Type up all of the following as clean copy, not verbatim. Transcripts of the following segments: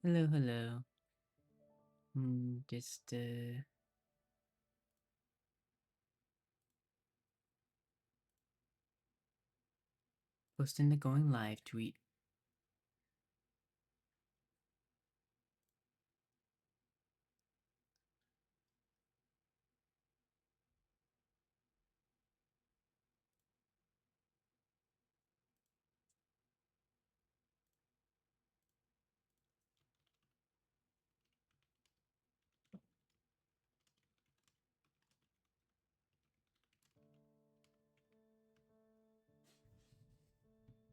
Hello, hello. Just posting the going live tweet.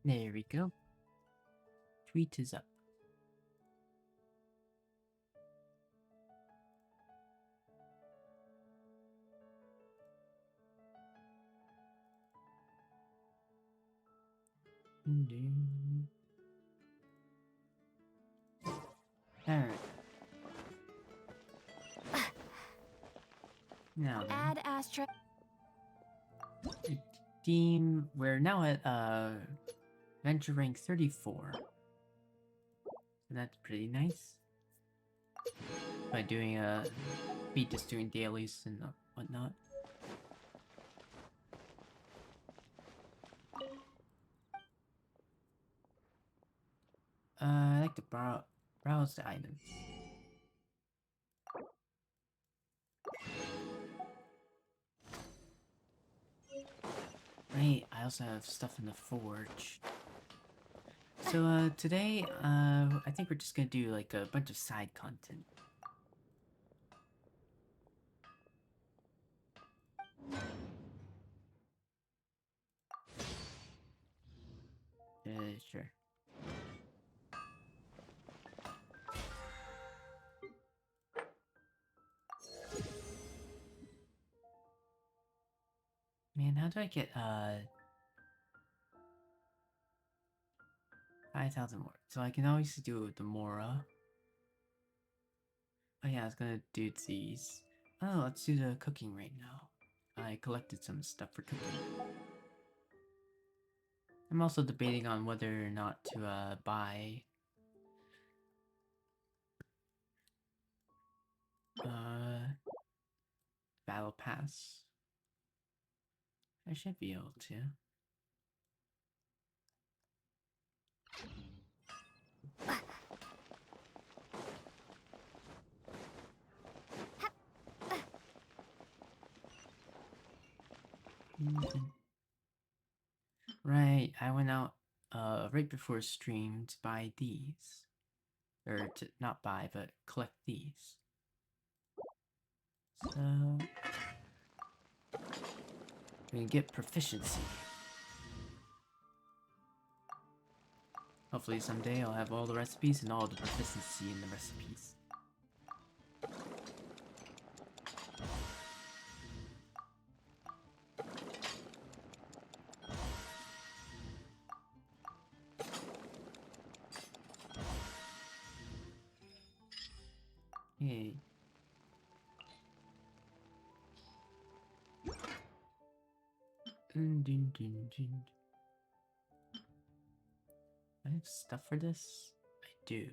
There we go. Tweet is up. Alright. Now then. Add astra. Team, we're now at venture rank 34. So that's pretty nice. By doing beat just doing dailies and whatnot. I like to browse the items. Right, I also have stuff in the forge. So today, I think we're just gonna do like a bunch of side content. Sure. Man, how do I get 5,000 more? So I can always do it with the Mora. Oh yeah, I was gonna do these. Oh, let's do the cooking right now. I collected some stuff for cooking. I'm also debating on whether or not to buy Battle Pass. I should be able to. Right, I went out right before stream to buy these. Or to not buy, but collect these. So we can get proficiency. Hopefully someday I'll have all the recipes and all the proficiency in the recipes. Hey. I have stuff for this? I do.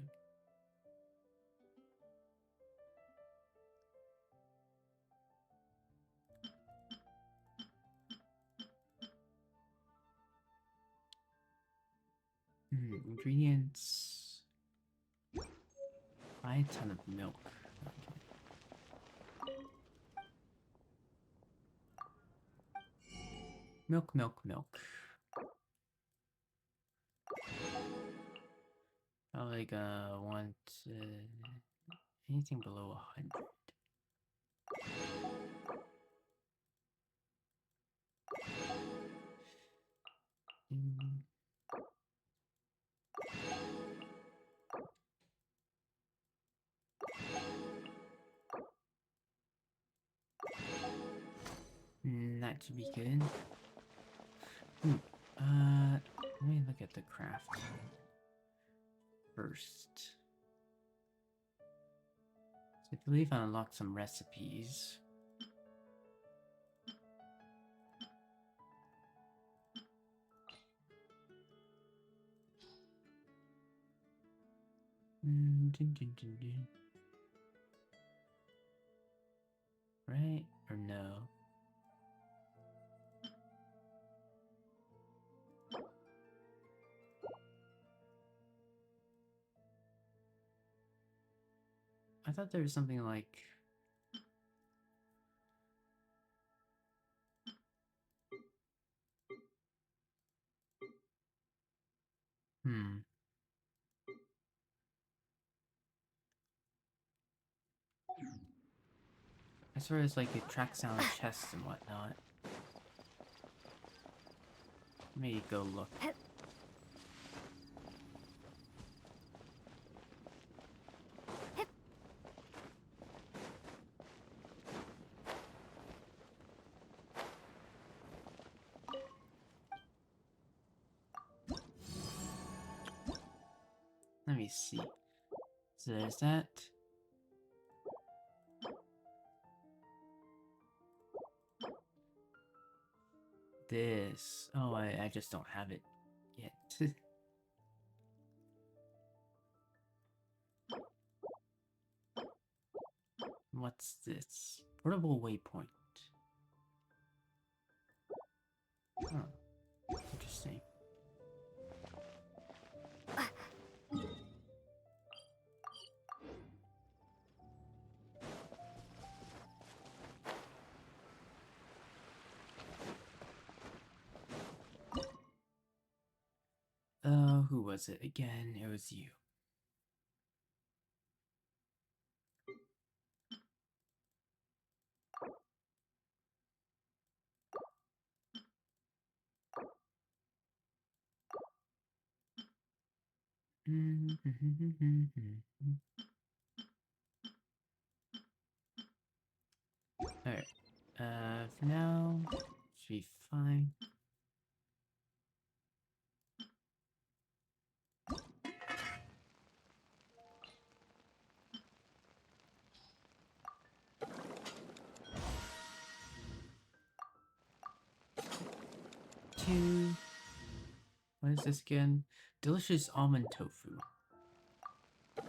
Ingredients. Buy a ton of milk. Okay. Milk, milk, milk. Probably gonna want anything below 100. That should be good. Ooh, let me look at the craft first. So I believe I unlocked some recipes. Right? Or no? I thought there was something like... I swear it's like it tracks down chests and whatnot. Let me go look. Let me see. So there's that. This. Oh, I just don't have it yet. What's this? Portable waypoint. Oh, interesting. Who was it again? It was you. Alright. For now, should be fine. What is this again? Delicious almond tofu. I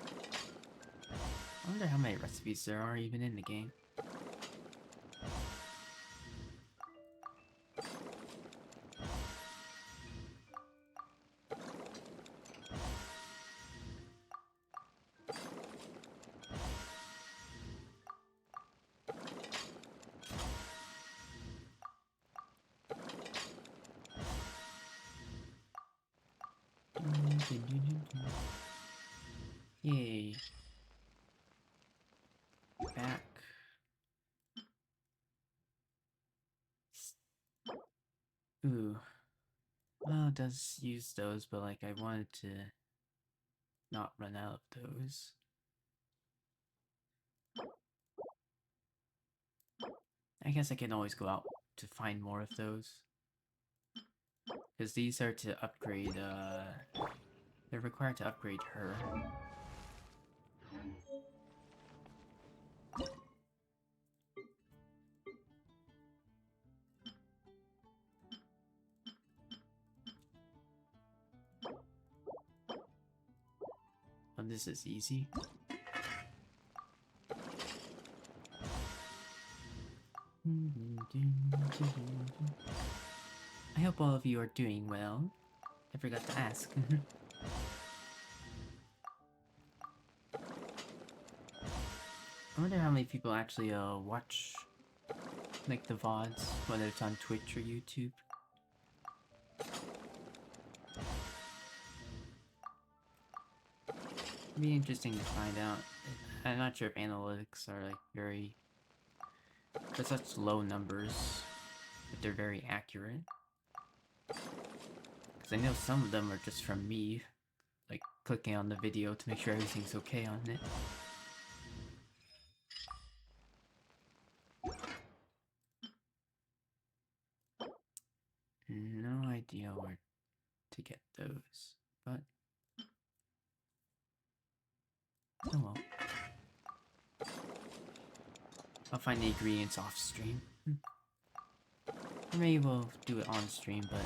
wonder how many recipes there are even in the game. Yay. Back. Ooh. Well, it does use those, but like I wanted to not run out of those. I guess I can always go out to find more of those. Because these are to upgrade, they're required to upgrade her. Oh, this is easy. I hope all of you are doing well. I forgot to ask. I wonder how many people actually watch like the VODs, whether it's on Twitch or YouTube. It'd be interesting to find out. I'm not sure if analytics are like very... for such low numbers, but they're very accurate. Because I know some of them are just from me, like clicking on the video to make sure everything's okay on it. to get those, but oh well. I'll find the ingredients off stream. Or maybe we'll do it on stream, but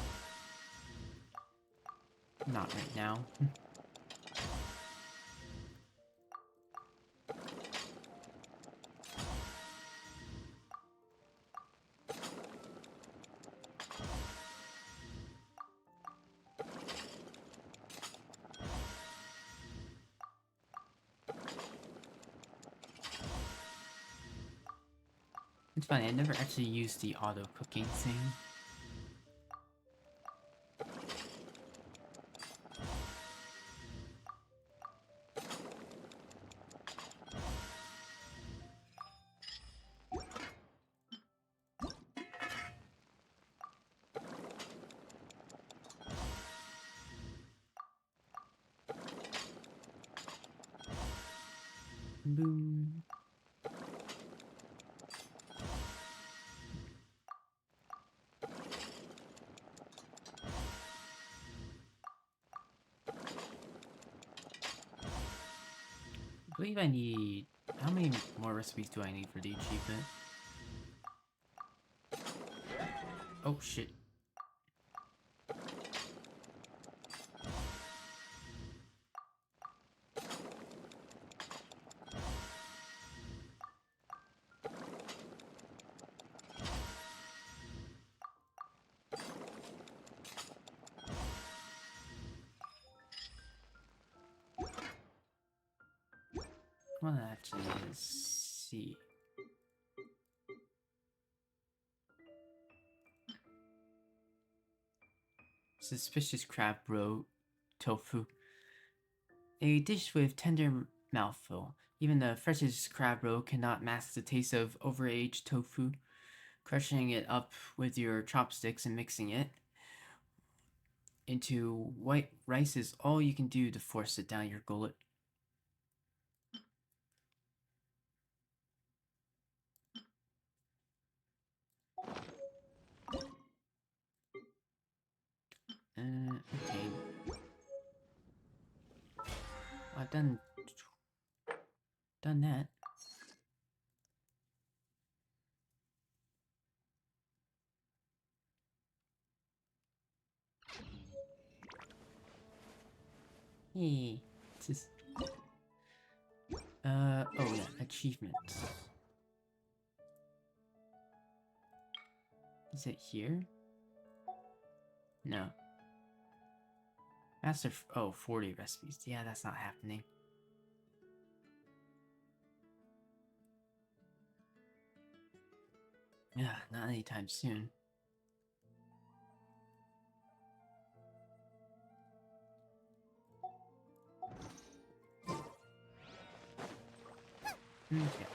not right now. It's funny, I never actually used the auto cooking thing. Boom. I believe I need... How many more recipes do I need for the achievement? Oh shit. I want to actually see. Suspicious crab roe tofu. A dish with tender mouthful. Even the freshest crab roe cannot mask the taste of overaged tofu. Crushing it up with your chopsticks and mixing it into white rice is all you can do to force it down your gullet. Okay. I've done that. Hey, just oh yeah, achievements. Is it here? No. Master, oh, 40 recipes. Yeah, that's not happening. Yeah, not anytime soon. Okay.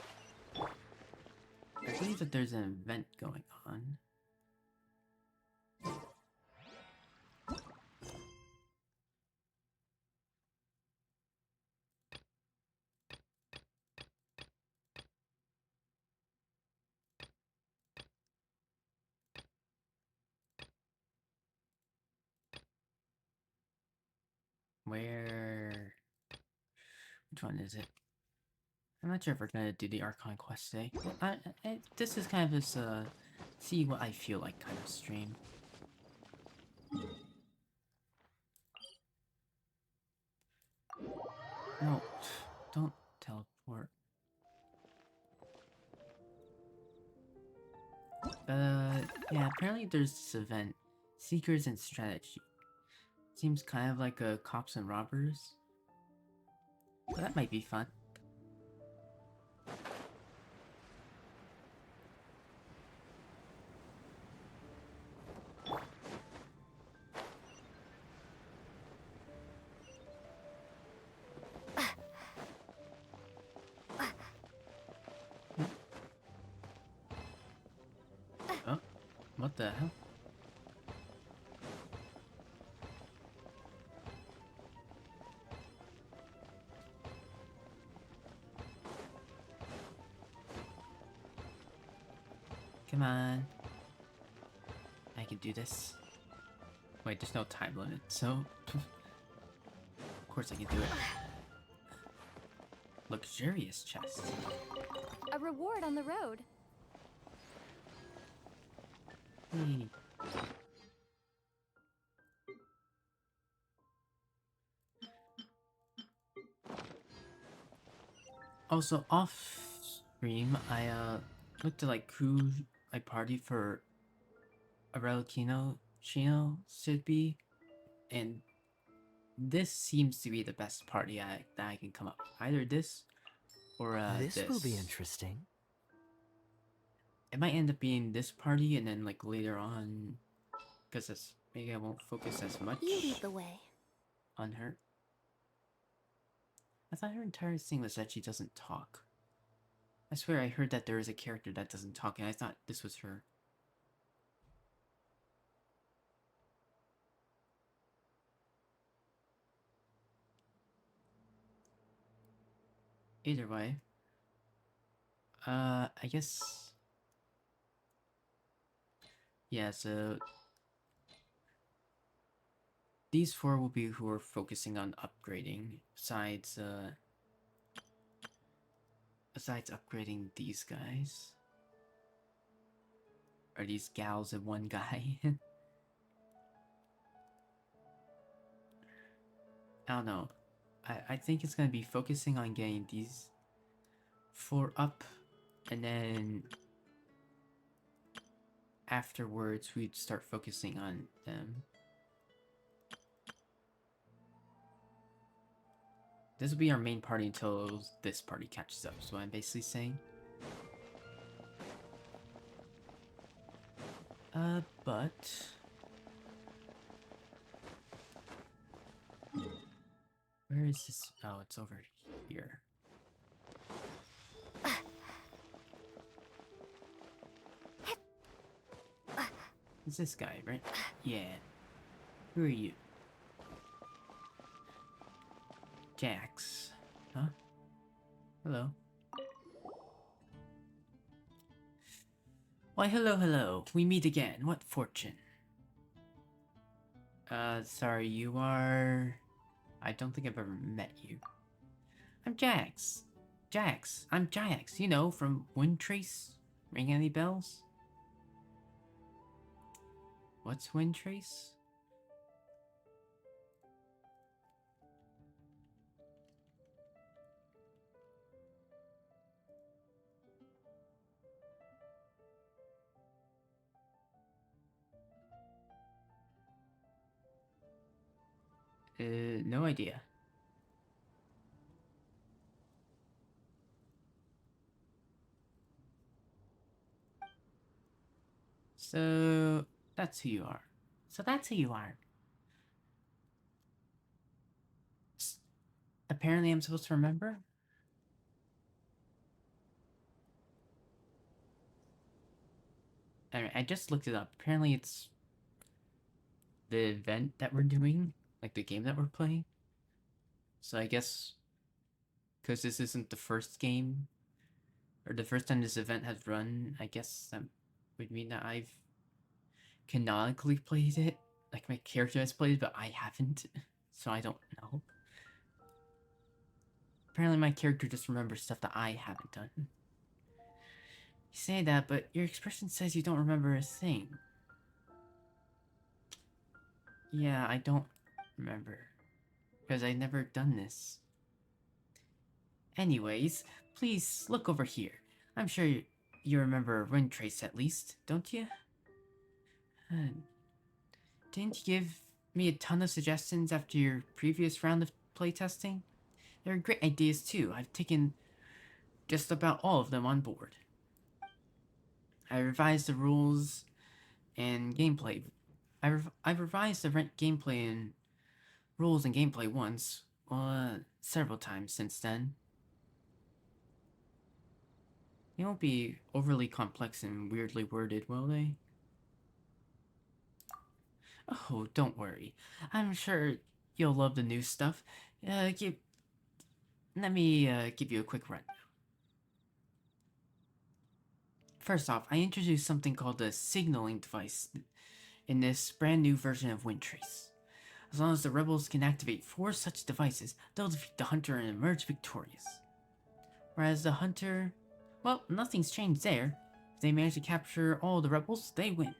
I believe that there's an event going on. Where... Which one is it? I'm not sure if we're gonna do the Archon Quest today. This is kind of just, see what I feel like kind of stream. No, don't teleport. Yeah, apparently there's this event, Seekers and Strategy. Seems kind of like a cops and robbers. But that might be fun. Oh, what the hell? Come on. I can do this. Wait, there's no time limit, so... of course I can do it. Luxurious chest. A reward on the road. Hey. Also, off stream, I looked at like who my party for Arelikino Shino should be, and this seems to be the best party that I can come up with. Either this or This will be interesting. It might end up being this party, and then like later on, because maybe I won't focus as much You lead the way. on her. I thought her entire thing was that she doesn't talk. I swear I heard that there is a character that doesn't talk, and I thought this was her. Either way, I guess, yeah, so these four will be who are focusing on upgrading, besides upgrading these guys. Or these gals and one guy. I don't know. I think it's gonna be focusing on getting these four up, and then afterwards we'd start focusing on them. This will be our main party until this party catches up, so I'm basically saying. But... where is this? Oh, it's over here. It's this guy, right? Yeah. Who are you? Jax. Huh? Hello. Why, hello, hello. We meet again. What fortune? Sorry, you are... I don't think I've ever met you. I'm Jax. I'm Jax, you know, from Windtrace. Ring any bells? What's Windtrace? No idea. So, that's who you are. Apparently I'm supposed to remember? Alright, I just looked it up. Apparently it's the event that we're doing, like the game that we're playing. So I guess, because this isn't the first game, or the first time this event has run, I guess that would mean that I've canonically played it. Like my character has played it, but I haven't. So I don't know. Apparently my character just remembers stuff that I haven't done. You say that, but your expression says you don't remember a thing. Yeah, I don't remember. Because I've never done this. Anyways, please look over here. I'm sure you remember Windtrace at least, don't you? Didn't you give me a ton of suggestions after your previous round of playtesting? They were great ideas too. I've taken just about all of them on board. I revised the rules and gameplay. I've revised the gameplay and rules and gameplay once, several times since then. They won't be overly complex and weirdly worded, will they? Oh, don't worry. I'm sure you'll love the new stuff. Let me give you a quick run. First off, I introduced something called the signaling device in this brand new version of Windtrace. As long as the rebels can activate 4 such devices, they'll defeat the hunter and emerge victorious. Whereas the hunter, well, nothing's changed there. If they manage to capture all the rebels, they win.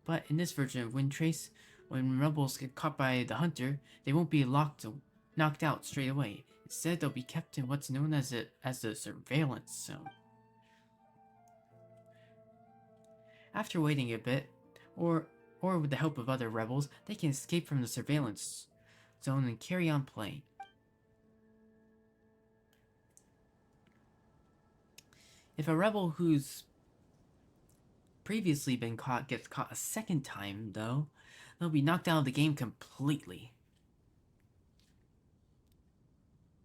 But in this version of Windtrace, when rebels get caught by the hunter, they won't be knocked out straight away. Instead, they'll be kept in what's known as the surveillance zone. After waiting a bit, or with the help of other rebels, they can escape from the surveillance zone and carry on playing. If a rebel who's previously been caught gets caught a second time, though, they'll be knocked out of the game completely.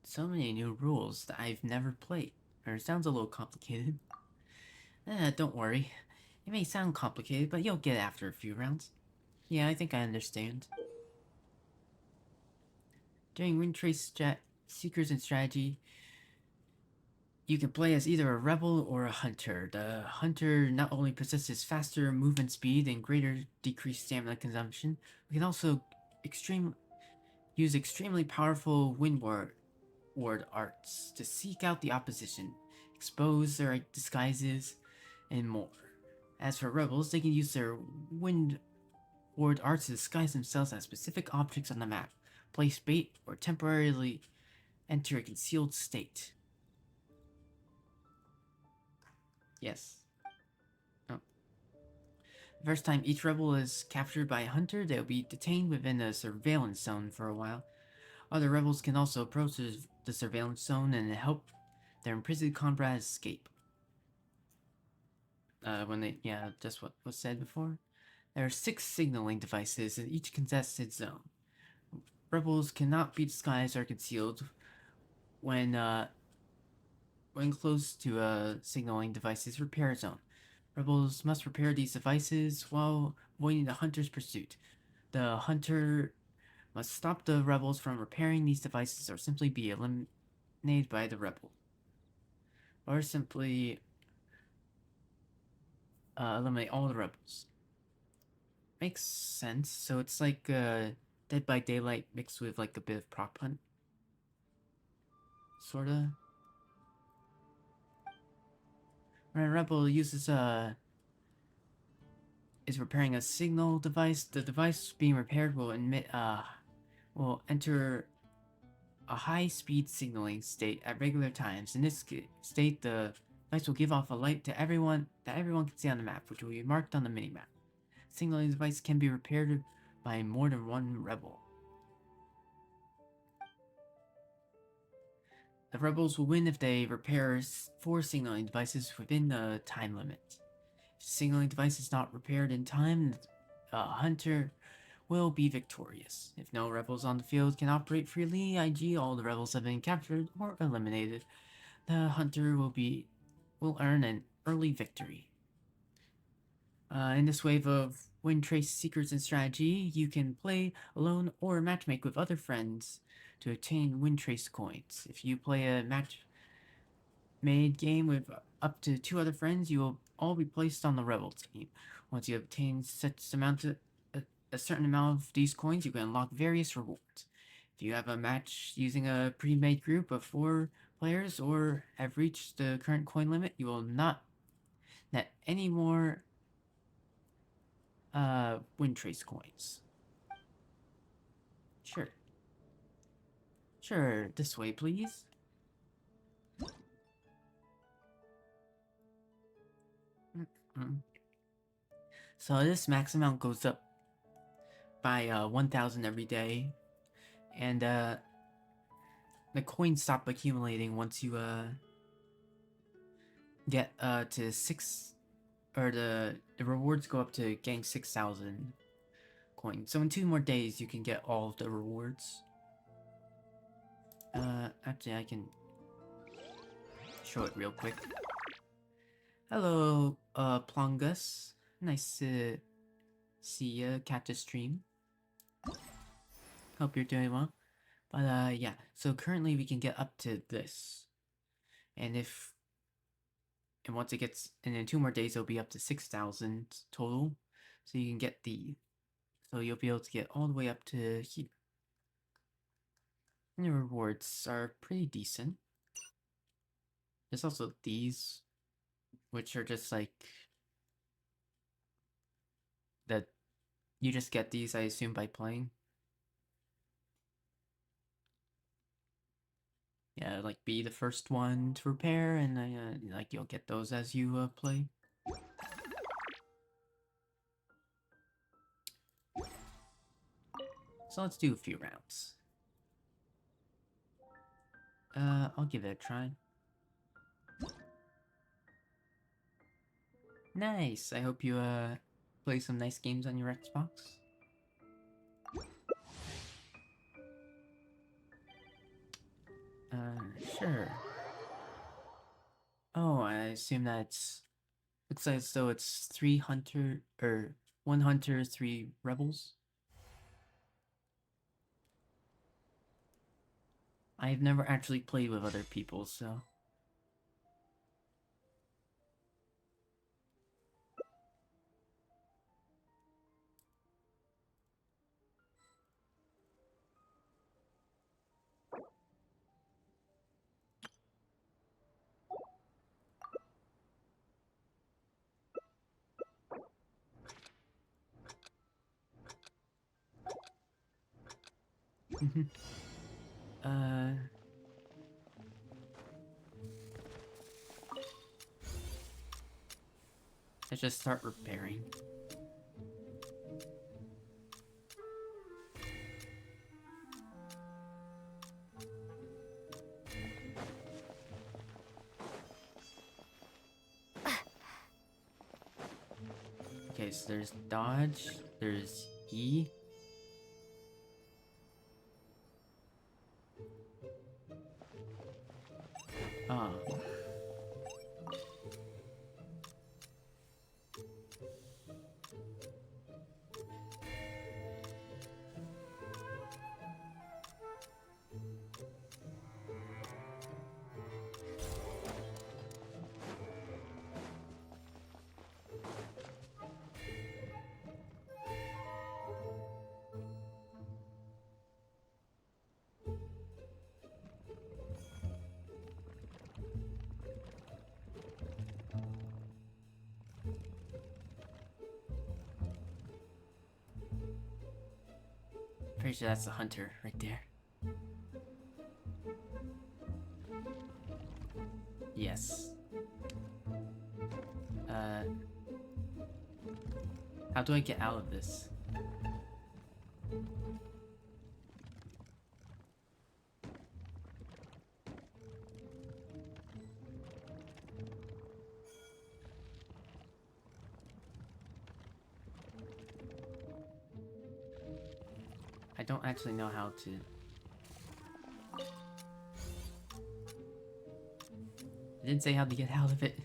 So many new rules that I've never played. Or it sounds a little complicated. Don't worry. It may sound complicated, but you'll get it after a few rounds. Yeah, I think I understand. During Windtrace Seekers and Strategy, you can play as either a rebel or a hunter. The hunter not only possesses faster movement speed and greater decreased stamina consumption, we can also use extremely powerful ward arts to seek out the opposition, expose their disguises, and more. As for rebels, they can use their wind ward arts to disguise themselves as specific objects on the map, place bait, or temporarily enter a concealed state. Yes. Oh. The first time each rebel is captured by a hunter, they'll be detained within a surveillance zone for a while. Other rebels can also approach the surveillance zone and help their imprisoned comrades escape. Just what was said before. There are 6 signaling devices in each contested zone. Rebels cannot be disguised or concealed when close to a signaling device's repair zone. Rebels must repair these devices while avoiding the hunter's pursuit. The hunter must stop the rebels from repairing these devices or simply be eliminated by the rebel. Or simply eliminate all the rebels. Makes sense. So it's like Dead by Daylight mixed with like a bit of prop hunt. Sorta. When a rebel is repairing a signal device, the device being repaired will enter a high-speed signaling state at regular times. In this state, the device will give off a light to everyone can see on the map, which will be marked on the minimap. Signaling device can be repaired by more than one rebel. The rebels will win if they repair 4 signaling devices within the time limit. If the signaling device is not repaired in time, the hunter will be victorious. If no rebels on the field can operate freely, i.e. all the rebels have been captured or eliminated, the hunter will earn an early victory. In this wave of Windtrace Seekers and Strategy, you can play alone or matchmake with other friends to obtain Windtrace coins. If you play a match-made game with up to 2 other friends, you will all be placed on the rebel team. Once you obtain a certain amount of these coins, you can unlock various rewards. If you have a match using a pre-made group of 4 players or have reached the current coin limit, you will not net any more Windtrace coins. Sure, this way, please. So this max amount goes up by 1,000 every day, and the coins stop accumulating once you get to 6, or the rewards go up to getting 6,000 coins. So in 2 more days you can get all of the rewards. Actually I can show it real quick. Hello, Plongus. Nice to see you catch a stream. Hope you're doing well. But yeah, so currently we can get up to this. And once it gets, and in 2 more days it'll be up to 6,000 total. So you can get so you'll be able to get all the way up to here. And the rewards are pretty decent. There's also these, which are just like that you just get these, I assume, by playing. Yeah, like be the first one to repair, and like you'll get those as you play. So let's do a few rounds. I'll give it a try. Nice. I hope you play some nice games on your Xbox. Sure. Oh, I assume that's... Looks like so it's 3 hunter... or 1 hunter, 3 rebels? I've never actually played with other people, so... uh... Let's just start repairing. Okay, so there's dodge, there's E. Ah. Pretty sure that's the hunter right there. Yes. How do I get out of this? I don't actually know how to... It didn't say how to get out of it.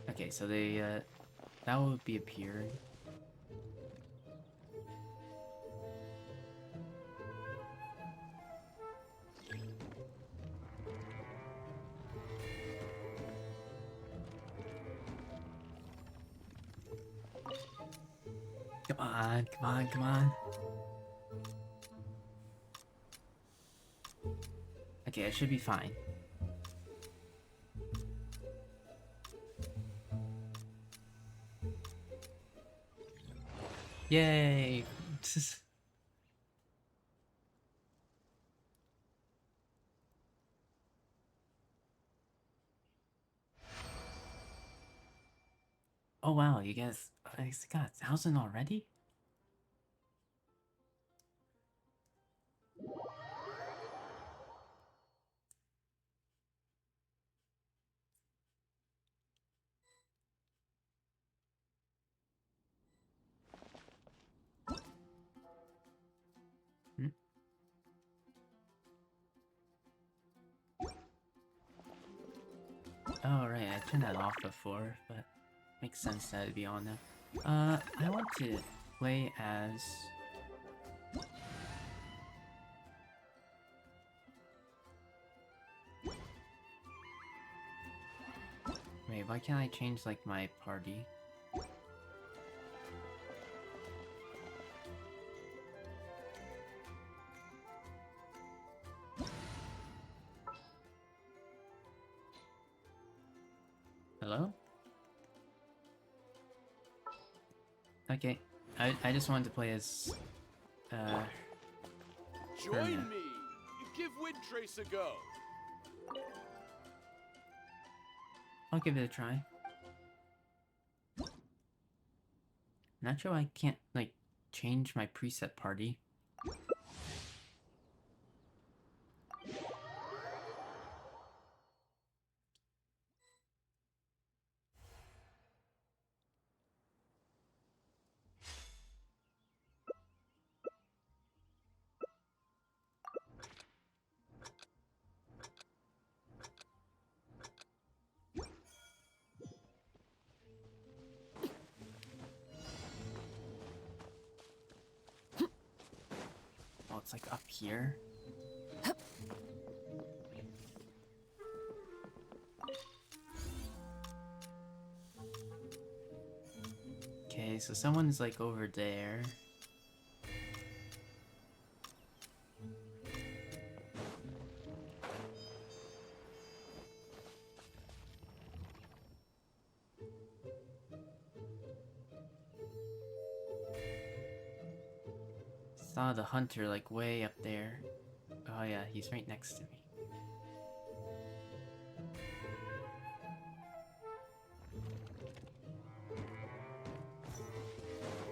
Okay, so they, that would be appearing. Come on, come on, come on. Okay, I should be fine. Yay! Oh wow, you guys, I got 1,000 already? Hmm? Oh right, I turned that off before, but makes sense that it'd be on now. I want to play as... Wait, why can't I change, like, my party? Hello? Okay, I just wanted to play as, Join Hermia. me! Give Windtrace a go! I'll give it a try. Not sure I can't, like, change my preset party. Oh, it's like up here. Okay, so someone's like over there. Saw the hunter like way up there. Oh yeah, he's right next to me.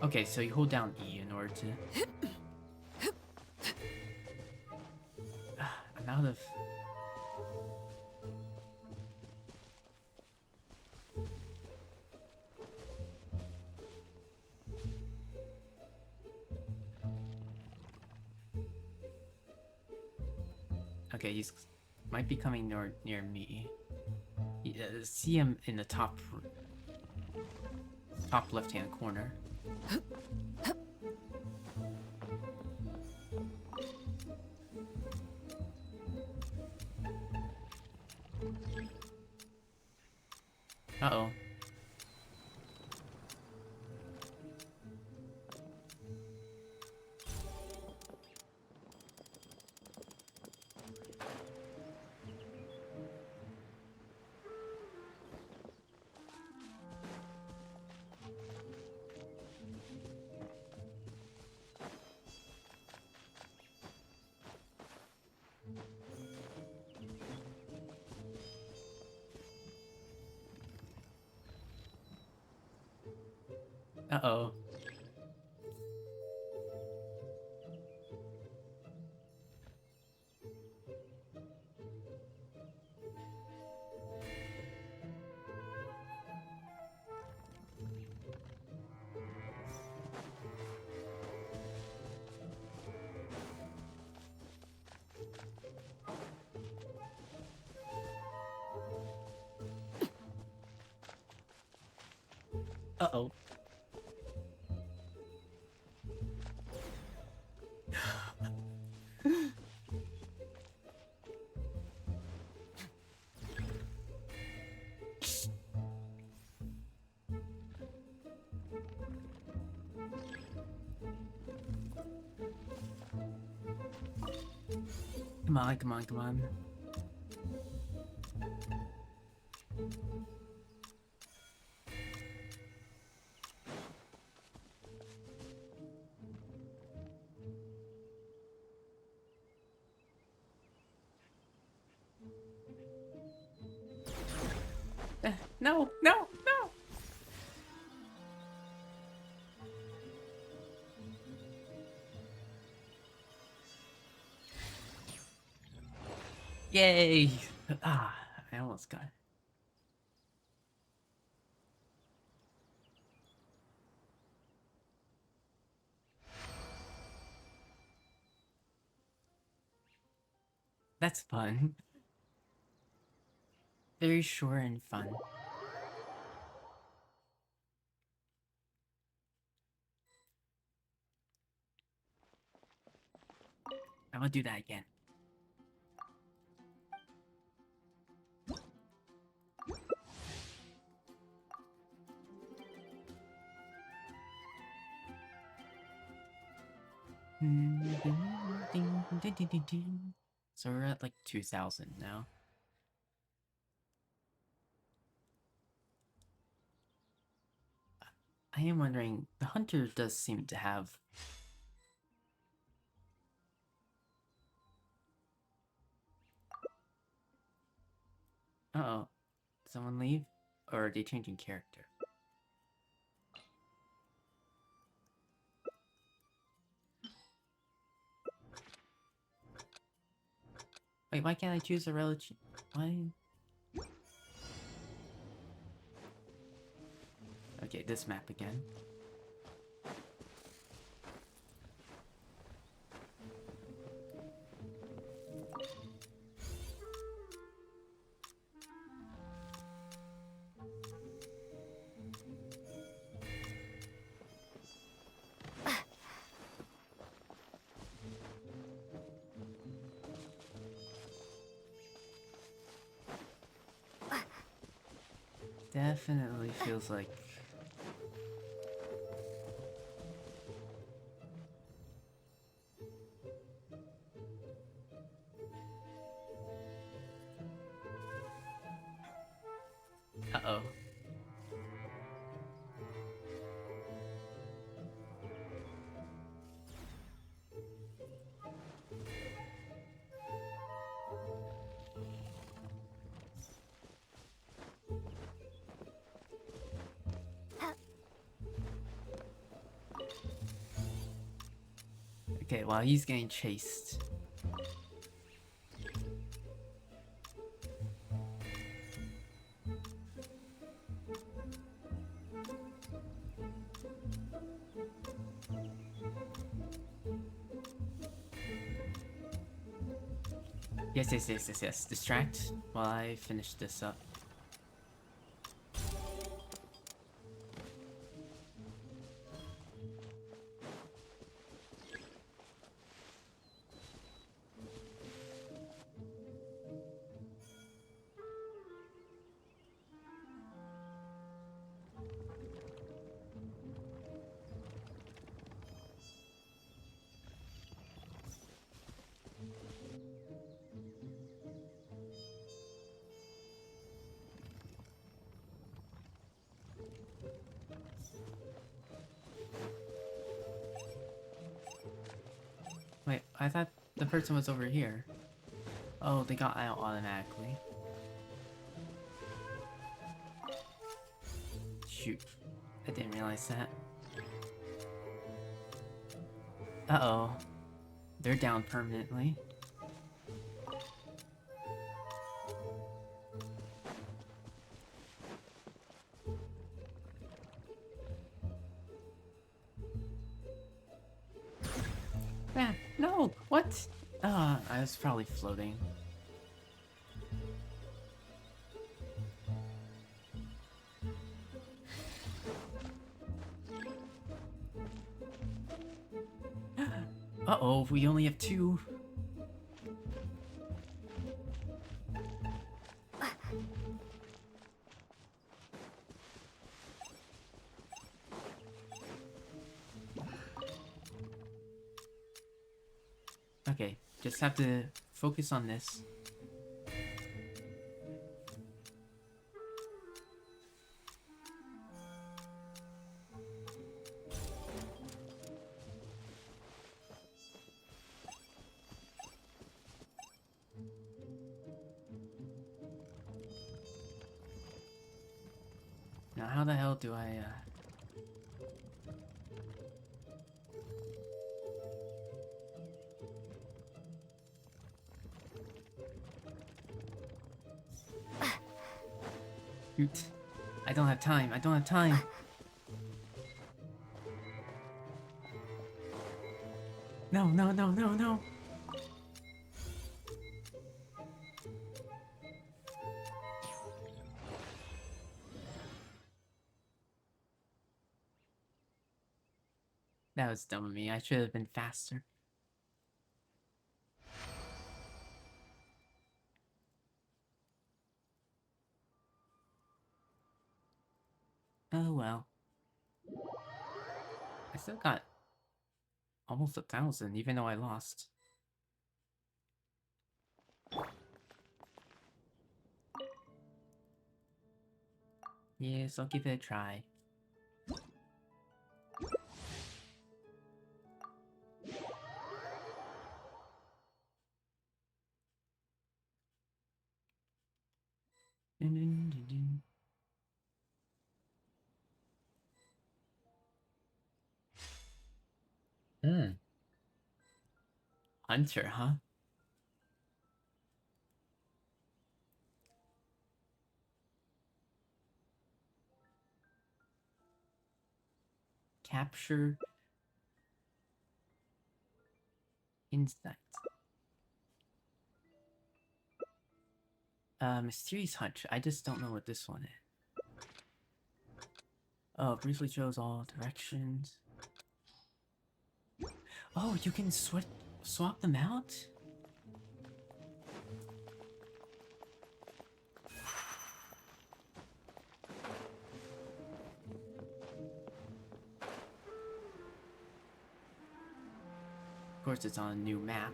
Okay, so you hold down E in order to... I'm out of... Okay, he's... might be coming near me. See him in the top left-hand corner. Uh-oh. Uh-oh. Uh-oh. Come on, come on, come on. No, no, no! Yay! Ah, I almost got it. That's fun. Very short and fun. I will do that again. So we're at like 2,000 now. I am wondering, the hunter does seem to have... Uh-oh. Did someone leave? Or are they changing character? Wait, why can't I choose a relative? Why? Okay, this map again. Definitely feels like... Uh-oh. Okay, while he's getting chased. Yes. Distract while I finish this up. Wait, I thought the person was over here. Oh, they got out automatically. Shoot. I didn't realize that. Uh-oh. They're down permanently. Man, no! What? I was probably floating. Uh-oh, we only have 2. Okay, just have to focus on this. Now how the hell do I, Shoot. I don't have time, I don't have time! No! That was dumb of me, I should have been faster. Oh well. I still got almost 1,000, even though I lost. Yes, I'll give it a try. Hmm. Hunter, huh? Capture insight. Mysterious hunch. I just don't know what this one is. Oh, briefly shows all directions. Oh, you can swap them out? Of course, it's on a new map.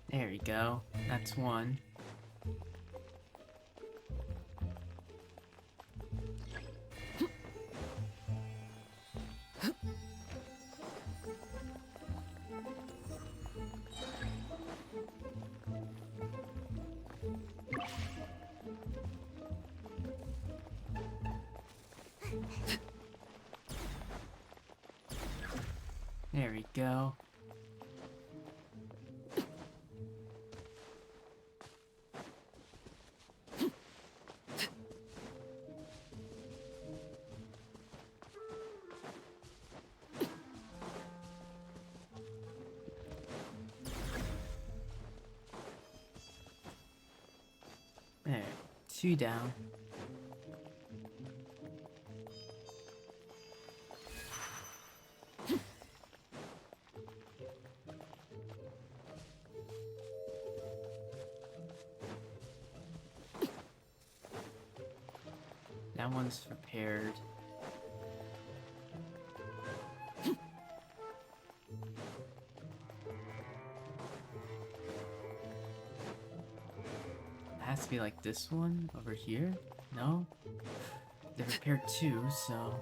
There we go. That's one. There we go. There, two down. That one's repaired. It has to be like this one over here? No? They repaired two, so...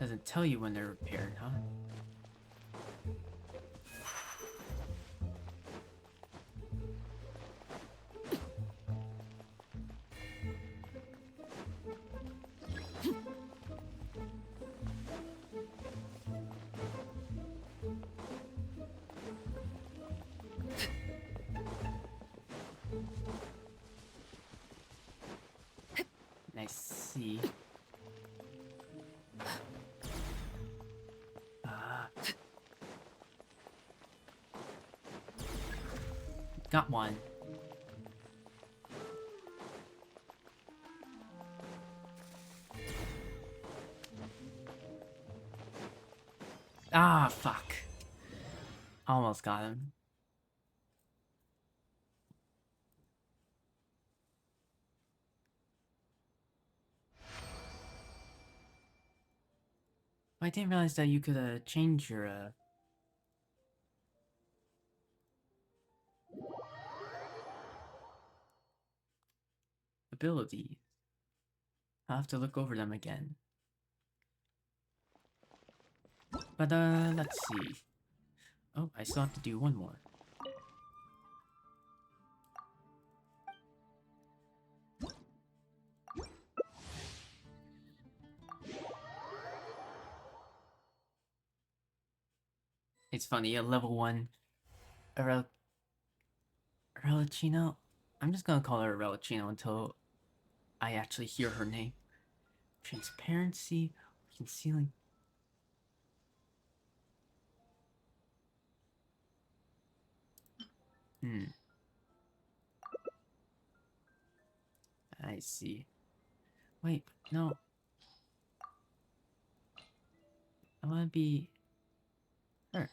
Doesn't tell you when they're repaired, huh? I see. Got one. Ah, fuck. Almost got him. I didn't realize that you could change your abilities. I'll have to look over them again. But let's see. Oh, I still have to do one more. It's funny, a level 1 Arlecchino. I'm just gonna call her Arlecchino until I actually hear her name. Transparency, concealing. I see. Wait, no. I wanna be her.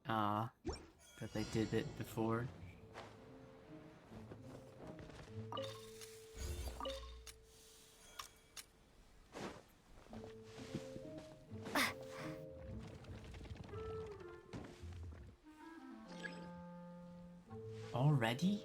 Ah, but I did it before. Already?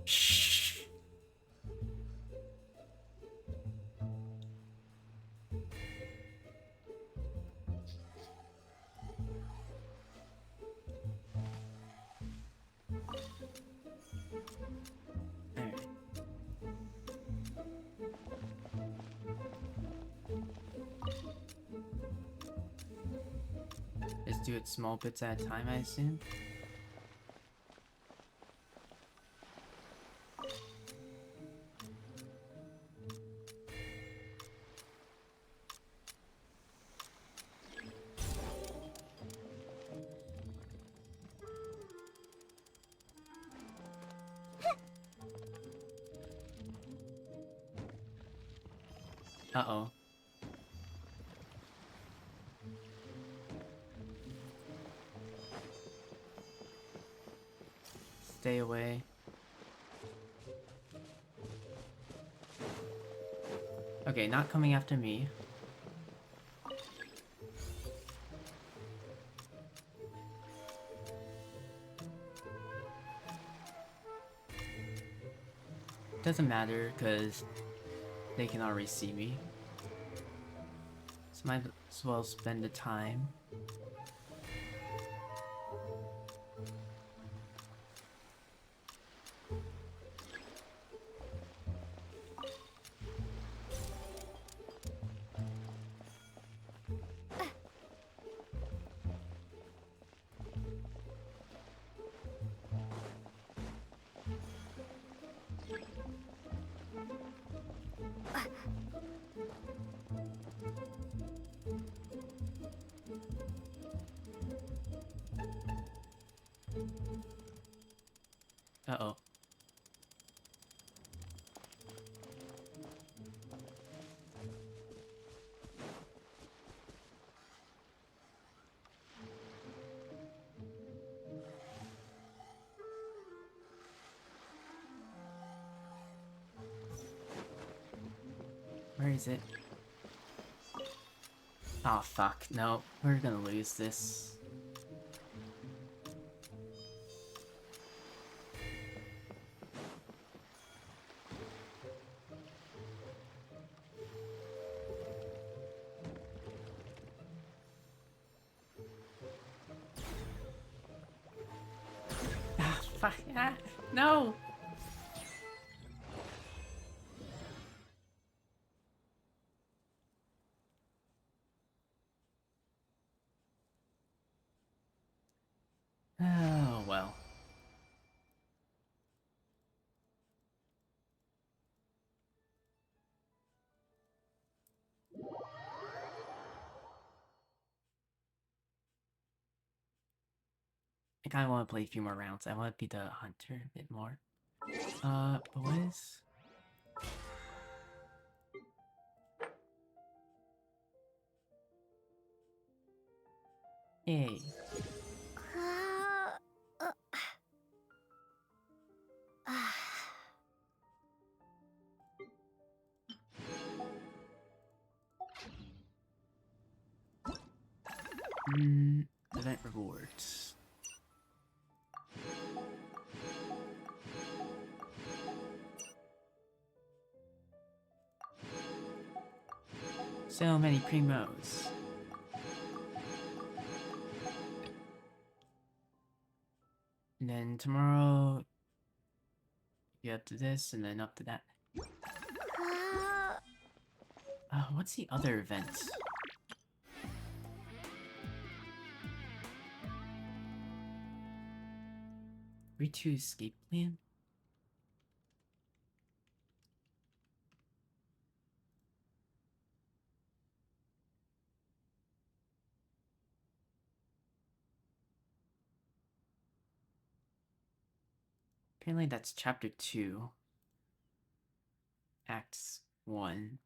Shh. Alright. Just do it small bits at a time, I assume. Uh-oh. Stay away. Okay, not coming after me. Doesn't matter, because they can already see me. So might as well spend the time. Uh-oh. Where is it? Oh fuck, no. We're gonna lose this. Ah, fuck, ah, no! Oh, well. kind of want to play a few more rounds. I want to be the hunter a bit more. But what is... Yay. Event rewards. So many primos. And then tomorrow, you up to this, and then up to that. What's the other event? Read to escape plan? Apparently that's chapter 2. Acts 1.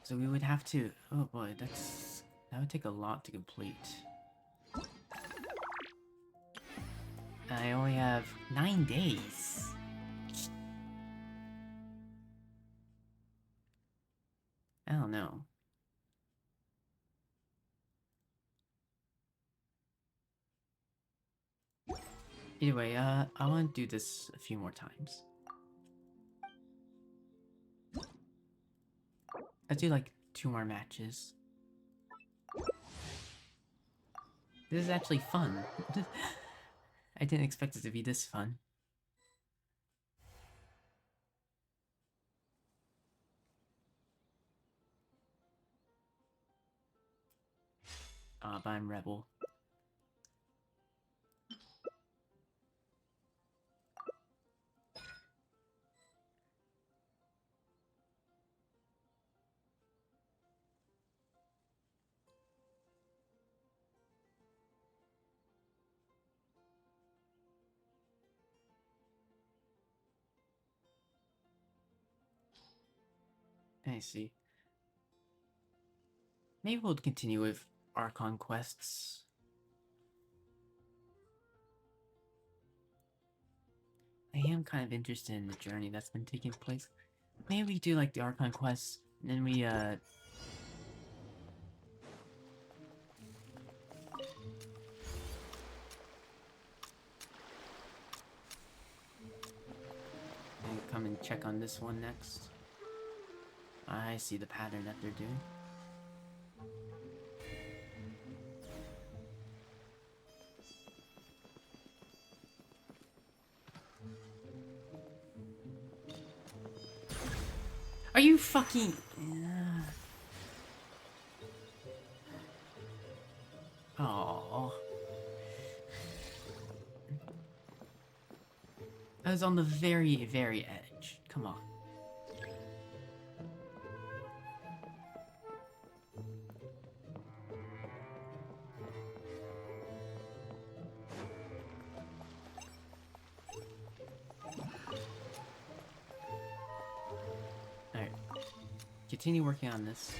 So we would have to... Oh boy, that would take a lot to complete. I only have 9 days. I don't know. Either way, I want to do this a few more times. Let's do like 2 more matches. This is actually fun. I didn't expect it to be this fun. But I'm Rebel. I see. Maybe we'll continue with Archon Quests. I am kind of interested in the journey that's been taking place. Maybe we do like the Archon Quests, and then we and come and check on this one next. I see the pattern that they're doing. Are you fucking... Oh. I was on the very, very edge. Come on. Alright. Continue working on this.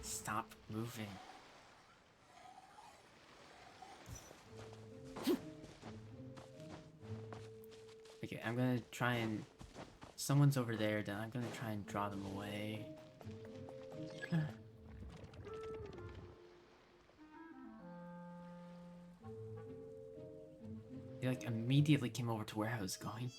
Stop moving. Okay, I'm gonna try and... Someone's over there, then I'm gonna try and draw them away. They like immediately came over to where I was going.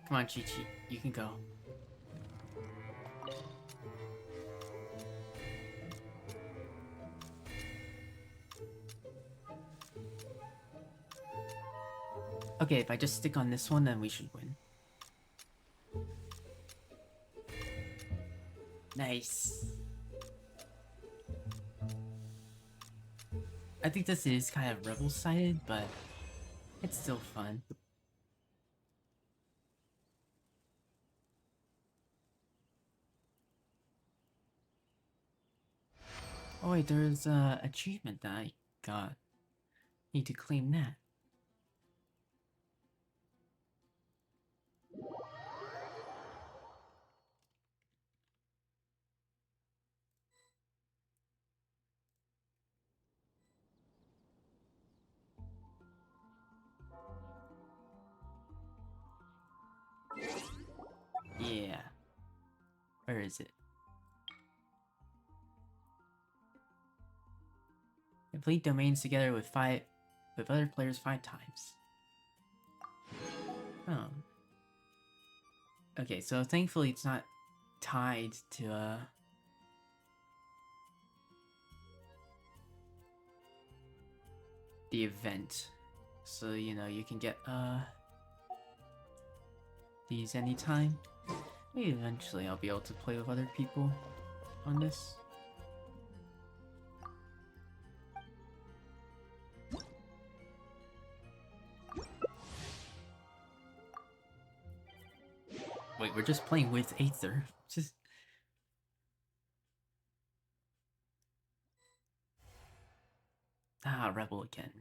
Come on, Chi-Chi. You can go. Okay, if I just stick on this one, then we should win. Nice. I think this is kind of rebel-sided, but it's still fun. Oh wait, there's a achievement that I got. Need to claim that. Yeah. Where is it? Complete domains together with other players 5 times. Oh. Okay, so thankfully it's not tied to the event. So, you know, you can get these anytime. Maybe eventually I'll be able to play with other people on this. Wait, we're just playing with Aether. Just... Ah, Rebel again.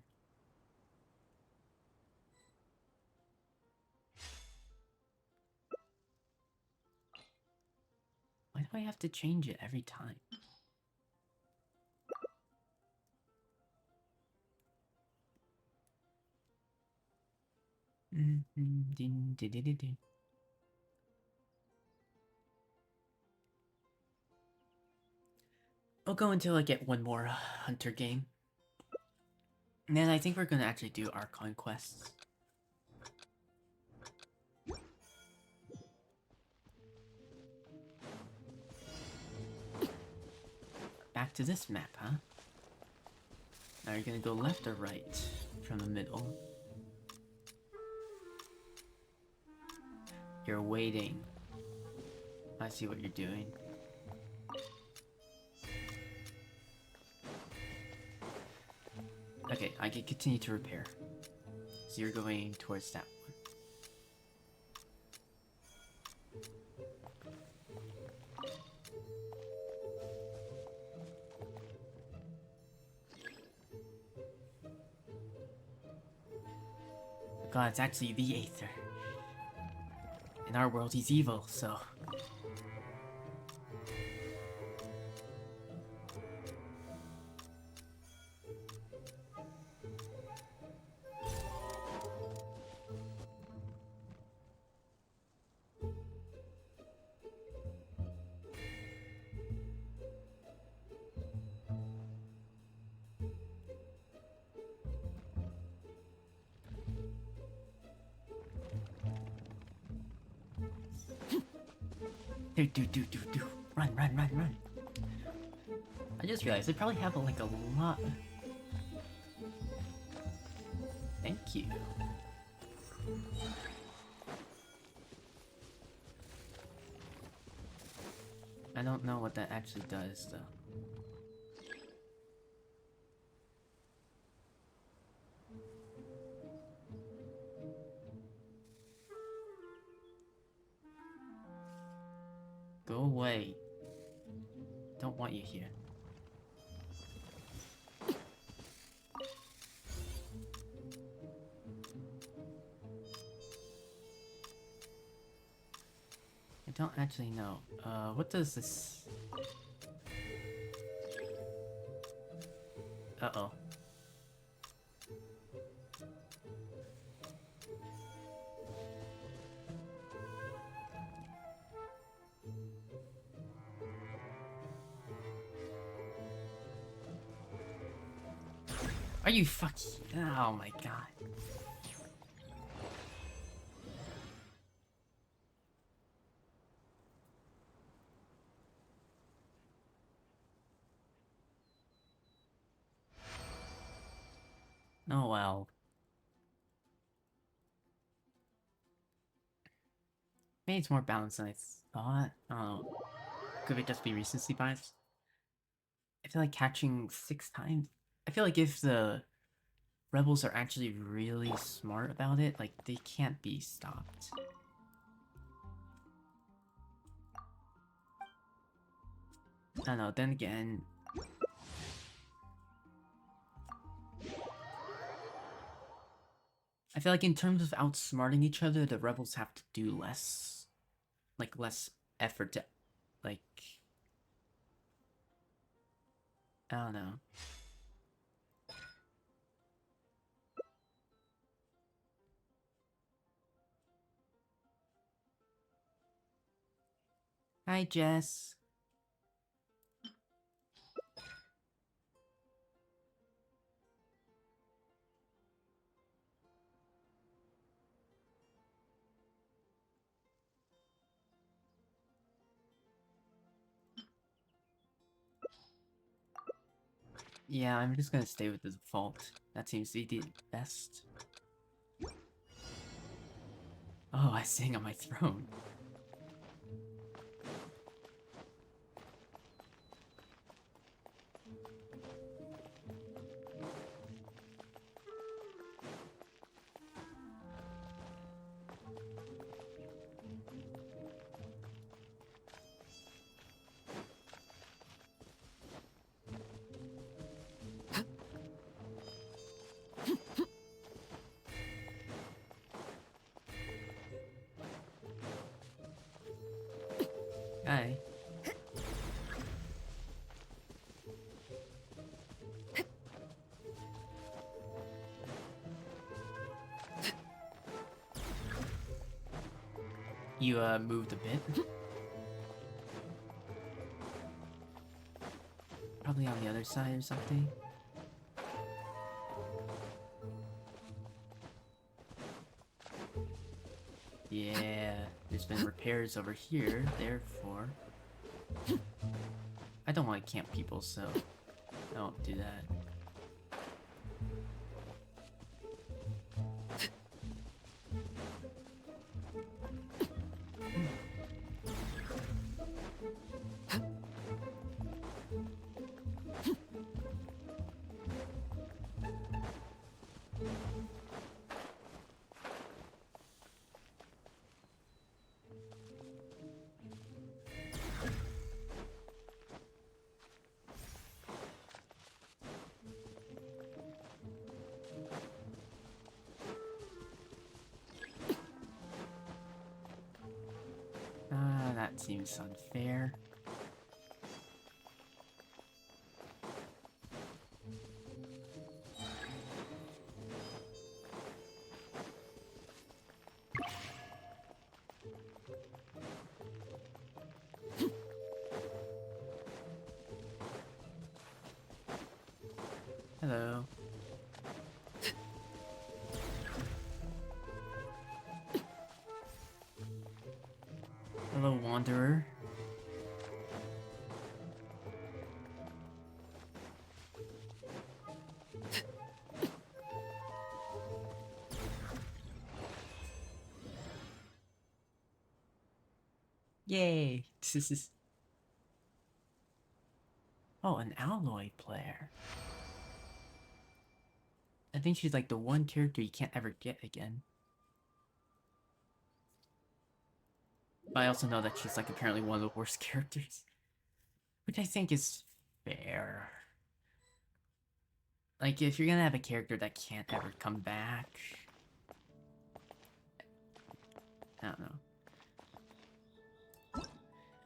Why do I have to change it every time? I'll go until I get one more hunter game. And then I think we're gonna actually do Archon Quests. Back to this map, huh? Now you're gonna go left or right from the middle. You're waiting. I see what you're doing. Okay, I can continue to repair. So you're going towards that one. God, it's actually the Aether. In our world, he's evil, so... Do. Run. I just realized they probably have like a lot. Thank you. I don't know what that actually does though. Go away. Don't want you here. I don't actually know. What does this... Uh-oh. Are you fucking... Oh my god. Oh well. Maybe it's more balanced than I thought. I don't know. Could it just be recency bias? I feel like catching 6 times. I feel like if the rebels are actually really smart about it, like, they can't be stopped. I don't know, then again... I feel like in terms of outsmarting each other, the rebels have to do less... like, less effort to... like... I don't know. Hi, Jess. Yeah, I'm just gonna stay with the default. That seems to be the best. Oh, I sing on my throne. Hi. You, moved a bit? Probably on the other side or something? Yeah, there's been repairs over here, therefore... I don't want to camp people, so I won't do that. That seems unfair. Hello. Hello, Wanderer. Yay! This is... Oh, an alloy player. I think she's like the one character you can't ever get again. But I also know that she's like apparently one of the worst characters. Which I think is fair. Like, if you're gonna have a character that can't ever come back... I don't know.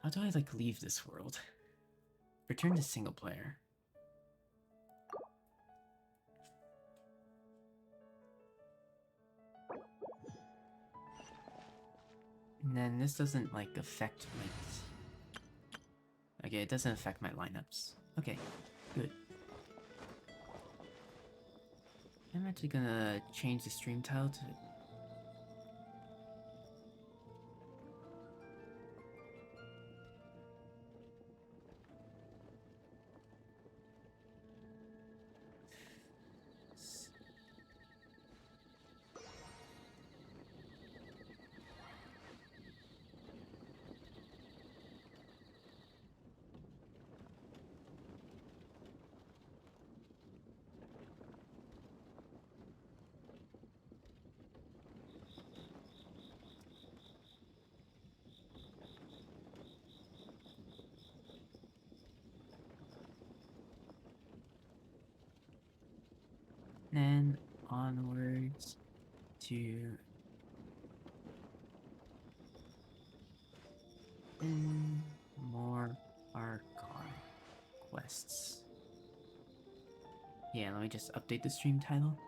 How do I, like, leave this world? Return to single player. And then this doesn't, like, affect my... Okay, it doesn't affect my lineups. Okay, good. I'm actually gonna change the stream title to... then onwards to more Archon Quests. Yeah, let me just update the stream title.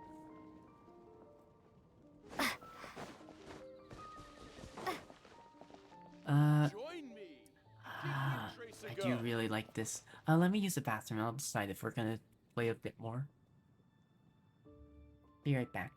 Join me. Give I Windtrace a do go. really like this. Let me use the bathroom. I'll decide if we're gonna play a bit more. Be right back.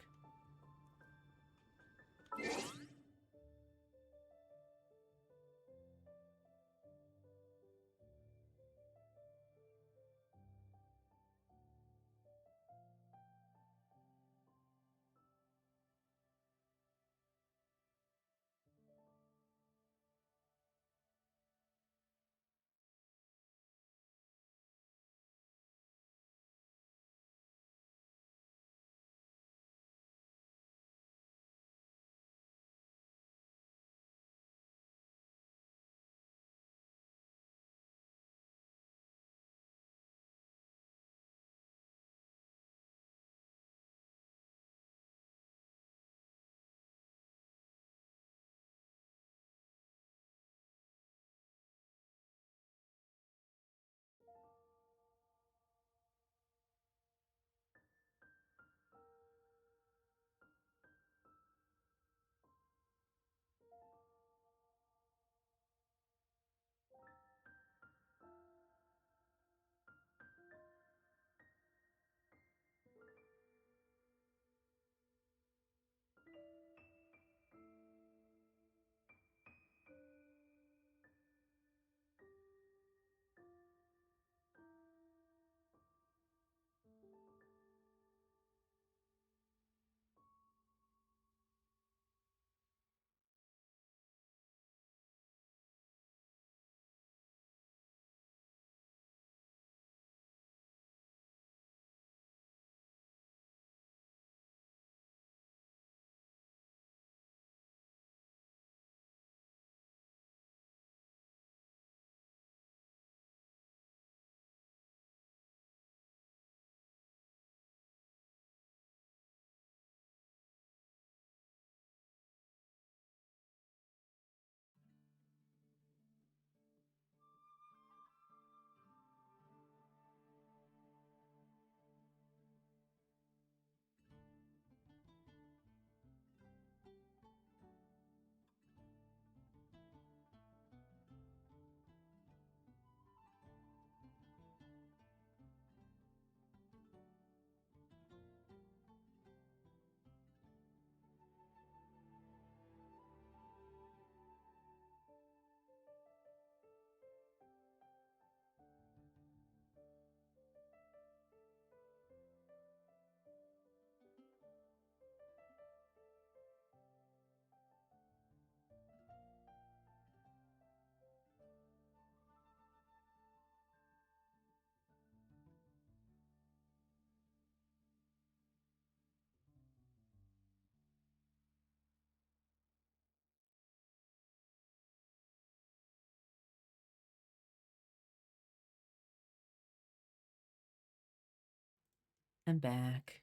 I'm back.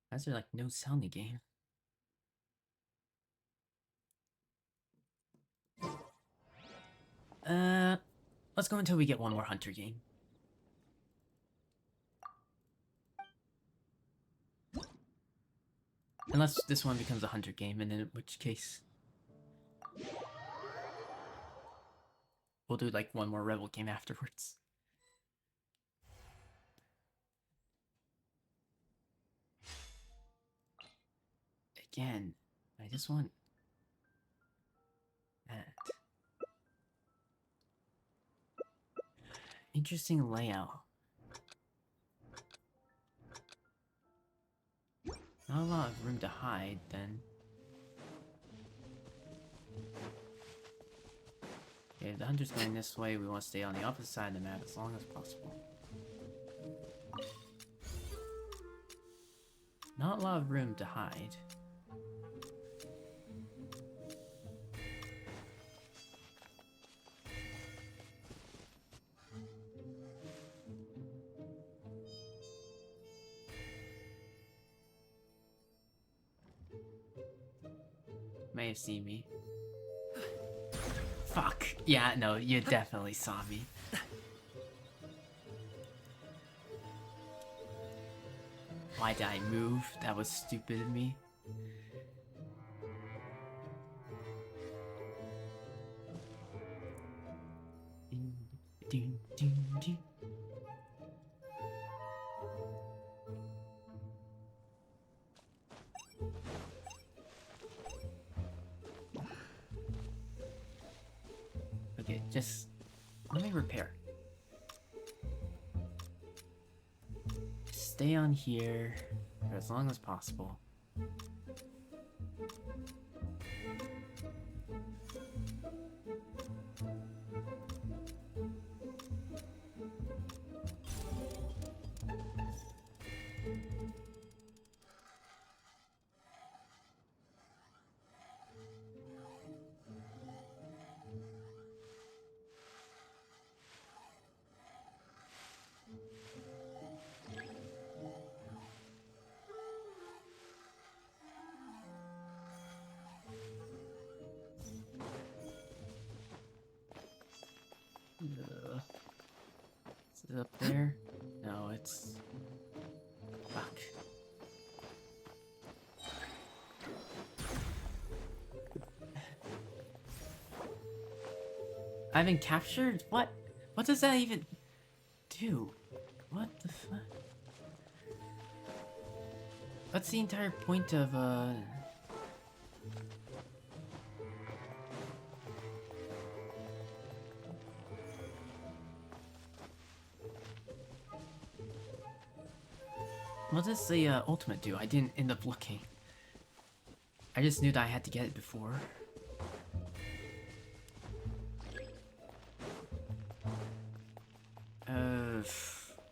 Why is there like no sound in the game? Let's go until we get one more hunter game. Unless this one becomes a hunter game, and in which case we'll do like one more rebel game afterwards. Again, I just want that. Interesting layout. Not a lot of room to hide, then. Okay, if the hunter's going this way, we want to stay on the opposite side of the map as long as possible. Not a lot of room to hide. may have seen me. Fuck. Yeah, no, you definitely saw me. Why did I move? That was stupid of me. Okay, just let me repair. Stay on here for as long as possible. Is it up there? No, it's... Fuck. I've been captured? What? What does that even do? What the fuck? What's the entire point of, What does the ultimate do? I didn't end up looking. I just knew that I had to get it before.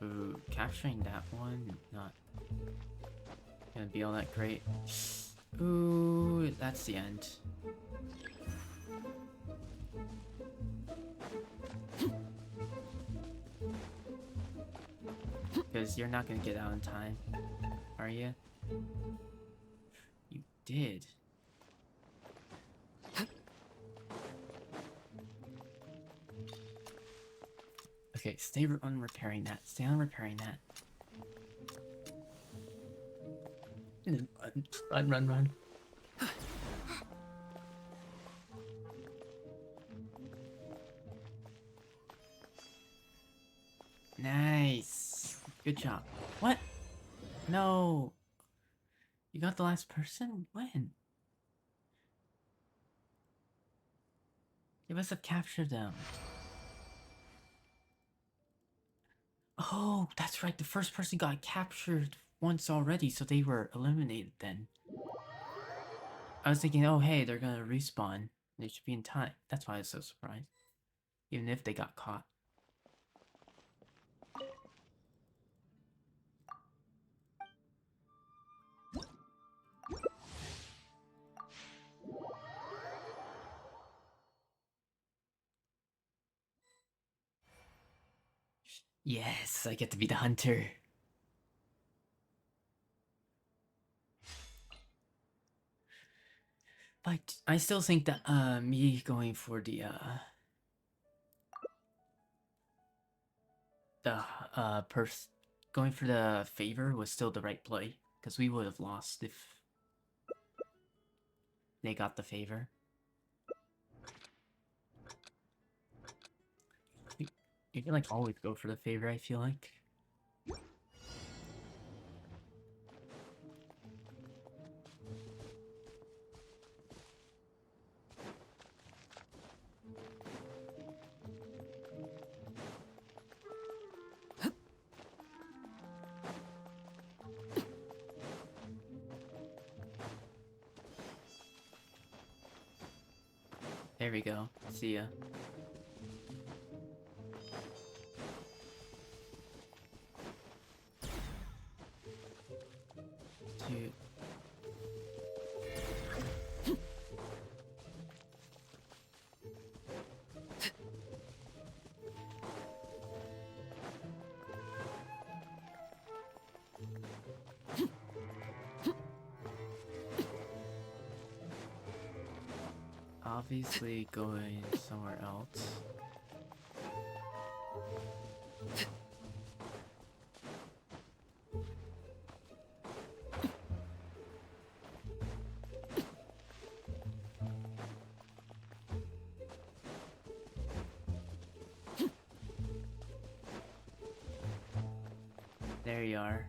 Ooh, capturing that one, not gonna be all that great. Ooh, that's the end. Because you're not gonna get out in time, are you? You did. Okay, stay on repairing that. Stay on repairing that. Run, run, run. Nice. Good job. What? No. You got the last person? When? You must have captured them. Oh, that's right. The first person got captured once already, so they were eliminated then. I was thinking, oh, hey, they're gonna respawn. They should be in time. That's why I was so surprised. Even if they got caught. Yes, I get to be the hunter. But I still think that me going for the going for the favor was still the right play, because we would have lost if they got the favor. You can like always go for the favor, I feel like. There we go. See ya. Dude. obviously going somewhere else. There you are.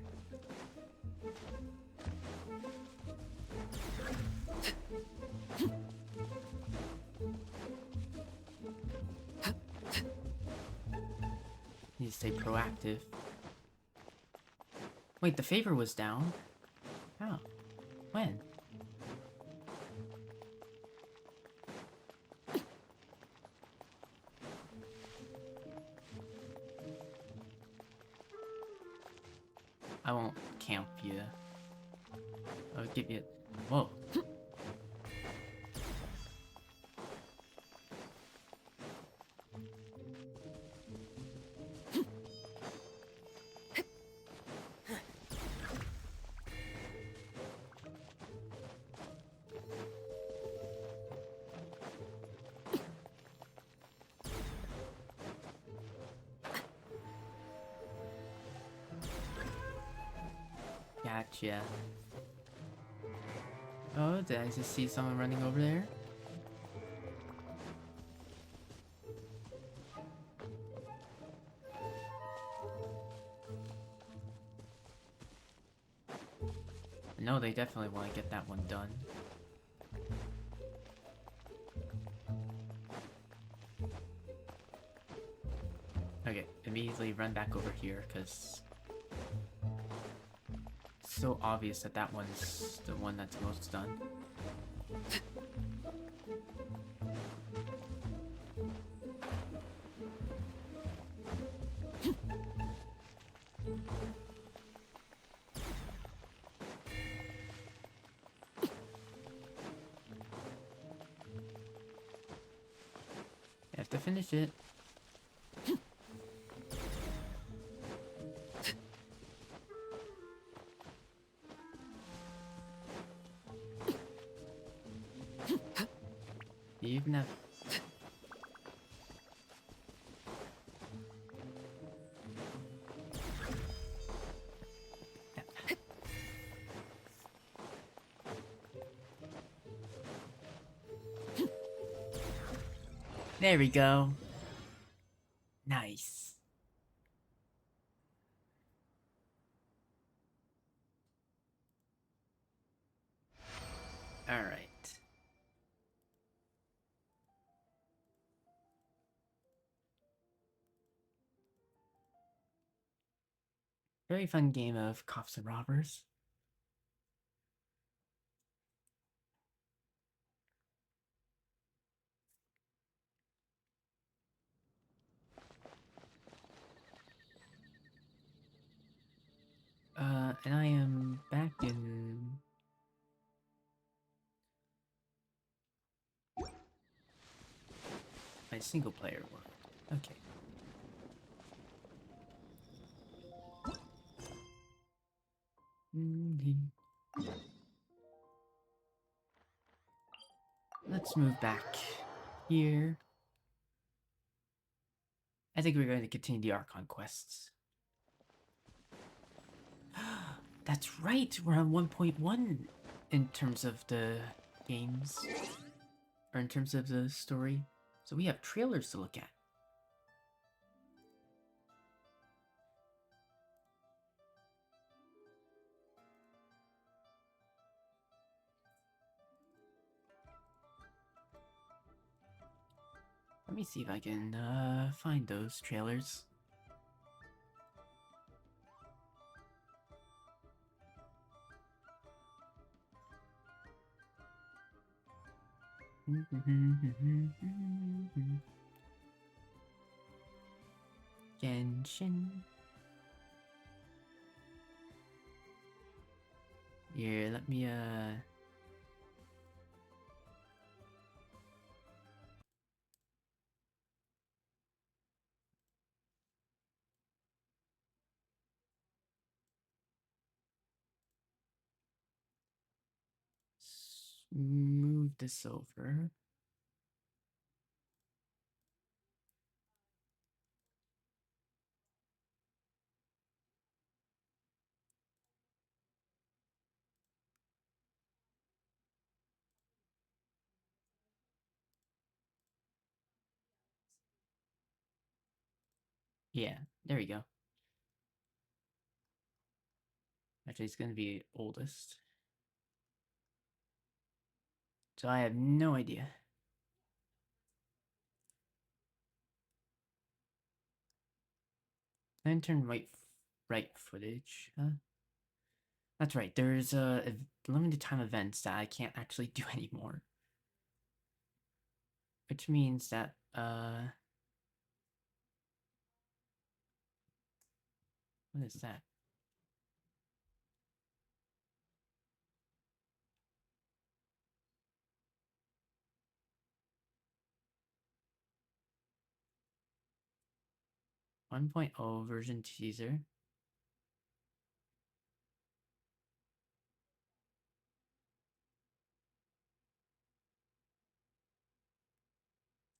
Need to stay proactive. Wait, the favor was down? How? When? I won't camp you. I'll give you... Whoa. Gotcha. Oh, did I just see someone running over there? No, they definitely want to get that one done. Okay, immediately run back over here, because it's so obvious that that one's the one that's most done. You have to finish it. You even have... There we go. Nice. All right. Very fun game of cops and robbers. And I am back in... my single player world. Okay. Let's move back here. I think we're going to continue the Archon Quests. That's right, we're on 1.1 in terms of the games. Or in terms of the story. So we have trailers to look at. Let me see if I can find those trailers. Genshin. Here, let me move this over. Yeah, there we go. Actually, it's gonna be oldest. So I have no idea. Then turn right footage. That's right. There's limited time events that I can't actually do anymore, which means that what is that? One point oh version teaser.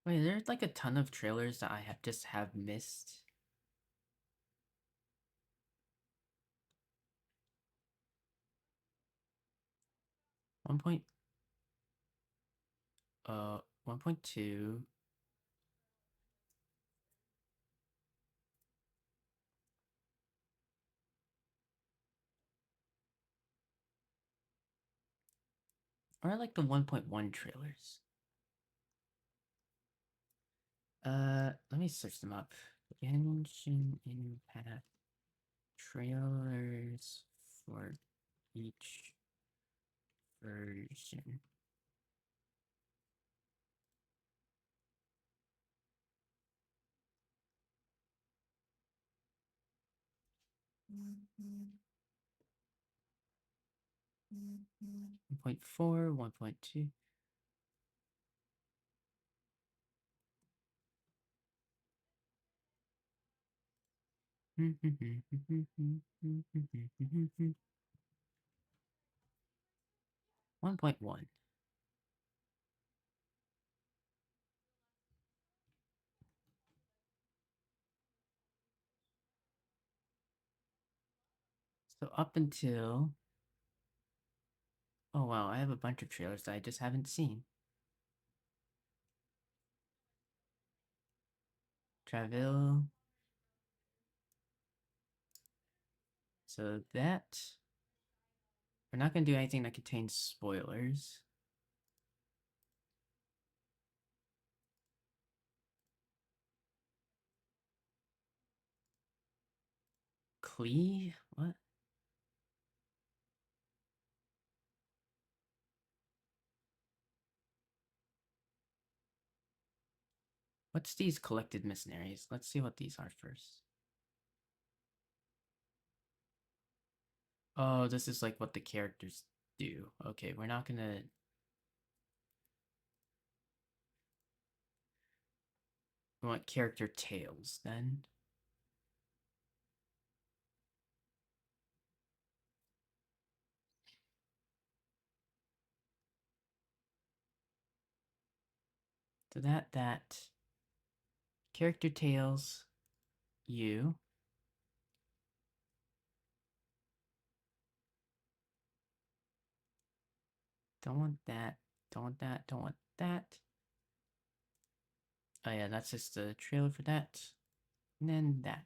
Wait, there's like a ton of trailers that I have missed. One point 1.2. Or like the 1.1 trailers. Let me search them up. Genshin Impact trailers for each version. Mm-hmm. 1.4, 1.2. One point one. So up until oh wow, I have a bunch of trailers that I just haven't seen. Travel. So that we're not gonna do anything that contains spoilers. Klee? What? What's these collected mercenaries? Let's see what these are first. Oh, this is like what the characters do. Okay, we're not gonna. We want character tales then. So that character tales, you. Don't want that. Don't want that. Don't want that. Oh yeah, that's just the trailer for that. And then that.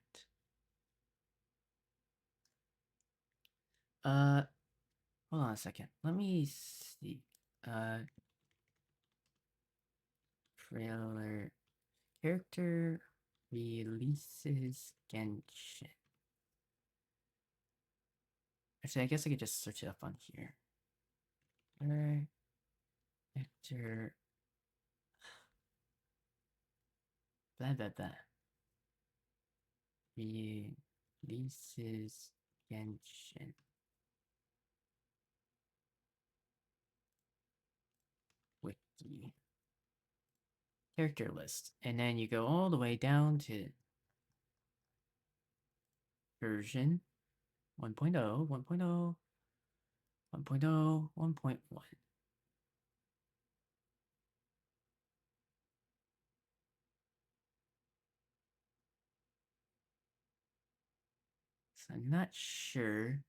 Uh, hold on a second. Let me see. Uh, trailer character releases Genshin. Actually, I guess I could just search it up on here. Character. Blah blah blah. Releases Genshin. Wiki. Character list. And then you go all the way down to version 1.0, 1.0, 1.0, 1.1. So I'm not sure.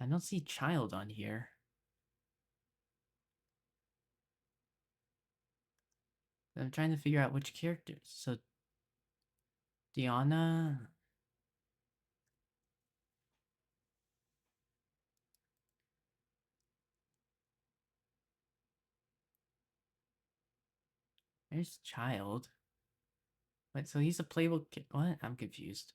I don't see child on here. I'm trying to figure out which characters. So, Diana. There's Child. Wait, so he's a playable kid? What? I'm confused.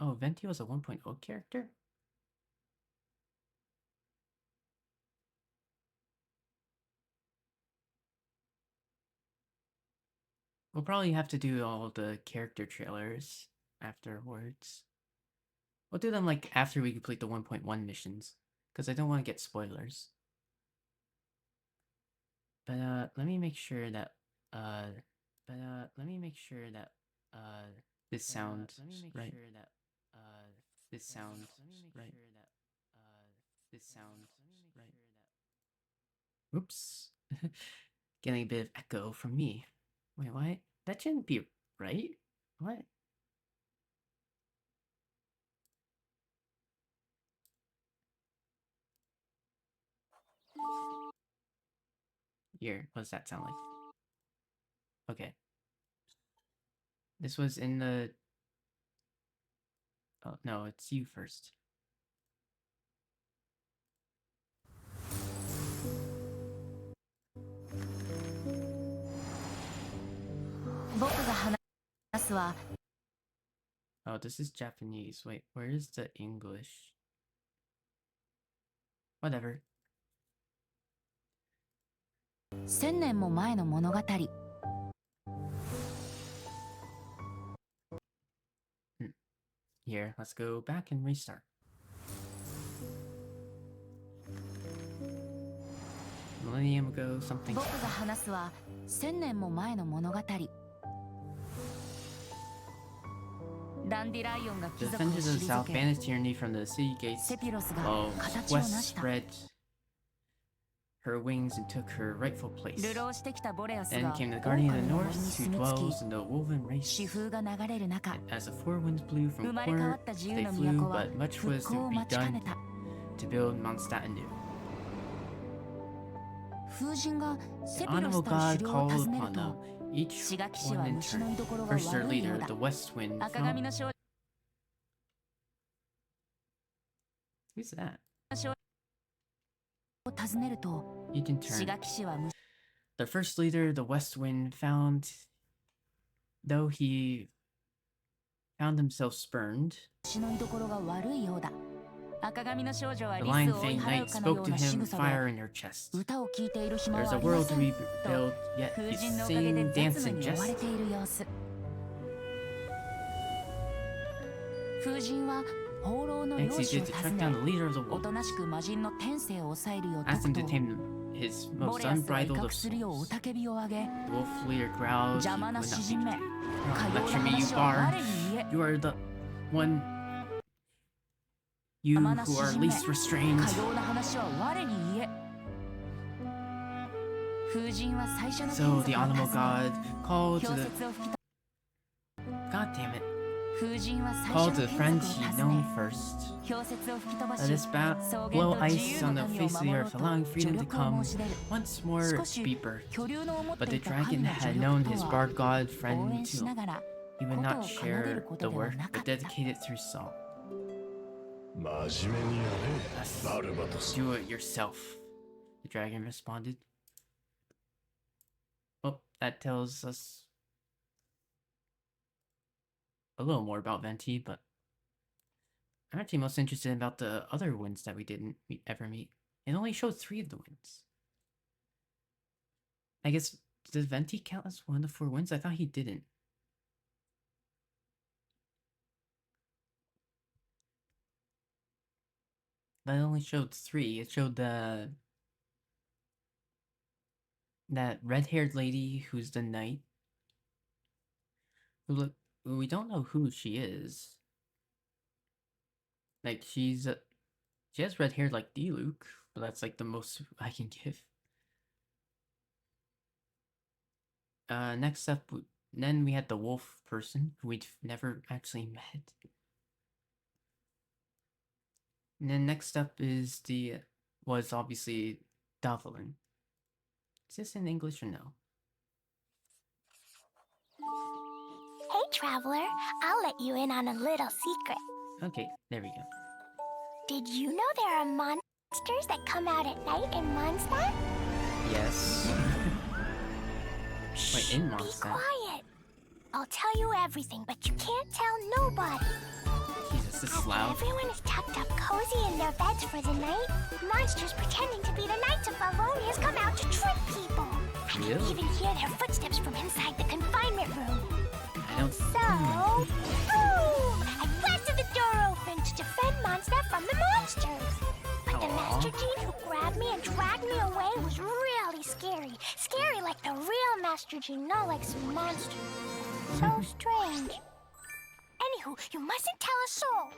Oh, Venti was a 1.0 character? We'll probably have to do all the character trailers afterwards. We'll do them like after we complete the 1.1 missions, because I don't want to get spoilers. But let me make sure that this sound right. This sound right. Oops. Getting a bit of echo from me. Wait, what? That shouldn't be right. What? Here, what does that sound like? Okay. This was in the... Oh, no, it's you first. Oh, this is Japanese. Wait, where is the English? Whatever. 1000年も前の物語。 Here, let's go back and restart. Millennium ago, something. 僕が話すは1000年も前の物語。ダンディライオンが貴 The 族を defenders of the South 退け、 banished tyranny from the city gates セピロスが of 形を成 West した。 spread her wings and took her rightful place. 流浪してきたボレアス Then が came the 狼 guardian の of the 森 north に who 住み dwells 着 in the woven き、 race. 疾風が流れる中、 And as the four winds blew 生 from まれ変わ corner, った自由 they の flew, 都は but much 復 was 興 to を be 待ちか done ねた。 to build Mondstadt anew. 風神が The セピロ Honorable スと God 狩猟を called 訪ねる upon と、 them, each 志賀騎士 one は in 虫の turn. 居所が First their 悪いよう leader, だ。 the West Wind. 赤髪の少女 Who's that? を訪ねると、 Each in 志 turn. 賀騎士は虫 The first leader, the West Wind, though he found himself spurned, の居所が悪いようだ。赤髪の少女は the リ Lion スを追い Fang 払う Knight かのよ spoke う to な仕 him, 草で、 fire in her chest. 歌を聴いている暇 There's はあ a りま world せ to ん be と、 built, yet 風 you 神のおかげで sing, 雑 dance, 務 and に追われ jest. ている様子。風神は放浪の Next, 領 he 主を did to 訪 track ね、 down the leader of the お wolves. となしく魔人の天性を抑えるよう Asked him 説 to と、 tame his ボ most レアスは威 unbridled 嚇 of するようお souls. たけびを上げ、 The wolf leader growled, he 邪魔 would な not 詩 be 人め、 defeated. かよう Lecture な me, you 話は bard. 我に言え。 You are the one, you 邪魔な who 詩 are 人め、 least restrained. かような話は我に言え。風神は最初の So 眷 the 属を Honorable 訪ね、 God called to 氷 the 雪を吹き God damn it. 風神は最 Called 初 to の the 眷 friends 属を he'd 訪 known ね、 first. 氷雪を吹き飛ば Let し、 us 草 blow 原と自 ice 由の on the 民を face of the 守ろ earth, うと allowing 助 freedom to 力を come 申し出る。 once more 少し be birthed. 巨竜の思っ But て the いた dragon 神の had 助 known 力 his とは bard god 応 friend 援し too. ながら He would こと not を奏で share ること the では work, なか but った。 dedicate it through song. 真面目にやれ、バルバトス。 Do it yourself, the dragon responded. Oh, that tells us a little more about Venti, but I'm actually most interested about the other winds that we didn't ever meet. It only showed 3 of the winds. I guess, does Venti count as one of the 4 winds? I thought he didn't. But it only showed 3. It showed that red-haired lady who's the knight. Who look, we don't know who she is. Like, she has red hair like Diluc, but that's like the most I can give. Next up, then we had the wolf person who we'd never actually met. And then next up is was obviously Davalin. Is this in English or no? Hey, traveler, I'll let you in on a little secret. Okay, there we go. Did you know there are monsters that come out at night in Mondstadt? Yes. Wait, in Be Mondstadt? quiet. I'll tell you everything, but you can't tell nobody. Jesus, this is After loud. everyone is tucked up cozy in their beds for the night, monsters pretending to be the Knights of Favonius come out to trick people. I can Really? even hear their footsteps from inside the confinement room. I don't... So, boom! I blasted the door open to defend Mondstadt from the monsters. But the Aw. Master Gene who grabbed me and dragged me away was really scary. Scary like the real Master Gene, not like some monster. So strange. Anywho, you mustn't tell a soul.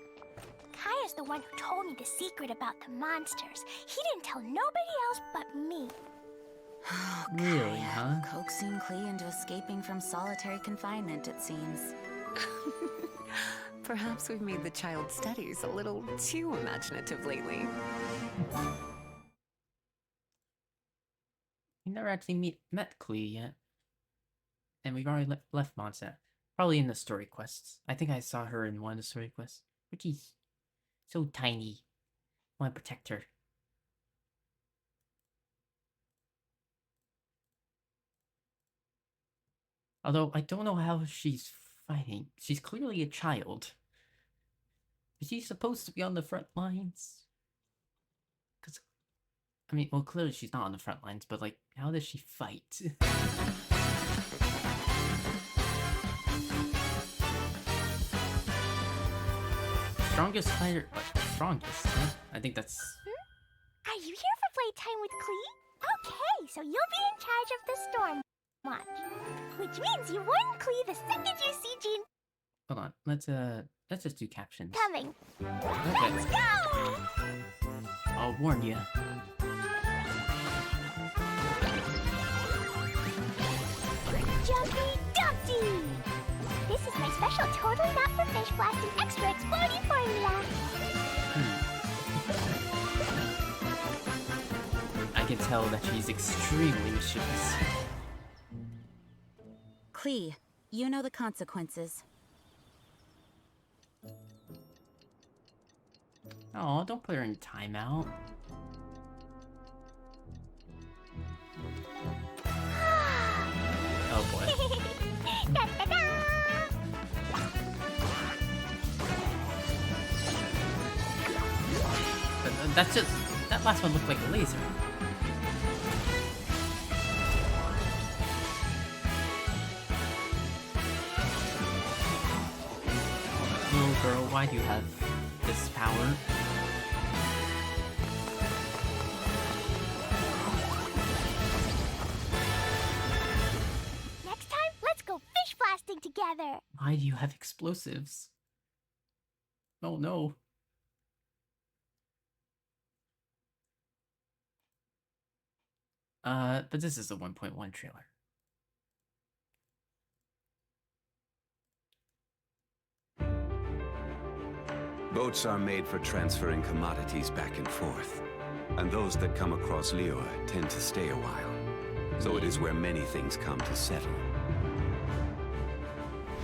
Kaya's the one who told me the secret about the monsters. He didn't tell nobody else but me. Really, huh? Coaxing Klee into escaping from solitary confinement, it seems. Perhaps we've made the child's studies a little too imaginative lately. We never actually met Klee yet. And we've already left Mondstadt. Probably in the story quests. I think I saw her in one of the story quests. But she's so tiny. I want to protect her. Although, I don't know how she's fighting. She's clearly a child. Is she supposed to be on the front lines? Because, I mean, well, clearly she's not on the front lines, but, like, how does she fight? Strongest fighter, strongest, huh? I think that's... Are you here for playtime with Klee? Okay, so you'll be in charge of the storm watch. Which means you warn Klee the second you see Gene Hold on, let's just do captions. coming. Okay, Let's go! I'll warn you. Jumpy Dumpty! This is my special totally not for fish blasting extra exploding formula. I can tell that she's extremely mischievous. Klee, you know the consequences. Oh, don't put her in timeout. Oh boy. Da, da, da. That's just... That last one looked like a laser. Little girl, why do you have this power? Next time, let's go fish blasting together. Why do you have explosives? Oh no. But this is a 1.1 trailer. Boats are made for transferring commodities back and forth. And those that come across Liyue tend to stay a while. So it is where many things come to settle.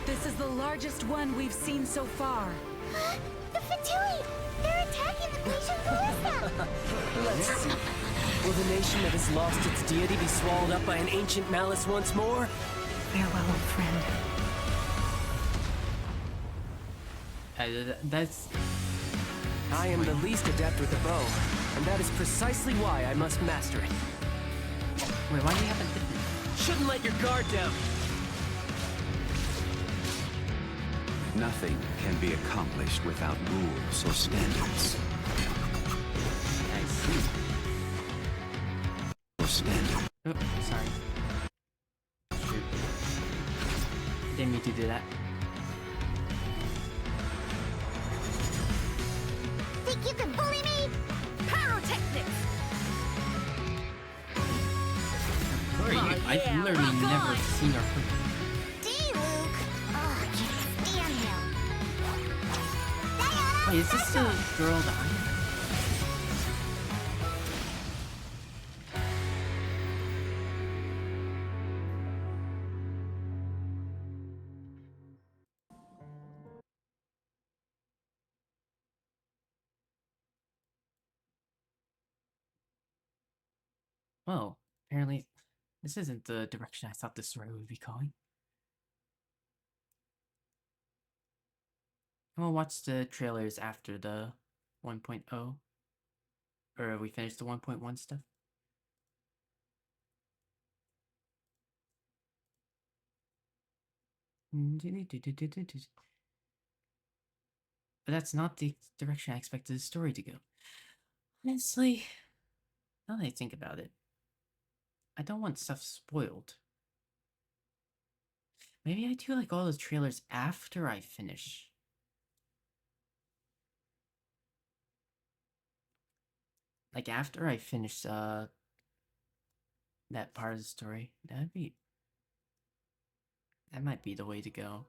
This is the largest one we've seen so far. The Fatui! They're attacking the Glacial Ballista! Let's see. Will the nation that has lost its deity be swallowed up by an ancient malice once more? Farewell, old friend. That's... I am the least adept with the bow, and that is precisely why I must master it. Wait, why do you have a different... Shouldn't let your guard down. Nothing can be accomplished without rules or standards. I see. Or standards. Oh, sorry. Shoot. Didn't mean to do that. Think you can bully me? Pyrotechnics! Where are you? I've literally never seen or heard of him. D, Luke. Oh, I can't stand him. Wait, is this the girl that I... Well, apparently this isn't the direction I thought this story would be going. We'll watch the trailers after the 1.0. Or we finished the 1.1 stuff. But that's not the direction I expected the story to go. Honestly, now that I think about it, I don't want stuff spoiled. Maybe I do like all the trailers after I finish. Like after I finish that part of the story. That might be the way to go.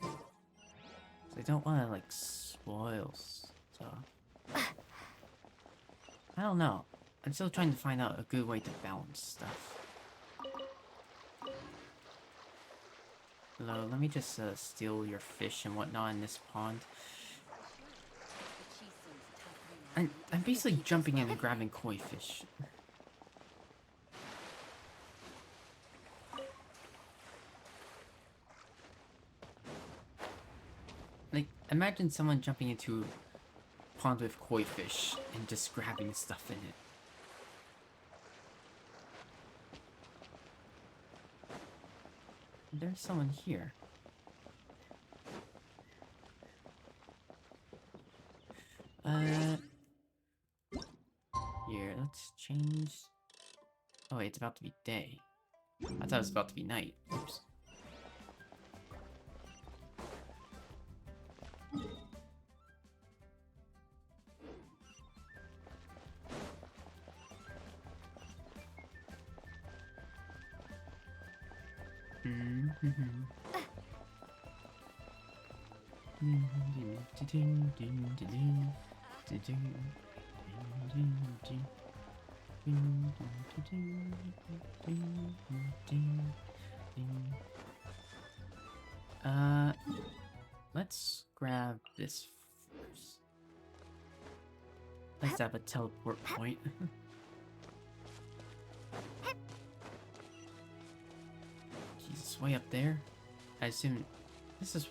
I don't want to like spoil stuff. I don't know. I'm still trying to find out a good way to balance stuff. Hello, let me just steal your fish and whatnot in this pond. I'm basically jumping in and grabbing koi fish. Like, imagine someone jumping into a pond with koi fish and just grabbing stuff in it. There's someone here. Here, let's change. Oh wait, it's about to be day. I thought it was about to be night. Oops. Let's grab this first. Let's have a teleport point. Jesus, way up there? I assume this is...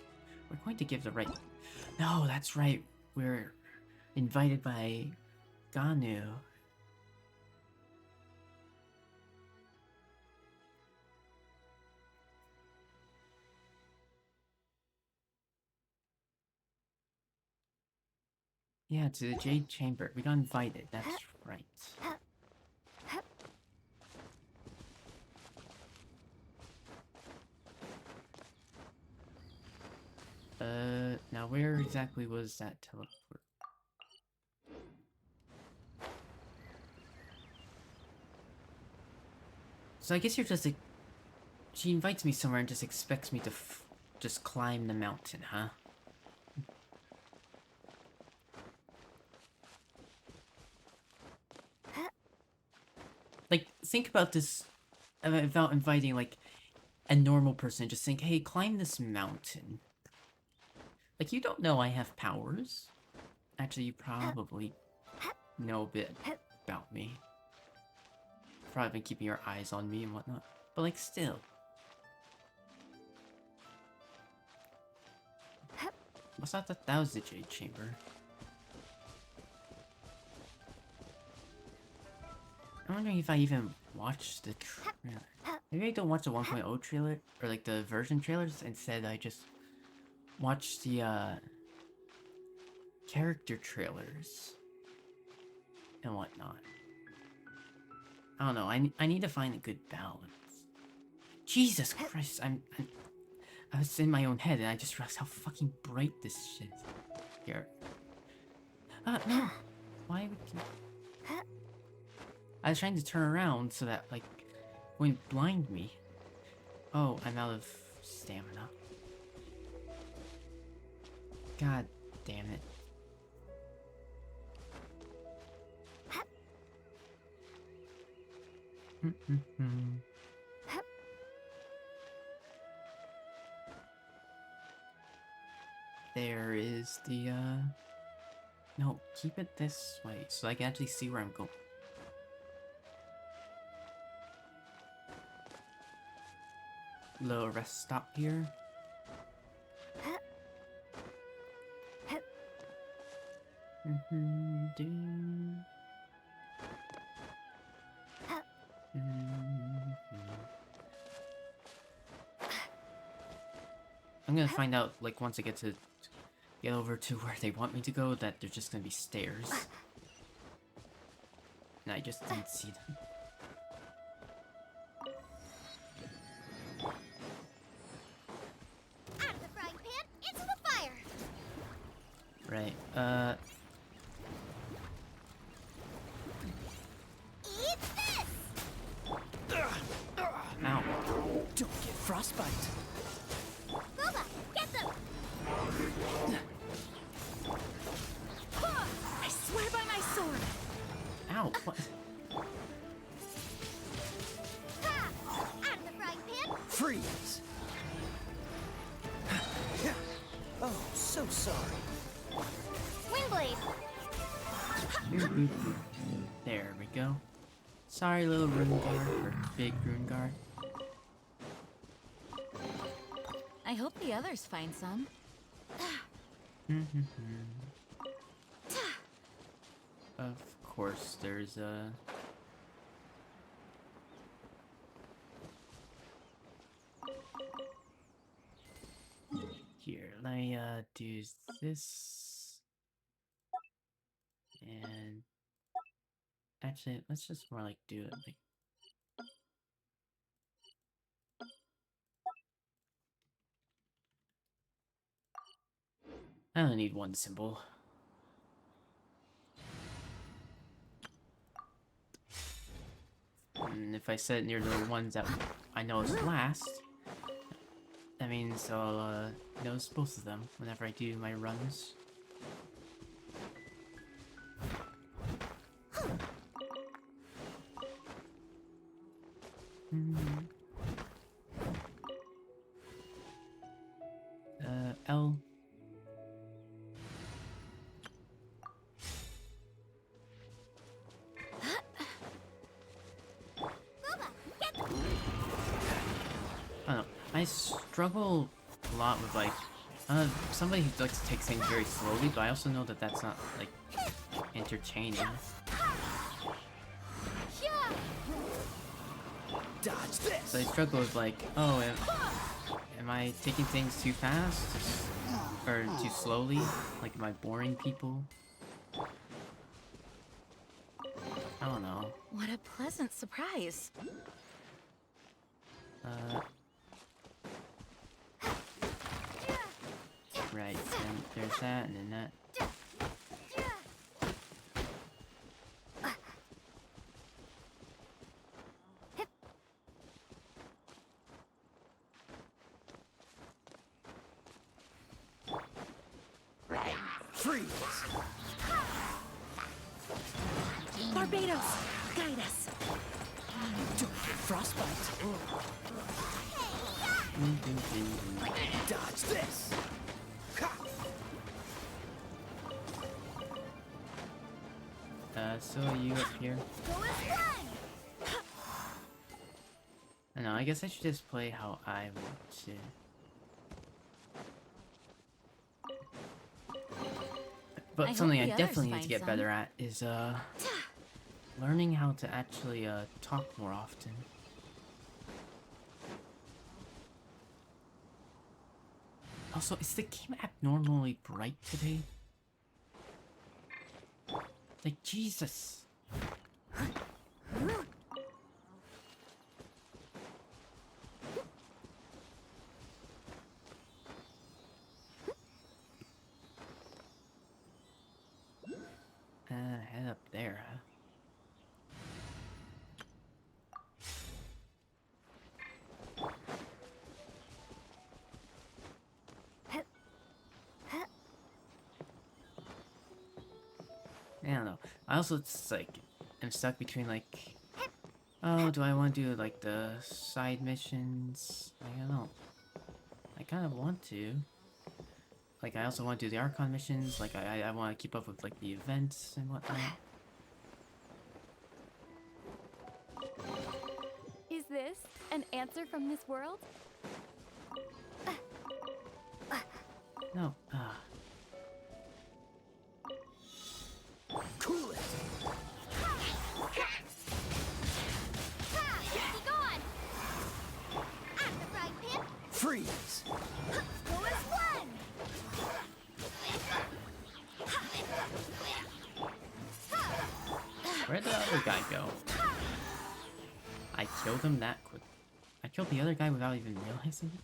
We're going to give the right... No, that's right. We're invited by Ganu. Yeah, to the Jade Chamber. We got invited, that's right. Now where exactly was that teleport? So I guess you're just like... She invites me somewhere and just expects me to just climb the mountain, huh? Like, think about this about inviting, like, a normal person. Just think, hey, climb this mountain. Like, you don't know I have powers. Actually, you probably know a bit about me. Probably been keeping your eyes on me and whatnot. But, like, still. I thought that was the Jade Chamber. I'm wondering if I even watched the trailer. Maybe I don't watch the 1.0 trailer, or like the version trailers. Instead, I just watch the character trailers and whatnot. I don't know. I need to find a good balance. Jesus Christ! I was in my own head and I just realized how fucking bright this shit is. Here. No. Why would you... I was trying to turn around so that, like, wouldn't blind me. Oh, I'm out of stamina. God damn it. There is the, no, keep it this way so I can actually see where I'm going. Little rest stop here. I'm gonna find out, like, once I get over to where they want me to go, that there's just gonna be stairs. And I just didn't see them. Out of the frying pan, into the fire! Right, Eat this! ow. Don't get frostbite. Boba, get them! I swear by my sword! Ow, what? Ha! Out of the frying pan! Freeze! Oh, so sorry. Windblade! There we go. Sorry, little rune guard, or big rune guard. I hope the others find some. Of course, there's a... Here, let me do this. And... Actually, let's just more like do it like... I only need one symbol. And if I set it near the ones that I know is last, that means I'll notice both of them whenever I do my runs. L. I don't know. I struggle a lot with, like, somebody who likes to take things very slowly, but I also know that that's not, like, entertaining. Dodge this! So I struggle with, like, oh, am I taking things too fast? Or too slowly? Like, am I boring people? I don't know. What a pleasant surprise. Right, and there's that, and then that. Freeze! Barbados, guide us. Don't get frostbite. Dodge this! So are you up here? I know, I guess I should just play how I want to. But I something hope I the others definitely need to find get some. better at is, learning how to actually, talk more often. Also, is the game abnormally bright today? Like, Jesus! Head up there, huh? I also just like am stuck between like, oh, do I want to do like the side missions? I don't know. I kind of want to. Like, I also want to do the Archon missions. Like, I want to keep up with like the events and whatnot. Is this an answer from this world? No. Cool it. Be gone! I'm the right pimp. Freeze. Go as one! Where'd the other guy go? I killed him that quick. I killed the other guy without even realizing it.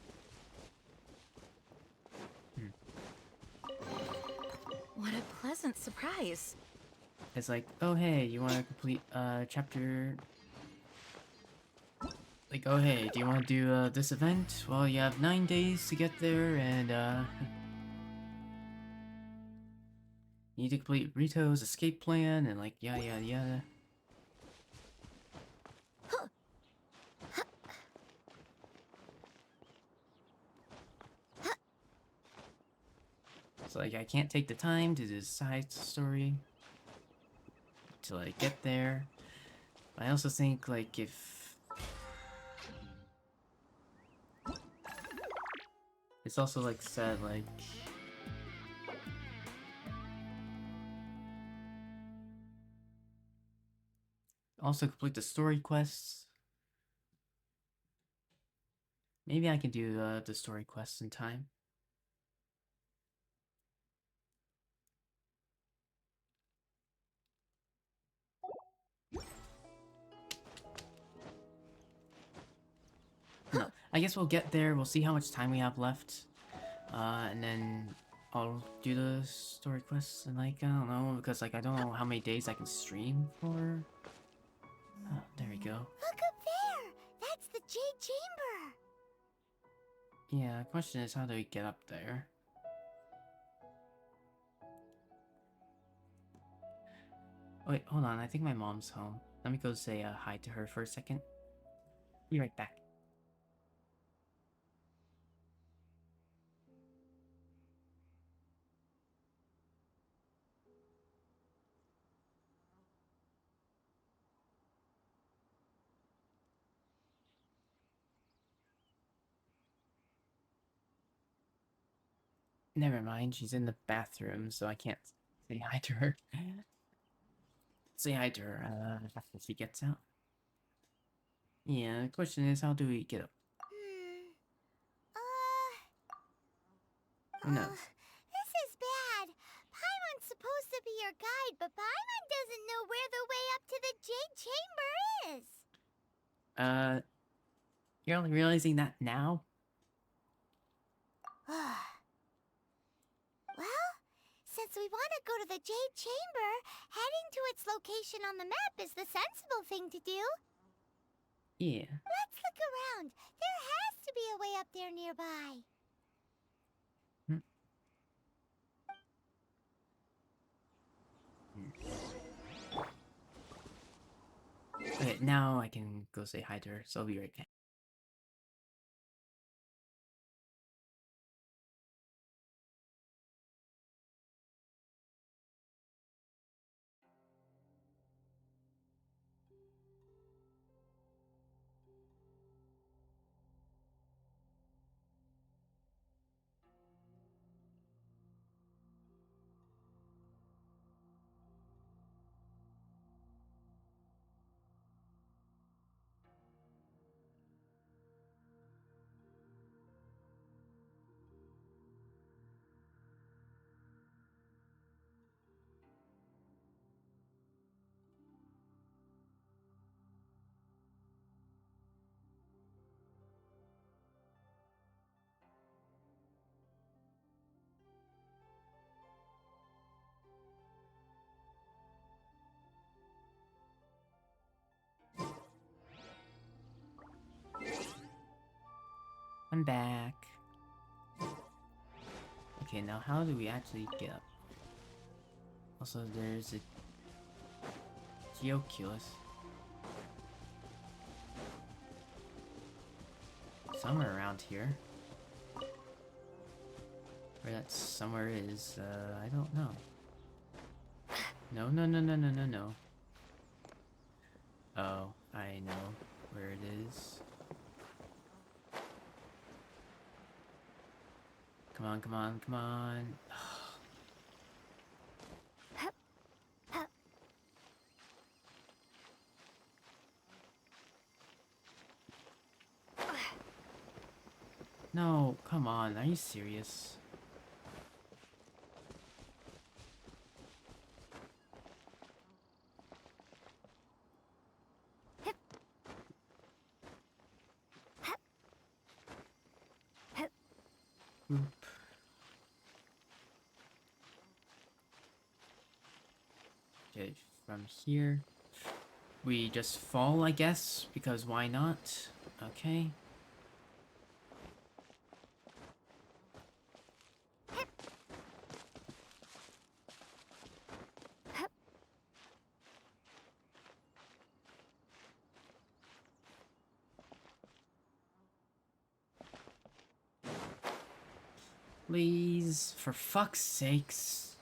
What a pleasant surprise. It's like, oh hey, you want to complete chapter? Like, oh hey, do you want to do this event? Well, you have 9 days to get there, and you need to complete Rito's escape plan, and like yada yada yada. So like, I can't take the time to do the side story till I get there. I also think like if it's also like said like also complete the story quests. Maybe I can do the story quests in time. No, I guess we'll get there. We'll see how much time we have left, and then I'll do the story quests. And like, I don't know, because like I don't know how many days I can stream for. Oh, there we go. Look up there! That's the Jade Chamber! Yeah, the question is, how do we get up there? Wait, hold on. I think my mom's home. Let me go say hi to her for a second. Be right back. Never mind, she's in the bathroom, so I can't say hi to her. Say hi to her after she gets out. Yeah, the question is, how do we get up? Who knows? This is bad. Paimon's supposed to be your guide, but Paimon doesn't know where the way up to the Jade Chamber is. You're only realizing that now? Well, since we want to go to the Jade Chamber, heading to its location on the map is the sensible thing to do. Yeah. Let's look around. There has to be a way up there nearby. Okay, now I can go say hi to her, so I'll be right back. I'm back. Okay, now how do we actually get up? Also, there's a Geoculus. Somewhere around here. Where that somewhere is, I don't know. No. Oh, I know where it is. Come on. No, come on, are you serious? Oop. Okay, from here we just fall, I guess, because why not? Okay. Please, for fuck's sakes.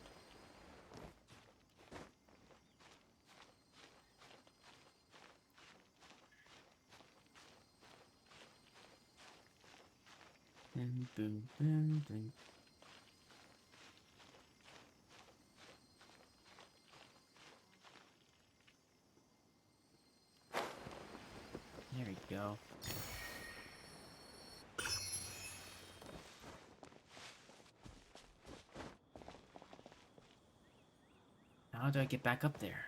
Boom. There we go. How do I get back up there?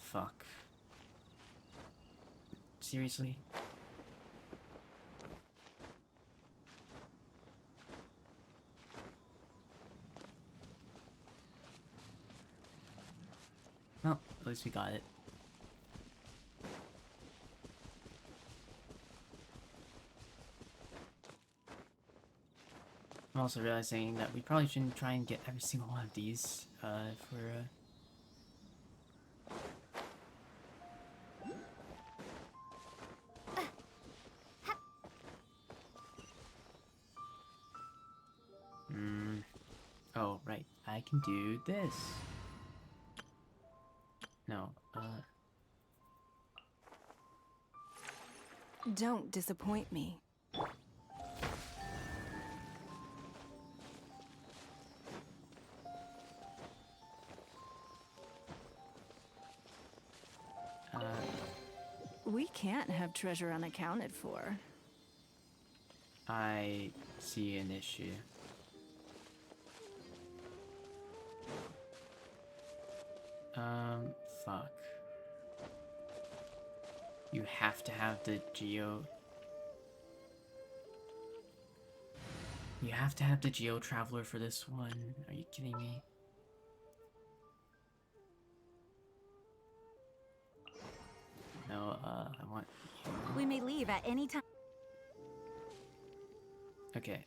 Fuck. Seriously? Well, at least we got it. I'm also realizing that we probably shouldn't try and get every single one of these, if we're, Oh, right. I can do this. No, Don't disappoint me. We can't have treasure unaccounted for. I see an issue. Fuck. You have to have the geo... You have to have the Geo Traveler for this one. Are you kidding me? No, I want you. We may leave at any time. Okay,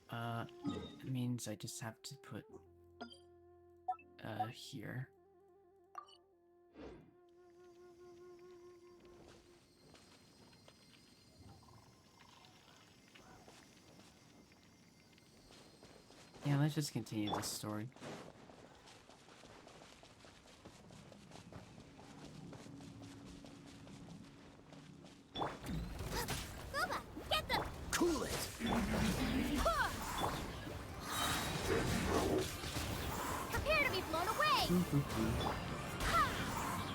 it means I just have to put, here. Yeah, let's just continue this story. Booba, get them! Cool it! Prepare to be blown away!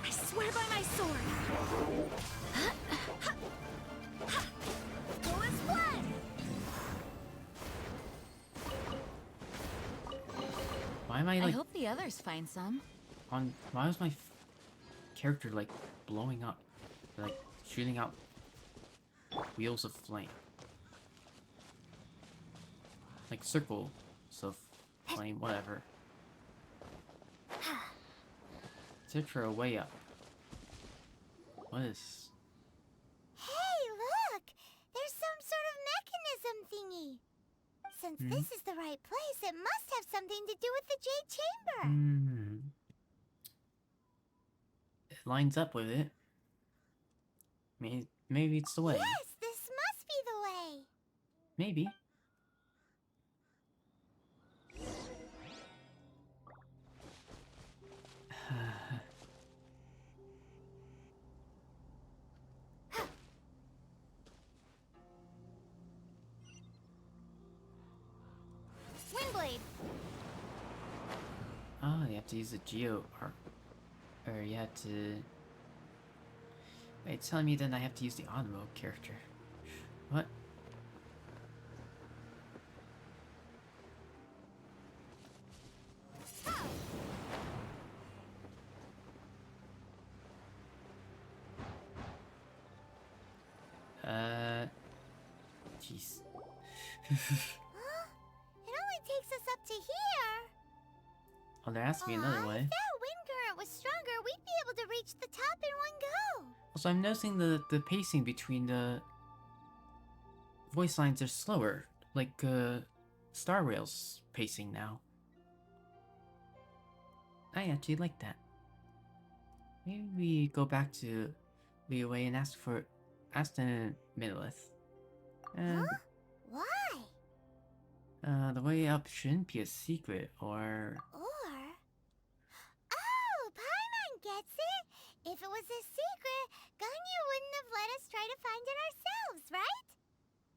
I swear by my sword. Go and splat! Why am I I like hope the others find some. on? Why was my character like blowing up, like shooting out wheels of flame, like circles of flame, whatever. Search for a way up. What is? Hey, look! There's since Hmm? this is the right place, it must have something to do with the Jade Chamber. Hmm. It lines up with it. Maybe it's the way. Yes, this must be the way. Maybe. Windblade. Oh, you have to use a Geo Arc. Or you have to... Wait, it's telling me then I have to use the auto mode character. What? Jeez. Huh? It only takes us up to here. Oh, there has to be another way. If that wind current was stronger, we'd be able to reach the top in one go. Also, I'm noticing the pacing between the voice lines are slower. Like, Star Rail's pacing now. I actually like that. Maybe we go back to Liyue and ask the Middleth. And, Huh? Why? the way up shouldn't be a secret, or... Or... Oh, Paimon gets it. If it was a secret, Ganyu wouldn't have let us try to find it ourselves, right?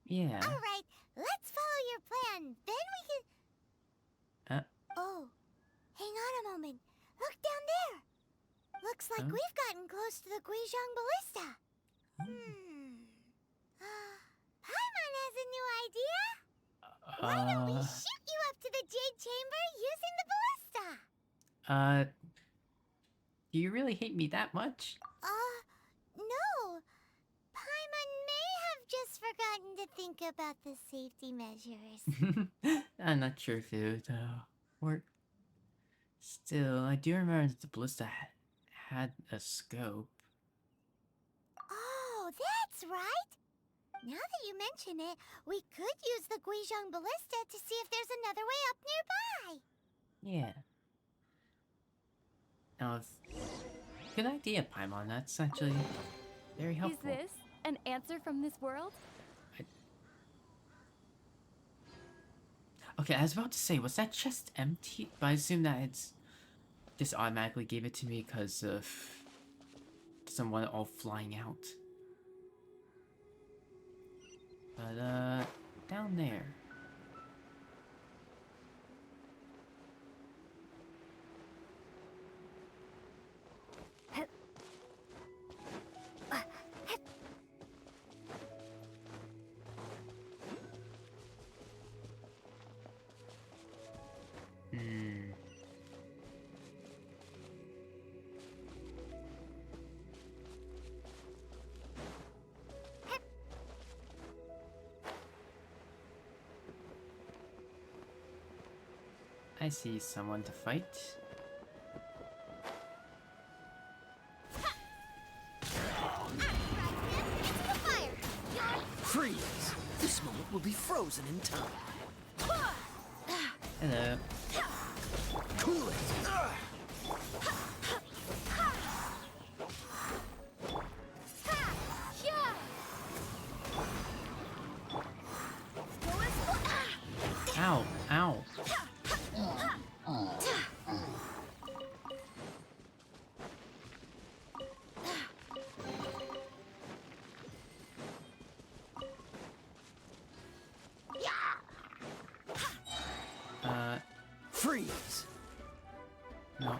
Yeah. Alright, let's follow your plan. Then we can... Oh, hang on a moment. Look down there. Looks like Huh? we've gotten close to the Guizhong Ballista. Paimon has a new idea. Why don't we shoot you up to the Jade Chamber using the ballista? Do you really hate me that much? No. Paimon may have just forgotten to think about the safety measures. I'm not sure if it would, work. Still, I do remember that the ballista had a scope. Oh, that's right. Now that you mention it, we could use the Guizhong Ballista to see if there's another way up nearby. Yeah. Now, good idea, Paimon. That's actually very helpful. Is this an answer from this world? Okay, I was about to say, was that chest empty? But I assume that it's just automatically gave it to me because of doesn't want it all flying out. But down there. I see someone to fight. Freeze! This moment will be frozen in time. Hello. Cool it! Ow, ow. Freeze! No,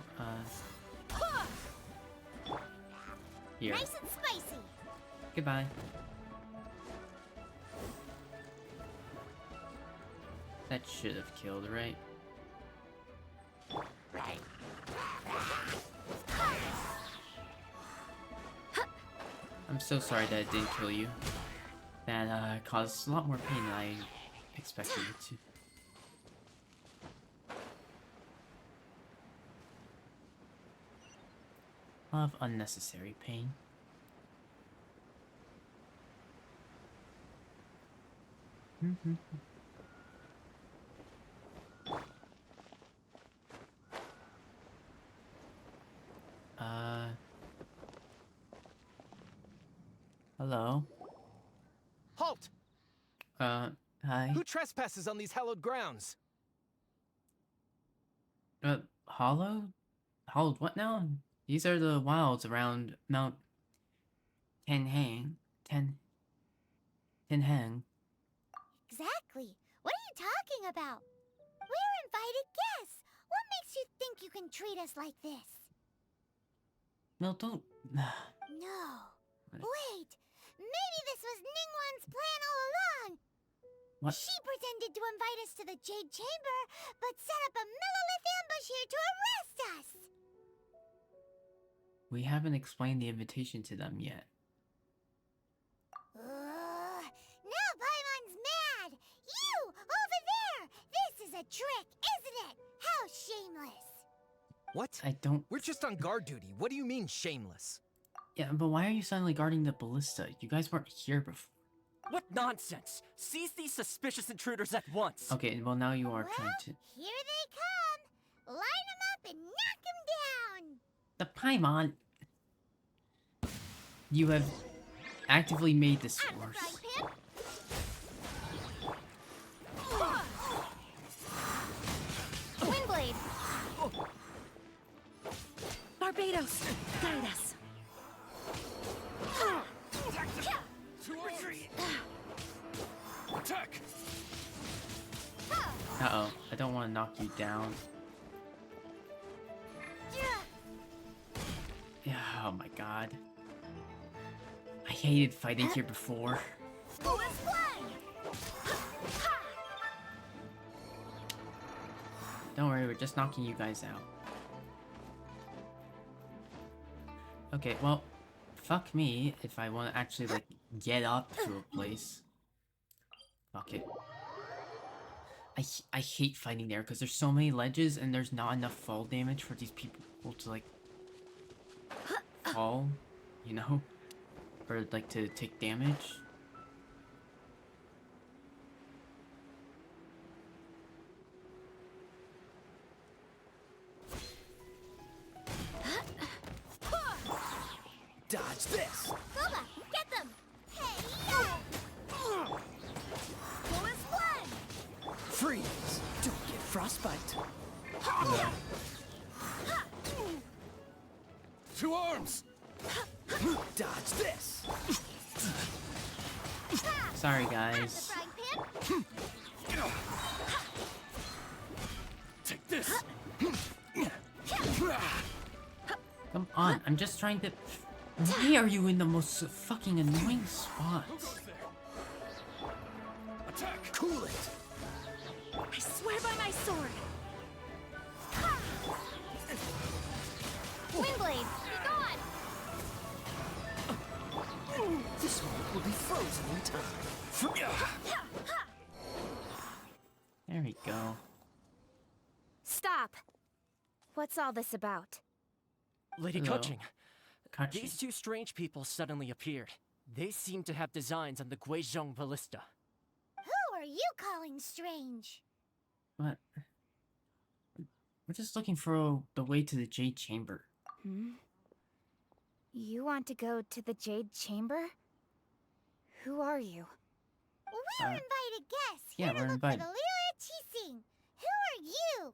here. Nice and spicy. Goodbye. That should have killed, right? I'm so sorry that it didn't kill you. That caused a lot more pain than I expected it to. A lot of unnecessary pain. Hello. Halt! Hi. Who trespasses on these hallowed grounds? Hollowed? Hollowed what now? These are the wilds around Mount Tenhang. Tenhang. Exactly. What are you talking about? We're invited guests. What makes you think you can treat us like this? No, don't. No. Wait. Maybe this was Ningguang's plan all along. What? She pretended to invite us to the Jade Chamber, but set up a Millilith ambush here to arrest us. We haven't explained the invitation to them yet. Now Paimon's mad! You! Over there! This is a trick, isn't it? How shameless! What? I don't. We're just on guard duty. What do you mean, shameless? Yeah, but why are you suddenly guarding the ballista? You guys weren't here before. What nonsense! Seize these suspicious intruders at once! Okay, well now you are Well, trying to. here they come! Line them up and knock them down! The Paimon! You have actively made this Out of the worse. frying pan! Windblade! Barbados, guide us. Retreat! Attack! Uh-oh, I don't want to knock you down. Yeah, oh my god. I hated fighting here before. Don't worry, we're just knocking you guys out. Okay, well, fuck me if I want to actually, like, get up to a place. Fuck it. I hate fighting there because there's so many ledges and there's not enough fall damage for these people to, like, fall, you know? Or, like, to take damage. Dodge this! Boba, get them! Hey, yo! Lowest one! Freeze! Don't get frostbite! To arms! Dodge this! Sorry, Out of the guys. frying pan! Take this! Come on, I'm just trying to... Why are you in the most fucking annoying spots? Attack! Cool it! I swear by my sword. Windblade, be gone! This one will be frozen in time. There we go. Stop. What's all this about? Lady Hello. Coaching, Kachi. these two strange people suddenly appeared. They seem to have designs on the Guizhong ballista. Who are you calling strange? What? We're just looking for the way to the Jade Chamber. Hmm? You want to go to the Jade Chamber? Who are you? We're invited guests yeah, here to we're look invited. for the Liyue Archon. Who are you?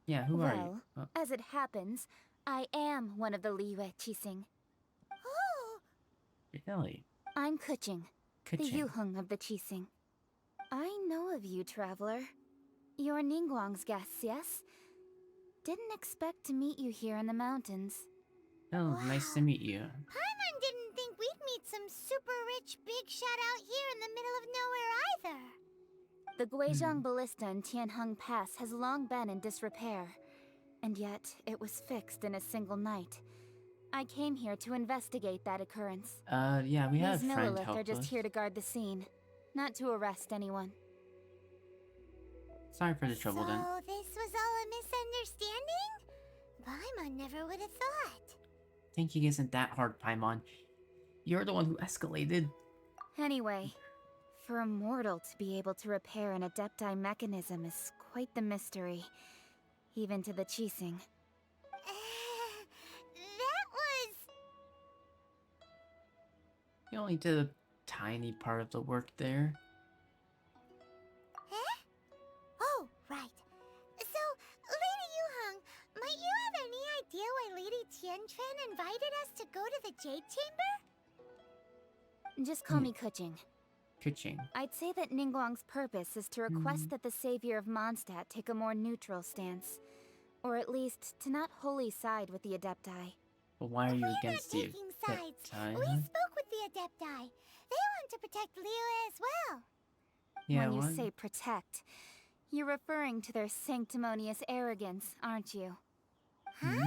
Yeah, who are you? Well, as it happens, I am one of the Liyue Archon. Oh, Really? I'm Kuching, the Kuching. Yuheng of the Qixing. I know of you, traveler. You're Ningguang's guests, yes? Didn't expect to meet you here in the mountains. Oh, nice to meet you. Paimon didn't think we'd meet some super rich big shot out here in the middle of nowhere either. The Guizhong Ballista in Tianheng Pass has long been in disrepair, and yet it was fixed in a single night. I came here to investigate that occurrence. Yeah, we had a These friend Millilith help are just us. here to guard the scene, not to arrest anyone. Sorry for the trouble then. So this was all a misunderstanding? Paimon never would have thought. Thinking isn't that hard, Paimon. You're the one who escalated. Anyway, for a mortal to be able to repair an Adepti mechanism is quite the mystery, even to the Qixing. That You only did a tiny part of the work there. Huh? Oh, right. So, Lady Yuheng, might you have any idea why Lady Tianquan invited us to go to the Jade Chamber? Just call me Kuching. Kuching. I'd say that Ningguang's purpose is to request that the savior of Mondstadt take a more neutral stance. Or at least, to not wholly side with the Adepti. But why are you We're against not the taking sides. Adepti? We spoke with the Adepti. They want to protect Liyue as well. Yeah, When you what? say protect, you're referring to their sanctimonious arrogance, aren't you? Huh?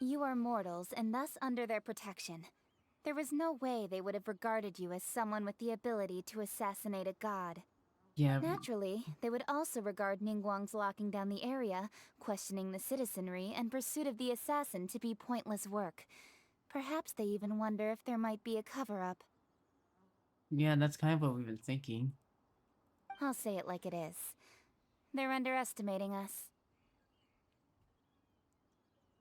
You are mortals, and thus under their protection. There was no way they would have regarded you as someone with the ability to assassinate a god. Yeah, Naturally, they would also regard Ningguang's locking down the area, questioning the citizenry, and pursuit of the assassin to be pointless work. Perhaps they even wonder if there might be a cover-up. yeah, that's kind of what we've been thinking. I'll say it like it is. They're underestimating us.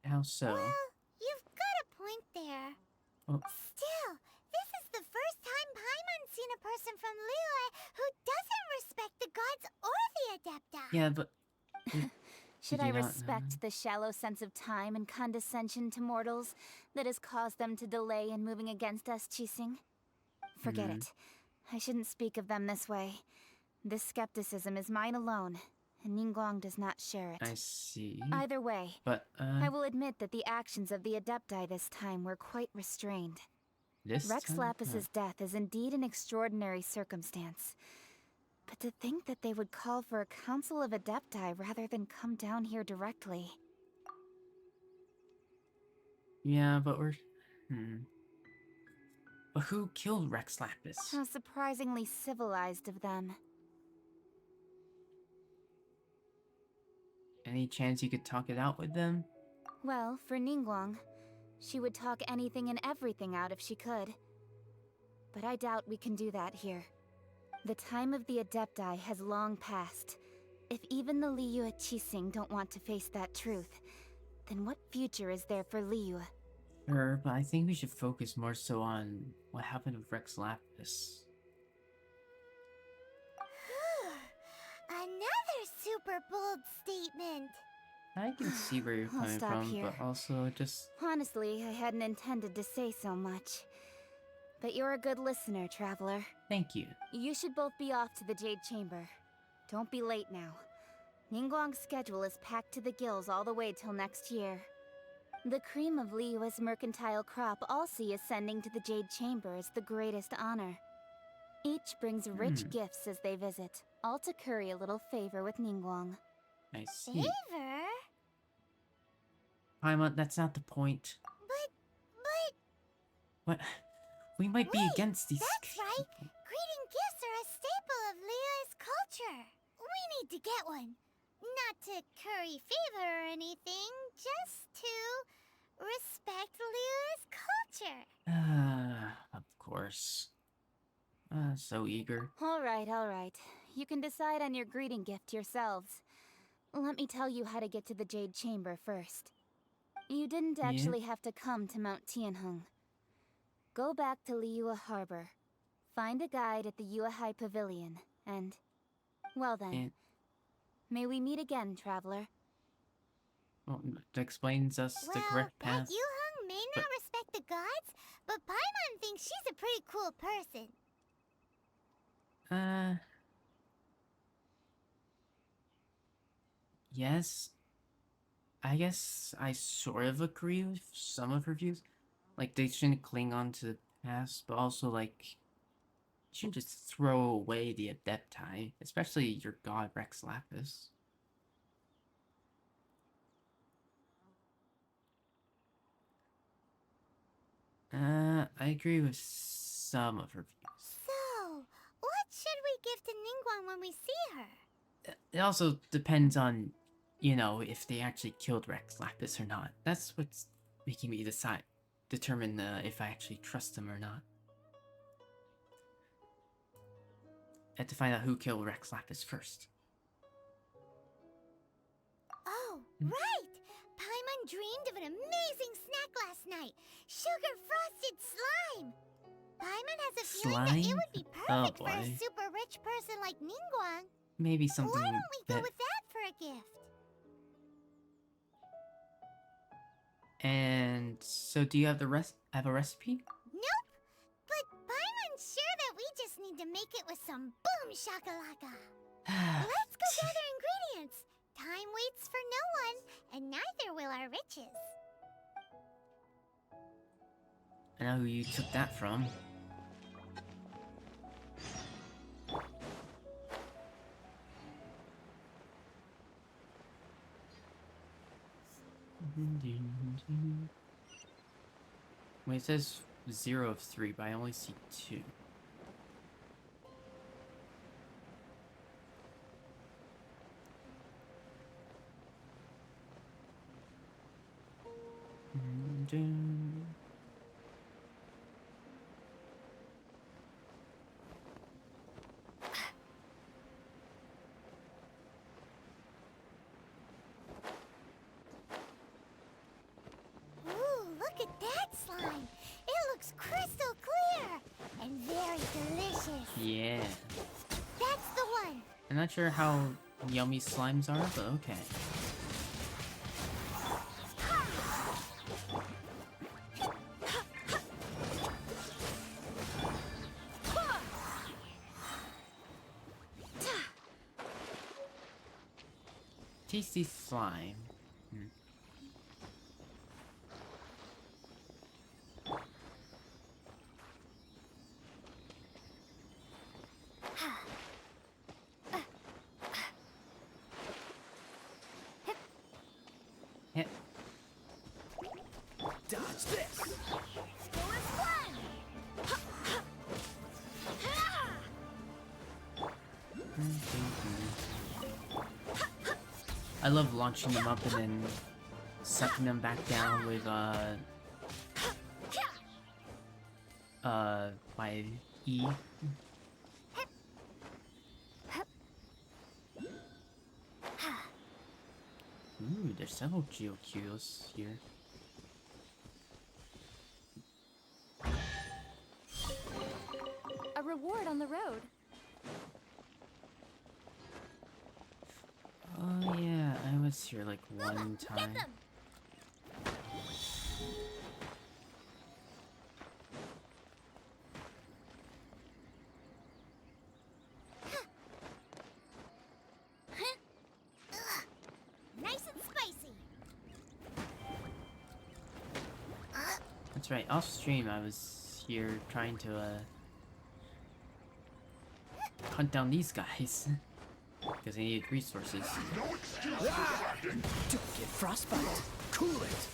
How so? Well, you've got a point there. Oh. Still, this is the first time Paimon's seen a person from Liyue who doesn't respect the gods or the Adepti. Yeah, but... Should Did I you not know? respect the shallow sense of time and condescension to mortals that has caused them to delay in moving against us, Qixing? Forget it. I shouldn't speak of them this way. This skepticism is mine alone, and Ningguang does not share it. I see. Either way, But, I will admit that the actions of the Adepti this time were quite restrained. this Rex time? Lapis's death is indeed an extraordinary circumstance. But to think that they would call for a council of Adepti rather than come down here directly. Yeah, but we're... But who killed Rex Lapis? How surprisingly civilized of them. Any chance you could talk it out with them? Well, for Ningguang, she would talk anything and everything out if she could. But I doubt we can do that here. The time of the Adepti has long passed. If even the Liyue Qixing don't want to face that truth, then what future is there for Liyue? Sure, but I think we should focus more so on what happened with Rex Lapis. Another super bold statement. I can see where you're I'll coming stop from, here. but also just... Honestly, I hadn't intended to say so much. But you're a good listener, Traveler. Thank you. You should both be off to the Jade Chamber. Don't be late now. Ningguang's schedule is packed to the gills all the way till next year. The cream of Liyue's mercantile crop all see ascending to the Jade Chamber as the greatest honor. Each brings rich gifts as they visit, all to curry a little favor with Ningguang. I see. Favor? Paimon, that's not the point. But... What? We might be Wait, against these... That's right. Greeting gifts are a staple of Liyue's culture. We need to get one. Not to curry favor or anything, just to respect Liyue's culture. Of course. So eager. All right. You can decide on your greeting gift yourselves. Let me tell you how to get to the Jade Chamber first. You didn't actually have to come to Mount Tianheng. Go back to Liyue Harbor. Find a guide at the Yuehai Pavilion, and... Well then. May we meet again, Traveler. Well, it explains us the correct path. That Yuheng may not respect the gods, but Paimon thinks she's a pretty cool person. Yes. I guess I sort of agree with some of her views. Like, they shouldn't cling on to the past, but also, like, you shouldn't just throw away the Adepti, especially your god Rex Lapis. I agree with some of her views. So, what should we give to Ningguang when we see her? It also depends on, you know, if they actually killed Rex Lapis or not. That's what's making me determine if I actually trust them or not. I have to find out who killed Rex Lapis first. Oh, right! Paimon Paimon dreamed of an amazing snack last night. Sugar frosted slime. Paimon has a feeling that it Slime? would be Oh, perfect for a boy. super rich person like Ningguang. Maybe something Why don't we go that... with that for a gift? And so do you have have a recipe? Nope. But Paimon's sure that we just need to make it with some boom shakalaka. Let's go gather ingredients. Time waits for no one, and neither will our riches. I know who you took that from. Wait, it says 0 of 3, but I only see 2. Ooh, look at that slime. It looks crystal clear and very delicious. Yeah. That's the one. I'm not sure how yummy slimes are, but okay. Tasty slime. Hit. Dodge this! I love launching them up and then sucking them back down with my E. Ooh, there's several GeoQs here. A reward on the road. Oh yeah, I was here like one time. Nice and spicy. That's right, off stream I was here trying to hunt down these guys. Because I needed resources. Don't get frostbite. Cool it.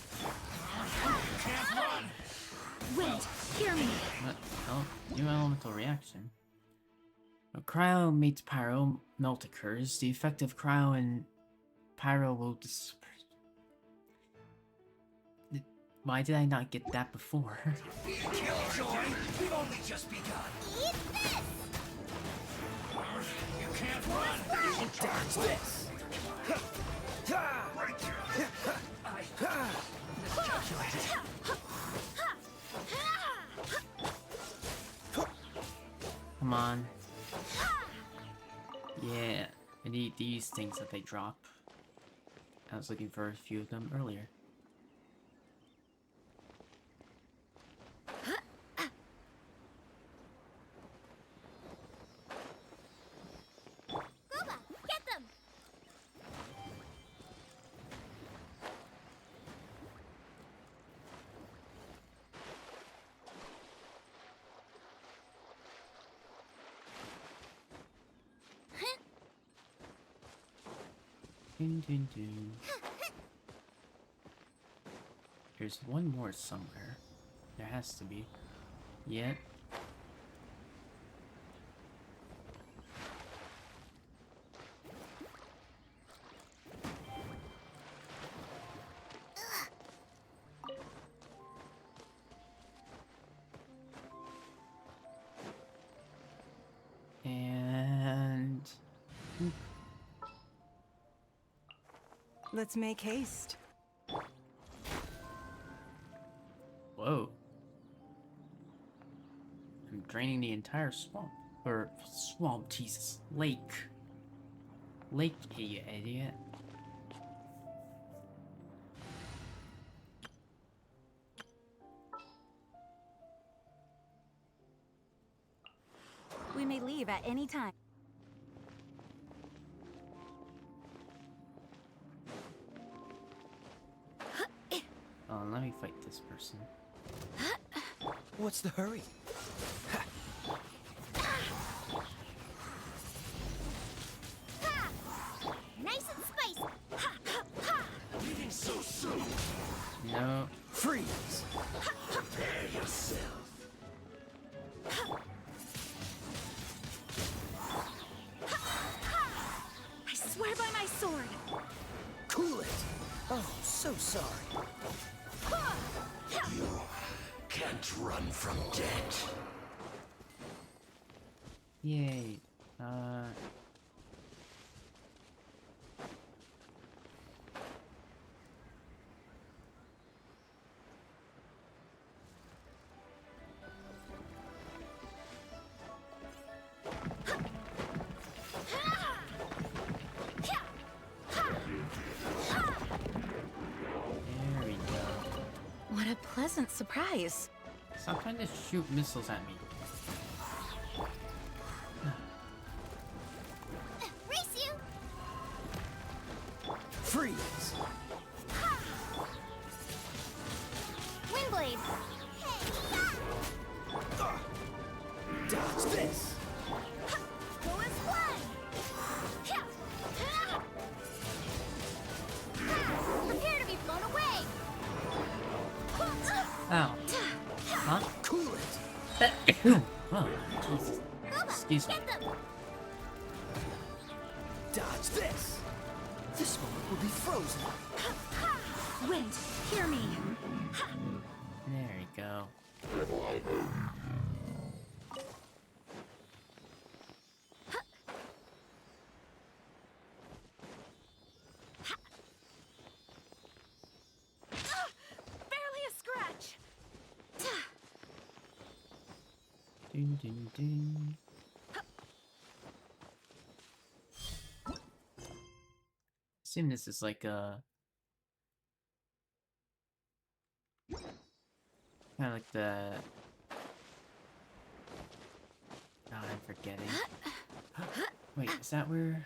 Wait, hear me. What? Oh, new elemental reaction. When cryo meets pyro, melt occurs. The effect of cryo and pyro will disperse. Why did I not get that before? Killjoy, we've only just begun. Eat this! You can't run. Dodge this. Come on. Yeah, I need these things that they drop. I was looking for a few of them earlier. Gooba, get them! Dun, dun, dun. There's one more somewhere. There has to be. Yep. And Let's make haste. draining the entire swamp. Or swamp, Jesus. Lake. Lake, you idiot. We may leave at any time. Oh, let me fight this person. What's the hurry? Nice and spicy. Leaving so soon. No. Freeze! Prepare yourself. I swear by my sword. Cool it! Oh, so sorry. You can't run from death. Yay. There we go. What a pleasant surprise. Stop trying to shoot missiles at me. Race you. Freeze! Windblade. Dodge this! Go as one. Prepare to be blown away. Ow. Huh? Cool it! Oh, Jesus. Excuse me. Get them. Dodge this! This moment will be frozen. Wind, hear me. There we go. Barely a scratch. Ding, ding, ding. Assume this is like a kind of like the. Oh, I'm forgetting. Wait, is that where?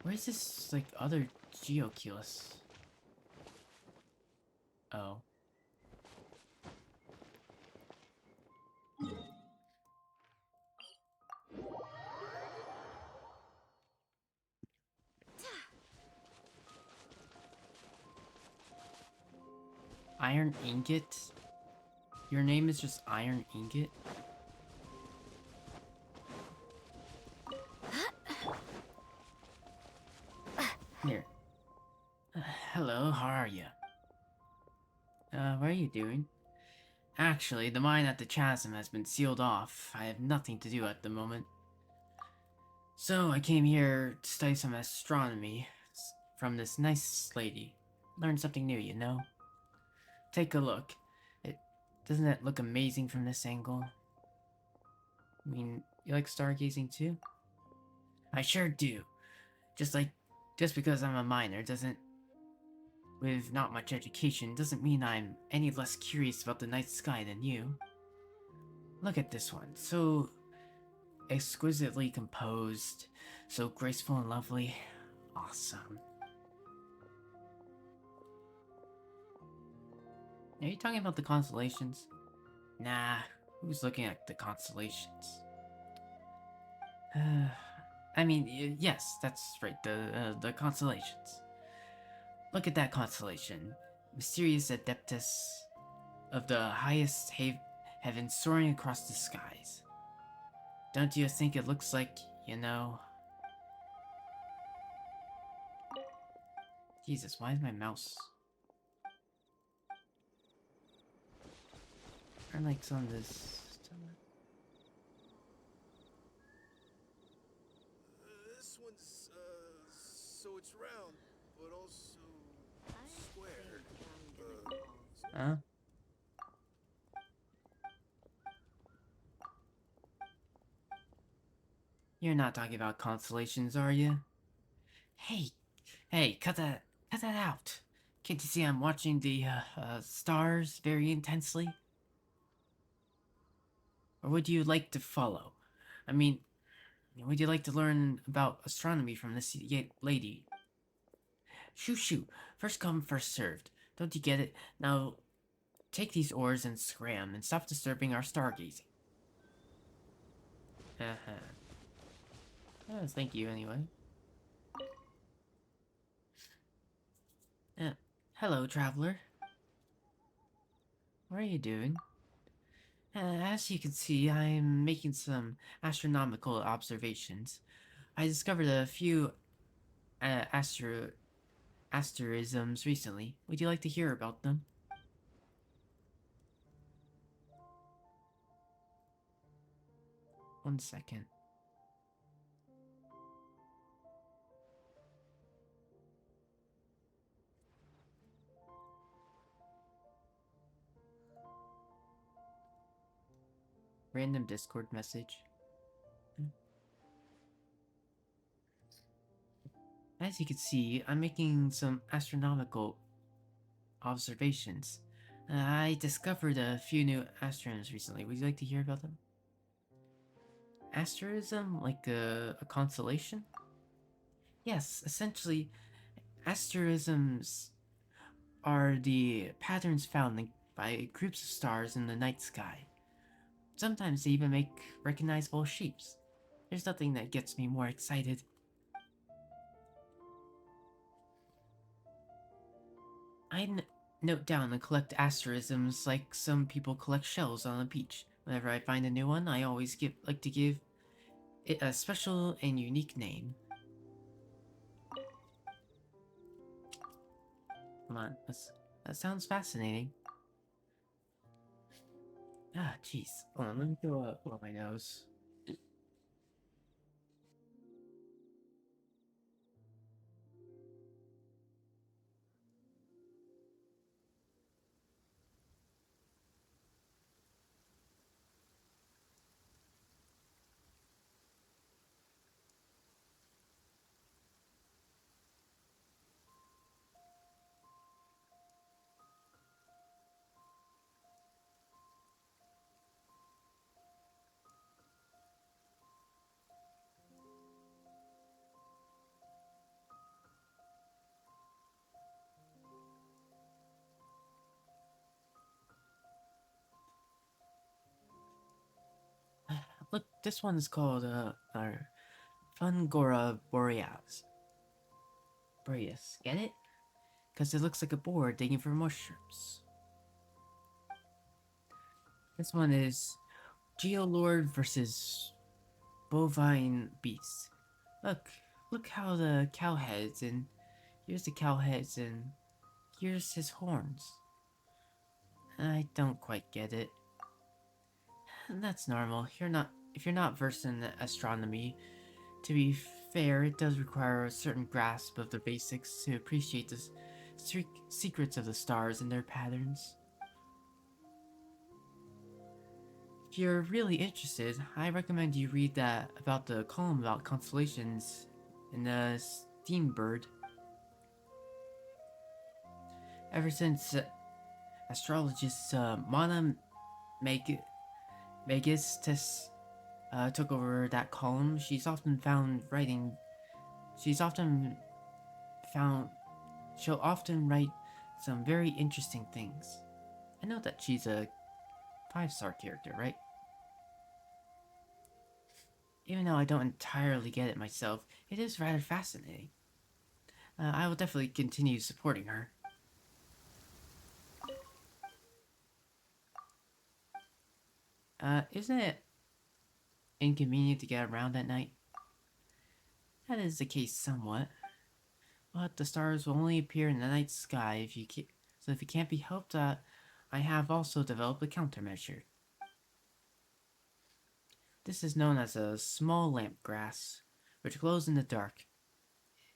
Where's this like other Geoculus? Oh. Iron Ingot? Your name is just Iron Ingot? Here. Hello, how are you? What are you doing? Actually, the mine at the chasm has been sealed off. I have nothing to do at the moment. So I came here to study some astronomy from this nice lady. Learn something new, you know? Take a look. Doesn't it look amazing from this angle? I mean, you like stargazing too? I sure do. Just because I'm a miner with not much education doesn't mean I'm any less curious about the night sky than you. Look at this one. So exquisitely composed, so graceful and lovely. Awesome. Are you talking about the constellations? Nah, who's looking at the constellations? I mean, yes, that's right, the constellations. Look at that constellation. Mysterious Adeptus of the highest heaven soaring across the skies. Don't you think it looks like, you know... Jesus, why is my mouse... Or like some of this... This one's, so it's round, but also squared. Huh? You're not talking about constellations, are you? Hey, cut that out. Can't you see I'm watching the, stars very intensely? Or would you like to follow? I mean, would you like to learn about astronomy from this lady? Shoo. First come, first served. Don't you get it? Now, take these oars and scram, and stop disturbing our stargazing. Yes, thank you anyway. Hello, traveler. What are you doing? As you can see, I'm making some astronomical observations. I discovered a few asterisms recently. Would you like to hear about them? One second. Random Discord message. As you can see, I'm making some astronomical observations. I discovered a few new asterisms recently. Would you like to hear about them? Asterism? Like a constellation? Yes, essentially, asterisms are the patterns found by groups of stars in the night sky. Sometimes they even make recognizable shapes. There's nothing that gets me more excited. I note down and collect asterisms like some people collect shells on the beach. Whenever I find a new one, I always like to give it a special and unique name. Come on, that sounds fascinating. Ah, jeez. Hold on, let me go blow my nose. Look, this one is called, Fungora Borealis. Get it? Because it looks like a boar digging for mushrooms. This one is Geolord versus Bovine Beast. Look how the cow heads, and here's the cow heads, and here's his horns. I don't quite get it. And that's normal. If you're not versed in astronomy, to be fair, it does require a certain grasp of the basics to appreciate the secrets of the stars and their patterns. If you're really interested, I recommend you read about the column about constellations in the Steambird. Ever since astrologist Mana Megistus took over that column, she'll often write some very interesting things. I know that she's a 5-star character, right? Even though I don't entirely get it myself, it is rather fascinating. I will definitely continue supporting her. Isn't it inconvenient to get around at night? That is the case somewhat. But the stars will only appear in the night sky if it can't be helped, I have also developed a countermeasure. This is known as a small lamp grass, which glows in the dark.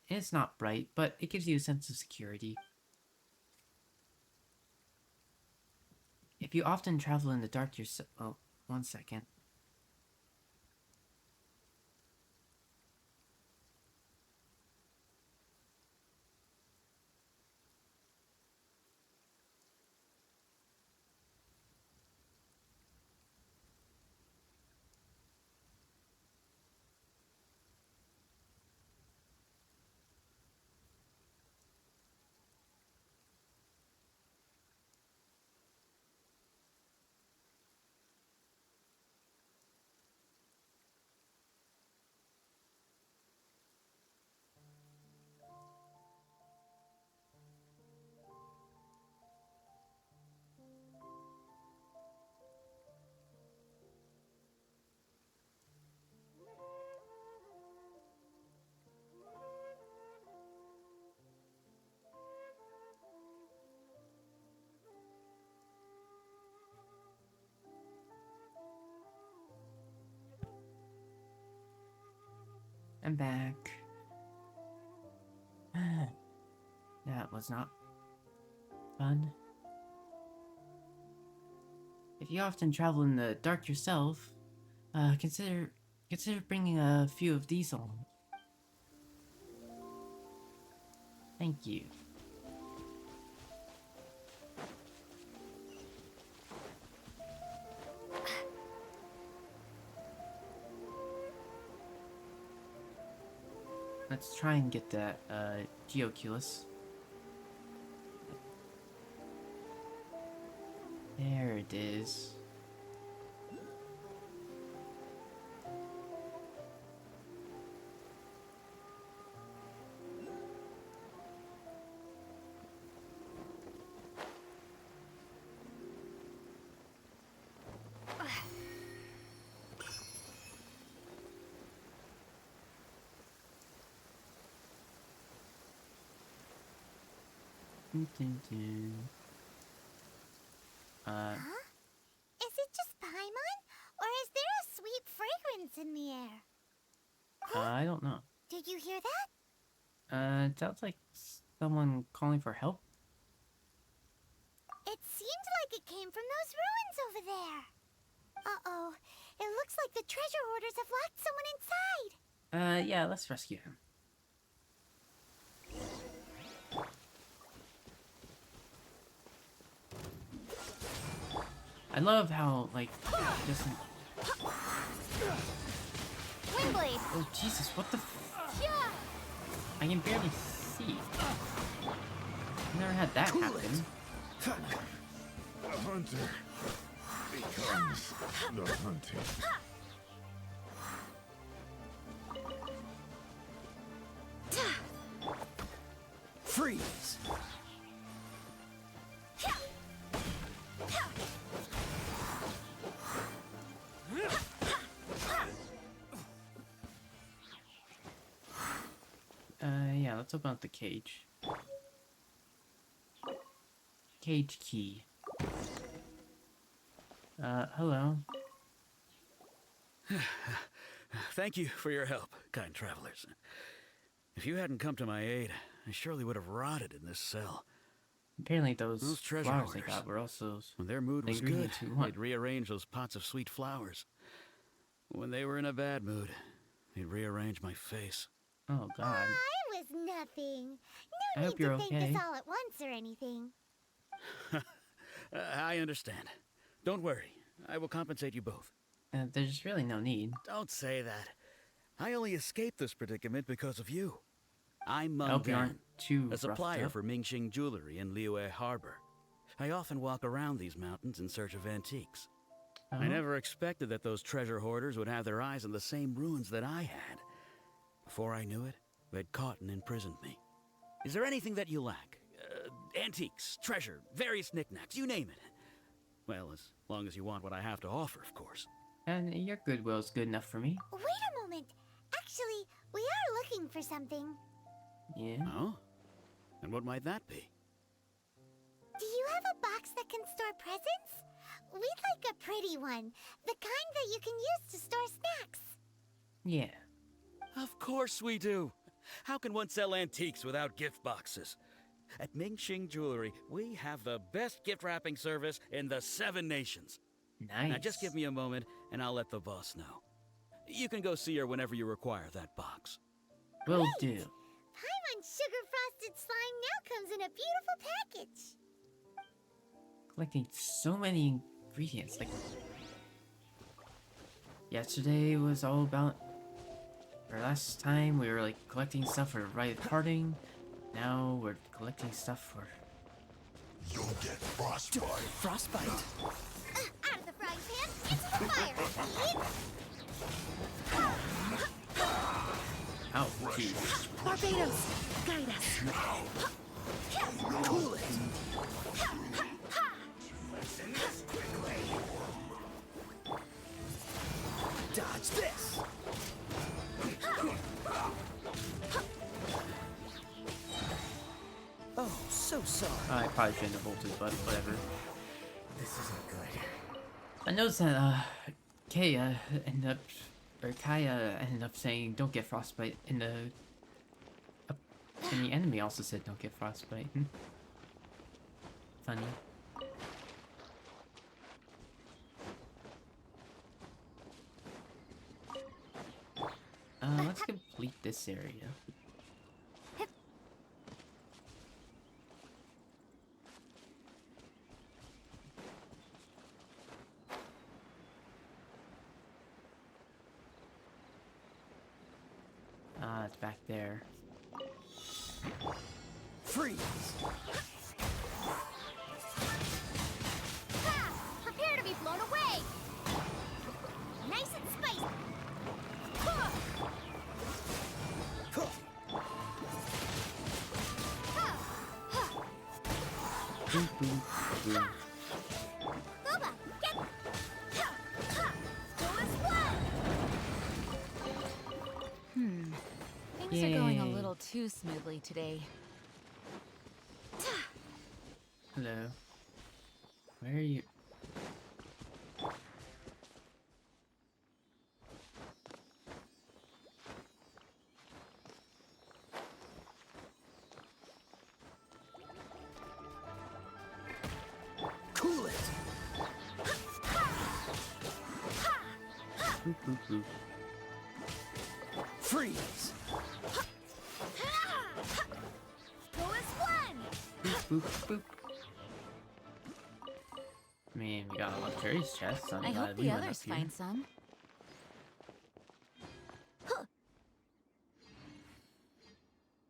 It's not bright, but it gives you a sense of security. If you often travel in the dark yourself... Oh, one second. I'm back. That was not fun. If you often travel in the dark yourself, consider bringing a few of these along. Thank you. Let's try and get that Geoculus. There it is. Huh? Is it just Paimon? Or is there a sweet fragrance in the air? I don't know. Did you hear that? It sounds like someone calling for help. It seemed like it came from those ruins over there. Uh-oh. It looks like the treasure hoarders have locked someone inside. Yeah, let's rescue him. I love how, like, this... Windblade! Oh, Jesus, what the I can barely see. I've never had that happen. A hunter becomes the hunted. Freeze! Yeah, let's open up the cage. Cage key. Hello. Thank you for your help, kind travelers. If you hadn't come to my aid, I surely would have rotted in this cell. Apparently those treasure flowers they hoarders, got were also... when their mood was good, ingredients we want. they'd rearrange those pots of sweet flowers. When they were in a bad mood, they'd rearrange my face. Oh, God. It was nothing. I No hope need you're to think okay. this all at once or anything. I understand. Don't worry. I will compensate you both. There's really no need. Don't say that. I only escaped this predicament because of you. I'm I hope you Meng aren't too a supplier roughed up. for Mingxing Jewelry in Liyue Harbor. I often walk around these mountains in search of antiques. I never expected that those treasure hoarders would have their eyes on the same ruins that I had. Before I knew it, they'd caught and imprisoned me. Is there anything that you lack? Antiques, treasure, various knickknacks, you name it. Well, as long as you want what I have to offer, of course. And your goodwill is good enough for me. Wait a moment. Actually, we are looking for something. Yeah. Oh? And what might that be? Do you have a box that can store presents? We'd like a pretty one. The kind that you can use to store snacks. Yeah. Of course we do. How can one sell antiques without gift boxes? At Mingxing Jewelry, we have the best gift wrapping service in the 7 nations. Nice. Now just give me a moment, and I'll let the boss know. You can go see her whenever you require that box. Will do. Paimon's sugar-frosted slime now comes in a beautiful package. Collecting so many ingredients. Like, yesterday was all about... Or last time we were like collecting stuff for Riot Parting. Now we're collecting stuff for... You'll get frostbite. Frostbite. Out of the frying pan, into the fire. Oh, jeez. Barbados, guide us. Cool it. Dodge this. Oh, so sorry. I probably shouldn't have bolted, but whatever. This isn't good. I noticed that, Kaya ended up or Kaya ended up saying don't get frostbite in the enemy also said don't get frostbite. Funny. Let's complete this area. Ah, it's back there. Freeze! Ha! Prepare to be blown away! Nice and spicy! Ha! Huh. Ha! Ha! Boom, boom, boom. Ha! Boba, get! Ha! Ha! Go as one! Things are going a little too smoothly today. Hello. Where are you? Cool it! Boop, boop, boop. Freeze! Go as one! Boop, boop, boop. I mean, we got a luxurious chest. So I'm I glad hope we the went others up here. find some.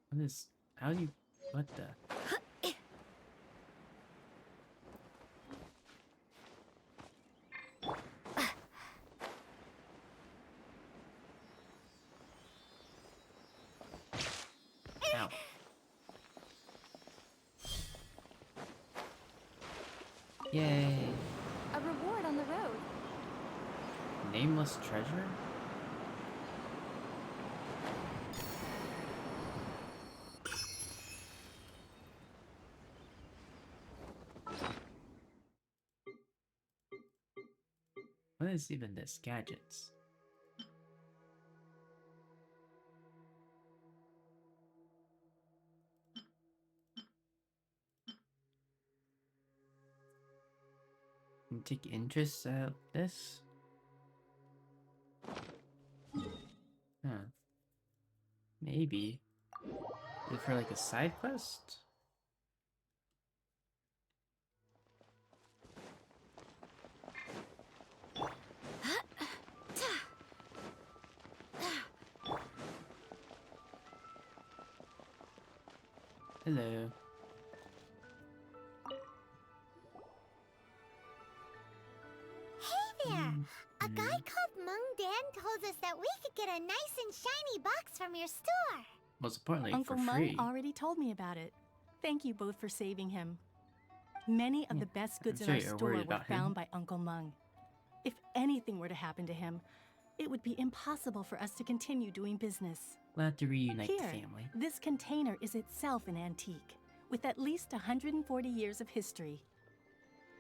What is? How do you? What the? Ow. Yay! A reward on the road. Nameless treasure? What is even this? Gadgets. Can you take interest at this? Huh. Maybe. Is it for like a side quest? Hello. Hey there! A guy called Mung Dan told us that we could get a nice and shiny box from your store. Most importantly, Uncle for Mung free. already told me about it. Thank you both for saving him. Many of the best goods in sure our you're store worried were about him. found by Uncle Mung. If anything were to happen to him, it would be impossible for us to continue doing business. Glad to reunite Here, the family. this container is itself an antique, with at least 140 years of history.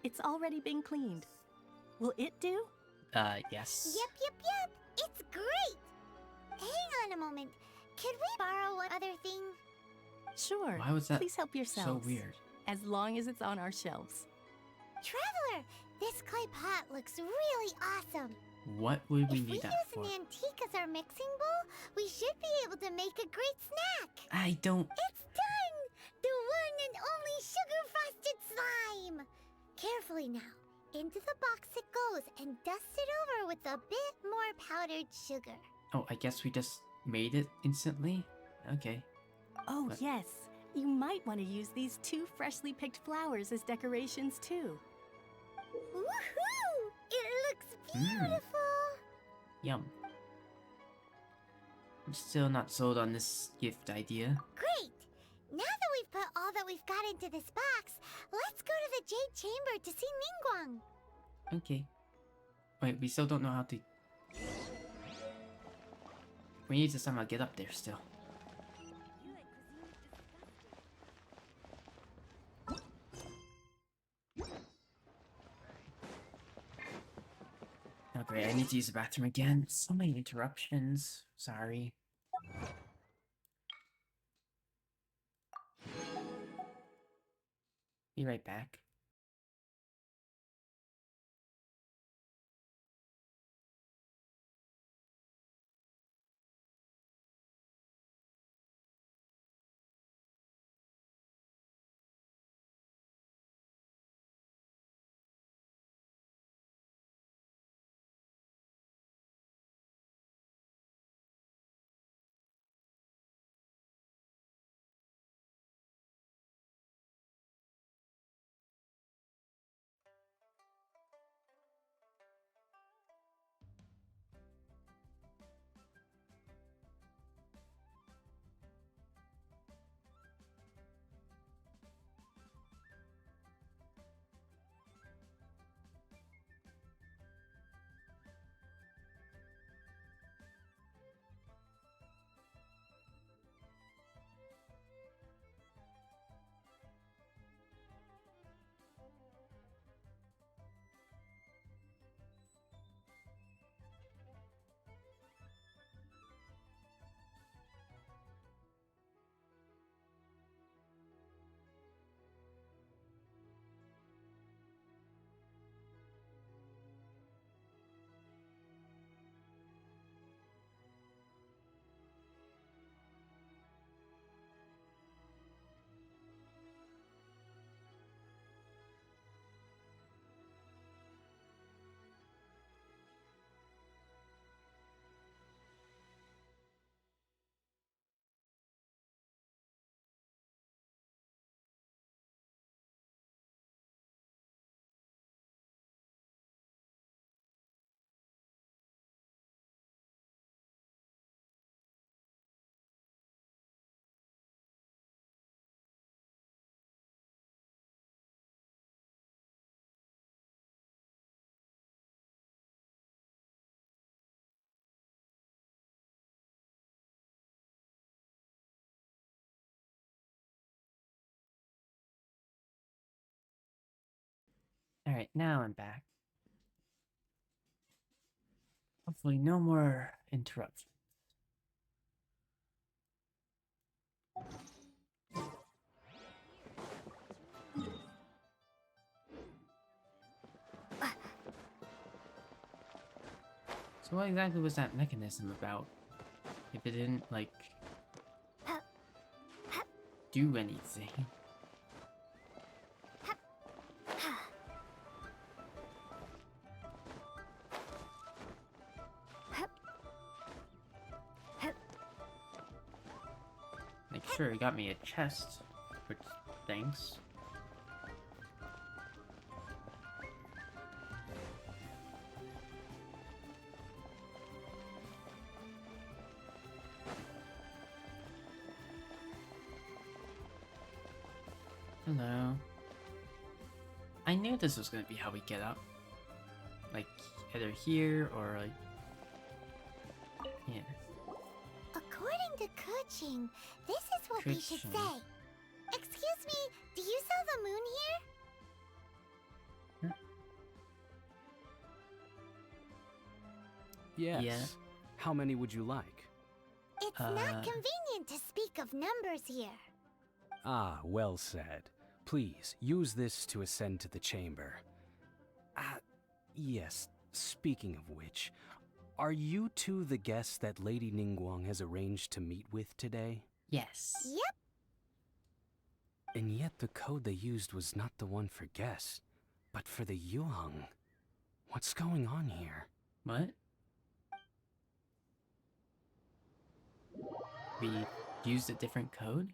It's already been cleaned. Will it do? Yes. Yep. It's great! Hang on a moment. Could we borrow one other thing? Sure. Why was that Please help yourselves. so weird? As long as it's on our shelves. Traveler, this clay pot looks really awesome. What would we If we need that use for? an antique as our mixing bowl, we should be able to make a great snack. I don't. It's done! The one and only sugar-frosted slime! Carefully now. Into the box it goes and dust it over with a bit more powdered sugar. Oh, I guess we just made it instantly? Okay. Oh, But- yes. You might want to use these 2 freshly picked flowers as decorations, too. Woohoo! It looks beautiful! Yum. I'm still not sold on this gift idea. Great! Now that we've put all that we've got into this box, let's go to the Jade Chamber to see Ningguang. Okay. Wait, we still don't know how to... We need to somehow get up there still. Oh great, I need to use the bathroom again. So many interruptions. Sorry. Be right back. Alright, now I'm back. Hopefully no more interruptions. So what exactly was that mechanism about? If it didn't, like, do anything. Like, sure, it got me a chest, which, thanks. Hello. I knew this was gonna be how we get up. Like, either here or, like... Yeah. According to Kuching, this is what we should Kuching. say. Excuse me, do you sell the moon here? Yes. Yeah. How many would you like? It's not convenient to speak of numbers here. Ah, well said. Please, use this to ascend to the chamber. Yes, speaking of which, are you two the guests that Lady Ningguang has arranged to meet with today? Yes. Yep. And yet the code they used was not the one for guests, but for the Yuheng. What's going on here? What? We used a different code?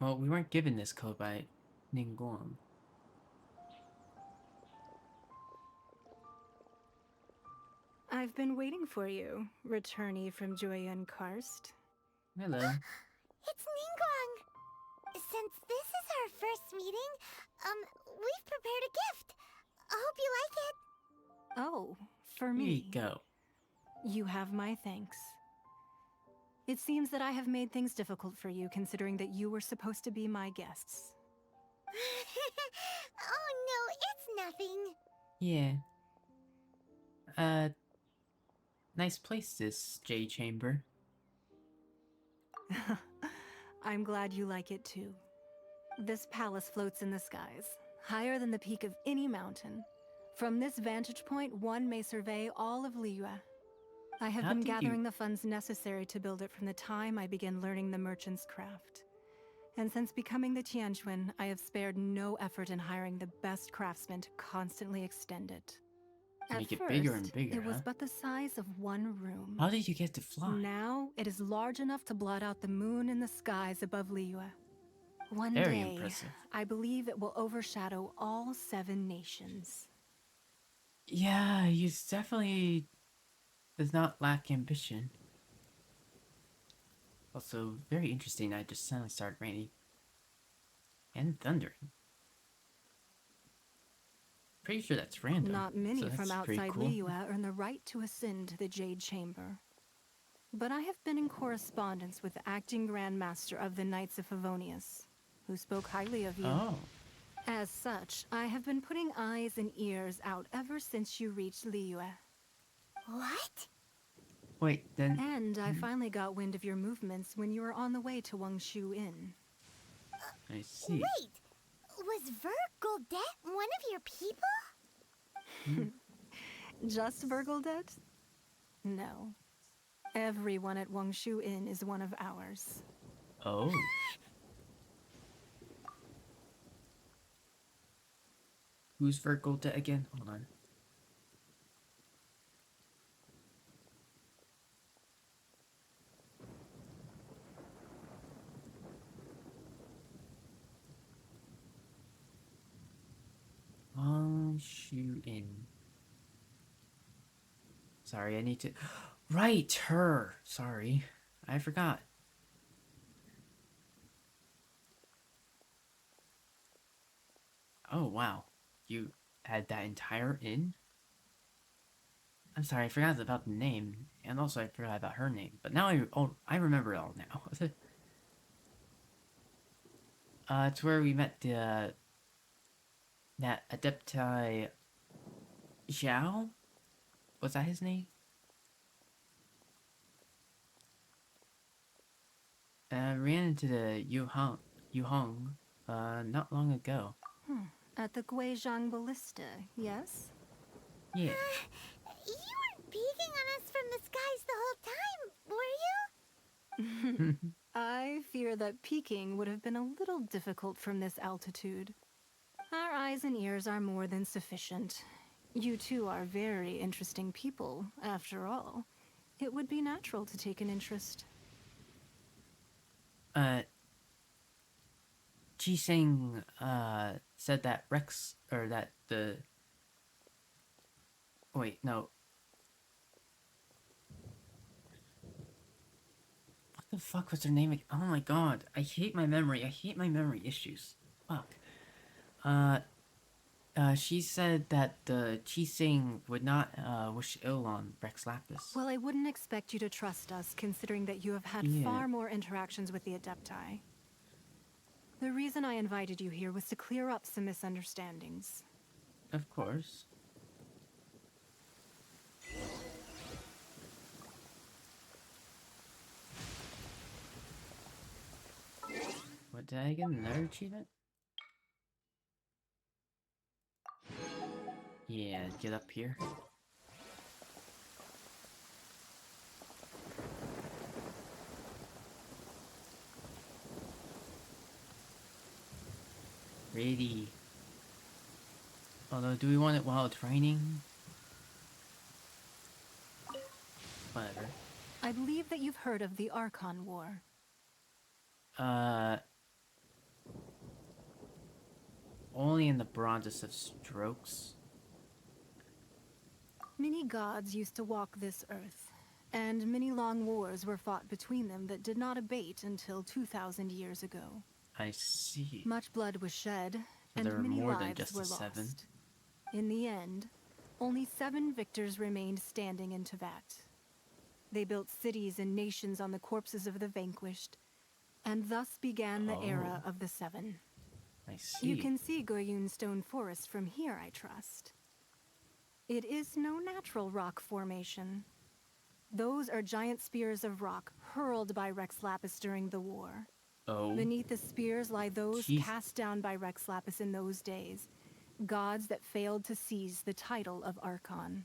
Well, we weren't given this code by Ningguang. I've been waiting for you, returnee from Joyun Karst. Hello. It's Ningguang. Since this is our first meeting, we've prepared a gift. I hope you like it. Oh, for Here me. you go. You have my thanks. It seems that I have made things difficult for you, considering that you were supposed to be my guests. Oh no, it's nothing. Yeah. Nice place, this Jade Chamber. I'm glad you like it too. This palace floats in the skies, higher than the peak of any mountain. From this vantage point, one may survey all of Liyue. I have been gathering the funds necessary to build it from the time I began learning the merchant's craft. And since becoming the Tianquan, I have spared no effort in hiring the best craftsmen to constantly extend it. Make it bigger and bigger, it was but the size of one room. How did you get to fly? Now, it is large enough to blot out the moon in the skies above Liyue. One Very day, impressive. I believe it will overshadow all 7 nations. Yeah, you definitely does not lack ambition. Also, very interesting, I just suddenly started raining. And thundering. Pretty sure that's random. Not many so from that's pretty outside cool. Liyue earn the right to ascend to the Jade Chamber. But I have been in correspondence with the acting Grand Master of the Knights of Favonius, who spoke highly of you. Oh. As such, I have been putting eyes and ears out ever since you reached Liyue. What? Wait, then... And I finally got wind of your movements when you were on the way to Wangshu Inn. I see. Wait, was Vergoldet one of your people? Just Vergoldet? No. Everyone at Wangshu Inn is one of ours. Oh. Who's Vergoldet again? Hold on. Shoot in. Sorry, I need to. Right, her. Sorry, I forgot. Oh wow, you had that entire inn? I'm sorry, I forgot about the name, and also I forgot about her name. But now I remember it all now. It's where we met the that Adepti Zhao? Was that his name? Ran into the Yuhong not long ago. At the Guizhang Ballista, yes? Yeah. You weren't peeking on us from the skies the whole time, were you? I fear that peeking would have been a little difficult from this altitude. Our eyes and ears are more than sufficient. You two are very interesting people, after all. It would be natural to take an interest. Jiseng, said that Rex, or that the... Wait, no. What the fuck was her name again? Oh my god, I hate my memory. I hate my memory issues. Fuck. She said that the Jiseng would not, wish ill on Rex Lapis. Well, I wouldn't expect you to trust us, considering that you have had far more interactions with the Adepti. The reason I invited you here was to clear up some misunderstandings. Of course. What, did I get another achievement? Yeah, get up here. Ready. Although, do we want it while it's raining? Whatever. I believe that you've heard of the Archon War. Only in the Bronzes of Strokes. Many gods used to walk this earth, and many long wars were fought between them that did not abate until 2,000 years ago. I see. Much blood was shed, So and there were many more lives than just were the lost. 7. In the end, only 7 victors remained standing in Teyvat. They built cities and nations on the corpses of the vanquished, and thus began the era of the 7. I see. You can see Goyun Stone Forest from here, I trust. It is no natural rock formation. Those are giant spears of rock hurled by Rex Lapis during the war. Oh. Beneath the spears lie those Jeez. cast down by Rex Lapis in those days, gods that failed to seize the title of Archon.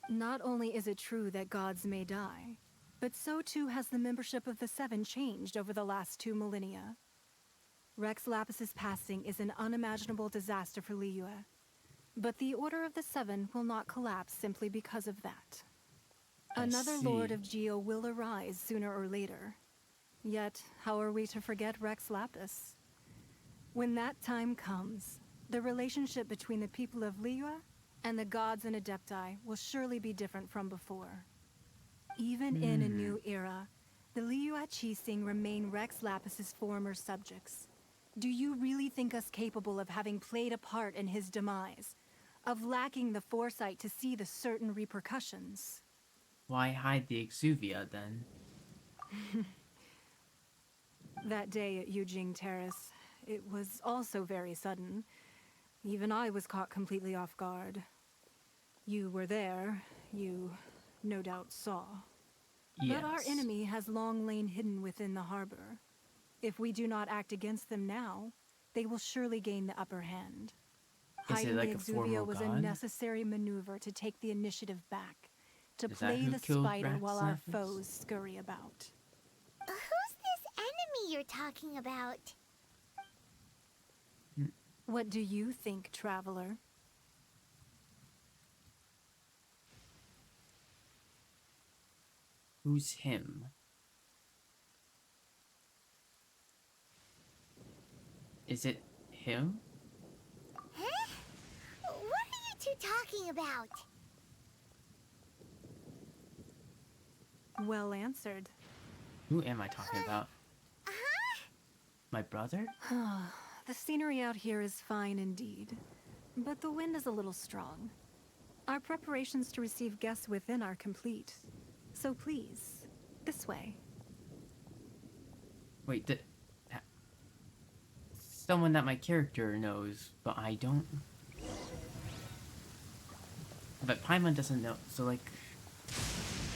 Not only is it true that gods may die, but so too has the membership of the Seven changed over the last 2 millennia. Rex Lapis's passing is an unimaginable disaster for Liyue, but the Order of the Seven will not collapse simply because of that. Another Lord of Geo will arise sooner or later. Yet, how are we to forget Rex Lapis? When that time comes, the relationship between the people of Liyue and the gods and Adepti will surely be different from before. Even in a new era, the Liyue Qixing remain Rex Lapis's former subjects. Do you really think us capable of having played a part in his demise? Of lacking the foresight to see the certain repercussions? Why hide the exuvia, then? That day at Yujing Terrace, it was also very sudden. Even I was caught completely off guard. You were there. You no doubt saw. Yes. But our enemy has long lain hidden within the harbor. If we do not act against them now, they will surely gain the upper hand. Is it Hiding like the a formal exuvia was a god? necessary maneuver to take the initiative back. To Is that play who the killed spider Rex while our Lapis? foes scurry about. Who's this enemy you're talking about? What do you think, traveler? Who's him? Is it him? Huh? What are you two talking about? Well answered. Who am I talking about? My brother? The scenery out here is fine indeed, but the wind is a little strong. Our preparations to receive guests within are complete. So please, this way. Wait, someone that my character knows, but I don't. But Paimon doesn't know, so like,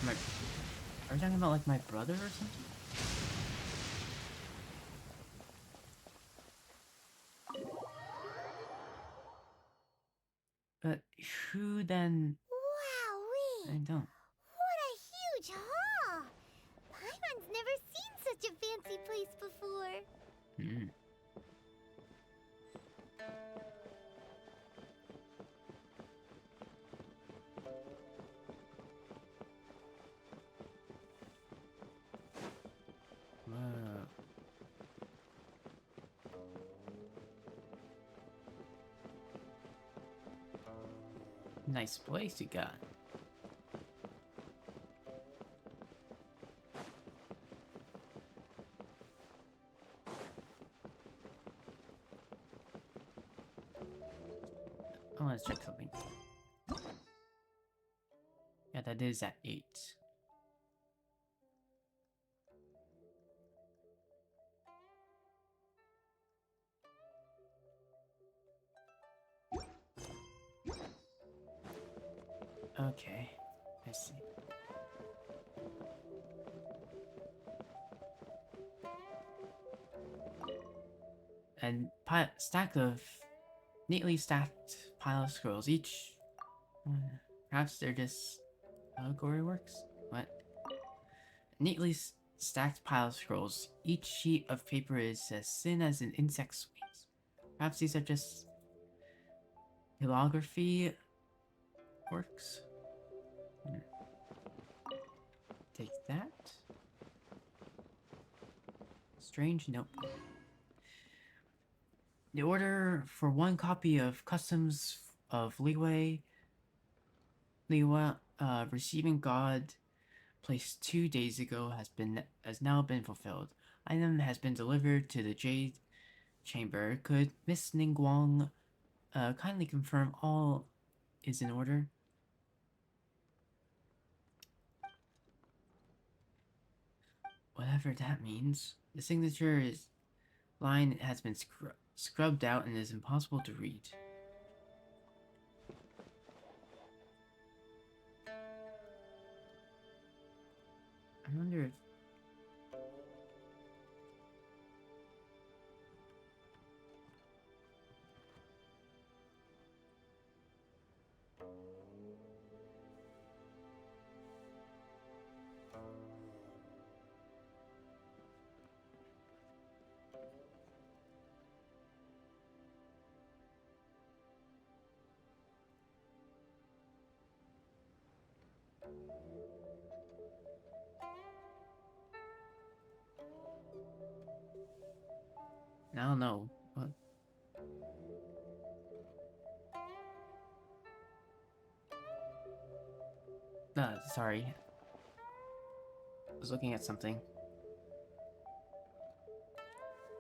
are we talking about like my brother or something? But who then? Wowee! I don't. What a huge hall! Paimon's never seen such a fancy place before. Hmm. Whoa. Nice place you got. Oh, let's check something. Yeah, that is at 8. Okay, I see. And stack of neatly stacked pile of scrolls. Each, perhaps they're just allegory works. What? Neatly stacked pile of scrolls. Each sheet of paper is as thin as an insect's wings. Perhaps these are just calligraphy works. Take that. Strange notebook. The order for 1 copy of Customs of Liyue, receiving God, placed 2 days ago, has now been fulfilled. Item has been delivered to the Jade Chamber. Could Miss Ningguang kindly confirm all is in order? Whatever that means. The signature line has been scrubbed out and is impossible to read. I wonder if... I don't know. What? Sorry. I was looking at something.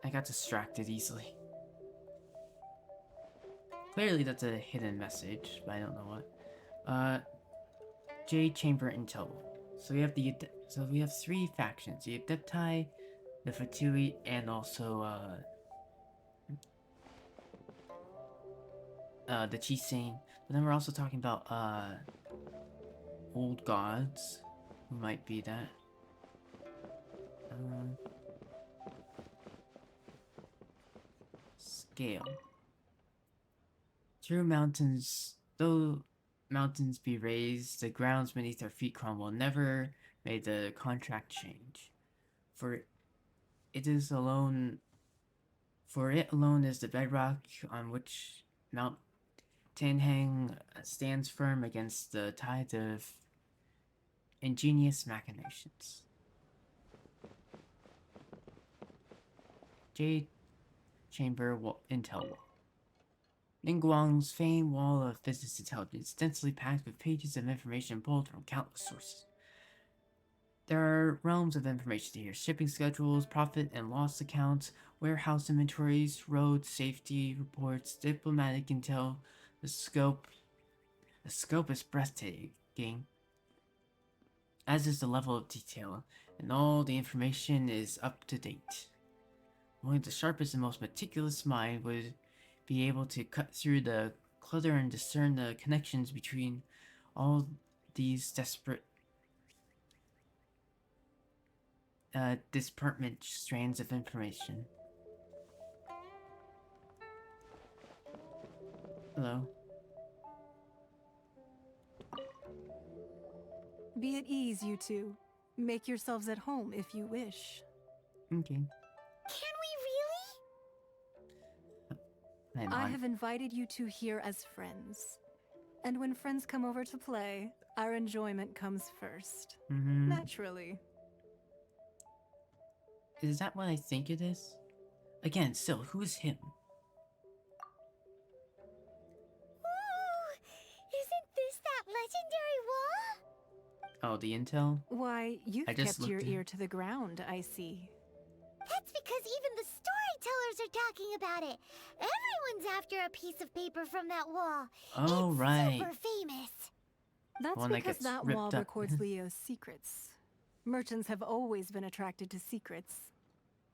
I got distracted easily. Clearly that's a hidden message, but I don't know what. Jade Chamber Intel. So we have 3 factions. The Adepti, the Fatui, and also the Chisane. But then we're also talking about old gods, who might be that. Scale. Through mountains, though mountains be raised, the grounds beneath their feet crumble. Never may the contract change. For it alone is the bedrock on which Mount Tianheng stands firm against the tide of ingenious machinations. Jade Chamber Intel Wall. Ningguang's famed wall of business intelligence, densely packed with pages of information pulled from countless sources. There are realms of information here: shipping schedules, profit and loss accounts, warehouse inventories, road safety reports, diplomatic intel. The scope is breathtaking, as is the level of detail, and all the information is up to date. Only the sharpest and most meticulous mind would be able to cut through the clutter and discern the connections between all these disparate strands of information. Hello. Be at ease, you two. Make yourselves at home if you wish. Okay. Can we really? I have invited you two here as friends. And when friends come over to play, our enjoyment comes first. Naturally. Is that what I think it is? Again, still, who is him? Ooh, isn't this that legendary wall? Oh, the intel? Why, you've just kept your looked at- ear to the ground, I see. That's because even the storytellers are talking about it. Everyone's after a piece of paper from that wall. Oh, it's right. super famous. That's One that because gets that ripped wall up. records Leo's secrets. Merchants have always been attracted to secrets.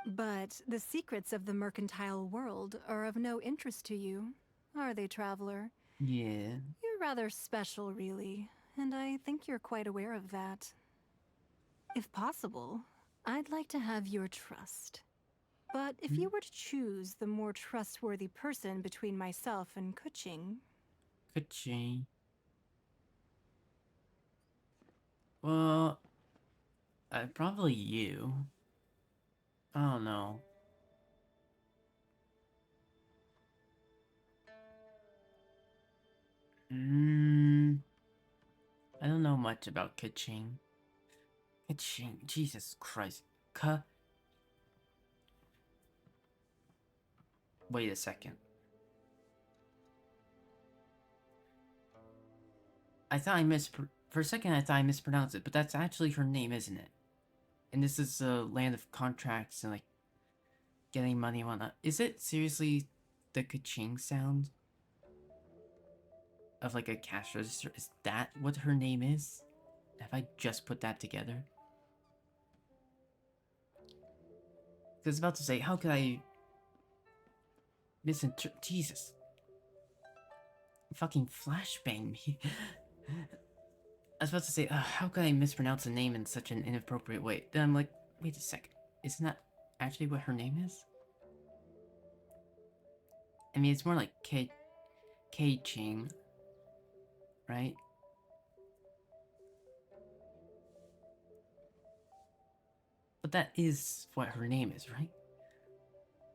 But the secrets of the mercantile world are of no interest to you, are they, traveler? Yeah. You're rather special, really, and I think you're quite aware of that. If possible, I'd like to have your trust. But if you were to choose the more trustworthy person between myself and Kuching... Kuching. Well, probably you. I don't know. I don't know much about Kuching. Kuching, Jesus Christ. Wait a second. For a second I thought I mispronounced it, but that's actually her name, isn't it? And this is a land of contracts and like getting money and whatnot. Is it seriously the ka-ching sound of like a cash register? Is that what her name is? Have I just put that together? Because I was about to say, how could I misinterpret? Jesus. Fucking flashbang me. I was about to say, how could I mispronounce a name in such an inappropriate way? Then I'm like, wait a second. Isn't that actually what her name is? I mean, it's more like Ching, right? But that is what her name is, right?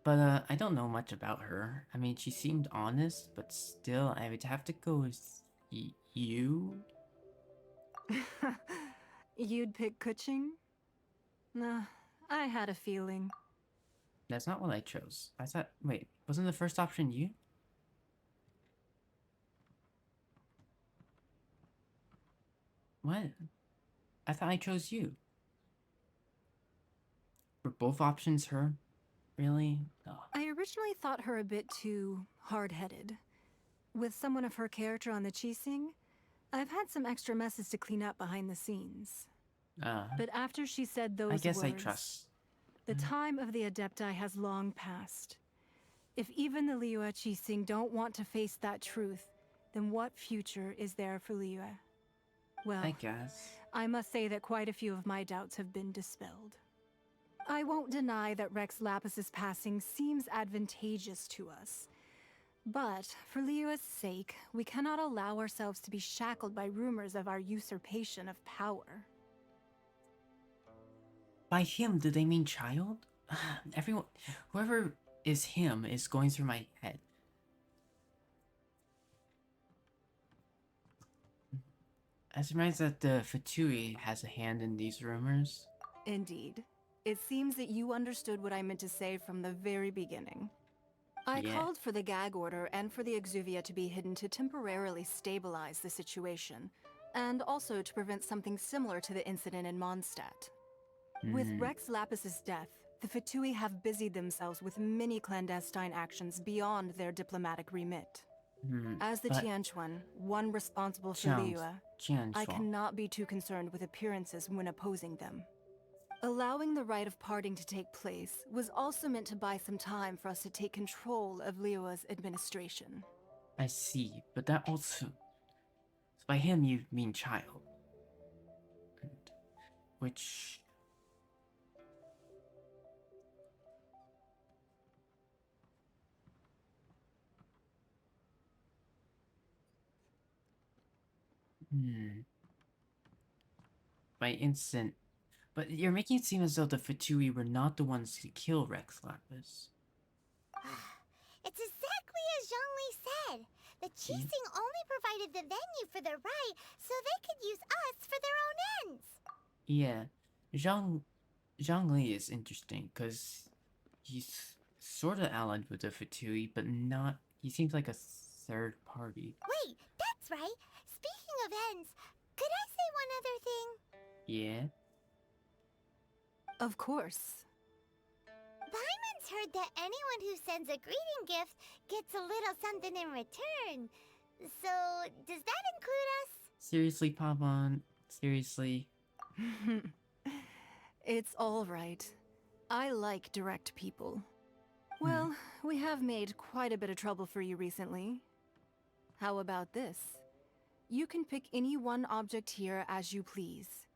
But, I don't know much about her. I mean, she seemed honest, but still, I would have to go with you. You'd pick Kuching? Nah, I had a feeling. That's not what I chose. I thought, wait, wasn't the first option you? What? I thought I chose you. Were both options her? Really? Ugh. I originally thought her a bit too hard-headed. With someone of her character on the Qixing, I've had some extra messes to clean up behind the scenes. But after she said those words, I guess I trust. The time of the Adepti has long passed. If even the Liyue Qixing don't want to face that truth, then what future is there for Liyue? Well, I guess. I must say that quite a few of my doubts have been dispelled. I won't deny that Rex Lapis's passing seems advantageous to us. But, for Liyue's sake, we cannot allow ourselves to be shackled by rumors of our usurpation of power. By him, do they mean child? Everyone, whoever is him is going through my head. I surmise that the Fatui has a hand in these rumors. Indeed. It seems that you understood what I meant to say from the very beginning. I called for the gag order and for the Exuvia to be hidden to temporarily stabilize the situation, and also to prevent something similar to the incident in Mondstadt. With Rex Lapis's death, the Fatui have busied themselves with many clandestine actions beyond their diplomatic remit. As the Tianquan, one responsible for Liyue, I cannot be too concerned with appearances when opposing them. Allowing the rite of parting to take place was also meant to buy some time for us to take control of Liyue's administration. I see, but that also... So by him you mean child. Which... By instant... But you're making it seem as though the Fatui were not the ones to kill Rex Lapis. It's exactly as Zhongli said. The Qixing only provided the venue for the rite so they could use us for their own ends. Yeah, Zhongli is interesting because he's sort of allied with the Fatui, but not... He seems like a third party. Wait, that's right. Speaking of ends, could I say one other thing? Yeah? Of course. Paimon's heard that anyone who sends a greeting gift gets a little something in return. So, does that include us? Seriously, Paimon? Seriously? It's all right. I like direct people. Well, we have made quite a bit of trouble for you recently. How about this? You can pick any one object here as you please,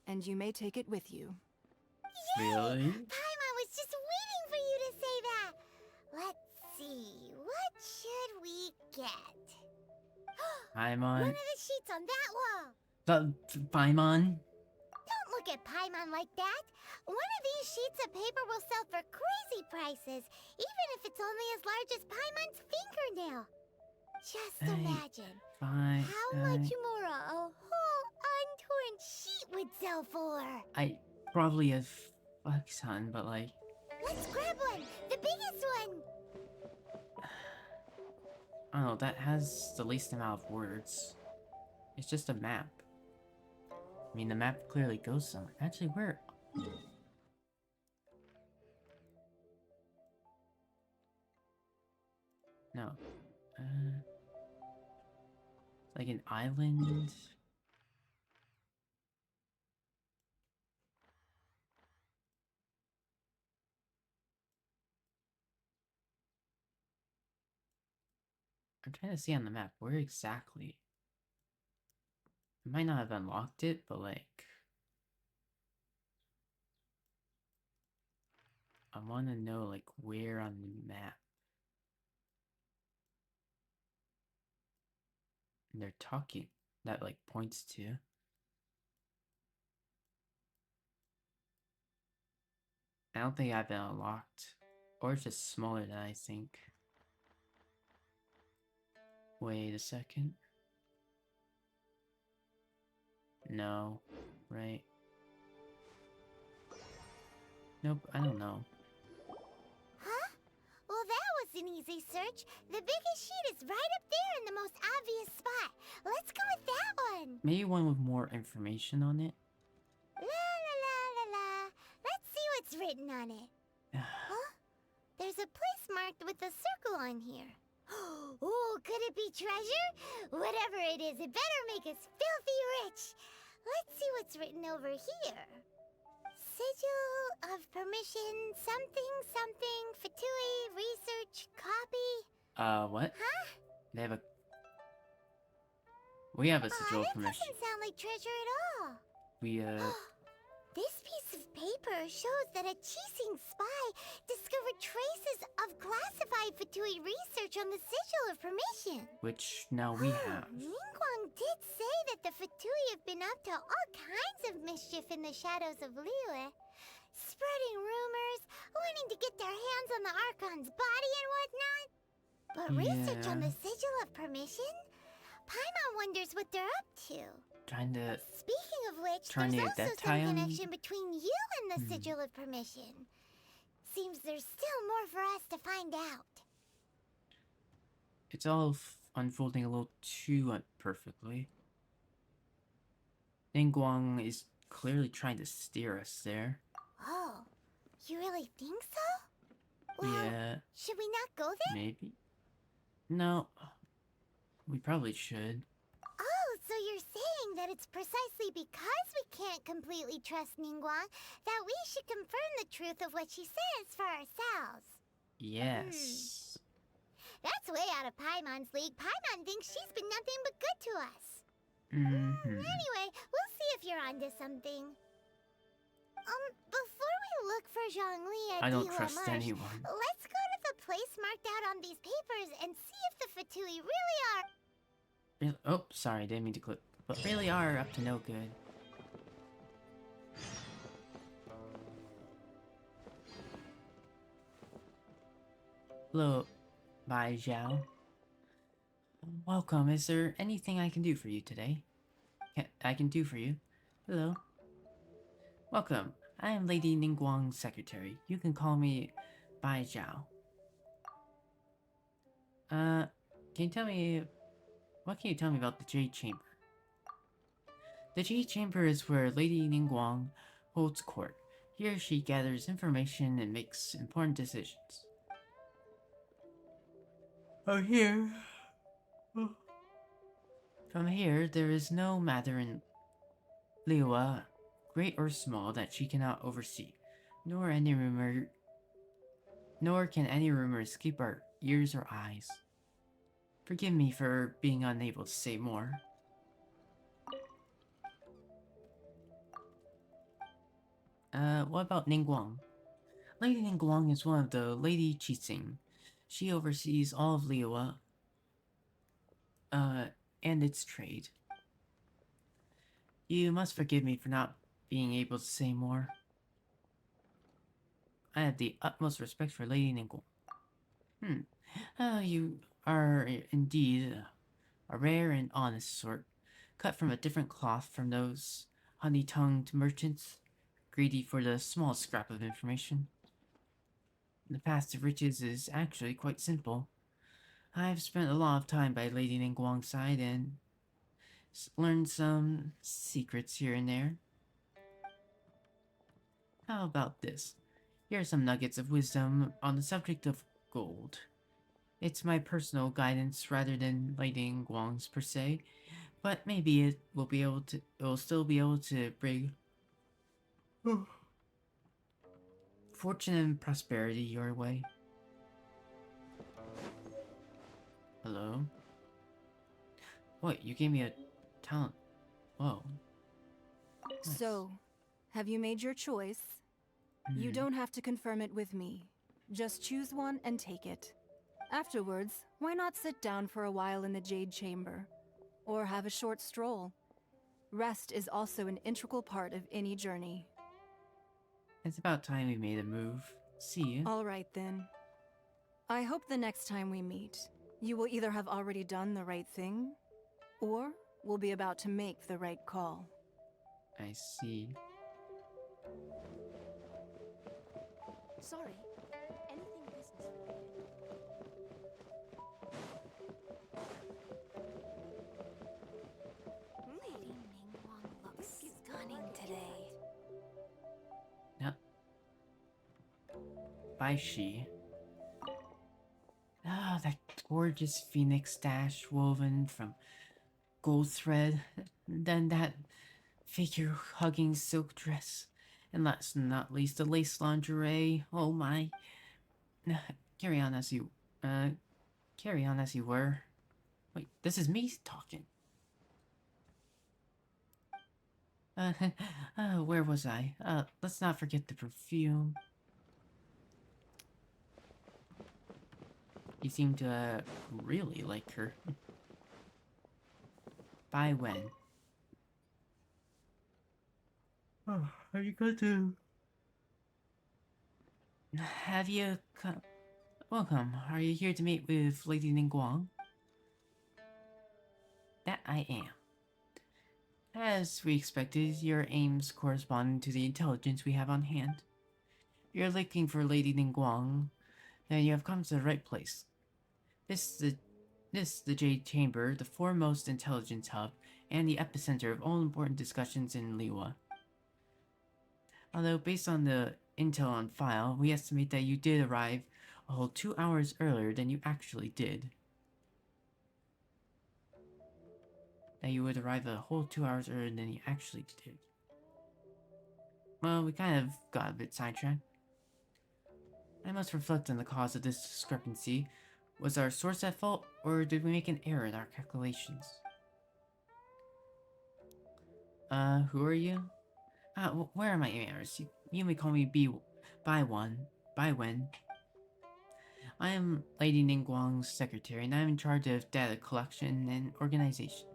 and you may take it with you. Yay! Really? Paimon was just waiting for you to say that. Let's see, what should we get? Paimon? One of the sheets on that wall. Paimon? Don't look at Paimon like that. One of these sheets of paper will sell for crazy prices, even if it's only as large as Paimon's fingernail. Just imagine how much more a whole untorn sheet would sell for. Probably a fuck ton, but like... Let's grab one, the biggest one. I don't know, that has the least amount of words. It's just a map. I mean, the map clearly goes somewhere. Actually, where? No. Like an island? I'm trying to see on the map, where exactly? I might not have unlocked it, but like... I want to know like where on the map. And they're talking. That like points to. I don't think I've been unlocked. Or it's just smaller than I think. Wait a second. No. Right. Nope, I don't know. Huh? Well, that was an easy search. The biggest sheet is right up there in the most obvious spot. Let's go with that one. Maybe one with more information on it? La la la la la. Let's see what's written on it. Huh? There's a place marked with a circle on here. Oh, could it be treasure? Whatever it is, it better make us filthy rich. Let's see what's written over here. Sigil of permission, something, something, Fatui, research, copy. What? Huh? They have a... We have a sigil of That permission. doesn't sound like treasure at all. We, This piece of paper shows that a Qixing spy discovered traces of classified Fatui research on the Sigil of Permission. which now we have. Ningguang did say that the Fatui have been up to all kinds of mischief in the shadows of Liyue. Spreading rumors, wanting to get their hands on the Archon's body and whatnot. But research on the Sigil of Permission? Paimon wonders what they're up to. Trying to... Speaking of which, Trying to there's get also that some tie-in? connection between you and the Sigil of Permission. Seems there's still more for us to find out. It's all unfolding a little too perfectly. Ningguang is clearly trying to steer us there. Oh, you really think so? Well, Yeah, should we not go there? maybe. No, we probably should. Oh, so you're saying that it's precisely because we can't completely trust Ningguang that we should confirm the truth of what she says for ourselves. Yes. That's way out of Paimon's league. Paimon thinks she's been nothing but good to us. Anyway, we'll see if you're onto something. Before we look for Zhongli at I don't Dihua trust Marsh, anyone. let's go to the place marked out on these papers and see if the Fatui really are... Oh, sorry, didn't mean to click. But really are up to no good. Hello, Bai Zhao. Welcome. Is there anything I can do for you today? I can do for you? Hello. Welcome. I am Lady Ningguang's secretary. You can call me Bai Zhao. Can you tell me... What can you tell me about the Jade Chamber? The Jade Chamber is where Lady Ningguang holds court. Here she gathers information and makes important decisions. From here, there is no matter in Liyue, great or small, that she cannot oversee, nor can any rumor escape our ears or eyes. Forgive me for being unable to say more. What about Ningguang? Lady Ningguang is one of the Lady Qixing. She oversees all of Liyue, and its trade. You must forgive me for not being able to say more. I have the utmost respect for Lady Ningguang. You are indeed a rare and honest sort, cut from a different cloth from those honey-tongued merchants, greedy for the smallest scrap of information. The path to riches is actually quite simple. I've spent a lot of time by Lady Ningguang's side and learned some secrets here and there. How about this? Here are some nuggets of wisdom on the subject of gold. It's my personal guidance rather than Lady Ningguang's per se, but maybe it will still be able to bring fortune and prosperity your way. Hello? What, you gave me a talent. Whoa. So, have you made your choice? You don't have to confirm it with me. Just choose one and take it. Afterwards, why not sit down for a while in the Jade Chamber? Or have a short stroll? Rest is also an integral part of any journey. It's about time we made a move. See you. All right then. I hope the next time we meet, you will either have already done the right thing, or will be about to make the right call. I see. Sorry. Anything business related. Lady Ningguang looks stunning today. Yep. Bye, she. Ah, that gorgeous phoenix sash woven from gold thread. Then that figure-hugging silk dress. And last but not least, the lace lingerie. Oh my. Carry on as you were. Wait, this is me talking. Where was I? Let's not forget the perfume. You seem to, really like her. By when? Oh, are you going to... Have you come... Welcome. Are you here to meet with Lady Ningguang? That I am. As we expected, your aims correspond to the intelligence we have on hand. If you're looking for Lady Ningguang, then you have come to the right place. This is the Jade Chamber, the foremost intelligence hub, and the epicenter of all important discussions in Liyue. Although, based on the intel on file, we estimate that you did arrive a whole 2 hours earlier than you actually did. That you would arrive a whole 2 hours earlier than you actually did. Well, we kind of got a bit sidetracked. I must reflect on the cause of this discrepancy. Was our source at fault, or did we make an error in our calculations? Who are you? Where are my manners? You may call me By Wen. I am Lady Ningguang's secretary, and I am in charge of data collection and organization.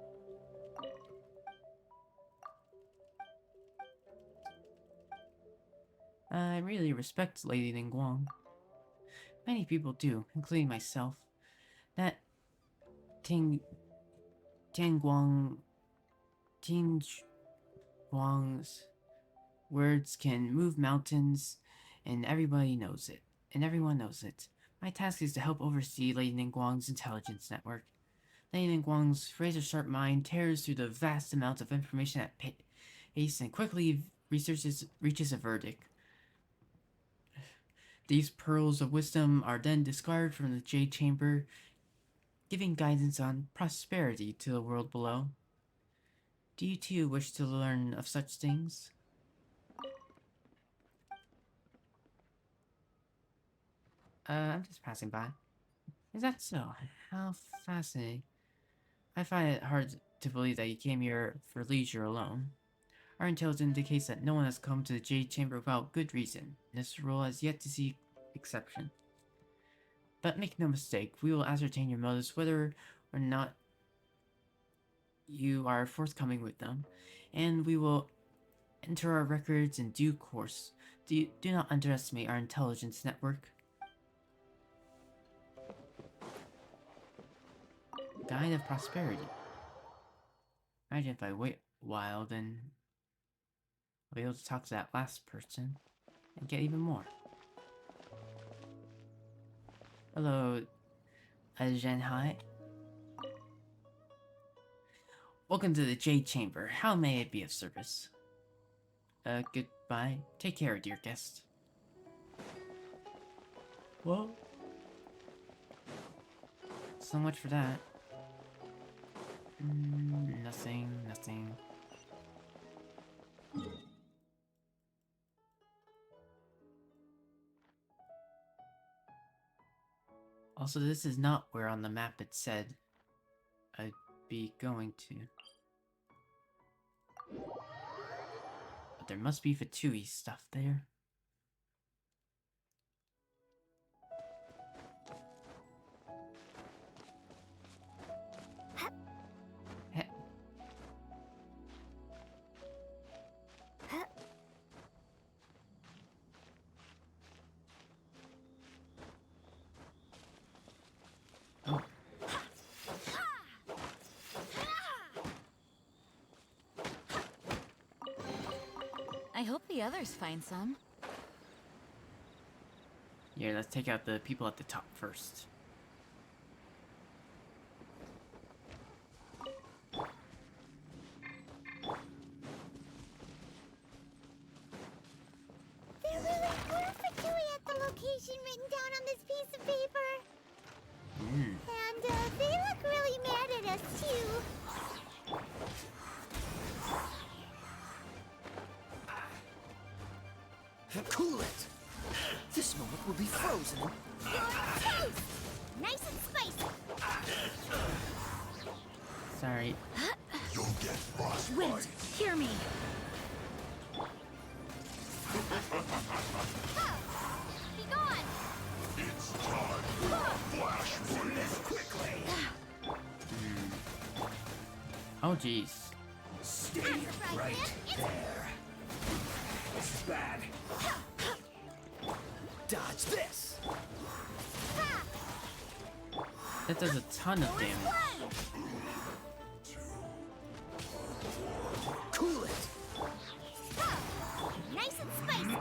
I really respect Lady Ningguang. Many people do, including myself. That Tianguang's words can move mountains, and everybody knows it. And everyone knows it. My task is to help oversee Lady Ningguang's intelligence network. Lady Ningguang's razor-sharp mind tears through the vast amounts of information at pace and quickly reaches a verdict. These pearls of wisdom are then discarded from the Jade Chamber, giving guidance on prosperity to the world below. Do you too wish to learn of such things? I'm just passing by. Is that so? How fascinating. I find it hard to believe that you came here for leisure alone. Our intelligence indicates that no one has come to the Jade Chamber without good reason. This rule has yet to see exception. But make no mistake, we will ascertain your motives whether or not you are forthcoming with them, and we will enter our records in due course. Do not underestimate our intelligence network. Guide of Prosperity. Imagine if I wait a while, then I'll be able to talk to that last person and get even more. Hello, Zhenhai. Welcome to the Jade Chamber. How may I be of service? Goodbye. Take care, dear guest. Well, so much for that. Nothing. Also, this is not where on the map it said I'd be going to. But there must be Fatui stuff there. I hope the others find some. Yeah, let's take out the people at the top first. There really were Fatui at the location written down on this piece of paper. And they look really mad at us too. Cool it! This moment will be frozen. Toast! Nice and spicy. Sorry. You'll get frostbite. Wind, hear me. Be gone! It's time. Flash freeze quickly. Oh, jeez. Stay right there. This is bad. Dodge this! That does a ton of damage. Cool it! Nice and spicy.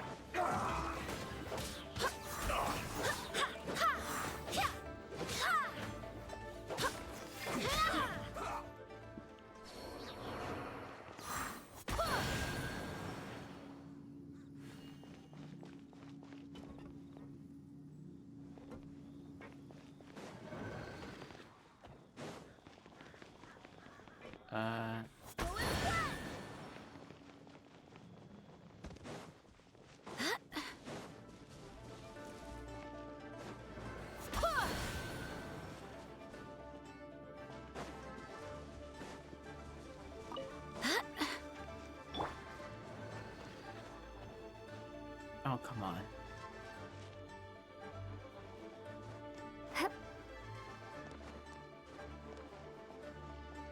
Oh, come on.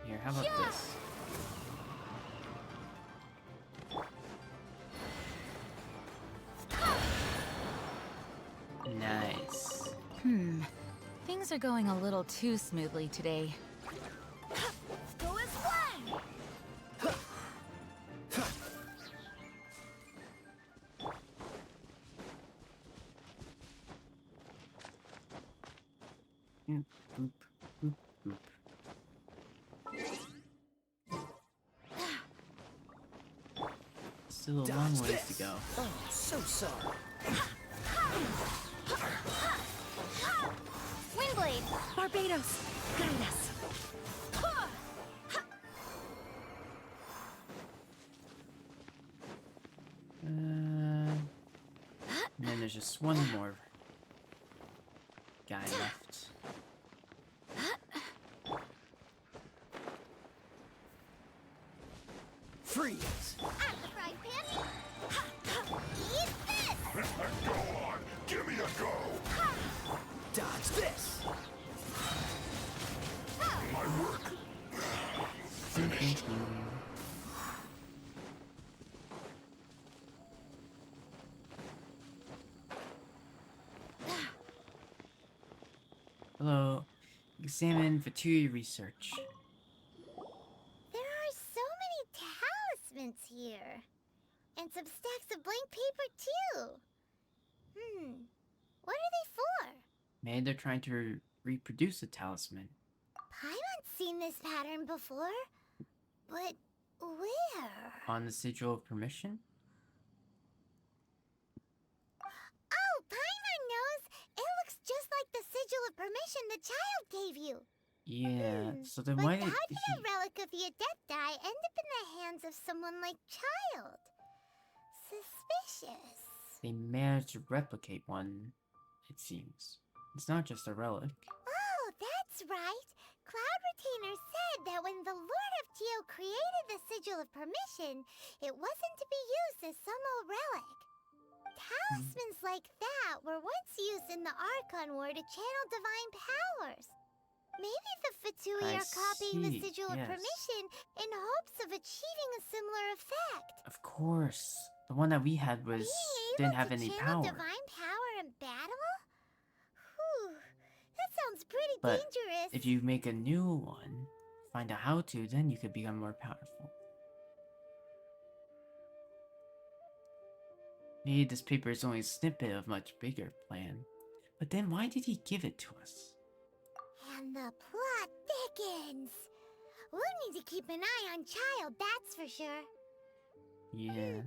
Here, how about this? Nice. Things are going a little too smoothly today. Go as one! Boop, boop, boop, boop. Still a long ways to go. Oh, so sorry. Windblade! Barbados, guide us. And then there's just one more guy left. Freeze! At the frying pan! Eat this! Go on. Give me a go. Dodge this! My work. Finished. Hello. Examine Fatui research. There are so many talismans here. And some stacks of blank paper, too. What are they for? Maybe they're trying to reproduce a talisman. Paimon's seen this pattern before. But where? On the Sigil of Permission? Oh, Paimon knows! It looks just like the Sigil of Permission the child gave you. Yeah, so then But why how did did a relic of the Adepti end up in the hands of someone like Child? Suspicious. they managed to replicate one, it seems. It's not just a relic. Oh, that's right. Cloud Retainer said that when the Lord of Geo created the Sigil of Permission, it wasn't to be used as some old relic. Talismans like that were once used in the Archon War to channel divine powers. Maybe the Fatui I are copying the see, Sigil of yes. Permission in hopes of achieving a similar effect. Of course. The one that we had was Being didn't able have to any channel power. divine power in battle? Whew, that sounds pretty But dangerous. if you make a new one, find out how to, then you could become more powerful. Maybe this paper is only a snippet of a much bigger plan. But then why did he give it to us? And the plot thickens. We'll need to keep an eye on Child, that's for sure. Yeah.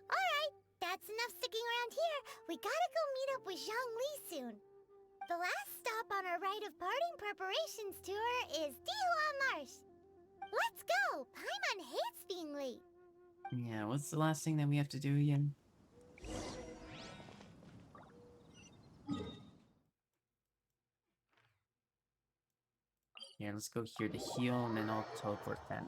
Alright, that's enough sticking around here. We gotta go meet up with Zhongli soon. The last stop on our rite of parting preparations tour is Dihua Marsh. Let's go! Paimon hates being late. Yeah, what's the last thing that we have to do again? Yeah, let's go here to heal and then I'll teleport them.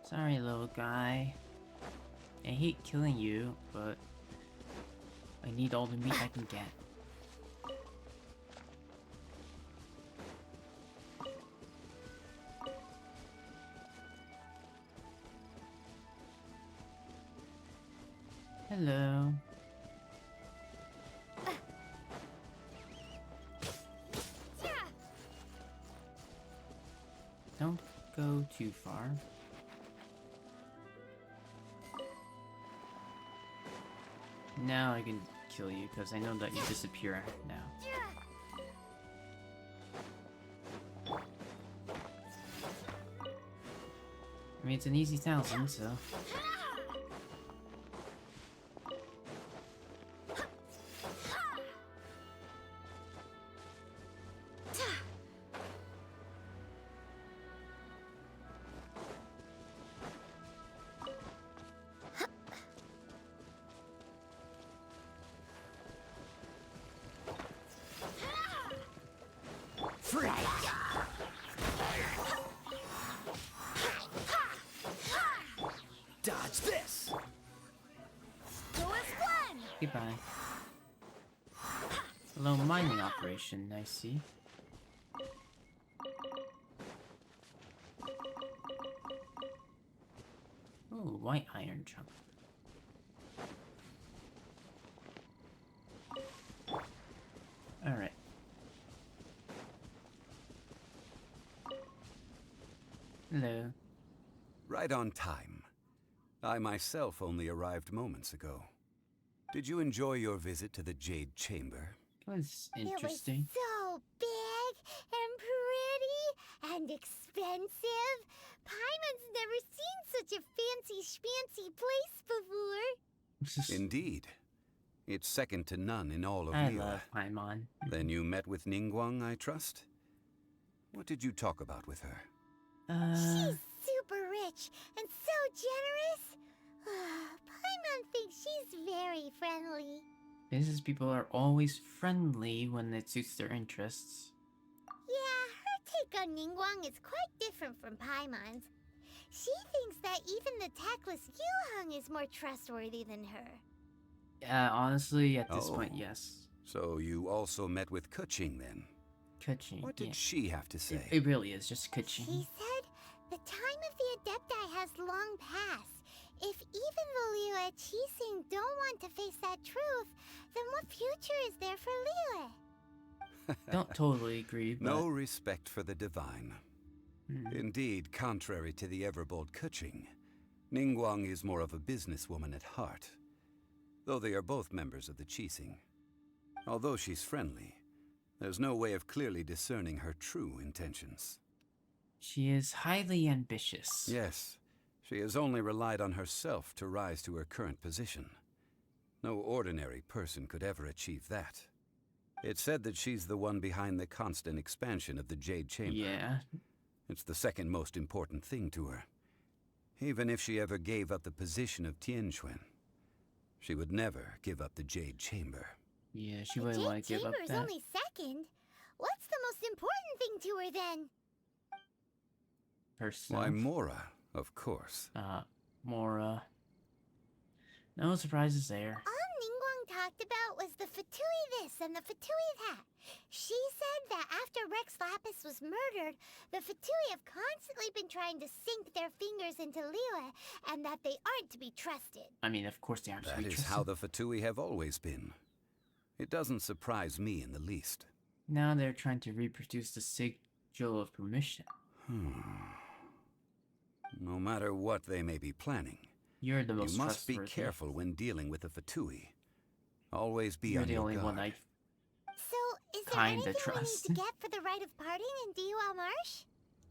Sorry, little guy. I hate killing you, but I need all the meat I can get. Hello. Don't go too far. Now I can kill you because I know that you disappear now. I mean, it's an easy 1,000, so. Dodge this! Goodbye. Hello, mining operation, I see. Ooh, white iron chunk. Alright. Hello. Right on time. I myself only arrived moments ago. Did you enjoy your visit to the Jade Chamber? That was interesting. It was so big and pretty and expensive. Paimon's never seen such a fancy schmancy place before. Indeed. It's second to none in all of I Liyue. love Paimon. Then you met with Ningguang, I trust? What did you talk about with her? She's super rich and so generous. Paimon thinks she's very friendly. Business people are always friendly when it suits their interests. Yeah, her take on Ningguang is quite different from Paimon's. She thinks that even the tactless Yuheng is more trustworthy than her. Honestly, at this point, yes. So you also met with Keqing then? Keqing, What did she have to say? It really is just Keqing. She said the time of the Adepti has long passed. If even the Liyue Qixing don't want to face that truth, then what future is there for Liyue? Don't totally agree, but... No respect for the divine. Indeed, contrary to the ever-bold Keqing, Ningguang is more of a businesswoman at heart, though they are both members of the Qixing. Although she's friendly, there's no way of clearly discerning her true intentions. She is highly ambitious. Yes, She has only relied on herself to rise to her current position. No ordinary person could ever achieve that. It's said that she's the one behind the constant expansion of the Jade Chamber. Yeah. It's the second most important thing to her. Even if she ever gave up the position of Tianquan, she would never give up the Jade Chamber. Yeah, she wouldn't want to give up Chamber's that. only second. What's the most important thing to her then? Herself. Why, Mora, of course. Mora. No surprises there. All Ningguang talked about was the Fatui this and the Fatui that. She said that after Rex Lapis was murdered, the Fatui have constantly been trying to sink their fingers into Liyue, and that they aren't to be trusted. I mean, of course they aren't. That is how the Fatui have always been. It doesn't surprise me in the least. Now they're trying to reproduce the sigil of permission. No matter what they may be planning, You're the most you must be trustworthy. careful when dealing with the Fatui. Always be You're on the your only guard. one I So, is there kinda anything trust. we need to get for the rite of parting in Diwa Marsh?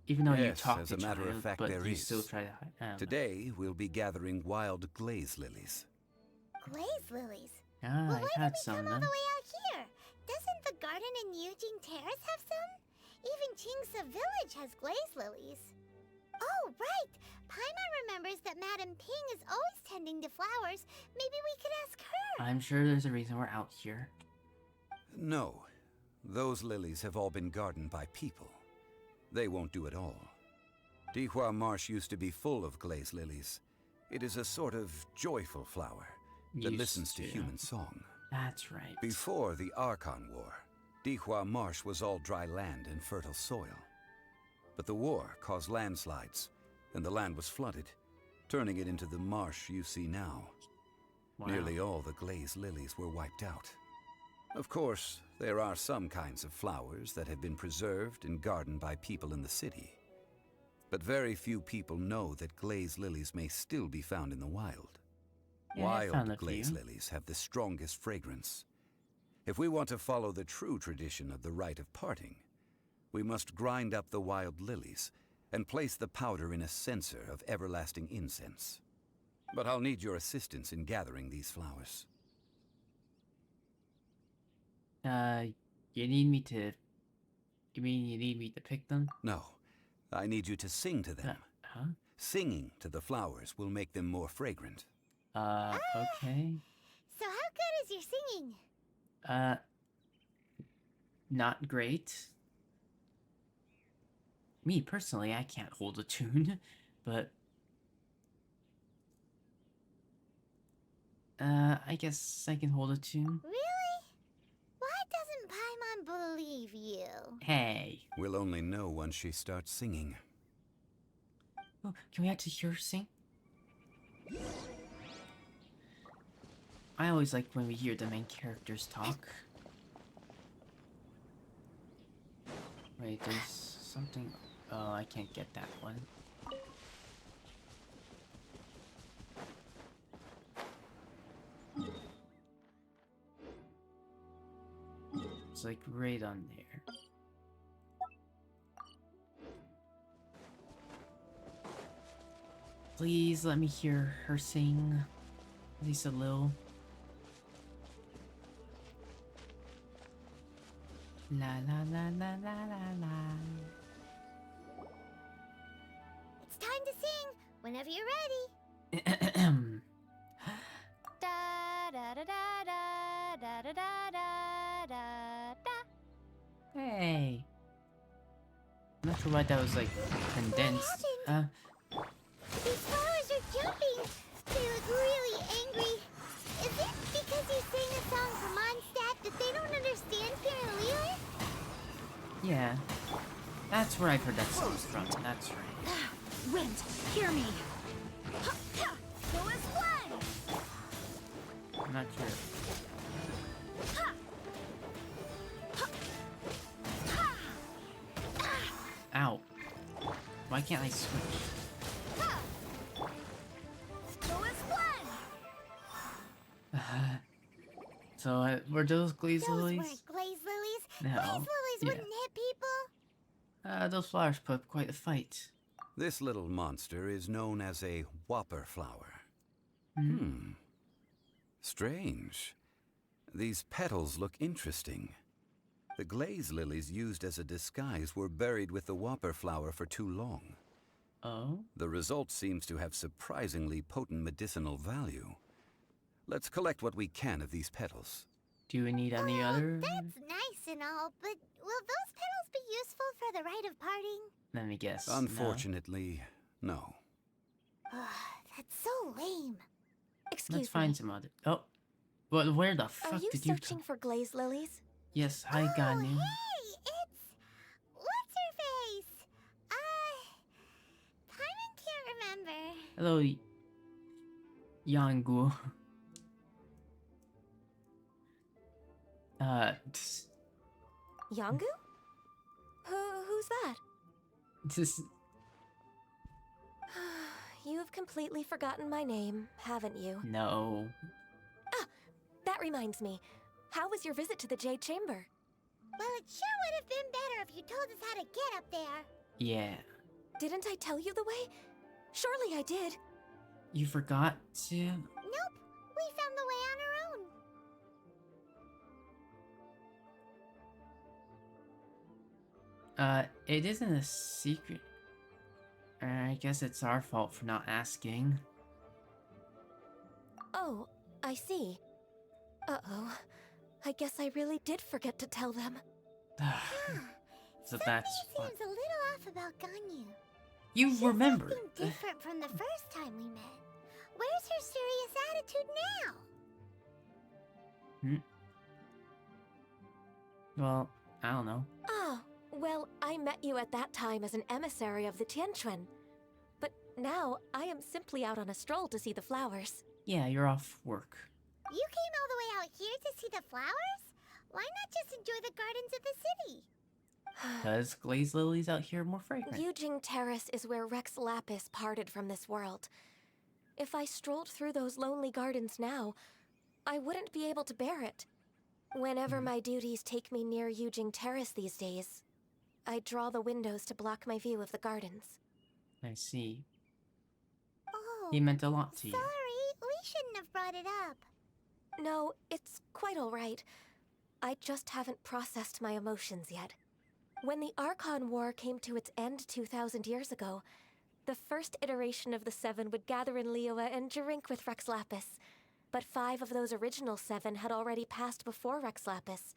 even though you Yes, talk as to a matter of child, fact, but there you is. still try to hide. I don't know. Today, we'll be gathering wild glaze lilies. Glaze lilies. Ah, Well, I've why had did we some come of all them. the way out here? Doesn't the garden in Yujing Terrace have some? Even Qingsa Village has glaze lilies. Oh, right! Paimon remembers that Madame Ping is always tending to flowers. Maybe we could ask her. I'm sure there's a reason we're out here. No, those lilies have all been gardened by people. They won't do it all. Dihua Marsh used to be full of glaze lilies. It is a sort of joyful flower that Used listens to to. human song. That's right. Before the Archon War, Dihua Marsh was all dry land and fertile soil. But the war caused landslides, and the land was flooded, turning it into the marsh you see now. Wow. Nearly all the glaze lilies were wiped out. Of course, there are some kinds of flowers that have been preserved and gardened by people in the city. But very few people know that glaze lilies may still be found in the wild. Yeah, I found a Wild glaze few. lilies have the strongest fragrance. If we want to follow the true tradition of the rite of parting, we must grind up the wild lilies and place the powder in a censer of everlasting incense. But I'll need your assistance in gathering these flowers. You need me to... You mean you need me to pick them? No, I need you to sing to them. Huh? Singing to the flowers will make them more fragrant. Okay. So how good is your singing? Not great. Me, personally, I can't hold a tune, but... I guess I can hold a tune. Really? Why doesn't Paimon believe you? Hey. We'll only know once she starts singing. Oh, can we actually hear her sing? I always like when we hear the main characters talk. Wait, there's something... Oh, I can't get that one. It's like right on there. Please let me hear her sing. At least a little. La la la la la la la. It's time to sing. Whenever you're ready. Da da da da da da da da da da. Hey. I'm not sure why that was like condensed. These flowers are jumping. They look really angry. Is it because you sing a song for Mondstadt that they don't understand here in Liyue? Yeah. That's where I've heard that song from. That's right. Wind, hear me. Go as one. I'm not sure. Ow. Why can't I switch? Go as one. So, were those glaze Those lilies? weren't glaze lilies. No. Glaze lilies Yeah. wouldn't hit people. Those flowers put up quite a fight. This little monster is known as a whopper flower. Strange. These petals look interesting. The glaze lilies used as a disguise were buried with the whopper flower for too long. Oh? The result seems to have surprisingly potent medicinal value. Let's collect what we can of these petals. Do we need any other? That's nice and all, but will those petals be useful for the rite of parting? Let me guess. Unfortunately, no. That's so lame. Excuse Let's find me. some other. Oh, well, where the fuck Are you did you? searching for glaze lilies? Yes, I got you. Hey, it's... What's her face? Paimon can't remember. Hello, Yangu. Yangu? Who's that? Just You've completely forgotten my name, haven't you? no. That reminds me. How was your visit to the Jade Chamber? Well, it sure would have been better if you told us how to get up there. Yeah. Didn't I tell you the way? Surely I did. You forgot to. Nope, we found the way on our own. It isn't a secret. I guess it's our fault for not asking. Oh, I see. Uh-oh. I guess I really did forget to tell them. So that's what. Something seems a little off about Ganyu. You She's remember. acting different from the first time we met. Where's her serious attitude now? Well, I don't know. Ah, well, I met you at that time as an emissary of the Tianquan. But now, I am simply out on a stroll to see the flowers. Yeah, you're off work. You came all the way out here to see the flowers? Why not just enjoy the gardens of the city? Because glaze lilies out here are more fragrant. Yujing Terrace is where Rex Lapis parted from this world. If I strolled through those lonely gardens now, I wouldn't be able to bear it. Whenever my duties take me near Yujing Terrace these days, I draw the windows to block my view of the gardens. I see. Oh, He meant a lot to you. sorry, we shouldn't have brought it up. No, it's quite all right. I just haven't processed my emotions yet. When the Archon War came to its end 2,000 years ago, the first iteration of the Seven would gather in Liyue and drink with Rex Lapis. But 5 of those original 7 had already passed before Rex Lapis.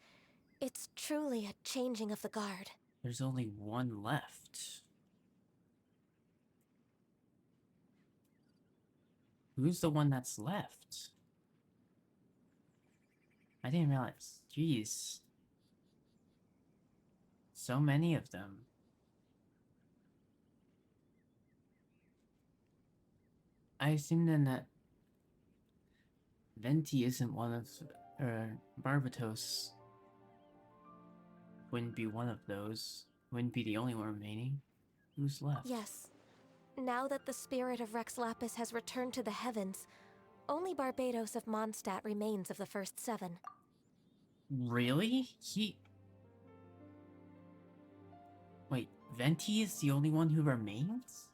It's truly a changing of the guard. There's only one left. Who's the one that's left? I didn't realize. Jeez. So many of them. I assume then that Venti isn't one of, Barbatos wouldn't be one of those. Wouldn't be the only one remaining. Who's left? Yes. Now that the spirit of Rex Lapis has returned to the heavens, only Barbados of Mondstadt remains of the first 7. Really? Wait, Venti is the only one who remains?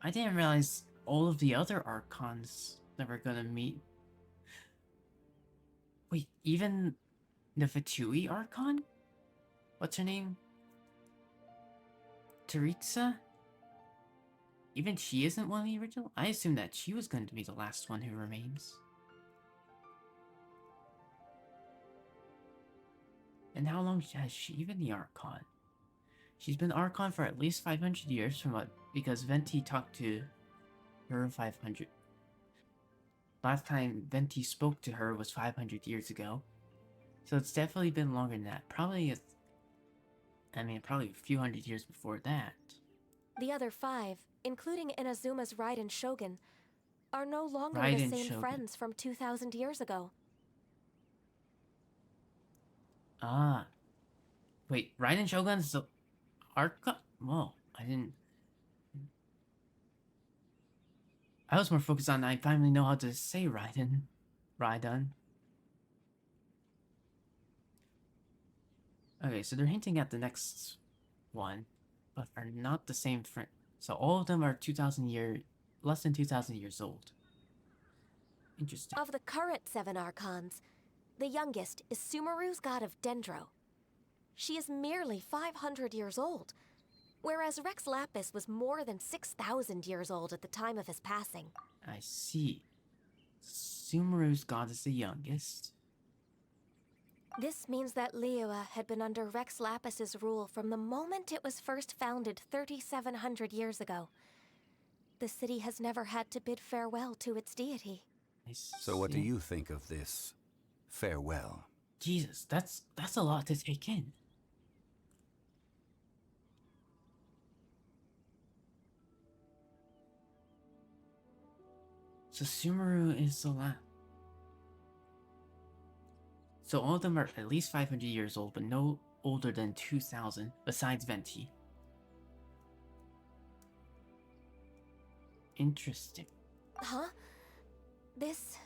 I didn't realize all of the other Archons that we're gonna meet. Wait, even the Fatui Archon? What's her name? Teresa? Even she isn't one of the original? I assumed that she was going to be the last one who remains. And how long has she been the Archon? She's been Archon for at least 500 years from what, because Venti talked to her 500. Last time Venti spoke to her was 500 years ago. So it's definitely been longer than that. Probably a few hundred years before that. The other 5, including Inazuma's Raiden Shogun, are no longer Raiden the same Shogun. friends from 2,000 years ago. Ah. Wait, Raiden Shogun's the Archon? Whoa, I was more focused on I finally know how to say Raiden. Okay, so they're hinting at the next one, but are not the same friend. So all of them are less than 2,000 years old. Interesting. Of the current 7 Archons, the youngest is Sumeru's god of Dendro. She is merely 500 years old, whereas Rex Lapis was more than 6,000 years old at the time of his passing. I see. Sumeru's god is the youngest. This means that Liyue had been under Rex Lapis's rule from the moment it was first founded 3,700 years ago. The city has never had to bid farewell to its deity. So what do you think of this farewell? Jesus, that's a lot to take in. So Sumeru is the last. So all of them are at least 500 years old, but no older than 2,000, besides Venti. Interesting. Huh? This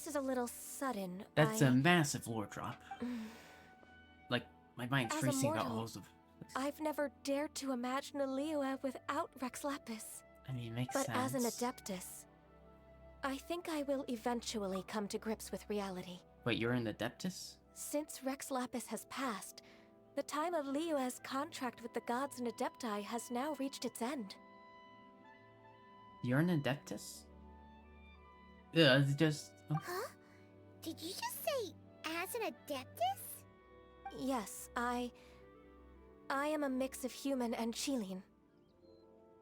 is a little sudden. That's a massive lore drop. Like, my mind's As a racing about mortal, all of this. I've never dared to imagine a Liyue without Rex Lapis. I mean, it makes But sense. as an Adeptus, I think I will eventually come to grips with reality. Wait, you're an Adeptus? Since Rex Lapis has passed, the time of Liyue's contract with the gods and Adepti has now reached its end. You're an Adeptus? Yeah, it's just... Oh. Huh? Did you just say as an Adeptus? Yes, I am a mix of human and Chilean.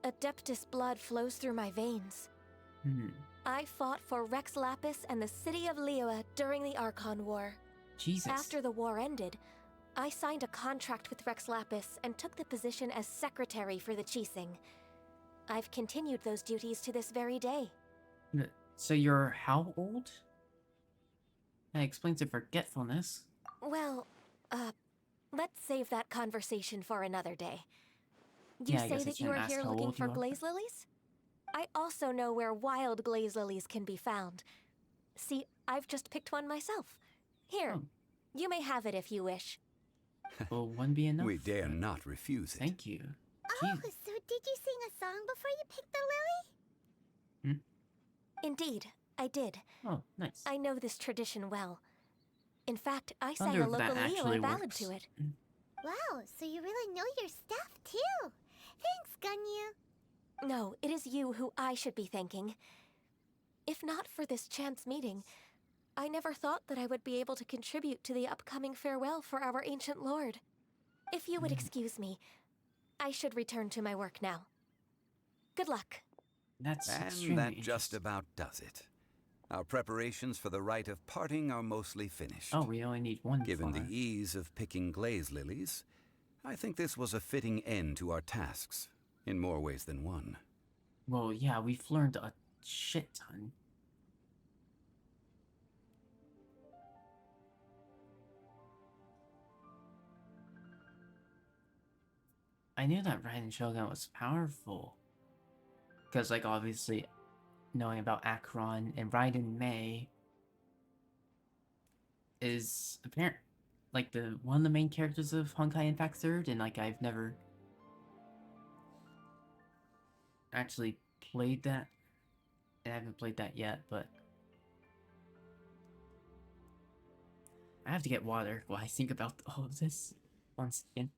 Adeptus blood flows through my veins. I fought for Rex Lapis and the city of Liyue during the Archon War. Jesus. After the war ended, I signed a contract with Rex Lapis and took the position as secretary for the Qixing. I've continued those duties to this very day. So you're how old? That explains the forgetfulness. Well, let's save that conversation for another day. You Yeah, I say guess I that you shouldn't are ask here how looking old for you are. glaze lilies? I also know where wild glaze lilies can be found. See, I've just picked one myself. Here, you may have it if you wish. Will one be enough? We dare not refuse it. Thank you. Oh, so did you sing a song before you picked the lily? Indeed, I did. Oh, nice. I know this tradition well. In fact, I sang Wonder a if local that actually Liyue ballad works. to it. Wow, so you really know your stuff too. Thanks, Gunyu. No, it is you who I should be thanking. If not for this chance meeting, I never thought that I would be able to contribute to the upcoming farewell for our ancient lord. If you would excuse me, I should return to my work now. Good luck. That's And extremely that just about does it. Our preparations for the rite of parting are mostly finished. Oh, we only need one Given flower. the ease of picking glaze lilies, I think this was a fitting end to our tasks, in more ways than one. Well, yeah, we've learned a shit ton. I knew that Raiden Shogun was powerful. Because, like, obviously, knowing about Akron and Raiden Mei is apparent, like, one of the main characters of Honkai Impact 3rd, and, like, I've never actually played that. I haven't played that yet, but I have to get water while I think about all of this once again.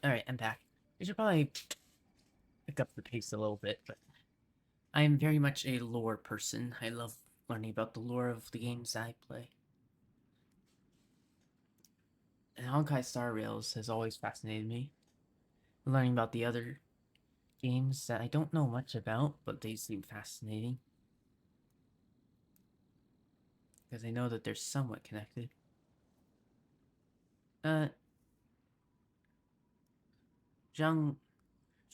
Alright, I'm back. I should probably pick up the pace a little bit, but I am very much a lore person. I love learning about the lore of the games I play. And Honkai Star Rails has always fascinated me. Learning about the other games that I don't know much about, but they seem fascinating. because I know that they're somewhat connected. Zhang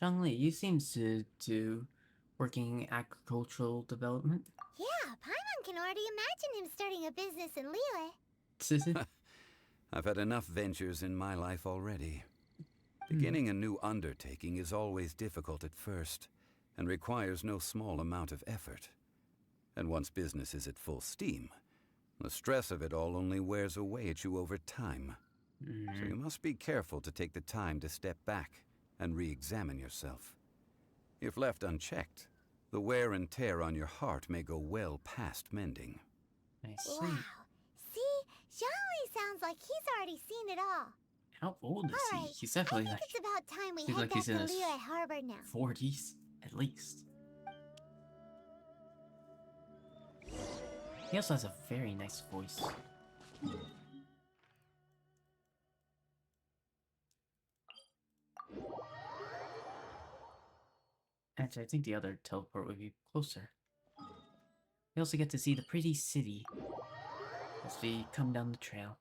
Li, you seem to working agricultural development. Yeah, Paimon can already imagine him starting a business in Liyue. I've had enough ventures in my life already. Beginning a new undertaking is always difficult at first, and requires no small amount of effort. And once business is at full steam, the stress of it all only wears away at you over time. So you must be careful to take the time to step back and re-examine yourself. If left unchecked, the wear and tear on your heart may go well past mending. I see. Wow. See? Zhongli sounds like he's already seen it all. How old is he? Alright, He's definitely I think like it's about time we seems head like back he's to in his Liyue Harbor now. 40s, at least. He also has a very nice voice. Actually, I think the other teleport would be closer. We also get to see the pretty city as we come down the trail.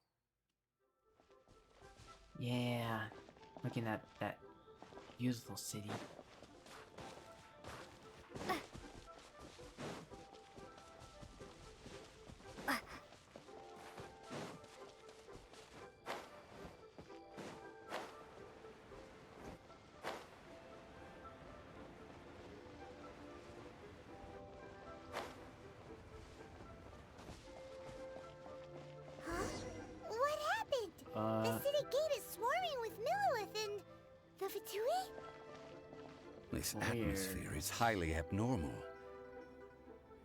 Yeah, looking at that beautiful city. What happened? The city gate is swarming with Millilith and the Fatui? This atmosphere is highly abnormal.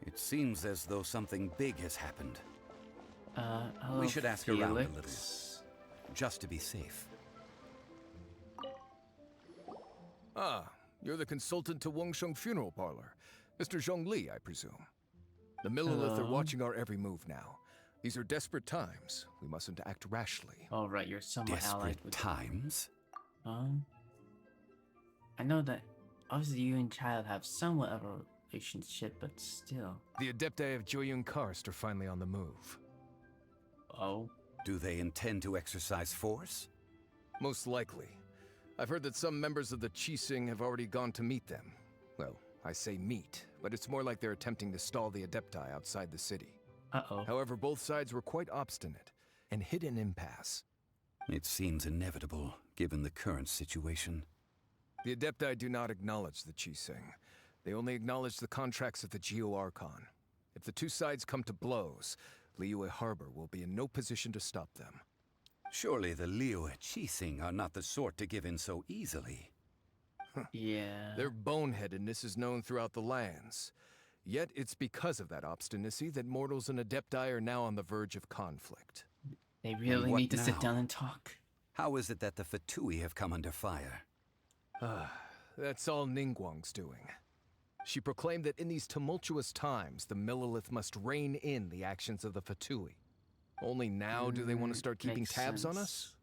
It seems as though something big has happened. We should ask around a little, just to be safe. Ah, you're the consultant to Wangsheng Funeral Parlor. Mr. Zhongli, I presume. The Millilith are watching our every move now. These are desperate times. We mustn't act rashly. All right, you're somewhat allied with times? I know that obviously you and Child have somewhat of a relationship, but still. The Adepti of Joyun Karst are finally on the move. Oh? Do they intend to exercise force? Most likely. I've heard that some members of the Qixing have already gone to meet them. Well, I say meet, but it's more like they're attempting to stall the Adepti outside the city. Uh-oh. However, both sides were quite obstinate and hit an impasse. It seems inevitable, given the current situation. The Adepti do not acknowledge the Qixing. They only acknowledge the contracts of the Liyue Archon. If the two sides come to blows, Liyue Harbor will be in no position to stop them. Surely the Liyue Qixing are not the sort to give in so easily. Yeah. Their boneheadedness is known throughout the lands. Yet it's because of that obstinacy that mortals and Adepti are now on the verge of conflict. They really need to sit down and talk. How is it that the Fatui have come under fire? That's all Ningguang's doing. She proclaimed that in these tumultuous times, the Millilith must rein in the actions of the Fatui. Only now do they want to start keeping tabs on us?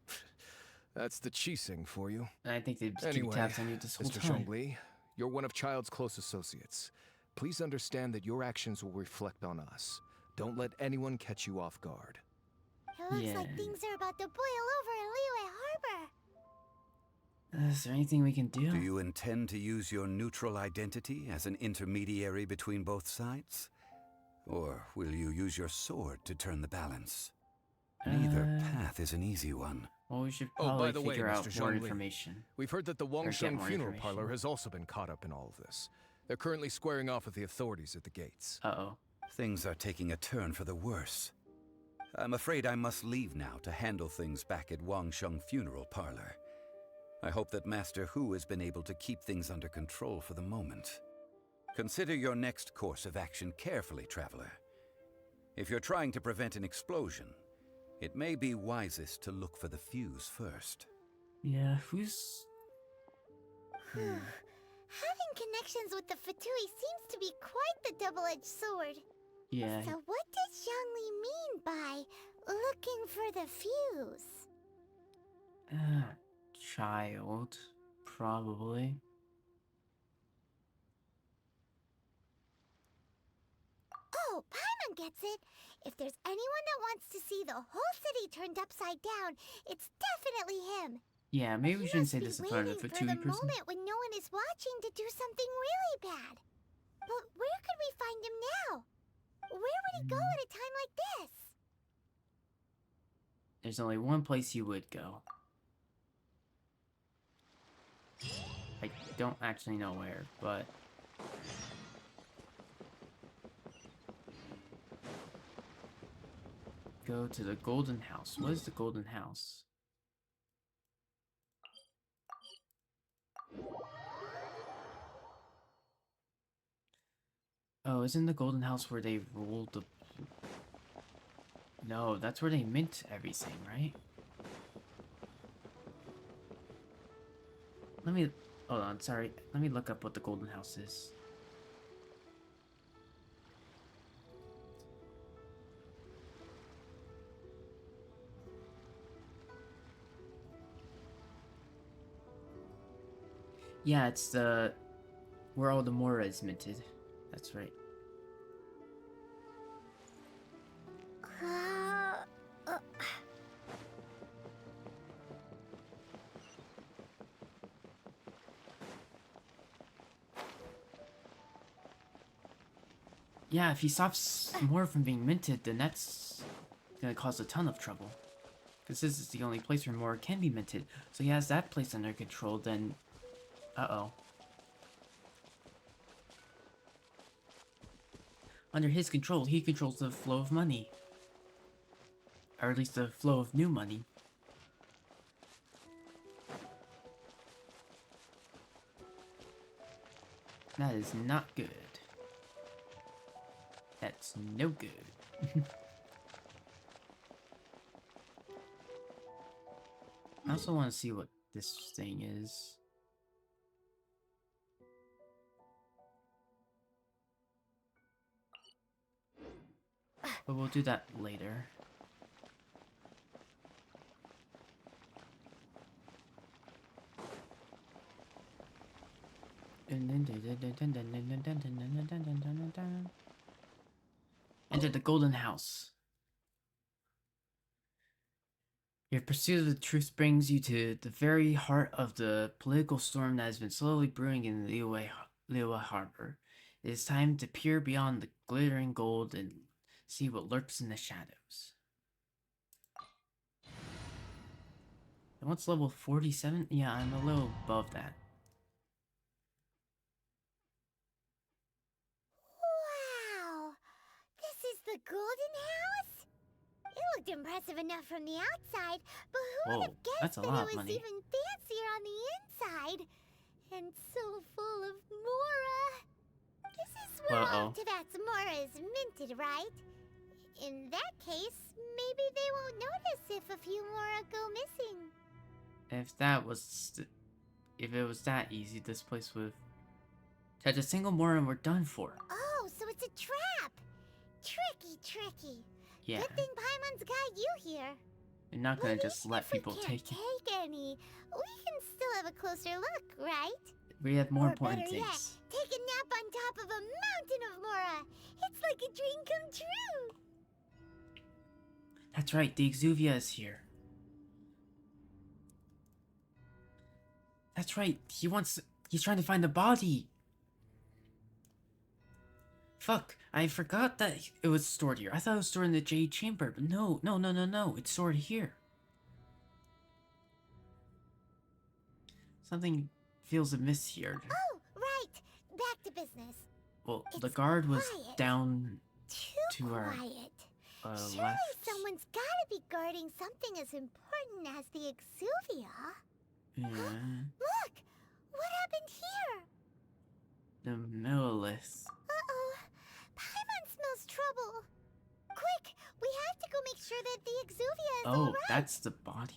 That's the Qixing for you. I think they've been keeping tabs on you this whole Mr. time. Zhongli, you're one of Child's close associates. Please understand that your actions will reflect on us. Don't let anyone catch you off guard. It looks like things are about to boil over in Liyue Harbor. Is there anything we can do? Do you intend to use your neutral identity as an intermediary between both sides? Or will you use your sword to turn the balance? Neither path is an easy one. Well, we should probably by the way, figure out Mr. more Zhongli, information. We've heard that the Or get Wangsheng more Funeral information. Parlor has also been caught up in all of this. They're currently squaring off with the authorities at the gates. Uh-oh. Things are taking a turn for the worse. I'm afraid I must leave now to handle things back at Wangsheng Funeral Parlor. I hope that Master Hu has been able to keep things under control for the moment. Consider your next course of action carefully, Traveler. If you're trying to prevent an explosion, it may be wisest to look for the fuse first. Yeah, who's... Having connections with the Fatui seems to be quite the double-edged sword. Yeah. So what does Zhongli mean by looking for the fuse? Child, probably. Oh, Paimon everyone gets it. If there's anyone that wants to see the whole city turned upside down, it's definitely him. Yeah, maybe we shouldn't say He this in must front be of a waiting for Fatui the person. moment when no one is watching to do something really bad. But where could we find him now? Where would he go at a time like this? There's only one place he would go. I don't actually know where, but... Go to the Golden House. What is the Golden House? Oh, isn't the Golden House where they ruled the... No, that's where they mint everything, right? Let me... Hold on, sorry. Let me look up what the Golden House is. Yeah, it's the... where all the Mora is minted. That's right. Yeah, if he stops more from being minted, then that's gonna cause a ton of trouble. Because this is the only place where more can be minted. So he has that place under control, then... Uh-oh. Under his control, he controls the flow of money. Or at least the flow of new money. That is not good. That's no good. I also want to see what this thing is. But we'll do that later. Enter the Golden House. Your pursuit of the truth brings you to the very heart of the political storm that has been slowly brewing in Liyue Harbor. It is time to peer beyond the glittering gold and see what lurks in the shadows. And what's level 47? Yeah, I'm a little above that. Wow! This is the Golden House? It looked impressive enough from the outside, but who would have guessed that it was even fancier on the inside? And so full of Mora. This is where all of Teyvat's Mora is minted, right? In that case, maybe they won't notice if a few Mora go missing. If it was that easy, this place would touch a single Mora and we're done for. Oh, so it's a trap! Tricky. Yeah. Good thing Paimon's got you here. You're not gonna just let people take it. Take any. We can still have a closer look, right? We have more or important better things. Yet, take a nap on top of a mountain of Mora. It's like a dream come true. That's right, the Exuvia is here. That's right, he's trying to find the body. Fuck, I forgot that it was stored here. I thought it was stored in the Jade Chamber, but no, it's stored here. Something feels amiss here. Oh, right. Back to business. Well, the guard was down to our Surely left. someone's gotta be guarding something as important as the Exuvia. Yeah. Look! What happened here? The Millilith. Uh-oh. Paimon smells trouble. Quick! We have to go make sure that the Exuvia is alright. That's the body.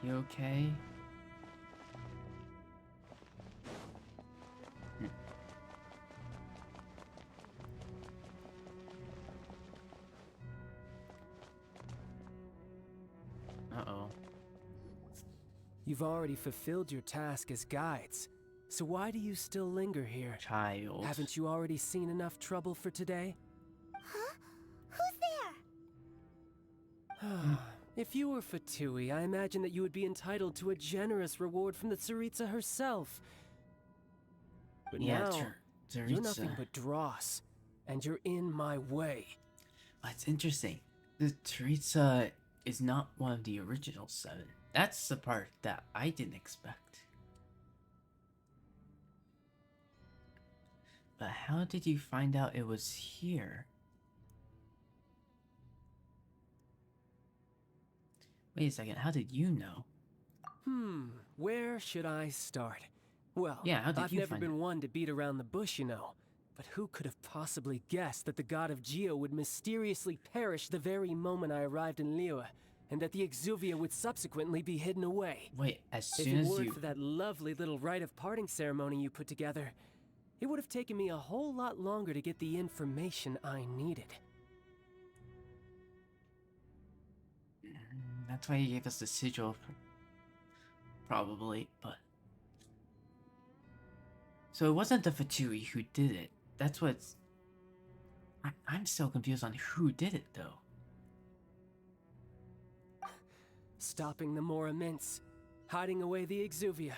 You okay? You've already fulfilled your task as guides, so why do you still linger here? Child. Haven't you already seen enough trouble for today? Huh? Who's there? If you were Fatui, I imagine that you would be entitled to a generous reward from the Tsaritsa herself. But Yeah, now, you're nothing but dross, and you're in my way. That's interesting. The Tsaritsa is not one of the original 7. That's the part that I didn't expect. But how did you find out it was here? Wait a second, how did you know? Where should I start? Well, yeah, how did I've you never find been it? one to beat around the bush, you know. But who could have possibly guessed that the god of Geo would mysteriously perish the very moment I arrived in Liyue, and that the Exuvia would subsequently be hidden away? Wait, as If soon it as weren't you... for that lovely little rite of parting ceremony you put together, it would have taken me a whole lot longer to get the information I needed. That's why you gave us the sigil. Probably, but... So it wasn't the Fatui who did it. That's what's... I'm still confused on who did it, though. Stopping the Mora Mints, hiding away the Exuvia.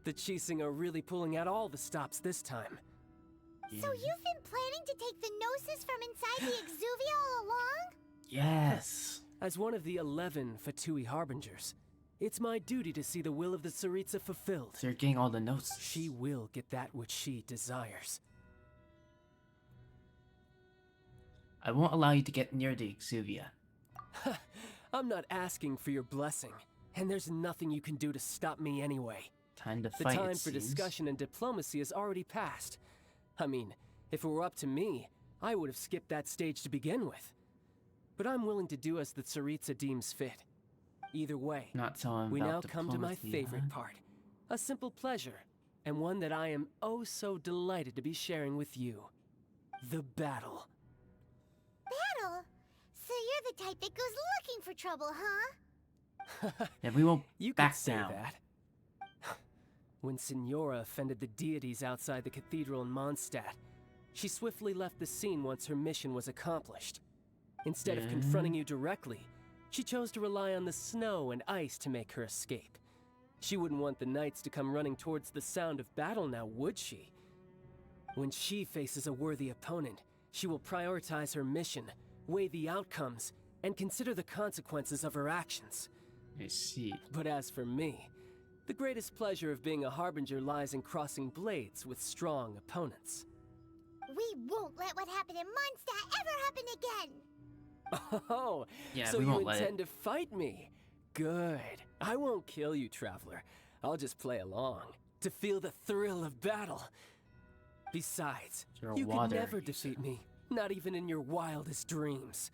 The Chising are really pulling out all the stops this time. So you've been planning to take the Gnosis from inside the Exuvia all along? Yes. As one of the 11 Fatui Harbingers, it's my duty to see the will of the Tsaritsa fulfilled. So you're getting all the notes. She will get that which she desires. I won't allow you to get near the Exuvia. I'm not asking for your blessing, and there's nothing you can do to stop me anyway. Time to The fight, time it for seems. discussion and diplomacy has already passed. I mean, if it were up to me, I would have skipped that stage to begin with. But I'm willing to do as the Tsaritsa deems fit. Either way, Not telling we about now come to my diplomacy, favorite huh? part. A simple pleasure, and one that I am oh so delighted to be sharing with you. The battle. Battle? So you're the type that goes looking for trouble, huh? Yeah, we won't You back could say down. that. When Signora offended the deities outside the cathedral in Mondstadt, she swiftly left the scene once her mission was accomplished. Instead of confronting you directly, she chose to rely on the snow and ice to make her escape. She wouldn't want the knights to come running towards the sound of battle now, would she? When she faces a worthy opponent, she will prioritize her mission, weigh the outcomes, and consider the consequences of her actions. I see. But as for me, the greatest pleasure of being a Harbinger lies in crossing blades with strong opponents. We won't let what happened in Mondstadt ever happen again! Oh, Yeah, so we you won't let it. intend to fight me? Good. I won't kill you, Traveler. I'll just play along, to feel the thrill of battle. Besides, You're a you could water, never you defeat me, not even in your wildest dreams.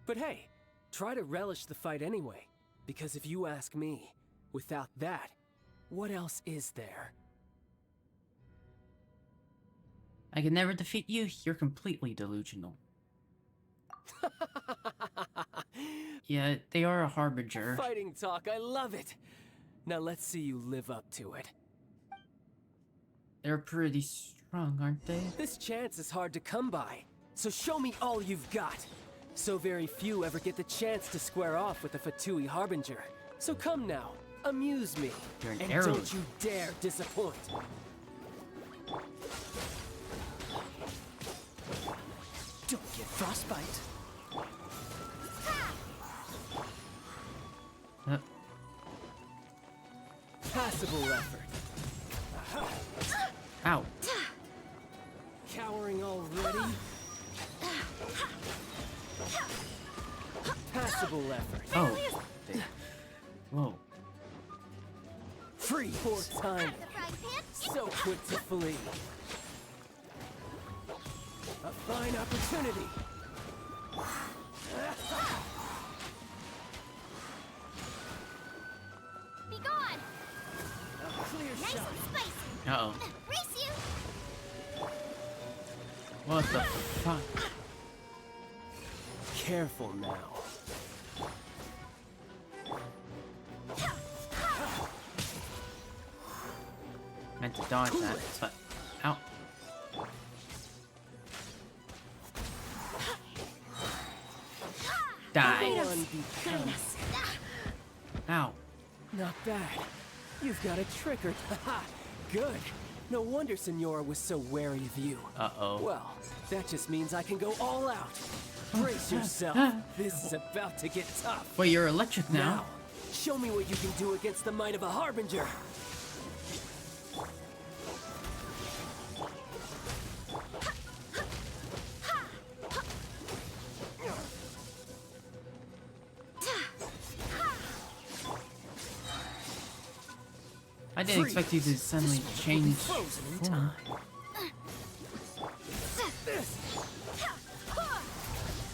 But hey, try to relish the fight anyway, because if you ask me, without that, what else is there? I can never defeat you. You're completely delusional. Yeah, they are a harbinger. Fighting talk, I love it! Now let's see you live up to it. They're pretty strong, aren't they? This chance is hard to come by, so show me all you've got. So very few ever get the chance to square off with a Fatui Harbinger. So come now, amuse me, You're an and arrow. don't you dare disappoint. Don't get frostbite. Passable effort. Ow. Cowering already? Passable effort. Oh. Whoa. Free for time. So quick to flee. A fine opportunity. Be gone! A clear Nice shot. and spicy! Uh-oh. Race you! What the fuck? Careful now. Meant to dodge that, but ow. Die. Ow. Not bad. You've got a trigger. Haha. Good. No wonder Senora was so wary of you. Uh-oh. Well, that just means I can go all out. Brace yourself. This is about to get tough. Wait, you're electric now? Show me what you can do against the might of a Harbinger. I didn't expect you to suddenly change form.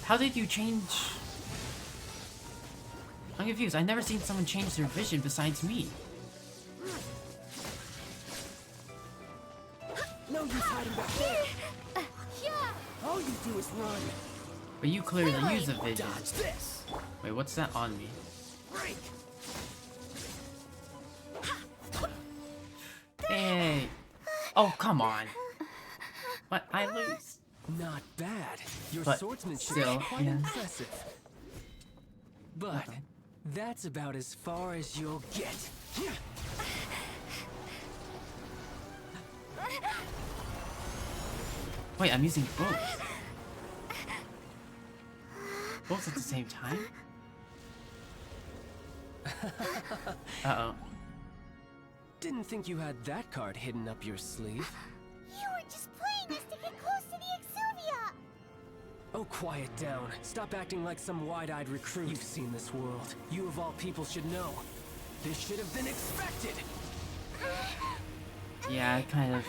How did you change? I'm confused. I've never seen someone change their vision besides me. No use hiding back there. All you do is run. But you clearly use a vision. Wait, what's that on me? Hey! Oh, come on! What? I lose. Not bad. Your But swordsmanship still, is quite yeah. impressive. But that's about as far as you'll get. Wait, I'm using both. Both at the same time? Uh-oh. Didn't think you had that card hidden up your sleeve. You were just playing us to get close to the Exuvia! Oh, quiet down. Stop acting like some wide-eyed recruit. You've seen this world. You of all people should know. This should have been expected! Yeah, it kind of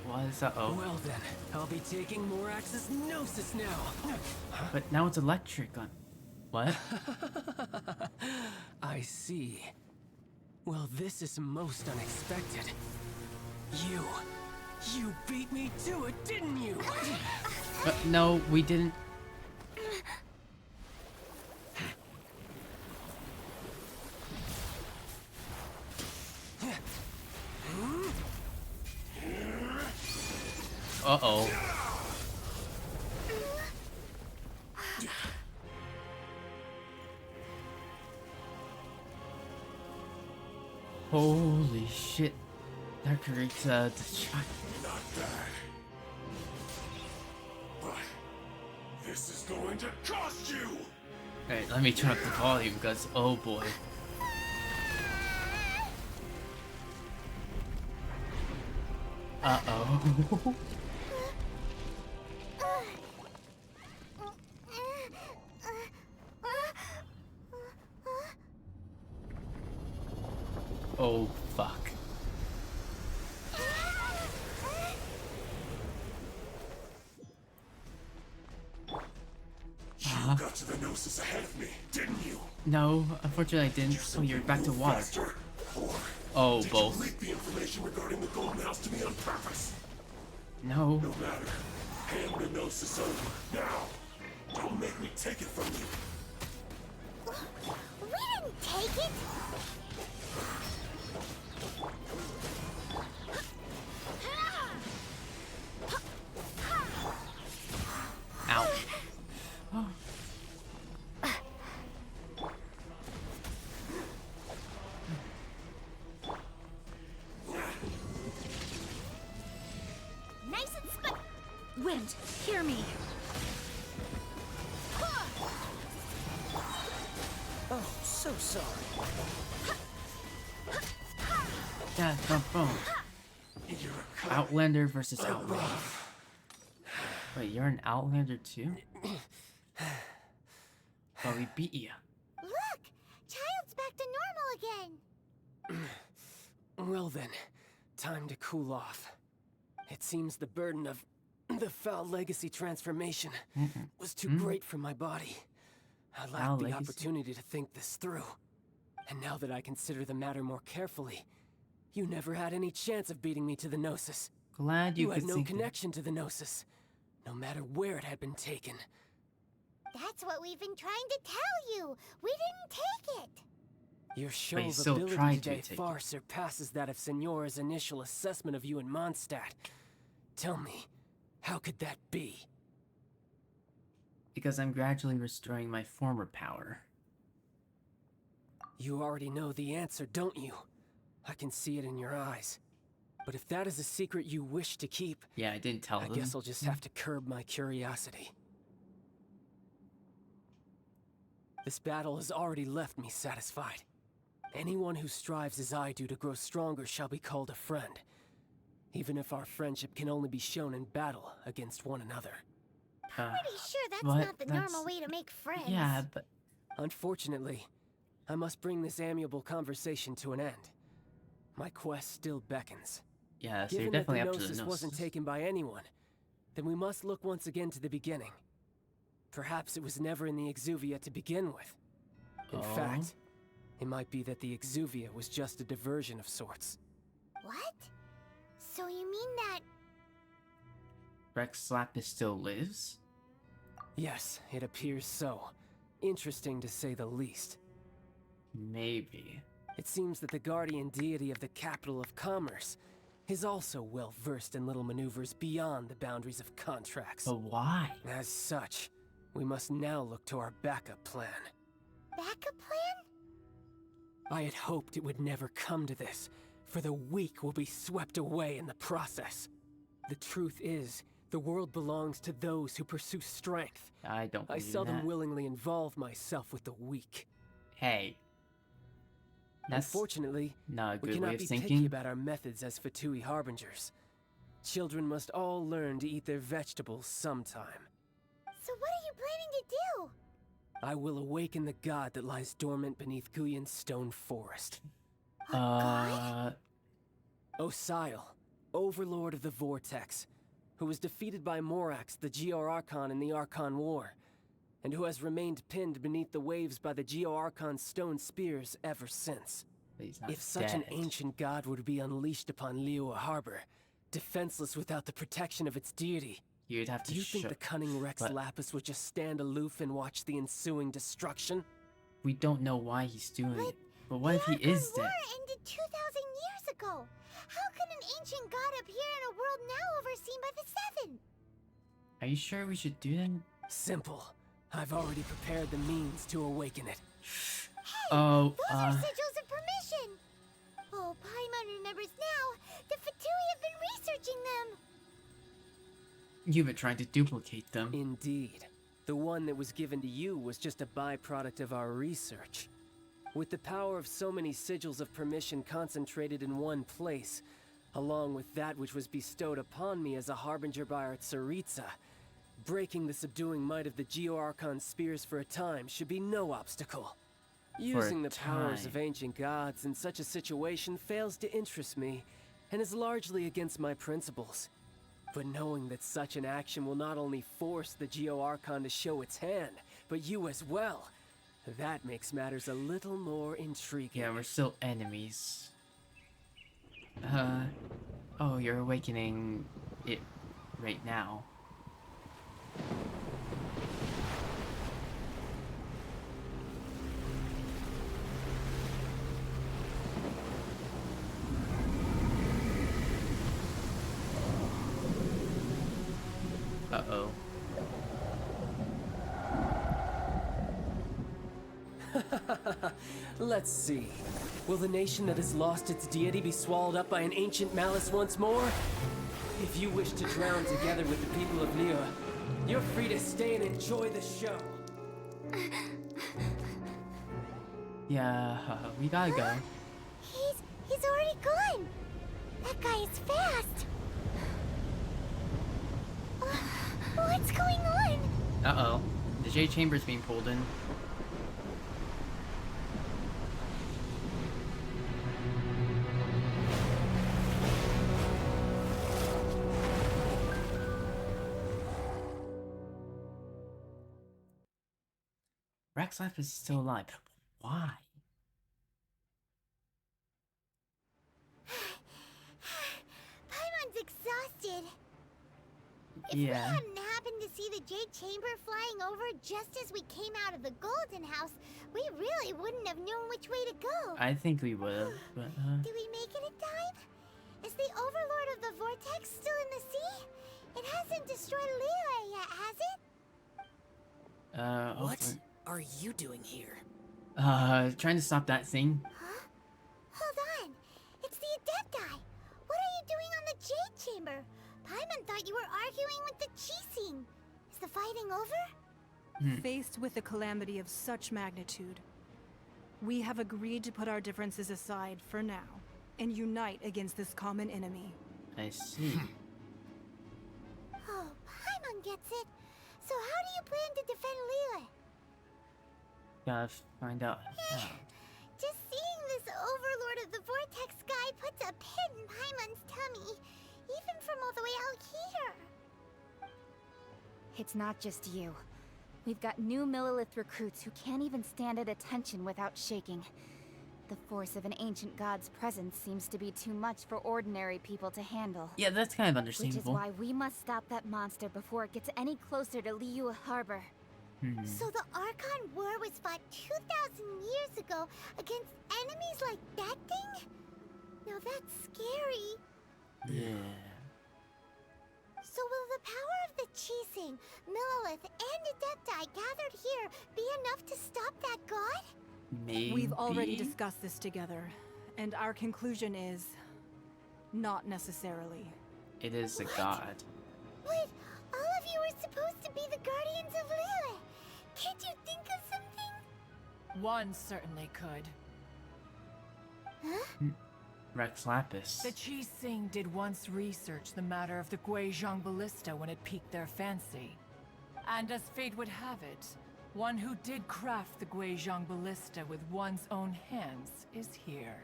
was. Uh-oh. Well then, I'll be taking Morax's Gnosis now. But now it's electric on... What? I see. Well, this is most unexpected. You beat me to it, didn't you? No, we didn't. Uh-oh. Holy shit. That creates a distraction. Not bad. But this is going to cost you! Alright, let me turn up the volume because, oh boy. Uh-oh. Oh, fuck. You got to the Gnosis ahead of me, didn't you? No, unfortunately I didn't. So you're back to water. Faster, or Oh, did both. you leak the information regarding the Golden House to me on purpose? No. No matter. Hand the Gnosis over, now. Don't make me take it from you. We didn't take it! Ow. Nice and split! Wind, hear me. Oh, so sorry. Yeah, boom. Outlander versus Outlander. Wait, you're an Outlander too? But we beat you. Look! Child's back to normal again! Well then, time to cool off. It seems the burden of the foul legacy transformation was too great for my body. I lacked the opportunity to think this through. And now that I consider the matter more carefully, you never had any chance of beating me to the Gnosis. Glad you had could no think connection to the Gnosis, no matter where it had been taken. That's what we've been trying to tell you! We didn't take it! Your show But he of still ability tried to today take far it. surpasses that of Signora's initial assessment of you in Mondstadt. Tell me, how could that be? Because I'm gradually restoring my former power. You already know the answer, don't you? I can see it in your eyes. But if that is a secret you wish to keep, Yeah, I didn't tell I them. guess I'll just have to curb my curiosity. This battle has already left me satisfied. Anyone who strives as I do to grow stronger shall be called a friend, even if our friendship can only be shown in battle against one another. Pretty sure that's but not the normal way to make friends. Yeah, but... Unfortunately, I must bring this amiable conversation to an end. My quest still beckons. Yeah, so you're Given that definitely the up to the Gnosis wasn't Gnosis. taken by anyone, then we must look once again to the beginning. Perhaps it was never in the Exuvia to begin with. In fact, it might be that the Exuvia was just a diversion of sorts. What? So you mean that... Rex Lapis still lives? Yes, it appears so. Interesting to say the least. Maybe. It seems that the guardian deity of the capital of commerce is also well versed in little maneuvers beyond the boundaries of contracts. But why? As such, we must now look to our backup plan. Backup plan? I had hoped it would never come to this, for the weak will be swept away in the process. The truth is, the world belongs to those who pursue strength. I don't I believe seldom that. willingly involve myself with the weak. Hey. That's Unfortunately, not a we good cannot way of be thinking. picky about our methods as Fatui Harbingers. Children must all learn to eat their vegetables sometime. So what are you planning to do? I will awaken the god that lies dormant beneath Guyon's stone forest. Osial, overlord of the Vortex, who was defeated by Morax, the Liyue Archon in the Archon War, and who has remained pinned beneath the waves by the Liyue Archon's stone spears ever since. If such an ancient god were to be unleashed upon Liyue Harbor, defenseless without the protection of its deity, you'd have to do you think the cunning Rex Lapis would just stand aloof and watch the ensuing destruction? We don't know why he's doing it. But what if he is The dead? war ended 2,000 years ago. How can an ancient god appear in a world now overseen by the Seven? Are you sure we should do that? Simple. I've already prepared the means to awaken it. Oh, Those are sigils of permission. Oh, Paimon remembers now. The Fatui have been researching them. You've been trying to duplicate them. Indeed. The one that was given to you was just a byproduct of our research. With the power of so many sigils of permission concentrated in one place, along with that which was bestowed upon me as a harbinger by our Tsaritsa, breaking the subduing might of the Liyue Archon spears for a time should be no obstacle. Using the powers of ancient gods in such a situation fails to interest me, and is largely against my principles. But knowing that such an action will not only force the Liyue Archon to show its hand, but you as well, that makes matters a little more intriguing. Yeah, we're still enemies. Oh, you're awakening it right now. Uh-oh. Let's see. Will the nation that has lost its deity be swallowed up by an ancient malice once more? If you wish to drown together with the people of Liyue, you're free to stay and enjoy the show. Yeah, we gotta go. He's already gone. That guy is fast. What's going on? Uh-oh. The Jade Chamber's being pulled in. Rex Life is still alive. Why? Paimon's exhausted. If we hadn't happened to see the Jade Chamber flying over just as we came out of the Golden House, We really wouldn't have known which way to go. I think we would have, but Do we make it in time? Is the Overlord of the Vortex still in the sea? It hasn't destroyed Liyue yet, has it? What are you doing here? Trying to stop that thing. Huh? Hold on. It's the Adepti. What are you doing on the Jade Chamber? Paimon thought you were arguing with the Qixing. Is the fighting over? Faced with a calamity of such magnitude, we have agreed to put our differences aside for now and unite against this common enemy. I see. Oh, Paimon gets it. So how do you plan to defend Liyue? Gotta find out how. Just seeing this Overlord of the Vortex guy puts a pit in Paimon's tummy, even from all the way out here. It's not just you. We've got new Millilith recruits who can't even stand at attention without shaking. The force of an ancient god's presence seems to be too much for ordinary people to handle. Yeah, that's kind of understandable. Which is why we must stop that monster before it gets any closer to Liyue Harbor. So the Archon War was fought 2,000 years ago against enemies like that thing? Now that's scary. Yeah. So will the power of the Qixing, Millilith, and Adepti gathered here be enough to stop that god? Maybe. We've already discussed this together, and our conclusion is not necessarily. It is a god. Wait, all of you were supposed to be the guardians of Liyue. Can't you think of something? One certainly could. Huh? Rex Lapis. The Qixing did once research the matter of the Guizhong Ballista when it piqued their fancy. And as fate would have it, one who did craft the Guizhong Ballista with one's own hands is here.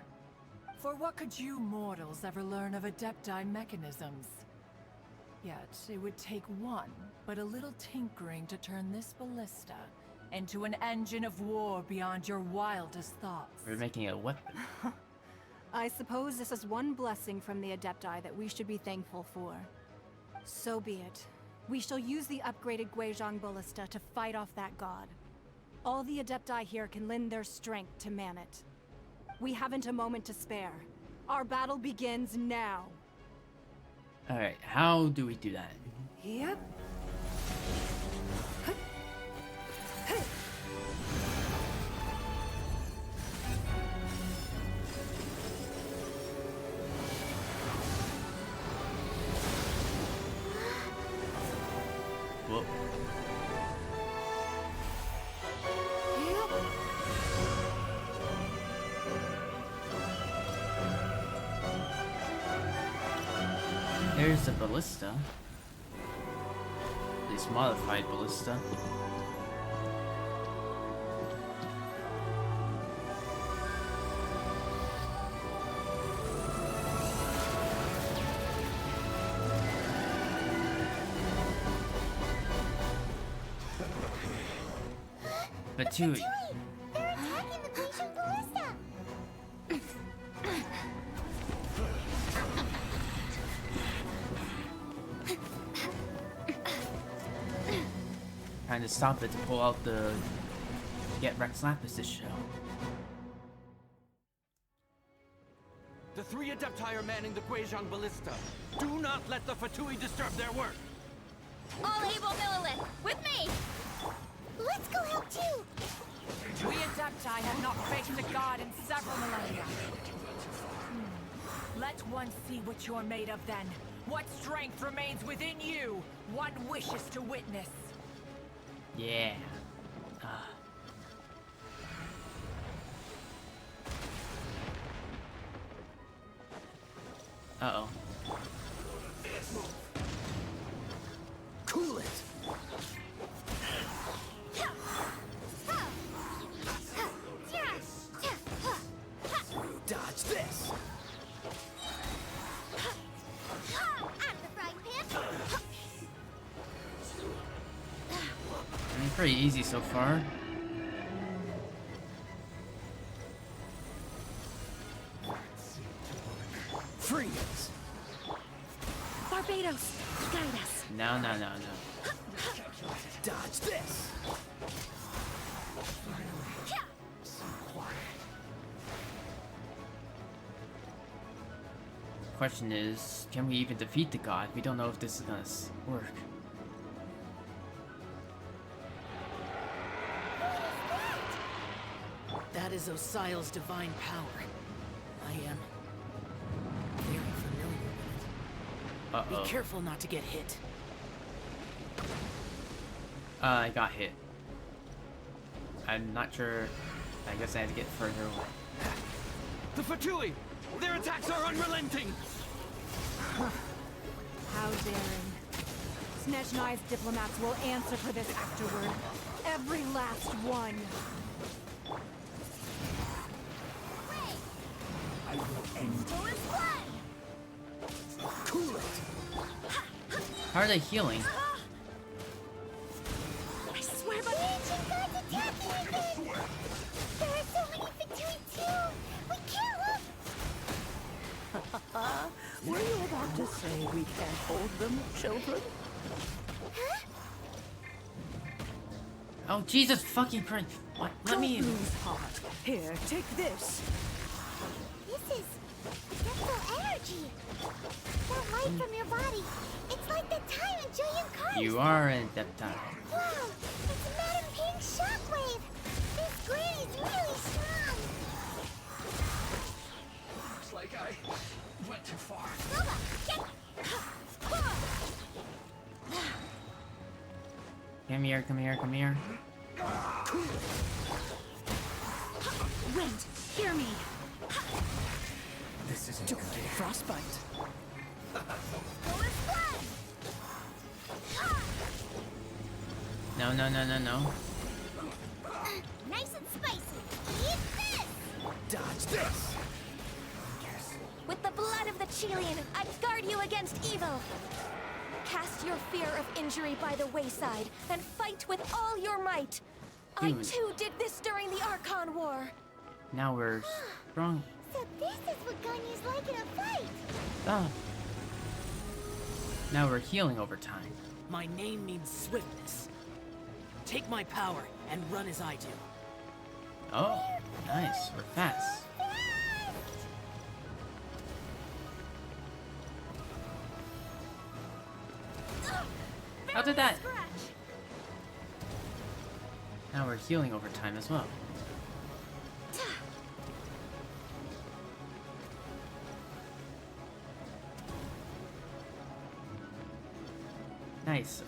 For what could you mortals ever learn of Adepti mechanisms? Yet, it would take one, but a little tinkering to turn this ballista into an engine of war beyond your wildest thoughts. We're making a weapon. I suppose this is one blessing from the Adepti that we should be thankful for. So be it. We shall use the upgraded Guizhong Ballista to fight off that god. All the Adepti here can lend their strength to man it. We haven't a moment to spare. Our battle begins now. Alright, how do we do that? Yep. Whoa. There's a ballista. At least modified ballista. Fatui. They're attacking the Guizhong Ballista! Trying to stop it to pull out the... Get Rex Lapis to show. The three Adepti are manning the Guizhong Ballista. Do not let the Fatui disturb their work. All able Millilith, with me! Let's go help too! We Adepti have not faced a god in several millennia. Let one see what you're made of then. What strength remains within you? One wishes to witness. Yeah. Uh-oh. Cool it! Dodge this! Pretty easy so far. Freeze! Barbados, guide us. No. Dodge this! question is, can we even defeat the god? We don't know if this is gonna work. That is Osial's divine power. I am very familiar with it. Uh-oh. Be careful not to get hit. I got hit. I'm not sure. I guess I had to get further away. The Fatui! Their attacks are unrelenting! How daring. Snezhnai's diplomats will answer for this afterward. Every last one. I will end Cool it! How are they healing? I swear by the ancient gods attacking again! There are so many Fatui too! We can't look! Were you about to say we can't hold them, children? Oh, Jesus fucking Christ. What? Let me in. Don't lose heart. Here, take this. This is adeptal energy! That light from your body, it's like the time in Julian Carter's. You are an Adepti. Wow, it's Madam Pink Shockwave! This grid is really strong! Looks like I went too far. Nova, get... Come here, come here, come here. Wind, hear me. This isn't Don't good. get frostbite. No, no, no, no, no. Nice and spicy. Eat this! Dodge this! With the blood of the Chelian, I guard you against evil. Cast your fear of injury by the wayside and fight with all your might. I Dude. too did this during the Archon War. Now we're strong. So this is what Ganyu's like in a fight! Ah. Now we're healing over time. My name means swiftness. Take my power and run as I do. Oh, nice. We're fast. How did that? Now we're healing over time as well. Nice.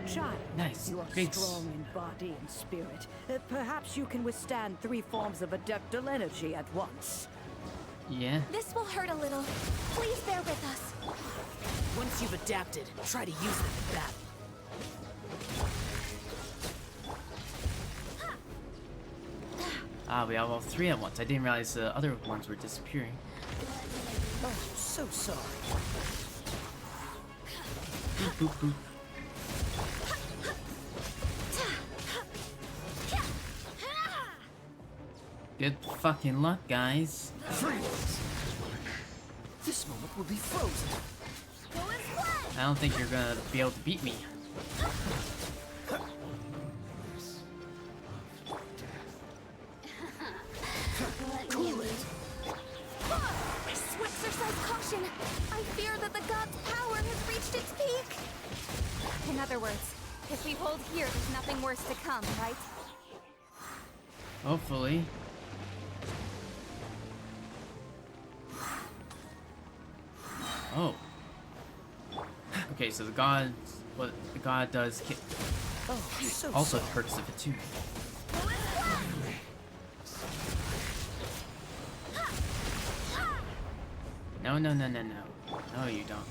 Child, Nice. you are Great. strong in body and spirit. Perhaps you can withstand 3 forms of adeptal energy at once. Yeah. This will hurt a little. Please bear with us. Once you've adapted, try to use them in battle. Ah, we have all 3 at once. I didn't realize the other ones were disappearing. Oh, so sorry. Boop, boop, boop. Good fucking luck, guys. Freeze! This moment will be frozen. I don't think you're gonna be able to beat me. Cool it! Exercise caution. I fear that the god's power has reached its peak. In other words, if we hold here, there's nothing worse to come, right? Hopefully. Oh. Okay, so the god, what the god does Oh, so also sorry. hurts the Fatui. No, no, no, no, no. No, you don't.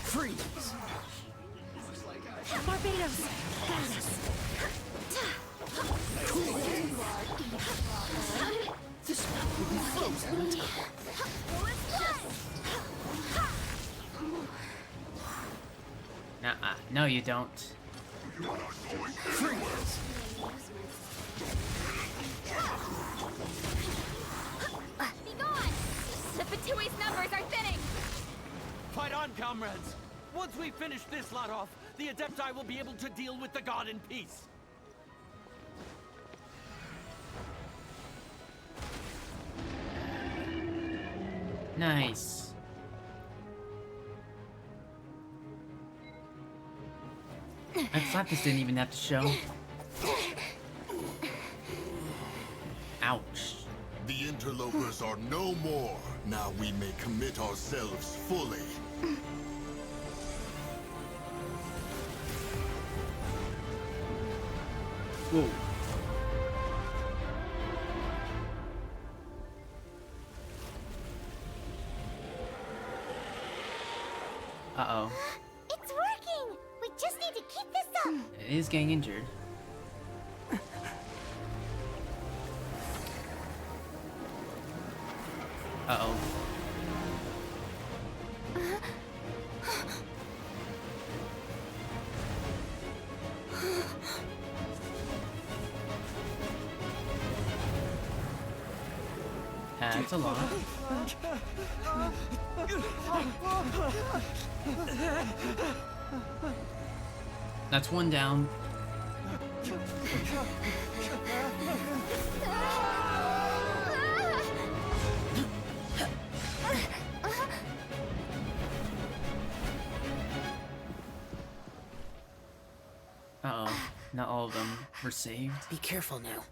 Freeze! Barbados, guide us. This one will be frozen. Nuh-uh. No, you don't. Freeze! Be gone! The Fatui's numbers are thinning! Fight on, comrades! Once we finish this lot off, the Adepti will be able to deal with the god in peace. Nice. I thought this didn't even have to show. Ouch. The interlopers are no more. Now we may commit ourselves fully. Whoa. Uh-oh. It's working! We just need to keep this up! It is getting injured. Uh-oh. That's a lot. That's one down. Uh-oh. Not all of them were saved. Be careful now.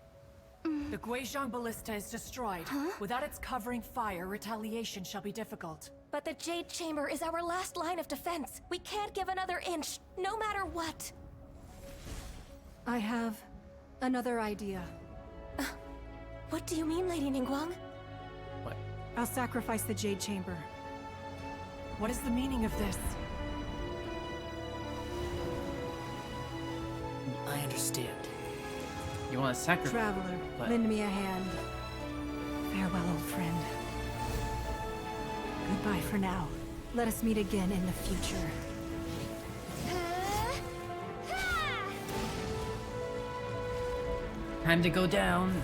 The Guizhong Ballista is destroyed. Without its covering fire, retaliation shall be difficult. But the Jade Chamber is our last line of defense. We can't give another inch, no matter what. I have another idea. What do you mean, Lady Ningguang? What? I'll sacrifice the Jade Chamber. What is the meaning of this? I understand. You want to sacrifice? Traveler, but... lend me a hand. Farewell, old friend. Goodbye for now. Let us meet again in the future. Time to go down.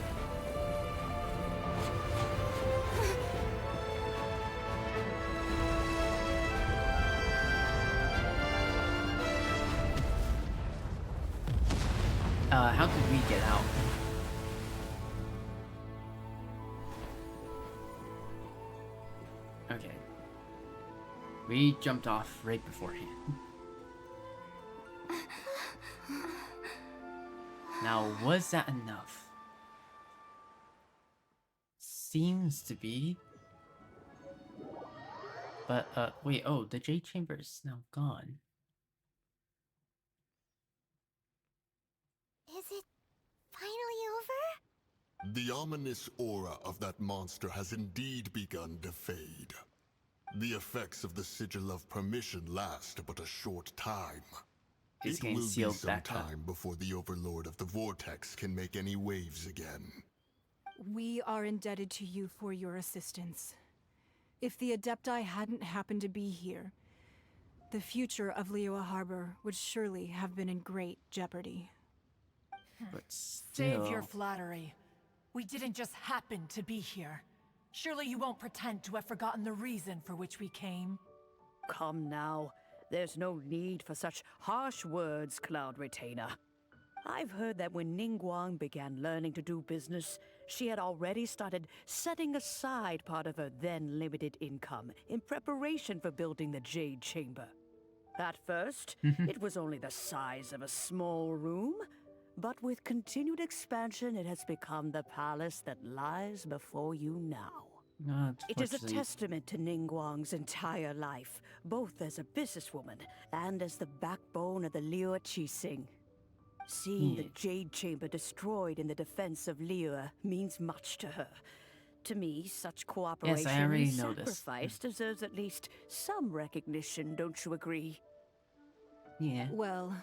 How did we get out? Okay. We jumped off right beforehand. Now, was that enough? Seems to be. But, wait, oh, the Jade Chamber is now gone. Is it finally over? The ominous aura of that monster has indeed begun to fade. The effects of the Sigil of Permission last but a short time. It's It will getting be sealed some back up. time before the Overlord of the Vortex can make any waves again. We are indebted to you for your assistance. If the Adepti hadn't happened to be here, the future of Liyue Harbor would surely have been in great jeopardy. But Save your still... flattery. We didn't just happen to be here. Surely you won't pretend to have forgotten the reason for which we came. Come now. There's no need for such harsh words, Cloud Retainer. I've heard that when Ningguang began learning to do business, she had already started setting aside part of her then limited income in preparation for building the Jade Chamber. At first, it was only the size of a small room, but with continued expansion, it has become the palace that lies before you now. It is a testament to Ningguang's entire life, both as a businesswoman and as the backbone of the Liyue Qixing. Seeing the Jade Chamber destroyed in the defense of Liyue means much to her. To me, such cooperation and sacrifice deserves at least some recognition, don't you agree? Yeah. Well,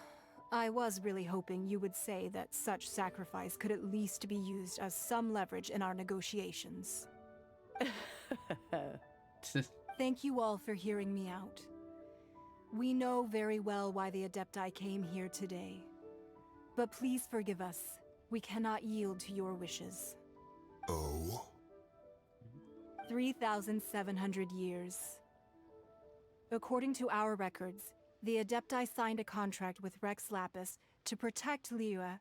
I was really hoping you would say that such sacrifice could at least be used as some leverage in our negotiations. Thank you all for hearing me out. We know very well why the Adepti came here today. But please forgive us. We cannot yield to your wishes. Oh? 3,700 years. According to our records, The Adepti signed a contract with Rex Lapis to protect Liyue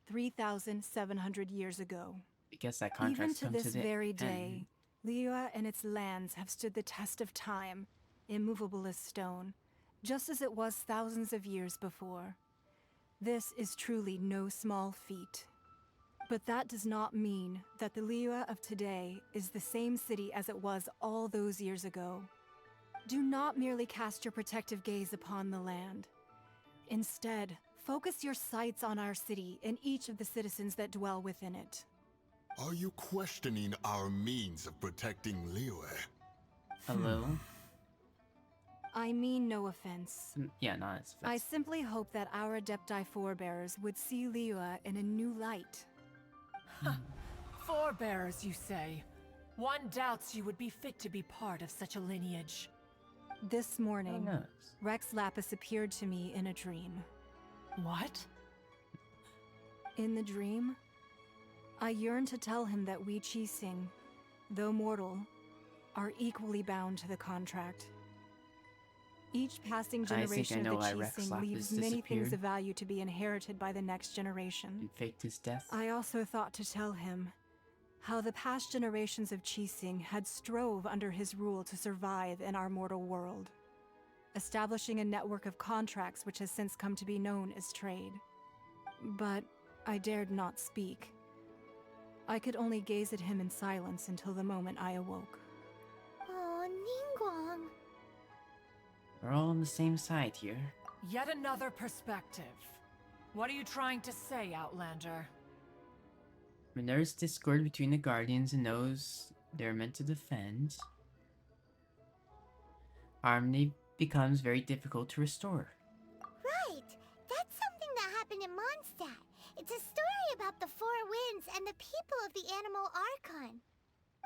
3,700 years ago. I guess that Even contract's to come to this the very end. day, Liyue and its lands have stood the test of time, immovable as stone, just as it was thousands of years before. This is truly no small feat. But that does not mean that the Liyue of today is the same city as it was all those years ago. Do not merely cast your protective gaze upon the land. Instead, focus your sights on our city and each of the citizens that dwell within it. Are you questioning our means of protecting Liyue? Hello? I mean no offense. Yeah, not as I simply hope that our Adepti forebears would see Liyue in a new light. Forebearers, you say? One doubts you would be fit to be part of such a lineage. This morning, Who knows? Rex Lapis appeared to me in a dream. What? In the dream, I yearned to tell him that we Qixing, though mortal, are equally bound to the contract. Each passing generation of the Qixing leaves many things of value to be inherited by the next generation. And faked his death. I also thought to tell him how the past generations of Qixing had strove under his rule to survive in our mortal world, establishing a network of contracts which has since come to be known as trade. But I dared not speak. I could only gaze at him in silence until the moment I awoke. Oh, Ningguang. We're all on the same side here. Yet another perspective. What are you trying to say, Outlander? When there's discord between the Guardians and those they're meant to defend, harmony becomes very difficult to restore. Right. That's something that happened in Mondstadt. It's a story about the Four Winds and the people of the Animal Archon.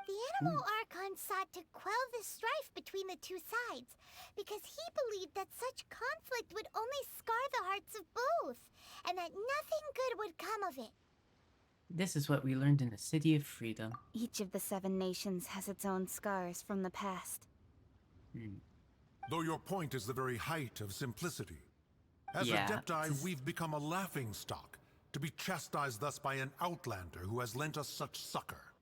The Animal Archon sought to quell the strife between the two sides because he believed that such conflict would only scar the hearts of both, and that nothing good would come of it. This is what we learned in the City of Freedom. Each of the 7 nations has its own scars from the past. Though your point is the very height of simplicity. As Adepti, we've become a laughingstock, to be chastised thus by an outlander who has lent us such succor.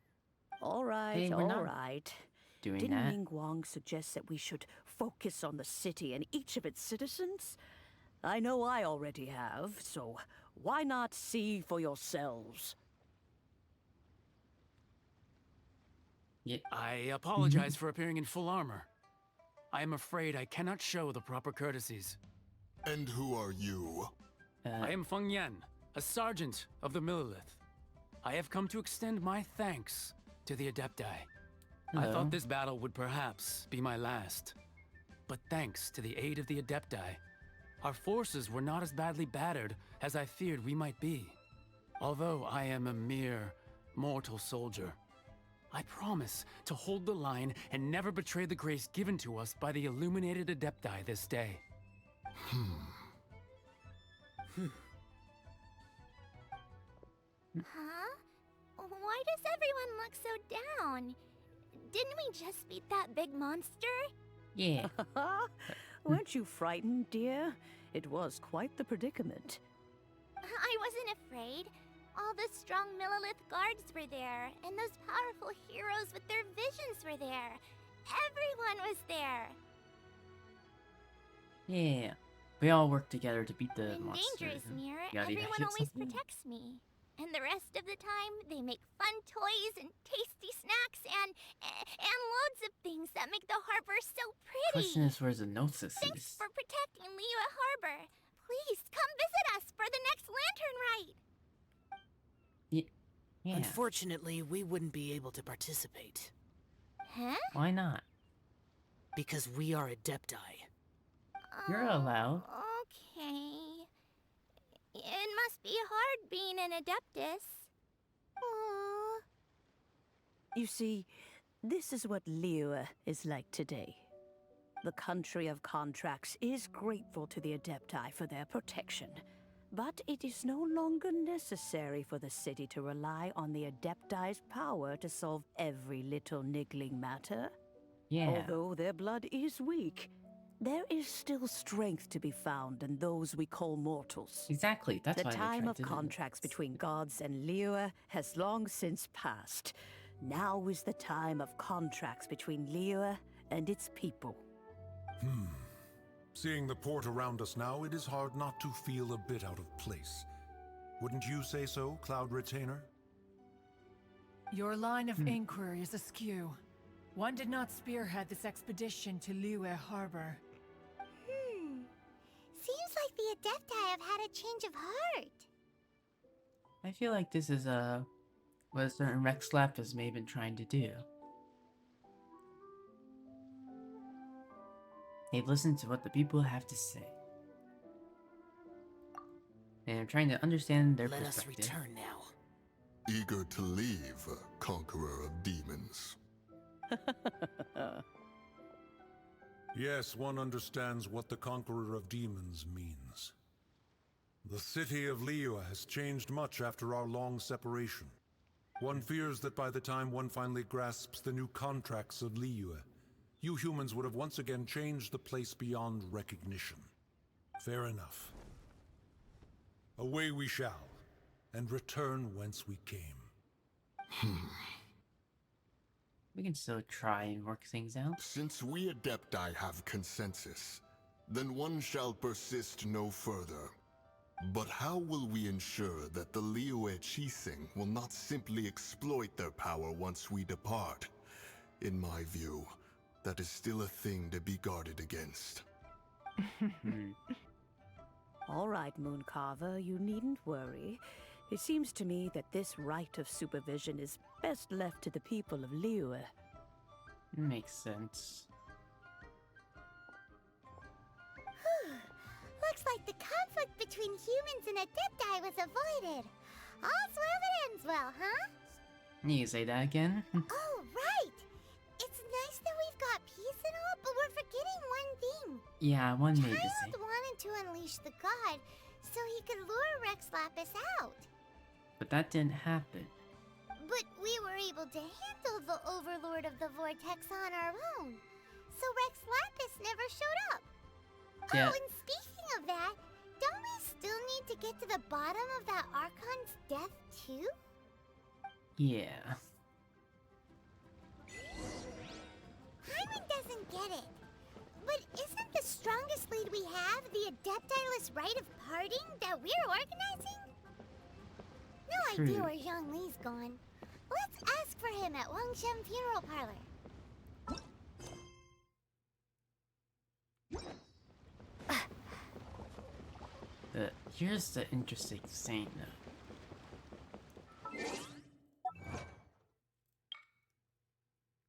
All right, Hey, we're all not right. doing Didn't that. Ningguang suggest that we should focus on the city and each of its citizens? I know I already have, so why not see for yourselves? I apologize for appearing in full armor. I am afraid I cannot show the proper courtesies. And who are you? I am Feng Yan, a sergeant of the Millilith. I have come to extend my thanks to the Adepti. I Hello. thought this battle would perhaps be my last. But thanks to the aid of the Adepti, our forces were not as badly battered as I feared we might be. Although I am a mere mortal soldier, I promise to hold the line and never betray the grace given to us by the illuminated Adepti this day. Huh? Why does everyone look so down? Didn't we just beat that big monster? Yeah. Weren't you frightened, dear? It was quite the predicament. I wasn't afraid. All the strong Millilith guards were there, and those powerful heroes with their visions were there. Everyone was there. Yeah. We all work together to beat the When monster. danger is near, Gotta everyone hit always something. protects me. And the rest of the time, they make fun toys and tasty snacks and loads of things that make the harbor so pretty. Question is, where's the Gnosis? Thanks for protecting Liyue Harbor. Please come visit us for the next lantern rite. Yeah. Unfortunately, we wouldn't be able to participate. Huh? Why not? Because we are Adepti. You're allowed. Okay. It must be hard being an Adeptus. Aww. You see, this is what Liyue is like today. The country of contracts is grateful to the Adepti for their protection, but it is no longer necessary for the city to rely on the Adepti's power to solve every little niggling matter. Yeah. Although their blood is weak, There is still strength to be found in those we call mortals. Exactly, that's the why time of to contracts between gods and Liyue has long since passed. Now is the time of contracts between Liyue and its people. Seeing the port around us now, it is hard not to feel a bit out of place. Wouldn't you say so, Cloud Retainer? Your line of inquiry is askew. One did not spearhead this expedition to Liyue Harbor. Seems like the Adepti have had a change of heart. I feel like this is what a certain Rex Lapis may have been trying to do. They've listened to what the people have to say. And I'm trying to understand their perspective. Let us return now. Eager to leave, Conqueror of Demons. Yes, one understands what the Conqueror of Demons means. The city of Liyue has changed much after our long separation. One fears that by the time one finally grasps the new contracts of Liyue, you humans would have once again changed the place beyond recognition. Fair enough. Away we shall, and return whence we came. We can still try and work things out. Since we Adepti have consensus, then one shall persist no further. But how will we ensure that the Liyue Chising will not simply exploit their power once we depart? In my view, that is still a thing to be guarded against. All right, Mooncarver, you needn't worry. It seems to me that this right of supervision is best left to the people of Liyue. Makes sense. Looks like the conflict between humans and Adepti was avoided. All's well that ends well, huh? You can say that again? Oh, right! It's nice that we've got peace and all, but we're forgetting one thing. Yeah, one made the Child same. wanted to unleash the god so he could lure Rex Lapis out. But that didn't happen. But we were able to handle the Overlord of the Vortex on our own. So Rex Lapis never showed up. Yeah. Oh, and speaking of that, don't we still need to get to the bottom of that Archon's death too? Yeah. Hyman doesn't get it. But isn't the strongest lead we have the Adeptiless rite of parting that we're organizing? No idea where Zhang Li's gone. Let's ask for him at Wangshen Funeral Parlor. Here's the interesting thing, though.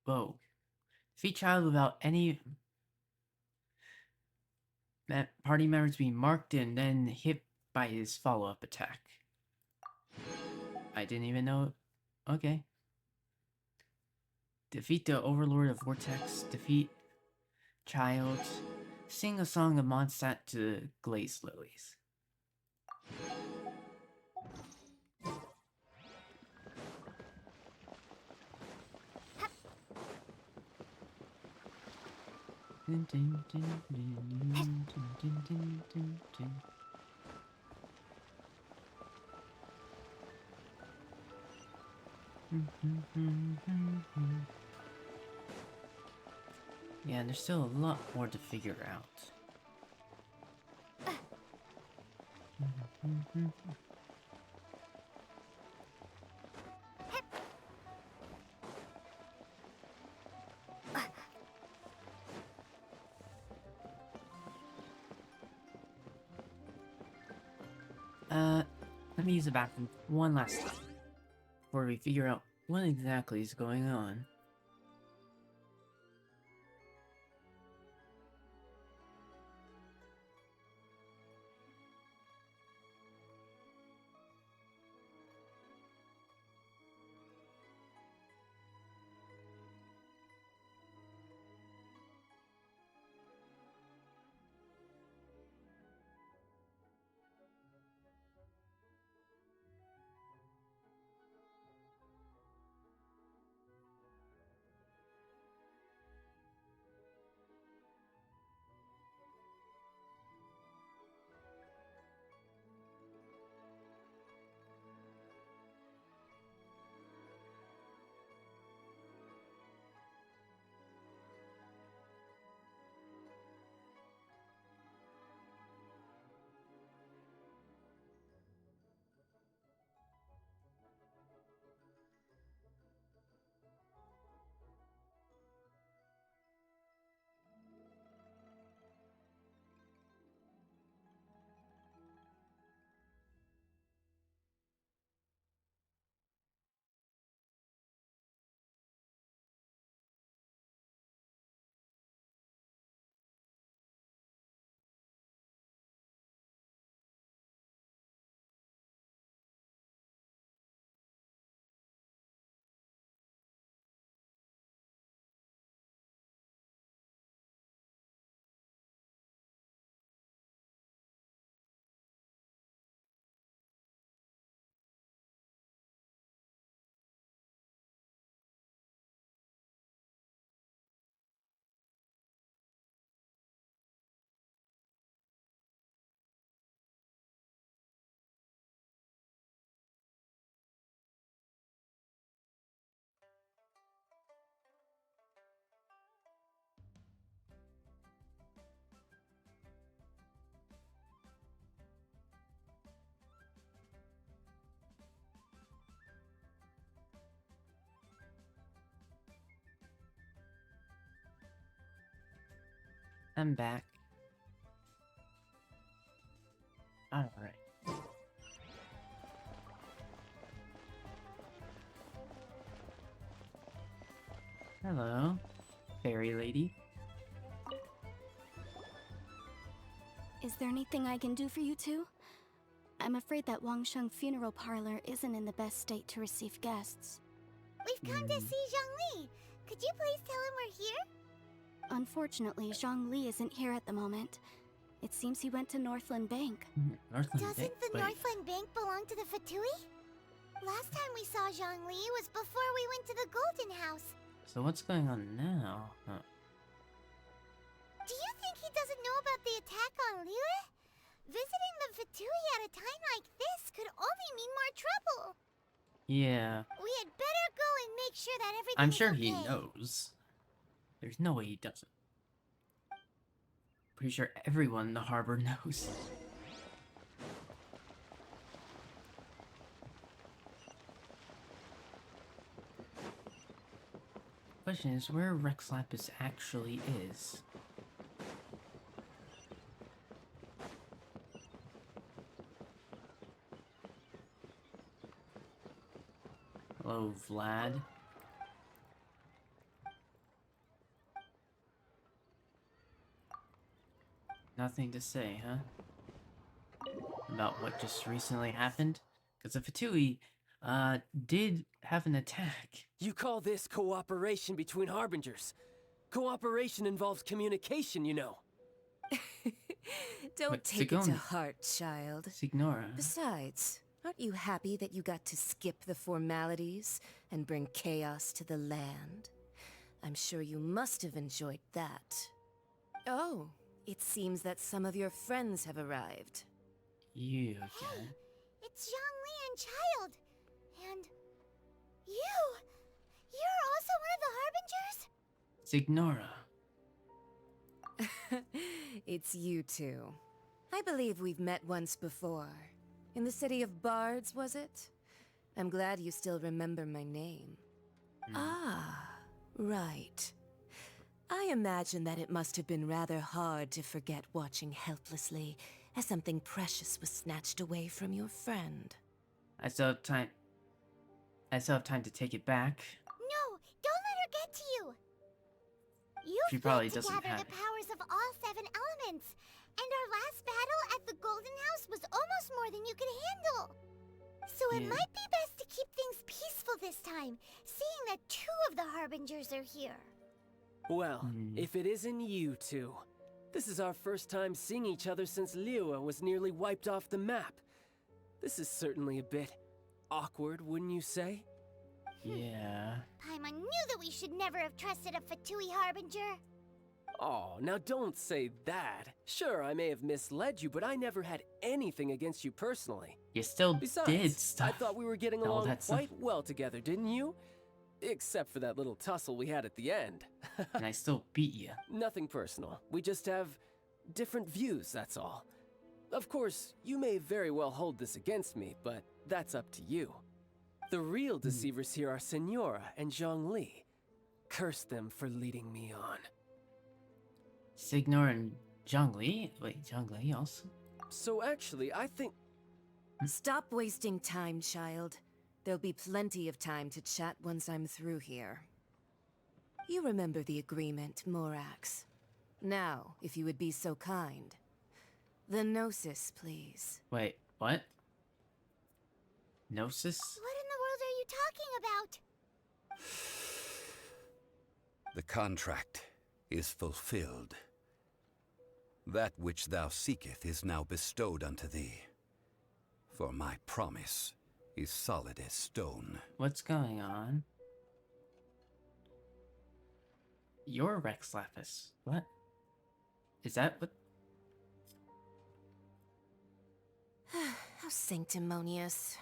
Whoa. Defeat child without any party members being marked and then hit by his follow-up attack. I didn't even know. Okay. Defeat the Overlord of Vortex. Defeat child. Sing a song of Mondstadt to Glazed Lilies. Yeah, and there's still a lot more to figure out. Let me use the bathroom one last time before we figure out what exactly is going on. them back. Alright. Hello, fairy lady. Is there anything I can do for you two? I'm afraid that Wangsheng funeral parlor isn't in the best state to receive guests. We've come to see Zhongli. Could you please tell him we're here? Unfortunately, Zhongli isn't here at the moment. It seems he went to Northland Bank. Doesn't the Northland Bank belong to the Fatui? Last time we saw Zhongli was before we went to the Golden House. So what's going on now? Huh. Do you think he doesn't know about the attack on Liyue? Visiting the Fatui at a time like this could only mean more trouble. Yeah. We had better go and make sure that everything's I'm sure okay. he knows. There's no way he doesn't. Pretty sure everyone in the harbor knows. Question is where Rex Lapis actually is. Hello, Vlad. Nothing to say, huh? About what just recently happened? Because the Fatui, did have an attack. You call this cooperation between Harbingers? Cooperation involves communication, you know. Don't But take it to heart, child. Signora. Besides, aren't you happy that you got to skip the formalities and bring chaos to the land? I'm sure you must have enjoyed that. Oh, it seems that some of your friends have arrived. You again. It's Zhongli and Child. And you! You're also one of the Harbingers? Signora. It's you two. I believe we've met once before. In the city of Bards, was it? I'm glad you still remember my name. Ah, right. I imagine that it must have been rather hard to forget watching helplessly as something precious was snatched away from your friend. I still have time to take it back. No, don't let her get to you. She You've probably yet to doesn't gather have the it. powers of all 7 elements. And our last battle at the Golden House was almost more than you could handle. So it Yeah. might be best to keep things peaceful this time, seeing that 2 of the Harbingers are here. Well, if it isn't you two. This is our first time seeing each other since Liyue was nearly wiped off the map. This is certainly a bit awkward, wouldn't you say? Yeah. Paimon knew that we should never have trusted a Fatui Harbinger. Oh, now don't say that. Sure, I may have misled you, but I never had anything against you personally. You still Besides, did stuff. I thought we were getting all along that stuff. quite well together, didn't you? Except for that little tussle we had at the end. And I still beat you. Nothing personal. We just have different views, that's all. Of course, you may very well hold this against me, but that's up to you. The real deceivers here are Senora and Zhongli. Curse them for leading me on. Signora and Zhongli? Wait, Zhongli also? So actually, I think... Stop wasting time, child. There'll be plenty of time to chat once I'm through here. You remember the agreement, Morax. Now, if you would be so kind. The Gnosis, please. Wait, what? Gnosis? What in the world are you talking about? The contract is fulfilled. That which thou seeketh is now bestowed unto thee. For my promise is solid as stone. What's going on? You're Rex Lapis. What? Is that what? How sanctimonious.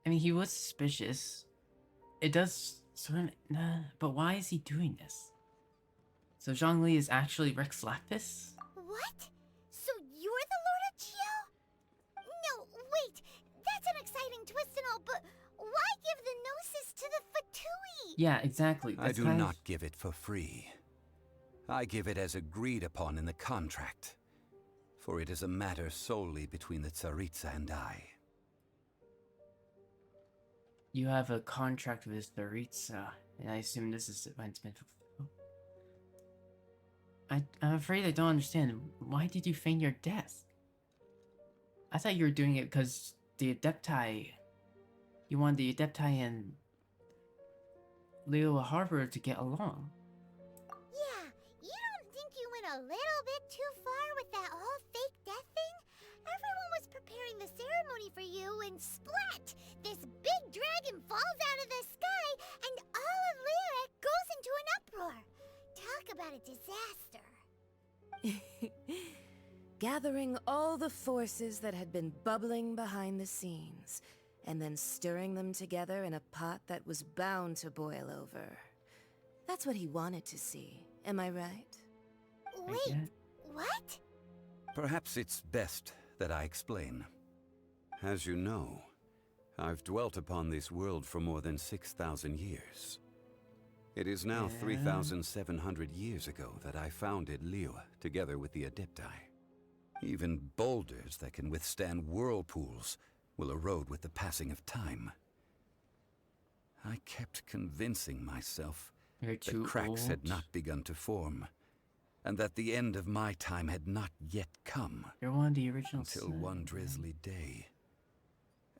I mean, he was suspicious. It does sort of... Nah, but why is he doing this? So Zhongli is actually Rex Lapis? What? So you're the Lord of Geo? No, wait. That's an exciting twist and all, but why give the Gnosis to the Fatui? Fatui! Yeah, exactly. I do not give it for free. I give it as agreed upon in the contract, for it is a matter solely between the Tsaritsa and I. You have a contract with Tsaritsa, and I assume this is when it's been fulfilled. I'm afraid I don't understand. Why did you feign your death? I thought you were doing it because the Adepti... You wanted the Adepti and Liyue Harbor to get along. Yeah, you don't think you went a little bit too far with that whole fake death thing? Everyone was preparing the ceremony for you and splat! This big dragon falls out of the sky and all of Liyue goes into an uproar. Talk about a disaster. Gathering all the forces that had been bubbling behind the scenes, and then stirring them together in a pot that was bound to boil over. That's what he wanted to see, am I right? Wait, what? Perhaps it's best that I explain. As you know, I've dwelt upon this world for more than 6,000 years. It is now 3,700 years ago that I founded Liyue together with the Adepti. Even boulders that can withstand whirlpools will erode with the passing of time. I kept convincing myself that cracks had not begun to form, and that the end of my time had not yet come. You're one of the original until one drizzly day.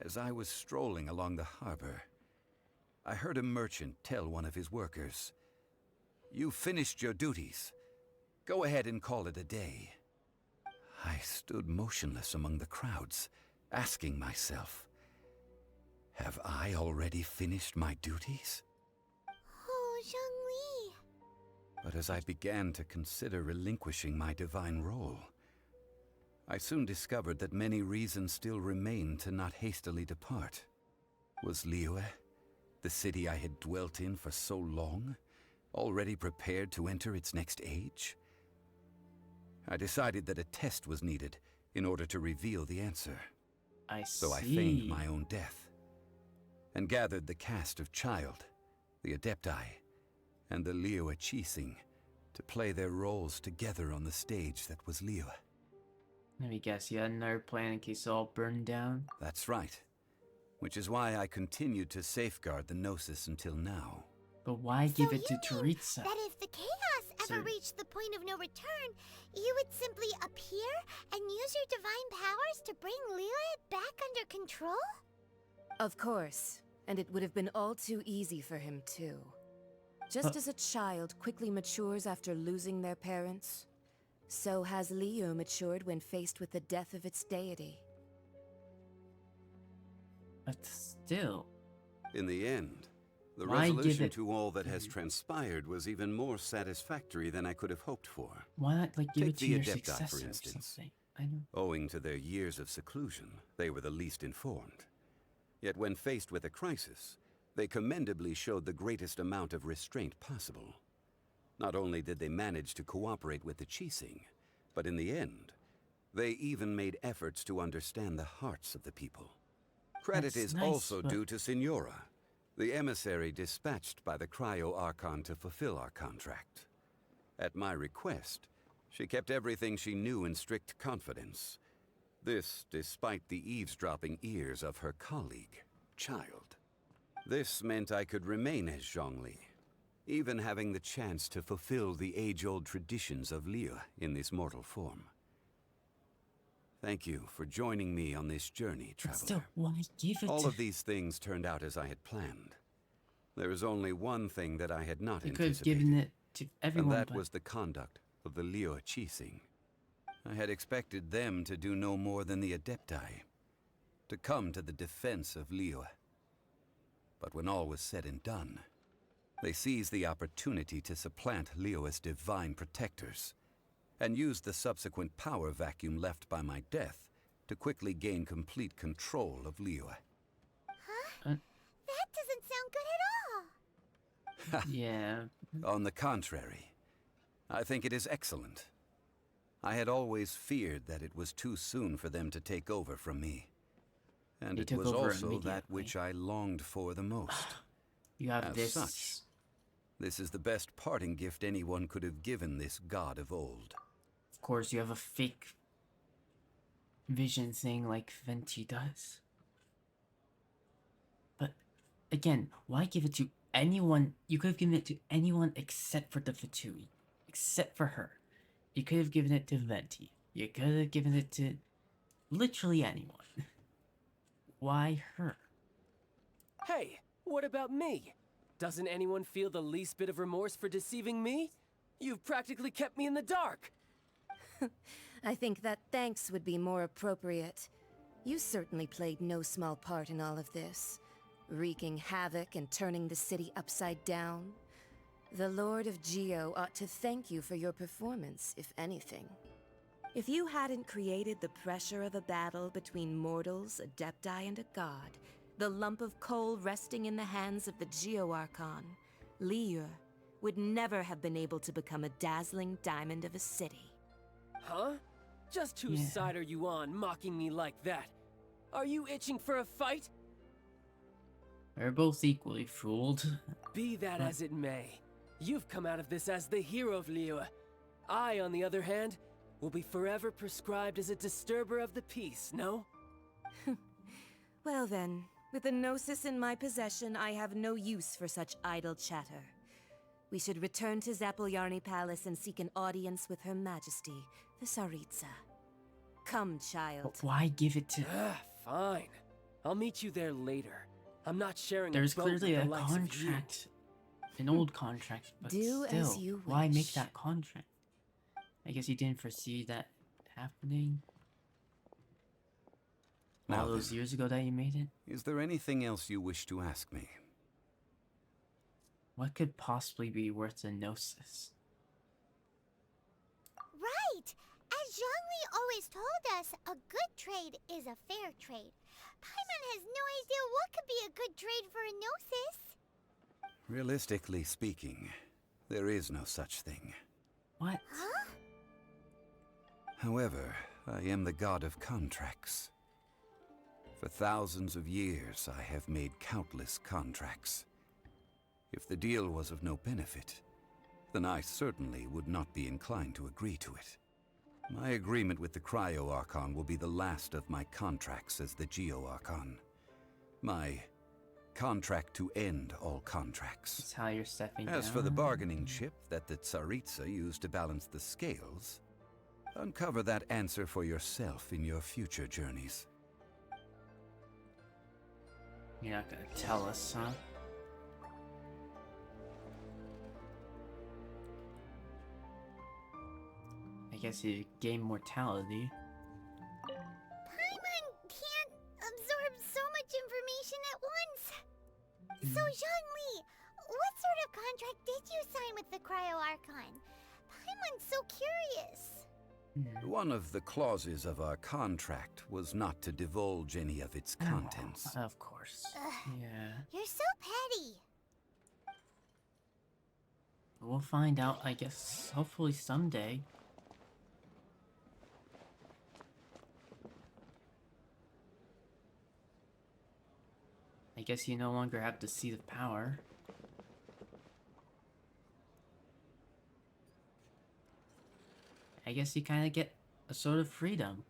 As I was strolling along the harbor, I heard a merchant tell one of his workers, "You finished your duties. Go ahead and call it a day." I stood motionless among the crowds, asking myself, have I already finished my duties? Oh, Zhongli. But as I began to consider relinquishing my divine role, I soon discovered that many reasons still remained to not hastily depart. Was Liyue, the city I had dwelt in for so long, already prepared to enter its next age? I decided that a test was needed in order to reveal the answer. So I feigned my own death, and gathered the cast of Child, the Adepti, and the Liyue Qixing to play their roles together on the stage that was Liyue. Let me guess, you had another plan in case it all burned down? That's right. Which is why I continued to safeguard the Gnosis until now. But why give it to Tsaritsa? That if the chaos ever reached the point of no return, you would simply appear and use your divine powers to bring Liyue back under control? Of course, and it would have been all too easy for him too. Just as a child quickly matures after losing their parents, so has Liyue matured when faced with the death of its deity. But still... In the end, the resolution to all that has transpired was even more satisfactory than I could have hoped for. Why not, like, give it to Take your the Adepti, successor for or instance. something? I know. Owing to their years of seclusion, they were the least informed. Yet when faced with a crisis, they commendably showed the greatest amount of restraint possible. Not only did they manage to cooperate with the Qixing, but in the end, they even made efforts to understand the hearts of the people. Credit is also due to Signora, the emissary dispatched by the Liyue Archon to fulfill our contract. At my request, she kept everything she knew in strict confidence. This despite the eavesdropping ears of her colleague, Child. This meant I could remain as Zhongli, even having the chance to fulfill the age-old traditions of Liyue in this mortal form. Thank you for joining me on this journey, Traveler. Still, why give it All of these things turned out as I had planned. There is only one thing that I had not You could have anticipated, given it to everyone, and that but... was the conduct of the Liyue Qixing. I had expected them to do no more than the Adepti, to come to the defense of Liyue. But when all was said and done, they seized the opportunity to supplant Liyue as divine protectors, and used the subsequent power vacuum left by my death to quickly gain complete control of Liyue. Huh? That doesn't sound good at all. Yeah. On the contrary, I think it is excellent. I had always feared that it was too soon for them to take over from me. And it was also that which I longed for the most. You have As this. such, this is the best parting gift anyone could have given this god of old. Of course, you have a fake vision thing like Venti does. But again, why give it to anyone? You could have given it to anyone except for the Fatui. Except for her. You could have given it to Venti. You could have given it to literally anyone. Why her? Hey, what about me? Doesn't anyone feel the least bit of remorse for deceiving me? You've practically kept me in the dark. I think that thanks would be more appropriate. You certainly played no small part in all of this, wreaking havoc and turning the city upside down. The Lord of Geo ought to thank you for your performance, if anything. If you hadn't created the pressure of a battle between mortals, adepti, and a god, the lump of coal resting in the hands of the Geo Archon, Liyue, would never have been able to become a dazzling diamond of a city. Huh? Just whose side are you on, mocking me like that? Are you itching for a fight? We're both equally fooled. Be that as it may, you've come out of this as the hero of Liyue. I, on the other hand, will be forever prescribed as a disturber of the peace, no? Well then, with the Gnosis in my possession, I have no use for such idle chatter. We should return to Zapoljarny Palace and seek an audience with Her Majesty, the Tsaritsa. Come, child. But why give it to... Fine. I'll meet you there later. I'm not sharing There's a boat clearly with a the likes of you. contract. An old contract, but Do still, as you why make wish. that contract? I guess you didn't foresee that happening all Now those then, years ago that you made it? is there anything else you wish to ask me? What could possibly be worth a Gnosis? Right! As Zhongli always told us, a good trade is a fair trade. Paimon has no idea what could be a good trade for a Gnosis. Realistically speaking, there is no such thing. What? Huh? However, I am the god of contracts. For thousands of years, I have made countless contracts. If the deal was of no benefit, then I certainly would not be inclined to agree to it. My agreement with the Cryo Archon will be the last of my contracts as the Geo Archon. My contract to end all contracts. That's how you're stepping As down. for the bargaining chip that the Tsaritsa used to balance the scales, uncover that answer for yourself in your future journeys. You're not gonna tell us, huh? I guess you gain mortality. Paimon can't absorb so much information at once. So, Zhongli, what sort of contract did you sign with the Cryo Archon? Paimon's so curious. One of the clauses of our contract was not to divulge any of its contents. Of course. Yeah. You're so petty. We'll find out, I guess, hopefully someday. I guess you no longer have the Seat of Power. I guess you kind of get a sort of freedom.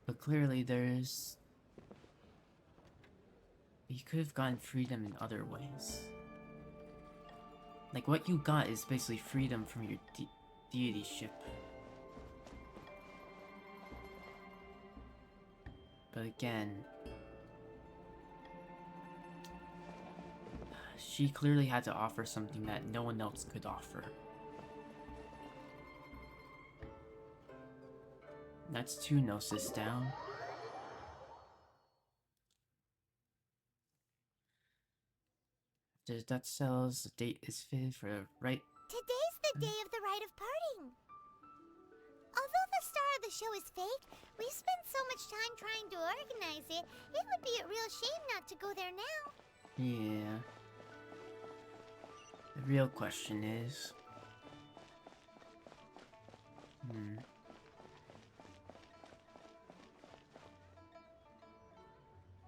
But clearly there's... You could have gotten freedom in other ways. Like, what you got is basically freedom from your deity ship. But again... She clearly had to offer something that no one else could offer. That's 2 Gnosis down. There's that cells, the date is fitted for the right. Today's the day of the rite of parting. Although the star of the show is fake, we spent so much time trying to organize it, it would be a real shame not to go there now. Yeah. The real question is...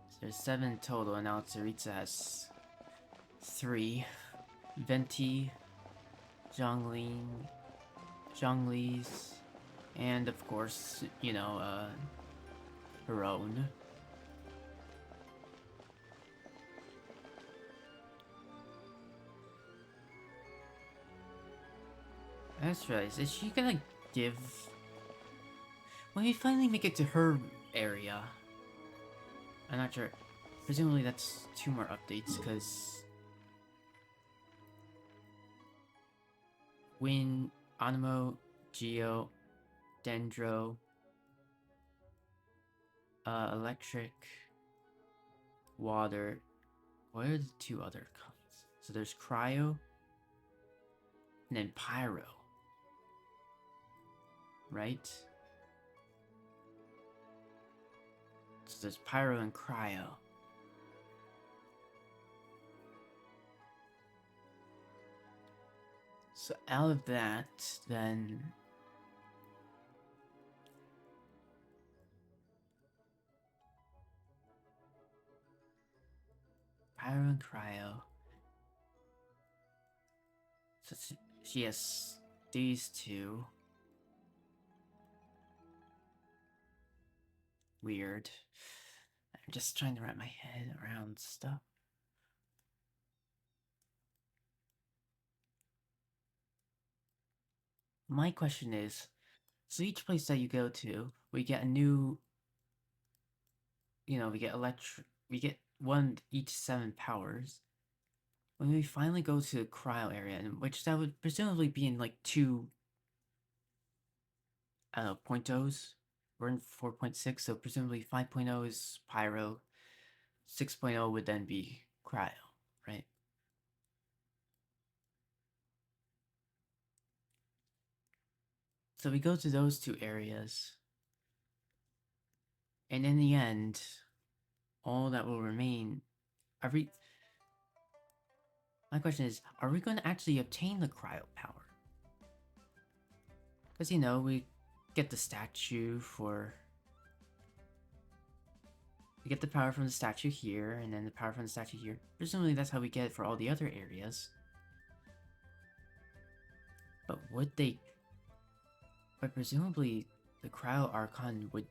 So there's 7 total, and now Tsaritsa has 3. Venti, Zhongli's, and of course, you know, her own. I just realized, is she gonna give... When we finally make it to her area, I'm not sure. Presumably that's 2 more updates, because... Wind, Animo, Geo, Dendro, Electric, Water. What are the 2 other kinds? So there's Cryo, and then Pyro. Right? So there's Pyro and Cryo. So out of that, then... Pyro and Cryo. So she has these 2. Weird. I'm just trying to wrap my head around stuff. My question is, so each place that you go to, we get a new, you know, we get 1 each 7 powers. When we finally go to the cryo area, in which that would presumably be in like 2, I don't know, 0.0s. We're in 4.6, so presumably 5.0 is Pyro, 6.0 would then be Cryo, right? So we go to those 2 areas, and in the end, all that will remain... My question is, are we going to actually obtain the Cryo power? Because, you know, we get the statue for... We get the power from the statue here, and then the power from the statue here. Presumably that's how we get it for all the other areas. But would they... But presumably the Cryo Archon would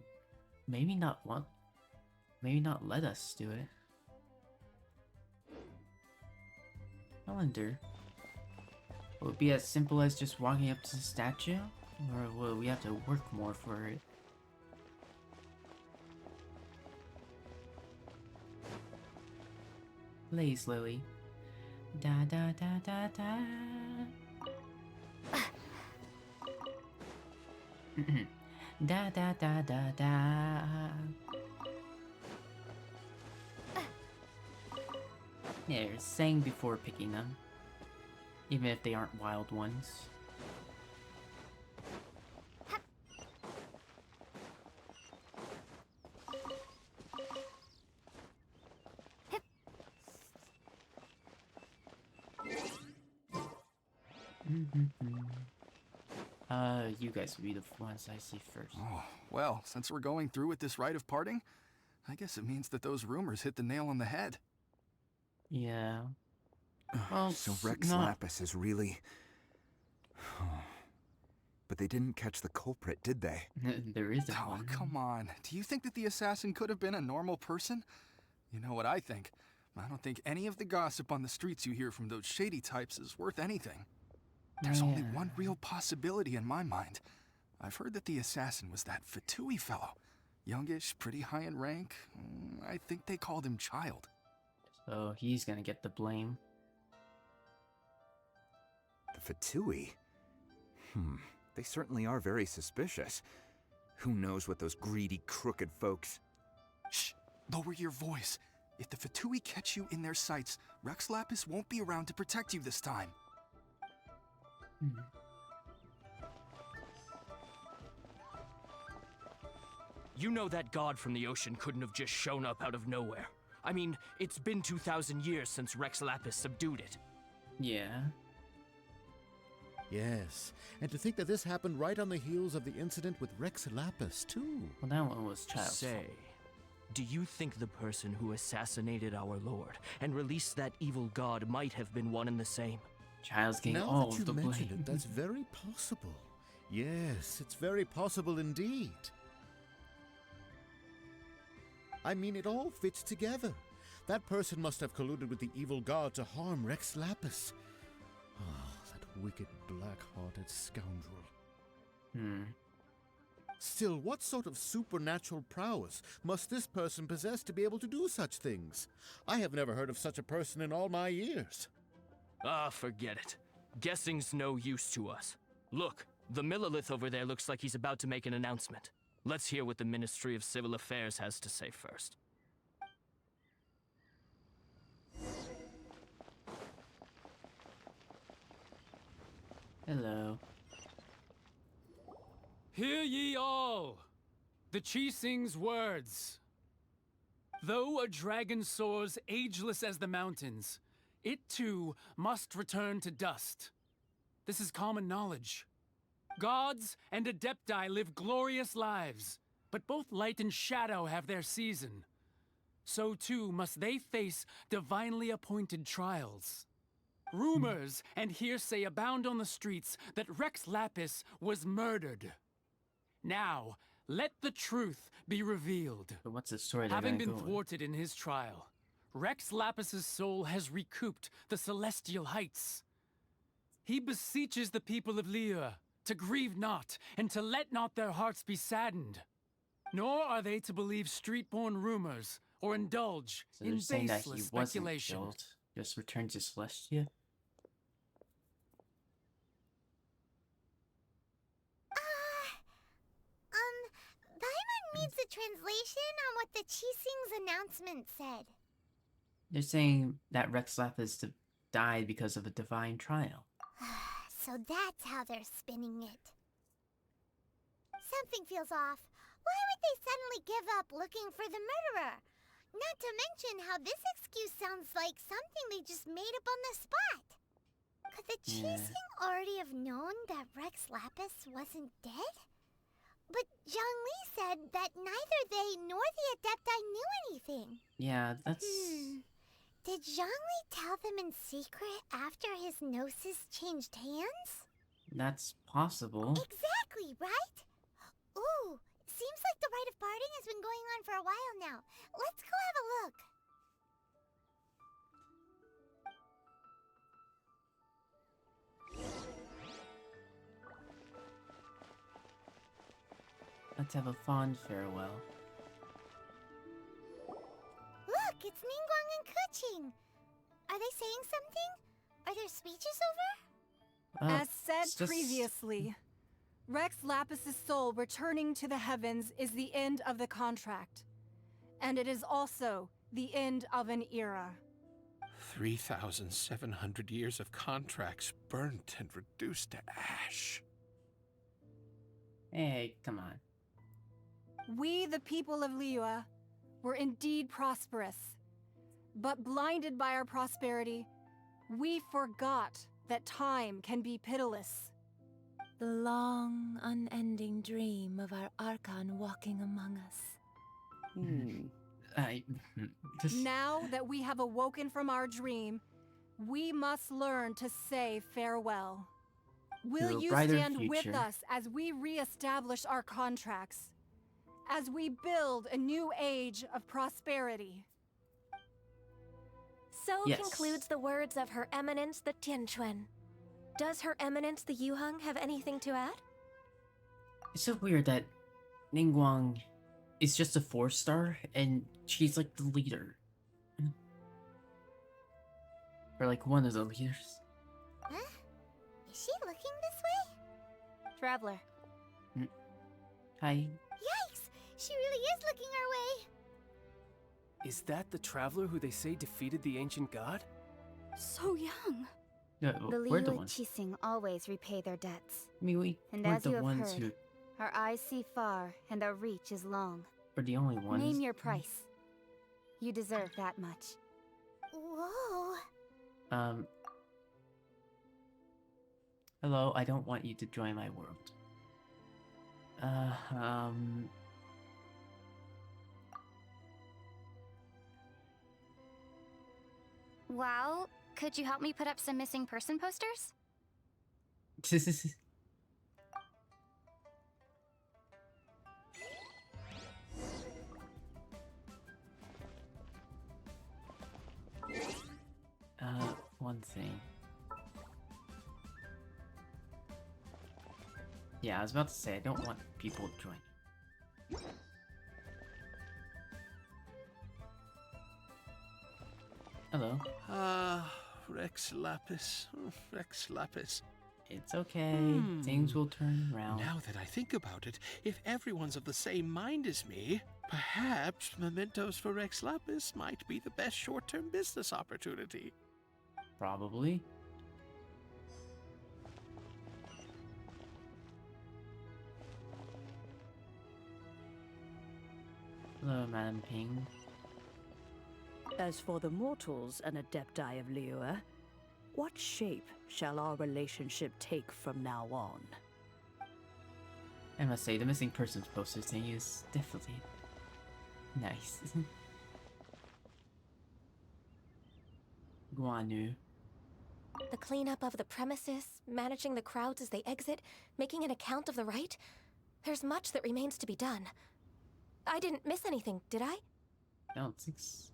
maybe not let us do it. I wonder. Will it be as simple as just walking up to the statue? Or will we have to work more for it? Blaze Lily. Da da da da da. Da da da da da. Yeah, saying before picking them. Even if they aren't wild ones. You guys will be the ones I see first. Oh, well, since we're going through with this rite of parting, I guess it means that those rumors hit the nail on the head. Yeah. Well, so Rex Lapis is really... But they didn't catch the culprit, did they? There isn't one. Come on. Do you think that the assassin could have been a normal person? You know what I think. I don't think any of the gossip on the streets you hear from those shady types is worth anything. There's only one real possibility in my mind. I've heard that the assassin was that Fatui fellow. Youngish, pretty high in rank. I think they called him Child. So he's gonna get the blame. The Fatui? They certainly are very suspicious. Who knows what those greedy, crooked folks... Shh! Lower your voice. If the Fatui catch you in their sights, Rex Lapis won't be around to protect you this time. You know that god from the ocean couldn't have just shown up out of nowhere. I mean, it's been 2,000 years since Rex Lapis subdued it. Yeah. Yes, and to think that this happened right on the heels of the incident with Rex Lapis, too. Well, that one was Child's Say, Do you think the person who assassinated our lord and released that evil god might have been one and the same? Child's getting Now all that you the mention blame. it, that's very possible. Yes, it's very possible indeed. I mean, it all fits together. That person must have colluded with the evil god to harm Rex Lapis. Oh, that wicked, black-hearted scoundrel. Still, what sort of supernatural prowess must this person possess to be able to do such things? I have never heard of such a person in all my years. Ah, forget it. Guessing's no use to us. Look, the Millelith over there looks like he's about to make an announcement. Let's hear what the Ministry of Civil Affairs has to say first. Hello. Hear ye all! The Chising's words. Though a dragon soars ageless as the mountains, it too must return to dust. This is common knowledge. Gods and Adepti live glorious lives, but both light and shadow have their season. So too must they face divinely appointed trials. Rumors and hearsay abound on the streets that Rex Lapis was murdered. Now, let the truth be revealed. But what's the story? Having been thwarted in his trial, Rex Lapis's soul has recouped the celestial heights. He beseeches the people of Liyue to grieve not and to let not their hearts be saddened. Nor are they to believe street-born rumors or indulge So in they're saying that he baseless wasn't speculation. killed, just returned to Celestia? Paimon needs a translation on what the Chising's announcement said. They're saying that Rex Lapis died because of a divine trial. So that's how they're spinning it. Something feels off. Why would they suddenly give up looking for the murderer? Not to mention how this excuse sounds like something they just made up on the spot. Could the Chising already have known that Rex Lapis wasn't dead? But Zhongli said that neither they nor the Adepti knew anything. Yeah, that's... Did Zhongli tell them in secret after his gnosis changed hands? That's possible. Exactly, right? Ooh, seems like the rite of parting has been going on for a while now. Let's go have a look. Let's have a fond farewell. Look, it's Ningguang and Keqing. Are they saying something? Are their speeches over? As said previously, Rex Lapis's soul returning to the heavens is the end of the contract. And it is also the end of an era. 3,700 years of contracts burnt and reduced to ash. Hey, come on. We, the people of Liyue, were indeed prosperous. But blinded by our prosperity, we forgot that time can be pitiless. The long, unending dream of our Archon walking among us. Now that we have awoken from our dream, we must learn to say farewell. Will you stand with us as we re-establish our contracts? As we build a new age of prosperity? So concludes the words of Her Eminence the Tianquan. Does Her Eminence the Yuheng have anything to add? It's so weird that Ningguang is just a 4-star and she's like the leader. Or like one of the leaders. Huh? Is she looking this way? Traveler. Hi. Yikes! She really is looking our way. Is that the traveler who they say defeated the ancient god? So young. No, The we're the Liyue ones. Chising always repay their debts. I mean, And we're as the you have ones heard, who our eyes see far and our reach is long. are the only ones. Name your price. You deserve that much. Whoa. Hello, I don't want you to join my world. Well, could you help me put up some missing person posters? One thing. Yeah, I was about to say, I don't want people joining. Hello. Rex Lapis. Rex Lapis. It's okay. Things will turn around. Now that I think about it, if everyone's of the same mind as me, perhaps mementos for Rex Lapis might be the best short-term business opportunity. Probably. Hello, Madam Ping. As for the mortals and adepti of Liyue, what shape shall our relationship take from now on? I must say, the missing persons poster thing is definitely nice. Guanu. The cleanup of the premises, managing the crowds as they exit, making an account of the rite. There's much that remains to be done. I didn't miss anything, did I? I don't think so.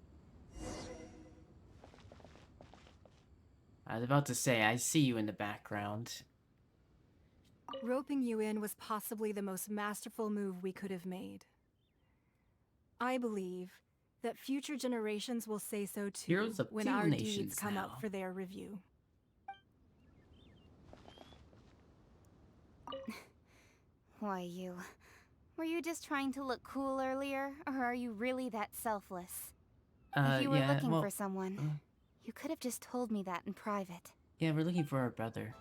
I was about to say, I see you in the background. Roping you in was possibly the most masterful move we could have made. I believe that future generations will say so too Heroes of when two our nations deeds come now. up for their review. Why, you... Were you just trying to look cool earlier, or are you really that selfless? If you were yeah, looking well, for someone, you could have just told me that in private. Yeah, we're looking for our brother.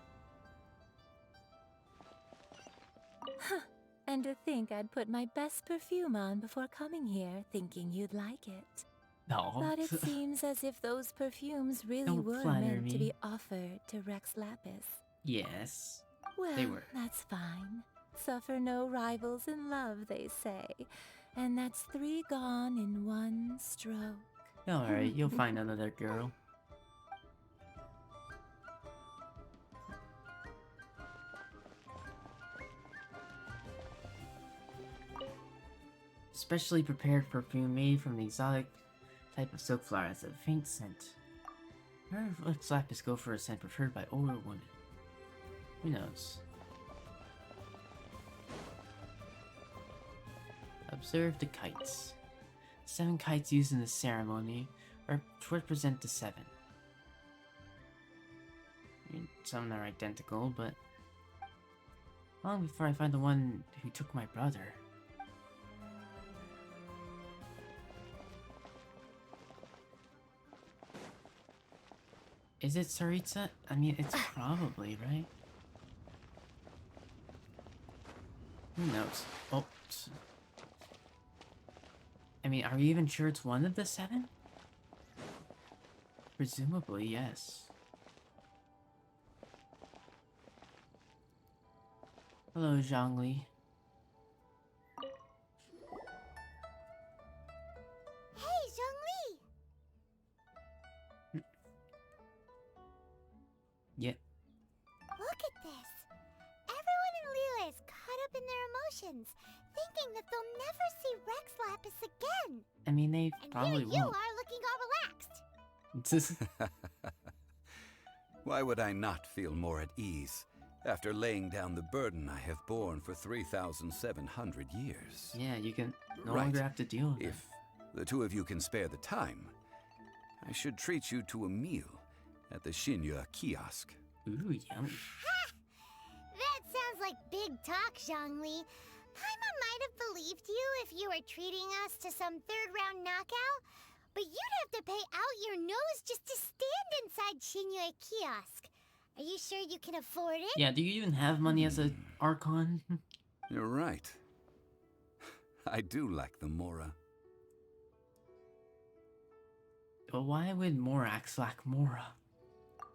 And to think I'd put my best perfume on before coming here, thinking you'd like it. No. But it seems as if those perfumes really Don't were flatter meant to me. be offered to Rex Lapis. Yes. Well, They were. that's fine. Suffer no rivals in love, they say. And that's 3 gone in 1 stroke. Alright, you'll find another girl. Specially prepared perfume made from the exotic type of silk flower has a faint scent. Where lets Lapis go for a scent preferred by older women? Who knows? Observe the kites. 7 kites used in the ceremony are to represent the 7. I mean, some are identical, but long before I find the one who took my brother. Is it Saritsa? I mean, it's probably, right? Who knows? Oh. I mean, are we even sure it's one of the 7? Presumably, yes. Hello, Zhongli. Hey, Zhongli! Yeah. Look at this. Everyone in Liyue is caught up in their emotions, thinking that they'll never see Rex Lapis again. I mean, they And probably here you won't. are looking all relaxed. Why would I not feel more at ease after laying down the burden I have borne for 3,700 years? Yeah, you can no Right. longer have to deal with it. If the 2 of you can spare the time, I should treat you to a meal at the Liyue kiosk. Ooh, yum. That sounds like big talk, Zhongli. Paimon might have believed you if you were treating us to some third-round knockout, but you'd have to pay out your nose just to stand inside Liyue kiosk. Are you sure you can afford it? Yeah, do you even have money as a Archon? You're right. I do like the Mora. But why would Morax lack Mora?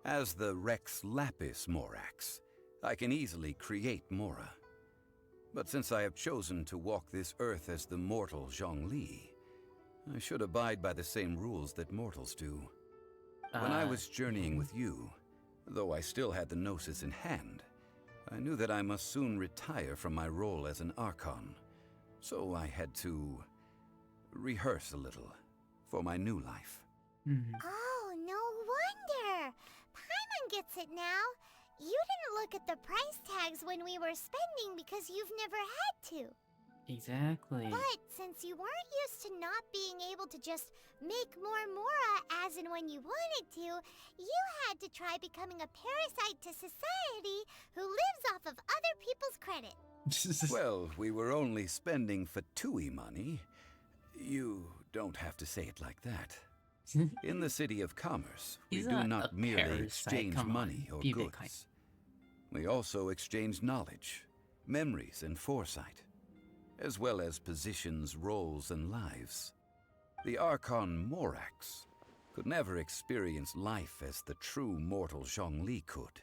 As the Rex Lapis Morax, I can easily create Mora. But since I have chosen to walk this earth as the mortal Zhongli, I should abide by the same rules that mortals do. When I was journeying with you, though I still had the Gnosis in hand, I knew that I must soon retire from my role as an Archon. So I had to rehearse a little for my new life. Oh, no wonder. Paimon gets it now. You didn't look at the price tags when we were spending because you've never had to. Exactly. But since you weren't used to not being able to just make more Mora as and when you wanted to, you had to try becoming a parasite to society who lives off of other people's credit. Well, we were only spending Fatui money. You don't have to say it like that. In the City of Commerce, we do not merely exchange money or goods. We also exchange knowledge, memories, and foresight, as well as positions, roles, and lives. The Archon Morax could never experience life as the true mortal Zhongli could,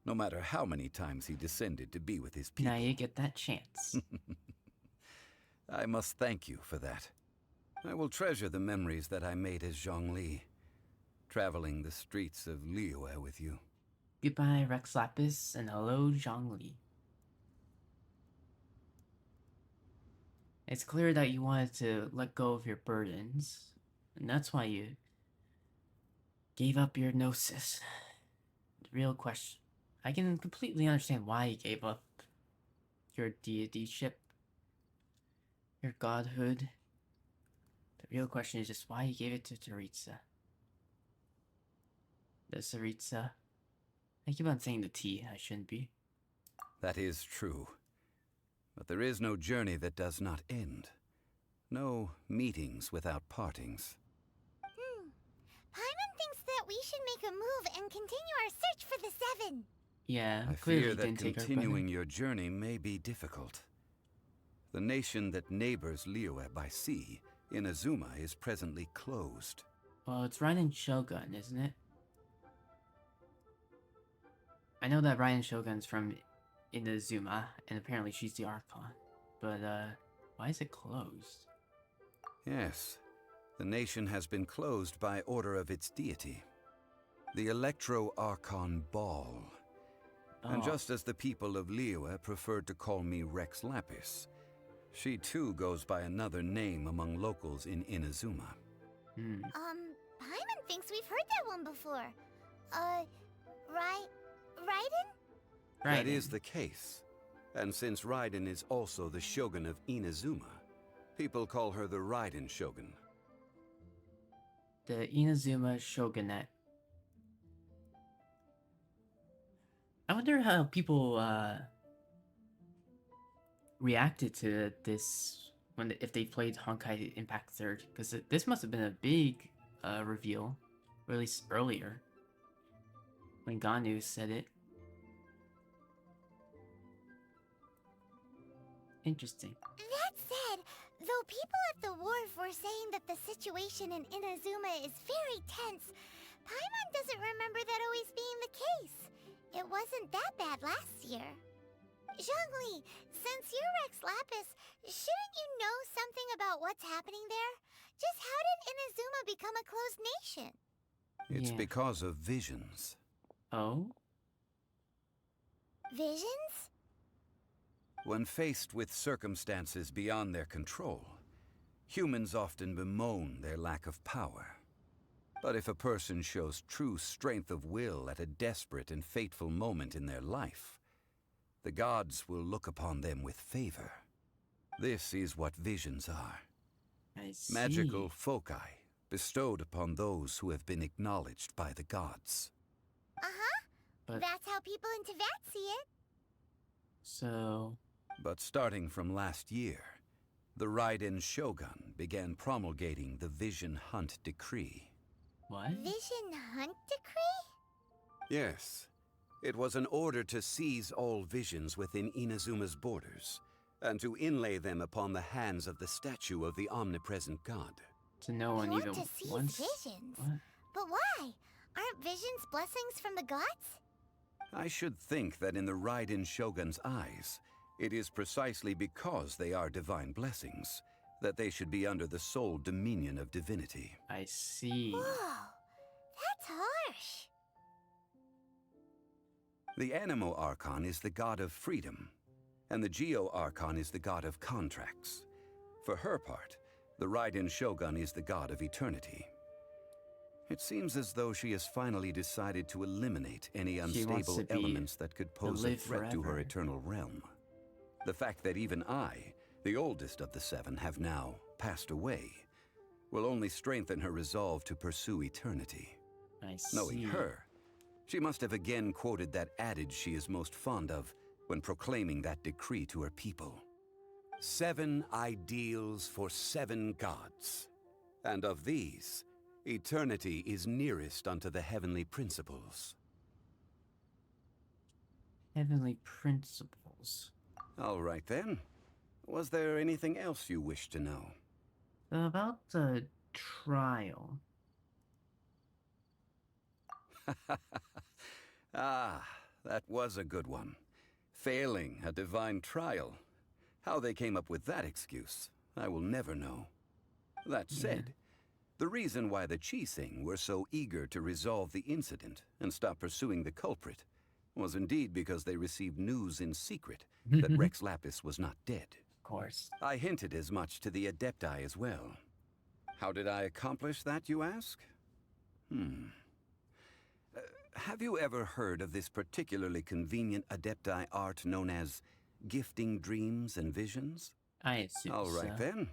no matter how many times he descended to be with his people. Now you get that chance. I must thank you for that. I will treasure the memories that I made as Zhongli, traveling the streets of Liyue with you. Goodbye, Rex Lapis, and hello, Zhongli. It's clear that you wanted to let go of your burdens, and that's why you gave up your Gnosis. The real question. I can completely understand why you gave up your deity-ship, your godhood. The real question is just why you gave it to Tsaritsa. The Tsaritsa. I keep on saying the T, I shouldn't be. That is true. But there is no journey that does not end. No meetings without partings. Paimon thinks that we should make a move and continue our search for the Seven. Yeah, I clearly fear that didn't take our continuing your journey may be difficult. The nation that neighbors Liyue by sea, Inazuma, is presently closed. Well, it's Raiden Shogun, isn't it? I know that Raiden Shogun's from Inazuma, and apparently she's the Archon. But, why is it closed? Yes, the nation has been closed by order of its deity, the Electro Archon Ball. And just as the people of Liyue preferred to call me Rex Lapis, she too goes by another name among locals in Inazuma. Paimon thinks we've heard that one before. Raiden? That is the case. And since Raiden is also the Shogun of Inazuma, people call her the Raiden Shogun. The Inazuma Shogunate. I wonder how people reacted to this if they played Honkai Impact 3rd, because this must have been a big reveal, or at least earlier, when Ganu said it. Interesting. That said, though people at the wharf were saying that the situation in Inazuma is very tense, Paimon doesn't remember that always being the case. It wasn't that bad last year. Zhongli, since you're Rex Lapis, shouldn't you know something about what's happening there? Just how did Inazuma become a closed nation? It's because of visions. Oh? Visions? When faced with circumstances beyond their control, humans often bemoan their lack of power. But if a person shows true strength of will at a desperate and fateful moment in their life, the gods will look upon them with favor. This is what visions are. I see. Magical foci bestowed upon those who have been acknowledged by the gods. But that's how people in Teyvat see it. So... But starting from last year, the Raiden Shogun began promulgating the Vision Hunt Decree. What? Vision Hunt Decree? Yes. It was an order to seize all visions within Inazuma's borders, and to inlay them upon the hands of the statue of the omnipresent god. So no one even to seize wants... visions? What? But why? Aren't visions blessings from the gods? I should think that in the Raiden Shogun's eyes, it is precisely because they are divine blessings that they should be under the sole dominion of divinity. I see. Whoa! That's harsh. The Animo Archon is the god of freedom, and the Geo Archon is the god of contracts. For her part, the Raiden Shogun is the god of eternity. It seems as though she has finally decided to eliminate any unstable elements that could pose a threat to her eternal realm. The fact that even I, the oldest of the seven, have now passed away will only strengthen her resolve to pursue eternity. I see. Knowing her, she must have again quoted that adage she is most fond of when proclaiming that decree to her people. 7 ideals for 7 gods. And of these, eternity is nearest unto the heavenly principles. Heavenly principles. All right then. Was there anything else you wish to know? About the trial. Ah, that was a good one. Failing a divine trial. How they came up with that excuse, I will never know. That said, the reason why the Qixing were so eager to resolve the incident and stop pursuing the culprit was indeed because they received news in secret that Rex Lapis was not dead. Of course. I hinted as much to the Adepti as well. How did I accomplish that, you ask? Have you ever heard of this particularly convenient Adepti art known as gifting dreams and visions? I assume All right so. then.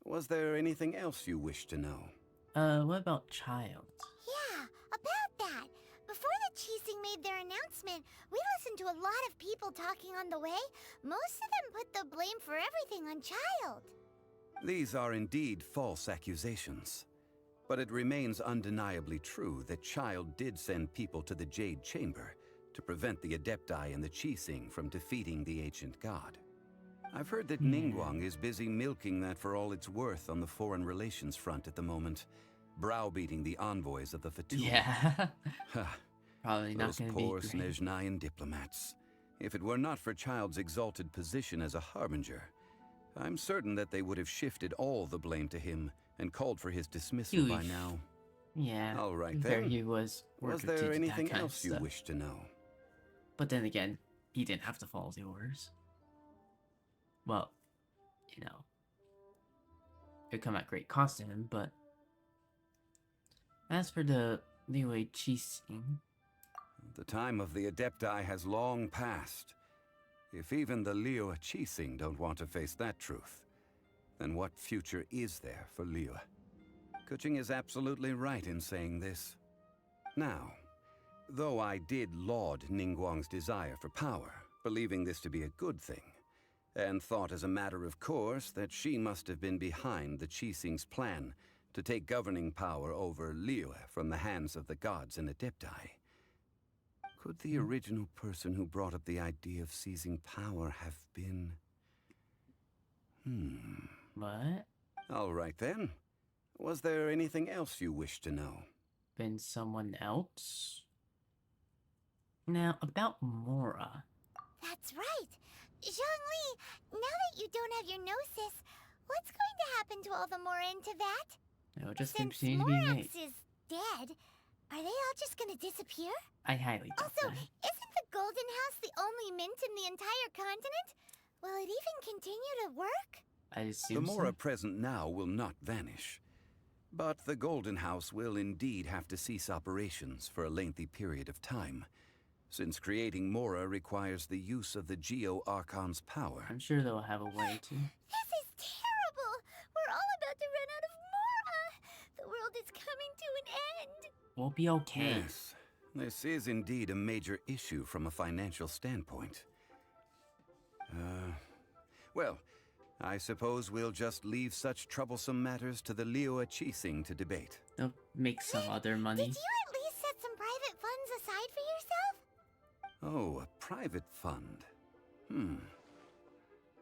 Was there anything else you wish to know? What about Child? Yeah, about that. Before the Qixing made their announcement, we listened to a lot of people talking on the way. Most of them put the blame for everything on Child. These are indeed false accusations. But it remains undeniably true that Child did send people to the Jade Chamber to prevent the Adepti and the Qixing from defeating the ancient god. I've heard that Ningguang is busy milking that for all it's worth on the foreign relations front at the moment, browbeating the envoys of the Fatua. Yeah. Probably not Those going to be poor great. Snezhnayan diplomats. If it were not for Child's exalted position as a harbinger, I'm certain that they would have shifted all the blame to him and called for his dismissal by now. Yeah. All right there then. he was. Was worker there to that anything kind of else you stuff. wish to know? But then again, he didn't have to follow the orders. Well, you know, it would come at great cost to him, but as for the Liyue Qixing, The time of the Adepti has long passed. If even the Liyue Qixing don't want to face that truth, then what future is there for Liyue? Kuching is absolutely right in saying this. Now, though I did laud Ningguang's desire for power, believing this to be a good thing, and thought as a matter of course that she must have been behind the Qixing's plan to take governing power over Liyue from the hands of the gods and Adepti, could the original person who brought up the idea of seizing power have been... What? All right then. Was there anything else you wish to know? Been someone else? Now, about Mora. That's right. Zhongli, now that you don't have your gnosis, what's going to happen to all the Mora in Teyvat? No, just Since continue to be Morax made. is dead, are they all just gonna disappear? I highly doubt Also, that. isn't the Golden House the only mint in the entire continent? Will it even continue to work? I The assume Mora so. present now will not vanish. But the Golden House will indeed have to cease operations for a lengthy period of time, since creating Mora requires the use of the Geo Archon's power. I'm sure they'll have a way to. This is terrible! We're all about to run out of Mora! The world is coming to an end! We'll be okay. Yes, this is indeed a major issue from a financial standpoint. Well, I suppose we'll just leave such troublesome matters to the Liyue Qixing to debate. They'll make some other money. Did you at least set some private funds aside for yourself? Oh, a private fund.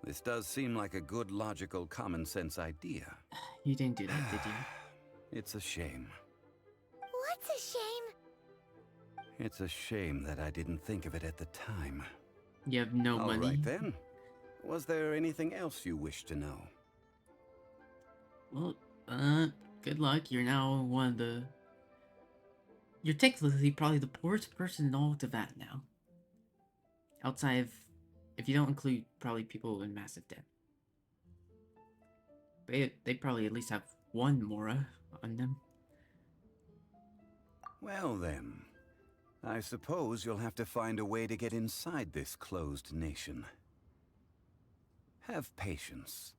This does seem like a good, logical, common-sense idea. You didn't do that, did you? It's a shame. What's a shame? It's a shame that I didn't think of it at the time. You have no money. All right then. Was there anything else you wish to know? Well, good luck. You're now one of the You're technically probably the poorest person in all of Teyvat now. Outside of, if you don't include probably people in massive debt. They probably at least have one Mora on them. Well then, I suppose you'll have to find a way to get inside this closed nation. Have patience.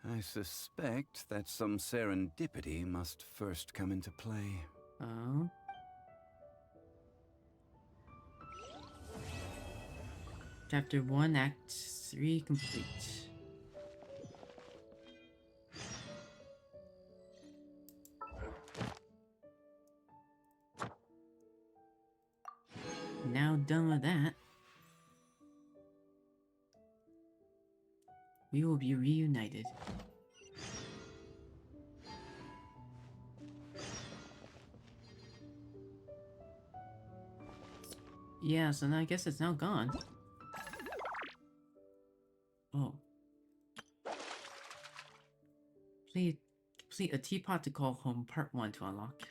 I suspect that some serendipity must first come into play. Oh. Chapter 1, Act 3 complete. Now done with that, we will be reunited. Yeah, so now I guess it's now gone. Oh. Complete a teapot to call home, part 1 to unlock.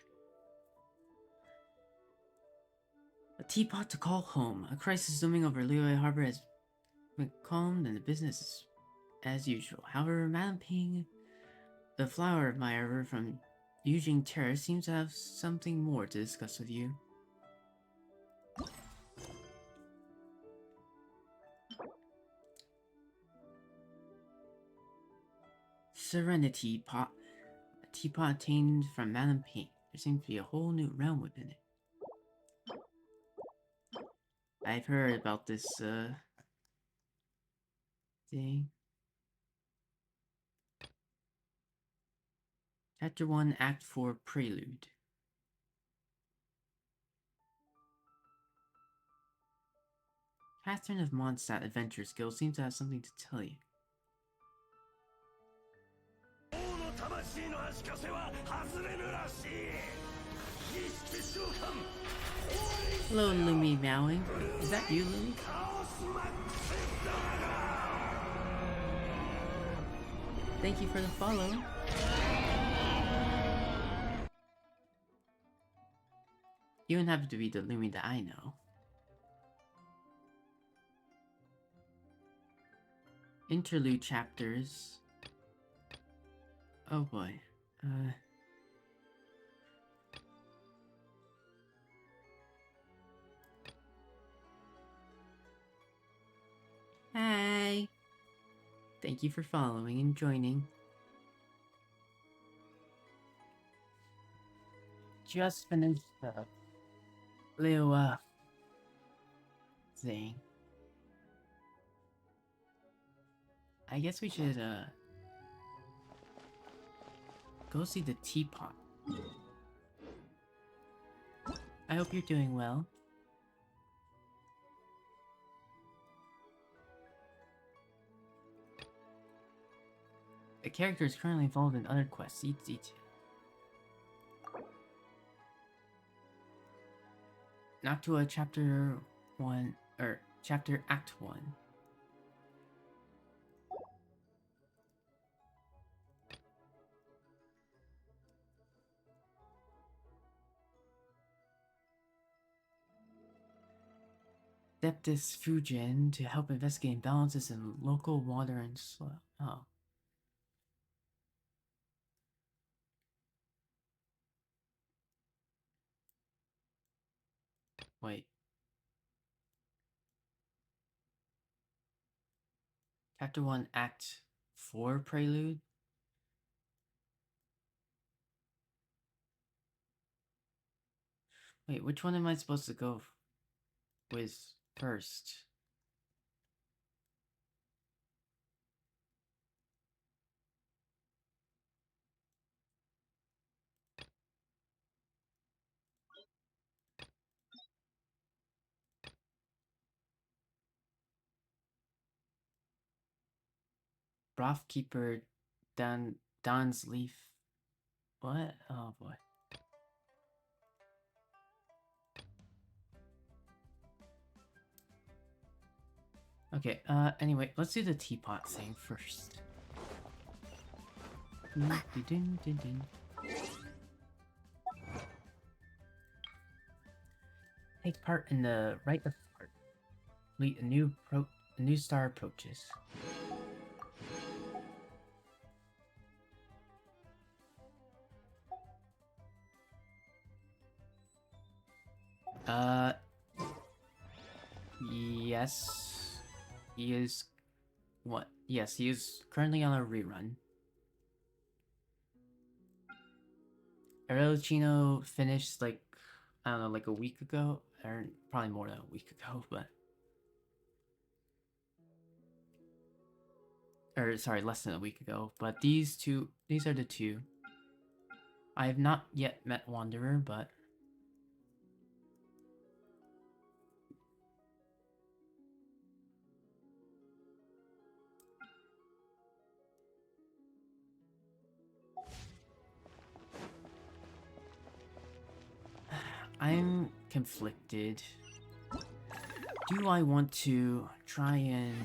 A teapot to call home. A crisis looming over Liyue Harbor has been calmed and the business is as usual. However, Madame Ping, the flower admirer from Yujing Terrace, seems to have something more to discuss with you. Serenity Pot. A teapot obtained from Madame Ping. There seems to be a whole new realm within it. I've heard about this, thing. Chapter 1, Act 4, Prelude. Catherine of Mondstadt Adventures Guild seems to have something to tell you. Hello, Lumi Meowing. Is that you, Lumi? Thank you for the follow. You don't have to be the Lumi that I know. Interlude chapters. Oh boy. Hi. Thank you for following and joining. Just finished the Liyue thing. I guess we should go see the teapot. I hope you're doing well. The character is currently involved in other quests. See detail. Noctua chapter 1 or chapter act 1. Deptis Fujin to help investigate imbalances in local water and soil. Oh. Wait. Chapter 1, Act 4 Prelude? Wait, which one am I supposed to go with first? Brothkeeper Don's Leaf. What? Oh boy. Okay, anyway, let's do the teapot thing first. Take part in the rite of part. Complete a new star approaches. Yes. He is... What? Yes, he is currently on a rerun. Arlecchino finished, like, I don't know, like a week ago? Or probably more than a week ago, but... Or, sorry, less than a week ago. But these are the two. I have not yet met Wanderer, but... I'm conflicted. Do I want to try and...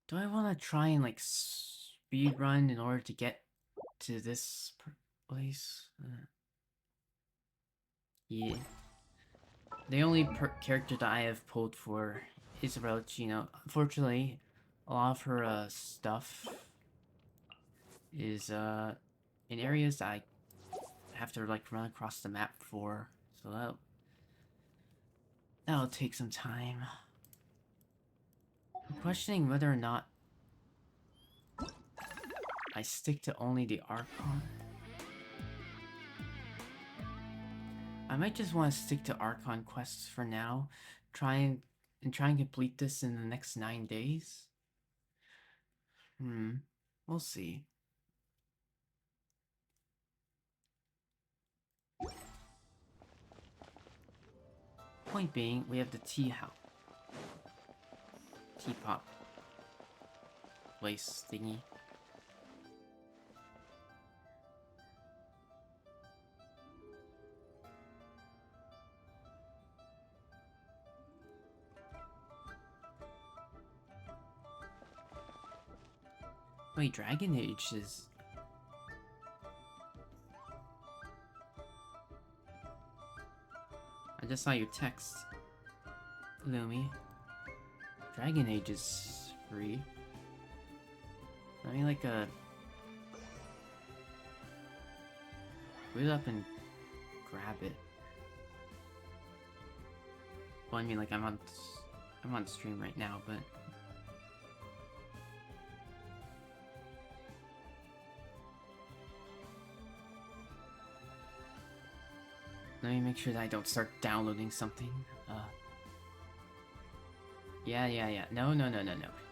Do I want to try and, like, speed run in order to get to this place? Yeah. The only character that I have pulled for is Arlecchino. Unfortunately, a lot of her stuff is in areas that I have to, like, run across the map for, so that'll take some time. I'm questioning whether or not I stick to only the Archon. I might just want to stick to Archon Quests for now. Try and complete this in the next 9 days. We'll see. Point being, we have the teapot place thingy. Wait, Dragon Age is... I just saw your text, Lumi. Dragon Age is free. Let me, like, boot it up and grab it. Well, I mean, like, I'm on stream right now, but... Let me make sure that I don't start downloading something. Yeah. No.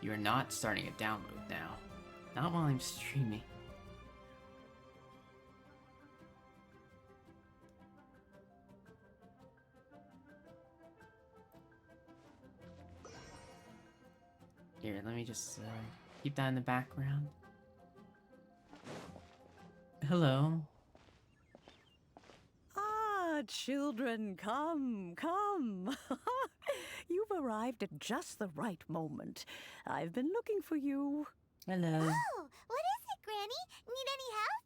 You're not starting a download now. Not while I'm streaming. Here, let me just keep that in the background. Hello. Children, come. You've arrived at just the right moment. I've been looking for you. Hello. Oh, what is it, Granny? Need any help?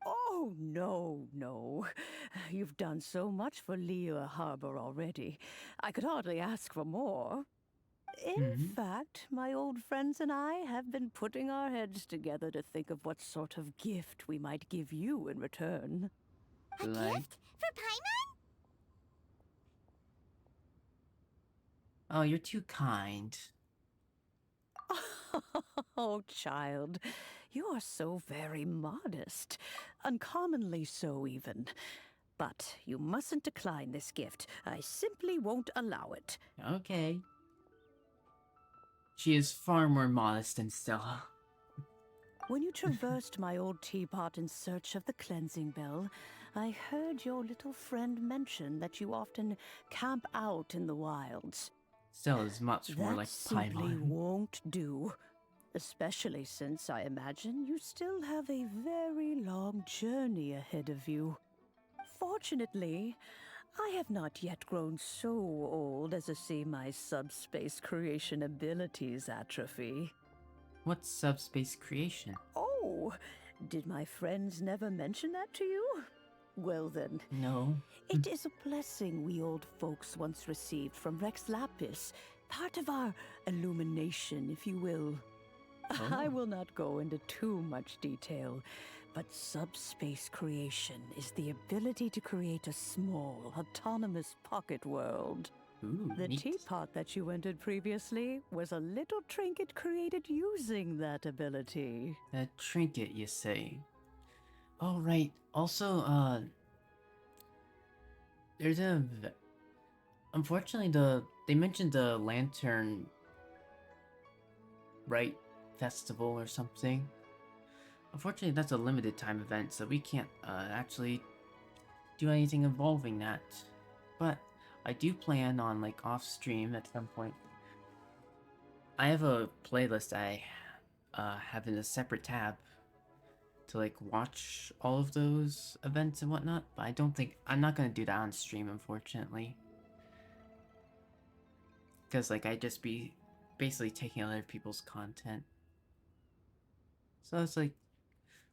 Oh, no. You've done so much for Liyue Harbor already. I could hardly ask for more. In fact, my old friends and I have been putting our heads together to think of what sort of gift we might give you in return. A gift? For Paimon? Oh, you're too kind. Oh, child, you are so very modest. Uncommonly so, even. But you mustn't decline this gift. I simply won't allow it. Okay. She is far more modest than Stella. When you traversed my old teapot in search of the cleansing bell, I heard your little friend mention that you often camp out in the wilds. Stella is much more like Paimon. That simply Paimon. won't do. Especially since I imagine you still have a very long journey ahead of you. Fortunately, I have not yet grown so old as to see my subspace creation abilities atrophy. What's subspace creation? Oh, did my friends never mention that to you? Well then. No. It is a blessing we old folks once received from Rex Lapis, part of our illumination, if you will. Oh. I will not go into too much detail, but subspace creation is the ability to create a small, autonomous pocket world. Ooh, the neat. teapot that you entered previously was a little trinket created using that ability. A trinket, you say? Oh, right. Also, there's a... Unfortunately, they mentioned the Lantern... Right? Festival or something. Unfortunately, that's a limited time event, so we can't actually do anything involving that. But I do plan on, like, off stream at some point. I have a playlist I have in a separate tab to, like, watch all of those events and whatnot, but I'm not gonna do that on stream, unfortunately. Because, like, I'd just be basically taking other people's content. So it's like,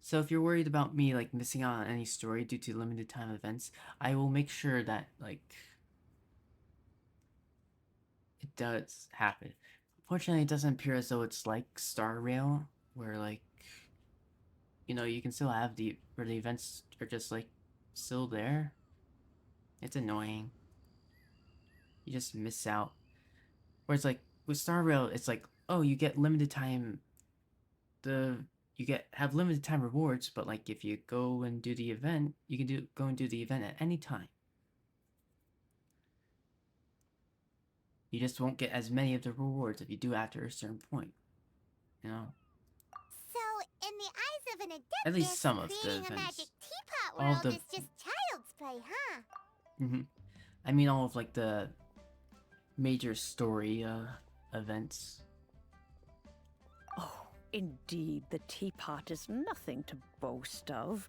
so if you're worried about me, like, missing out on any story due to limited time events, I will make sure that, like, it does happen. Fortunately, it doesn't appear as though it's like Star Rail, where, like, you know, you can still have where the events are just, like, still there. It's annoying. You just miss out. Where it's like, with Star Rail, it's like, oh, you get limited time, have limited time rewards, but, like, if you go and do the event, you can go and do the event at any time. You just won't get as many of the rewards if you do after a certain point. You know? So, in the eyes of an adeptus, At least some of the creating a events. magic teapot All world the- is just child's play, huh? I mean all of, like, the major story events. Oh, indeed, the teapot is nothing to boast of.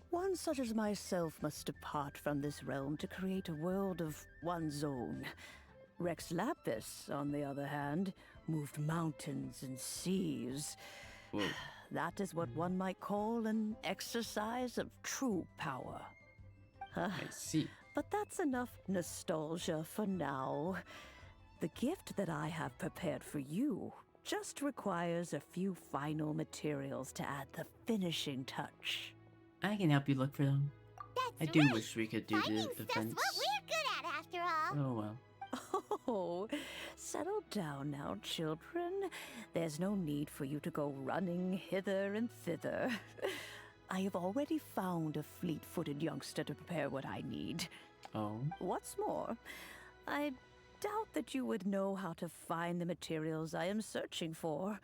One such as myself must depart from this realm to create a world of one's own. Rex Lapis, on the other hand, moved mountains and seas. Whoa. That is what one might call an exercise of true power. I see. But that's enough nostalgia for now. The gift that I have prepared for you just requires a few final materials to add the finishing touch. I can help you look for them. I do wish we could do the Stuff's events. what we're good at, after all. Oh well. Oh, settle down now, children. There's no need for you to go running hither and thither. I have already found a fleet-footed youngster to prepare what I need. Oh? What's more, I doubt that you would know how to find the materials I am searching for.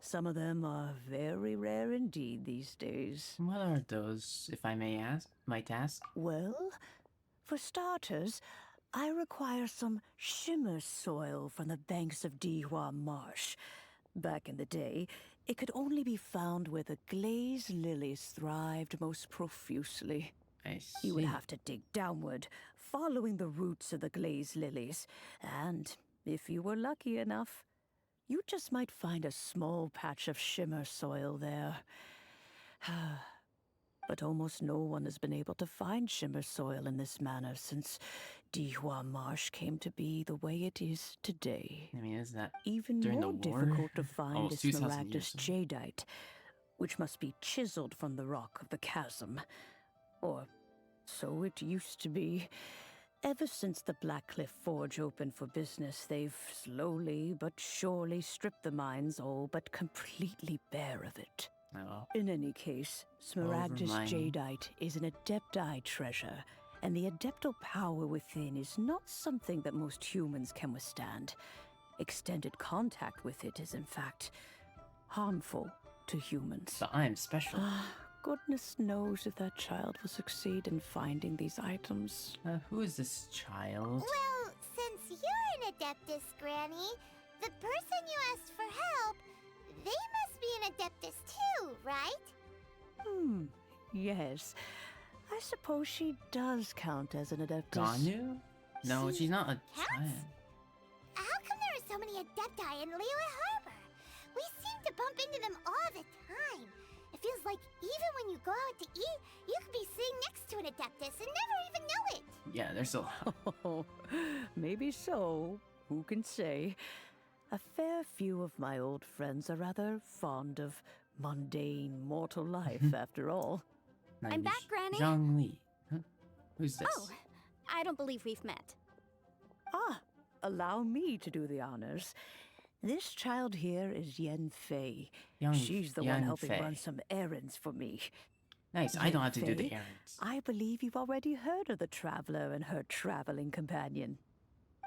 Some of them are very rare indeed these days. What are those, if I might ask? Well, for starters, I require some shimmer soil from the banks of Liyue Marsh. Back in the day, it could only be found where the glazed lilies thrived most profusely. I see. You would have to dig downward, following the roots of the glazed lilies, and if you were lucky enough, you just might find a small patch of shimmer soil there. But almost no one has been able to find shimmer soil in this manner since Liyue Marsh came to be the way it is today. I mean, is that Even during more the war? difficult to find Almost is 2,000 years smaragdus ago. jadeite, which must be chiseled from the rock of the chasm. Or so it used to be. Ever since the Blackcliff Forge opened for business, they've slowly but surely stripped the mines all but completely bare of it. Oh. In any case, smaragdus Overmining. jadeite is an adepti treasure, and the adeptal power within is not something that most humans can withstand. Extended contact with it is, in fact, harmful to humans. But I'm special. Goodness knows if that child will succeed in finding these items. Who is this child? Well, since you're an adeptus, Granny, the person you asked for help, they must be an adeptus too, right? Yes. I suppose she does count as an adeptus. Ganu? No, she's not a child. How come there are so many Adepti in Liyue Harbor? We seem to bump into them all the time. It feels like even when you go out to eat, you could be sitting next to an Adeptus and never even know it. Yeah, there's a lot. Oh, maybe so. Who can say? A fair few of my old friends are rather fond of mundane mortal life, after all. I'm back, Granny. Zhang Li. Huh? Who's this? Oh, I don't believe we've met. Ah, allow me to do the honors. This child here is Yen Fei. She's the one helping run some errands for me. Nice, I don't have to do the errands. I believe you've already heard of the traveler and her traveling companion.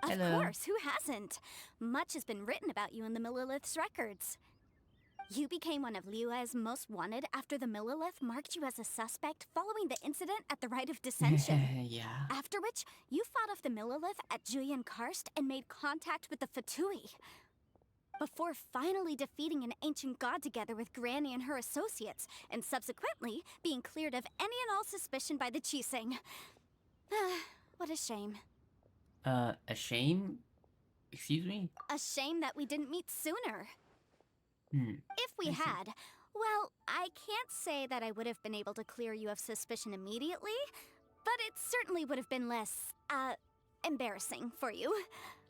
Of course, who hasn't? Much has been written about you in the Millilith's records. You became one of Liyue's most wanted after the Millilith marked you as a suspect following the incident at the Rite of Dissension. Yeah. After which, you fought off the Millilith at Julian Karst and made contact with the Fatui. Before finally defeating an ancient god together with Granny and her associates, and subsequently being cleared of any and all suspicion by the Chising. What a shame. A shame? Excuse me? A shame that we didn't meet sooner. If we I see. had, well, I can't say that I would have been able to clear you of suspicion immediately, but it certainly would have been less, embarrassing for you.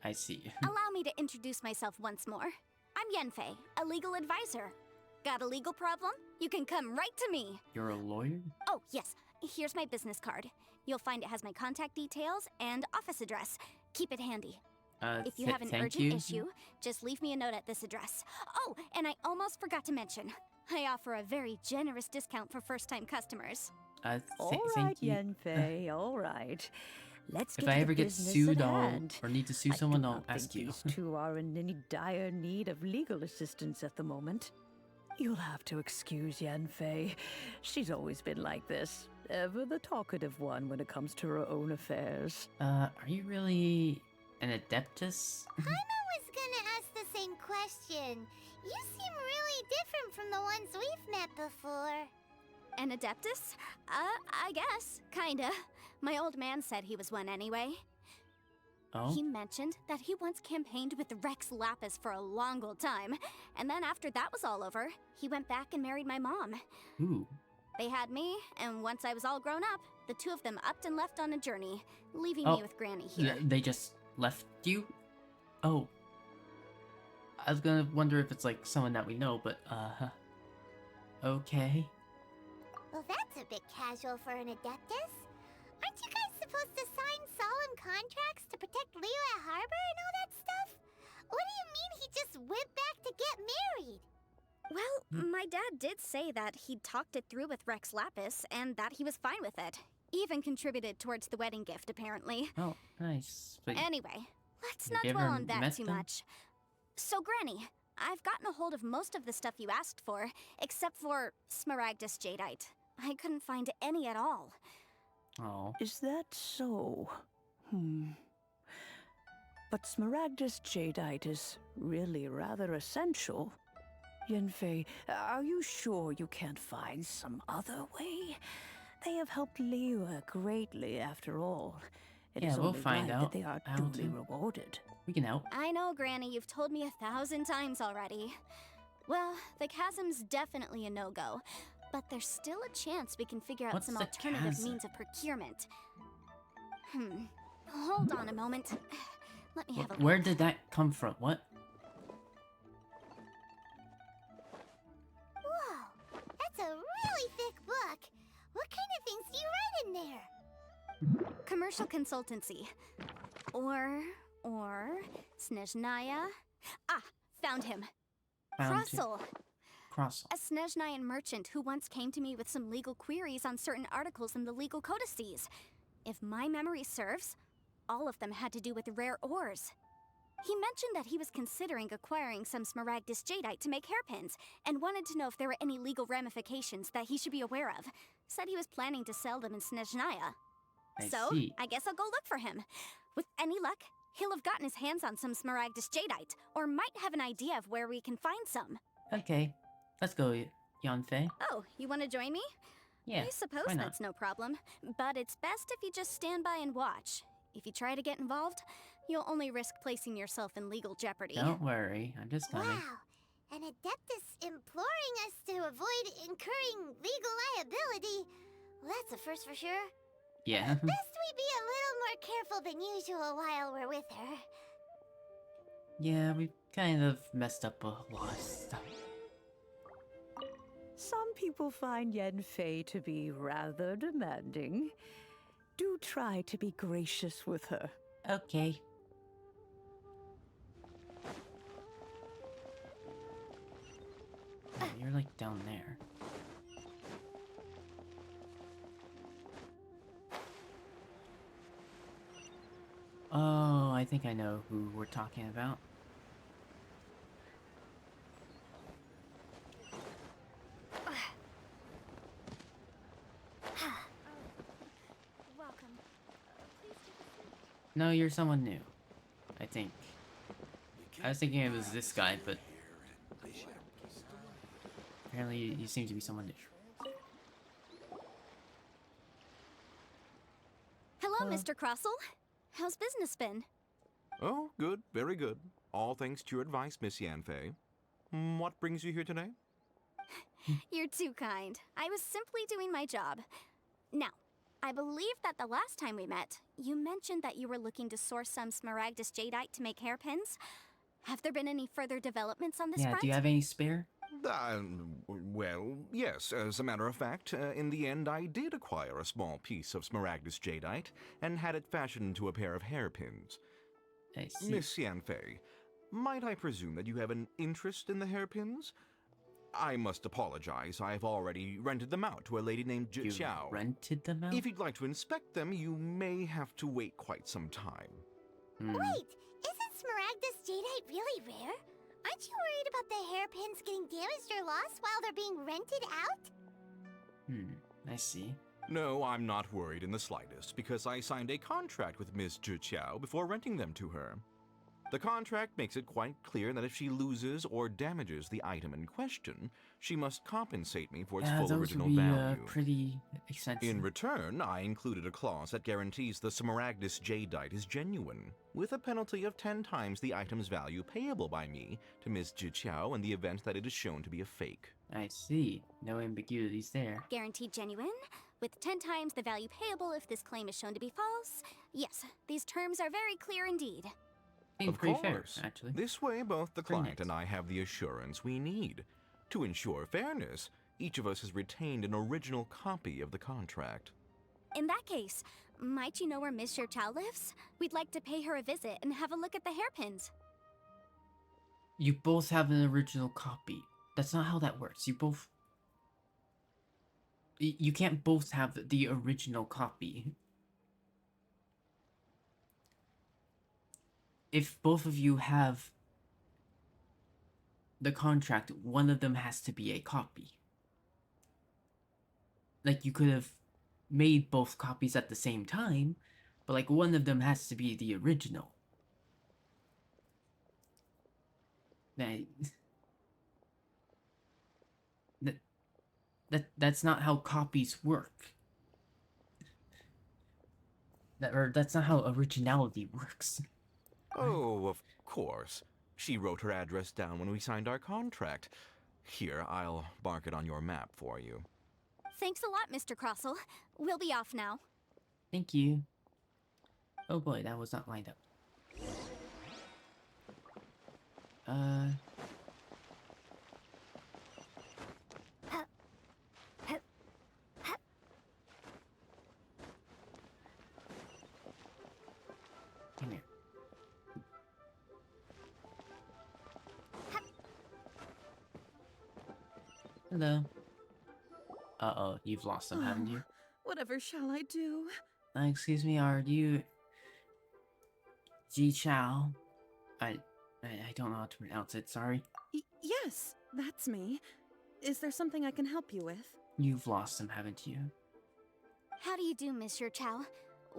I see. Allow me to introduce myself once more. I'm Yenfei, a legal advisor. Got a legal problem? You can come right to me. You're a lawyer? Oh, yes. Here's my business card. You'll find it has my contact details and office address. Keep it handy. If you have an urgent issue, just leave me a note at this address. Oh, and I almost forgot to mention, I offer a very generous discount for first-time customers. All right, Yenfei, all right. Let's If get I to ever the get business sued at or hand. need to sue I someone, do I'll not ask think you. These two are in any dire need of legal assistance at the moment. You'll have to excuse Yenfei. She's always been like this. Ever the talkative one when it comes to her own affairs. Are you really an adeptus? Paimon was gonna ask the same question. You seem really different from the ones we've met before. An Adeptus? I guess. Kinda. My old man said he was one anyway. Oh? He mentioned that he once campaigned with Rex Lapis for a long old time, and then after that was all over, he went back and married my mom. Ooh. They had me, and once I was all grown up, the two of them upped and left on a journey, leaving Oh, me with Granny here. They just left you? Oh. I was gonna wonder if it's like someone that we know, but, okay. Well, that's a bit casual for an Adeptus. Aren't you guys supposed to sign solemn contracts to protect Liyue Harbor and all that stuff? What do you mean he just went back to get married? Well, my dad did say that he'd talked it through with Rex Lapis, and that he was fine with it. Even contributed towards the wedding gift, apparently. Oh, nice. But Anyway, let's have not you dwell ever on that met too them? much. So, Granny, I've gotten a hold of most of the stuff you asked for, except for Smaragdus Jadeite. I couldn't find any at all. Oh. Is that so? But Smaragdus Jadeite is really rather essential. Yenfei, are you sure you can't find some other way? They have helped Liyue greatly, after all. It is Yeah, we'll only find right out that they are how duly to. rewarded. We can help. I know, Granny, you've told me 1,000 times already. Well, the chasm's definitely a no-go, but there's still a chance we can figure out What's some the alternative chasm? means of procurement. Hold on a moment. Let me have a look. Where did that come from? What? Whoa, that's a really thick book. What kind of things do you write in there? Commercial consultancy. Or Snezhnaya. Ah, found him. Found him. Crossel. Crossel. A Snezhnayan merchant who once came to me with some legal queries on certain articles in the legal codices. If my memory serves, all of them had to do with rare ores. He mentioned that he was considering acquiring some Smaragdus Jadeite to make hairpins, and wanted to know if there were any legal ramifications that he should be aware of. Said he was planning to sell them in Snezhnaya. So, see. I guess I'll go look for him. With any luck, he'll have gotten his hands on some Smaragdus Jadeite, or might have an idea of where we can find some. Okay. Let's go, Yanfei. Oh, you want to join me? Yeah, I suppose why not? that's no problem, but it's best if you just stand by and watch. If you try to get involved, you'll only risk placing yourself in legal jeopardy. Don't worry, I'm just coming. Wow, an Adeptus imploring us to avoid incurring legal liability. Well, that's a first for sure. Yeah. Best we be a little more careful than usual while we're with her. Yeah, we've kind of messed up a lot of stuff. Some people find Yanfei to be rather demanding. Do try to be gracious with her. Okay. Oh, you're like down there. Oh, I think I know who we're talking about. Welcome. No, you're someone new. I think. I was thinking it was this guy, but apparently you seem to be someone new. Hello, Mr. Crossell. How's business been? Oh, good, very good. All thanks to your advice, Miss Yanfei. What brings you here today? You're too kind. I was simply doing my job. Now, I believe that the last time we met, you mentioned that you were looking to source some Smaragdus Jadeite to make hairpins. Have there been any further developments on this Yeah, front? do you have any spare? Well, yes. As a matter of fact, in the end, I did acquire a small piece of Smaragdus Jadeite and had it fashioned into a pair of hairpins. I see. Miss Yanfei, might I presume that you have an interest in the hairpins? I must apologize. I've already rented them out to a lady named You Xiao. rented them out? If you'd like to inspect them, you may have to wait quite some time. Wait, isn't Smaragdus Jadeite really rare? Aren't you worried about the hairpins getting damaged or lost while they're being rented out? I see. No, I'm not worried in the slightest, because I signed a contract with Miss Xiao before renting them to her. The contract makes it quite clear that if she loses or damages the item in question, she must compensate me for its full those original would be, value. pretty expensive. In return, I included a clause that guarantees the Smaragdus Jadeite is genuine, with a penalty of 10 times the item's value payable by me to Miss Xiao in the event that it is shown to be a fake. I see. No ambiguities there. Guaranteed genuine, with 10 times the value payable if this claim is shown to be false. Yes, these terms are very clear indeed. Of pretty course. fair, actually. This way, both the Pretty client and I have the assurance we need. To ensure fairness, each of us has retained an original copy of the contract. In that case, might you know where Miss Chow lives? We'd like to pay her a visit and have a look at the hairpins. You both have an original copy. That's not how that works. You both... You can't both have the original copy. If both of you have the contract, one of them has to be a copy. Like, you could have made both copies at the same time, but like one of them has to be the original. That's not how copies work. That's not how originality works. Oh, of course. She wrote her address down when we signed our contract. Here, I'll mark it on your map for you. Thanks a lot, Mr. Crossell. We'll be off now. Thank you. Oh boy, that was not lined up. Come here. Hello. Uh-oh, you've lost them, haven't you? Whatever shall I do? Excuse me, are you... Ji Chao? I don't know how to pronounce it, sorry. Yes, that's me. Is there something I can help you with? You've lost them, haven't you? How do you do, Monsieur Chow?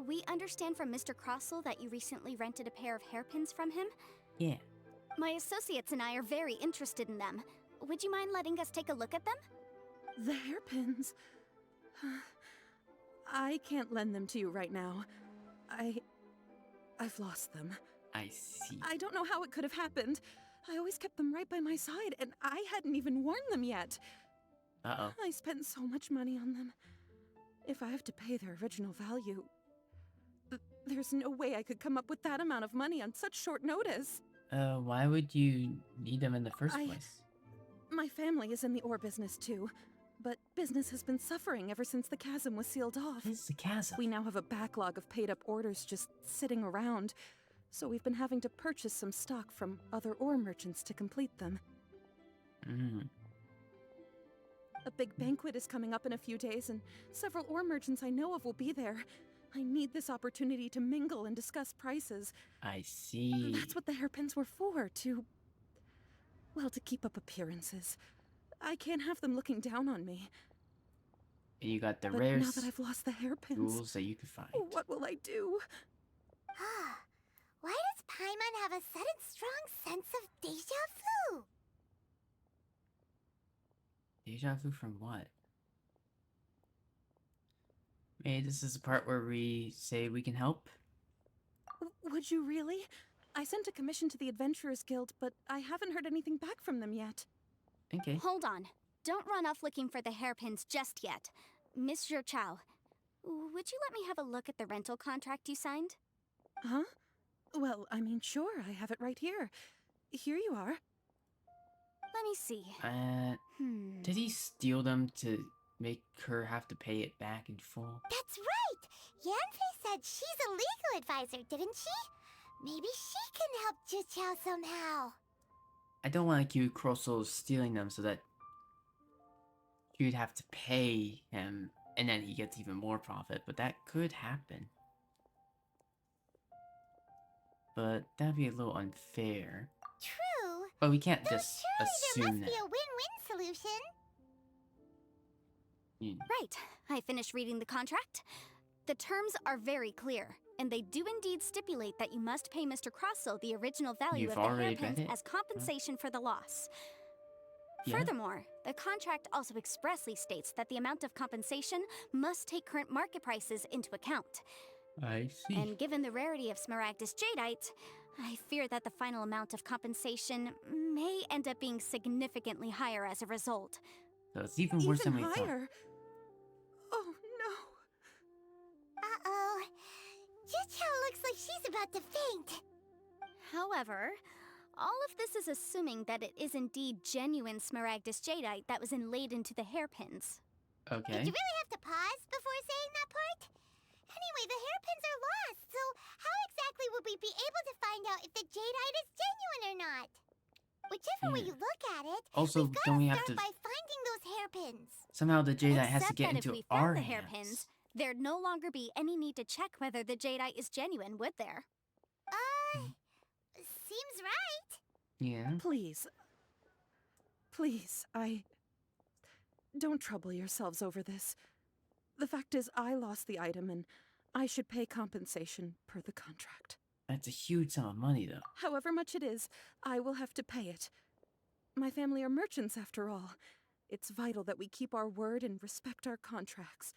We understand from Mr. Crossell that you recently rented a pair of hairpins from him. Yeah. My associates and I are very interested in them. Would you mind letting us take a look at them? The hairpins? I can't lend them to you right now. I've lost them. I see. I don't know how it could have happened. I always kept them right by my side, and I hadn't even worn them yet. Uh-oh. I spent so much money on them. If I have to pay their original value, there's no way I could come up with that amount of money on such short notice. Why would you need them in the first place? My family is in the ore business too, but business has been suffering ever since the chasm was sealed off. What is the chasm? We now have a backlog of paid-up orders just sitting around, so we've been having to purchase some stock from other ore merchants to complete them. A big banquet is coming up in a few days, and several ore merchants I know of will be there. I need this opportunity to mingle and discuss prices. I see. That's what the hairpins were for, to keep up appearances. I can't have them looking down on me. And you got the But rare now that I've lost the hairpins, jewels that you could find. what will I do? Why does Paimon have a sudden strong sense of deja vu? Deja vu from what? Maybe this is the part where we say we can help? Would you really? I sent a commission to the Adventurers Guild, but I haven't heard anything back from them yet. Okay. Hold on. Don't run off looking for the hairpins just yet. Miss Chow, would you let me have a look at the rental contract you signed? Huh? Well, I mean, sure, I have it right here. Here you are. Let me see. Did he steal them to make her have to pay it back in full? That's right! Yanfei said she's a legal advisor, didn't she? Maybe she can help Juqiao somehow. I don't want to accuse Crossel stealing them so that you'd have to pay him and then he gets even more profit, but that could happen. But that'd be a little unfair. True. But we can't just Surely there assume must be a win-win solution. Right. I finished reading the contract. The terms are very clear, and they do indeed stipulate that you must pay Mr. Crossel the original value You've of the already hairpins read it? as compensation for the loss. Yeah. Furthermore, the contract also expressly states that the amount of compensation must take current market prices into account. I see. And given the rarity of Smaragdus Jadeite, I fear that the final amount of compensation may end up being significantly higher as a result. So it's even worse than we thought. Higher? Oh, no. Uh-oh. Juqiao looks like she's about to faint. However, all of this is assuming that it is indeed genuine Smaragdus Jadeite that was inlaid into the hairpins. Okay. Did you really have to pause before saying that part? Anyway, the hairpins are lost, so how exactly would we be able to find out if the jadeite is genuine or not? Whichever way you look at it, Also, we've don't we got have to to... start by finding those hairpins. Somehow the jadeite has to Except get that into if we our found the hands. hairpins, there'd no longer be any need to check whether the jadeite is genuine, would there? Seems right. Yeah. Please, don't trouble yourselves over this. The fact is, I lost the item, and I should pay compensation per the contract. That's a huge sum of money, though. However much it is, I will have to pay it. My family are merchants, after all. It's vital that we keep our word and respect our contracts.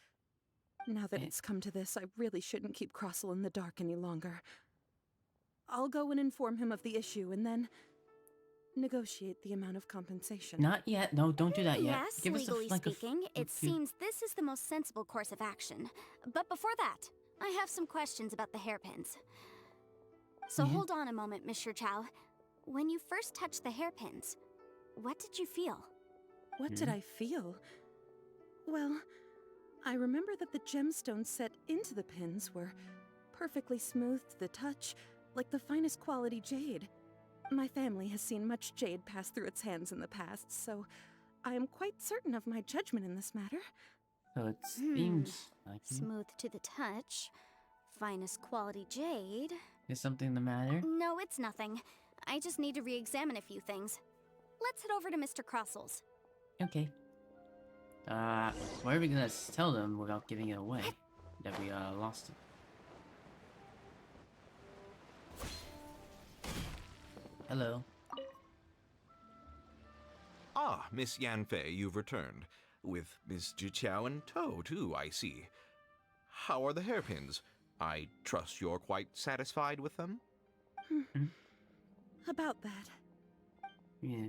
Now that it's come to this, I really shouldn't keep Crossel in the dark any longer. I'll go and inform him of the issue, and then negotiate the amount of compensation. Not yet. No, don't do that yet. Yes, Give us legally like speaking, a it few- seems this is the most sensible course of action. But before that, I have some questions about the hairpins. So Yeah. hold on a moment, Mr. Chow. When you first touched the hairpins, what did you feel? What did I feel? Well, I remember that the gemstones set into the pins were perfectly smooth to the touch, like the finest quality jade. My family has seen much jade pass through its hands in the past, so I am quite certain of my judgment in this matter. So it seems like... Smooth to the touch, finest quality jade. Is something the matter? No, it's nothing. I just need to re-examine a few things. Let's head over to Mr. Crossel's. Okay. What are we gonna tell them without giving it away? That we, lost it. Hello. Ah, Miss Yanfei, you've returned. With Miss Jiqiao in tow, too, I see. How are the hairpins? I trust you're quite satisfied with them? About that. Yeah.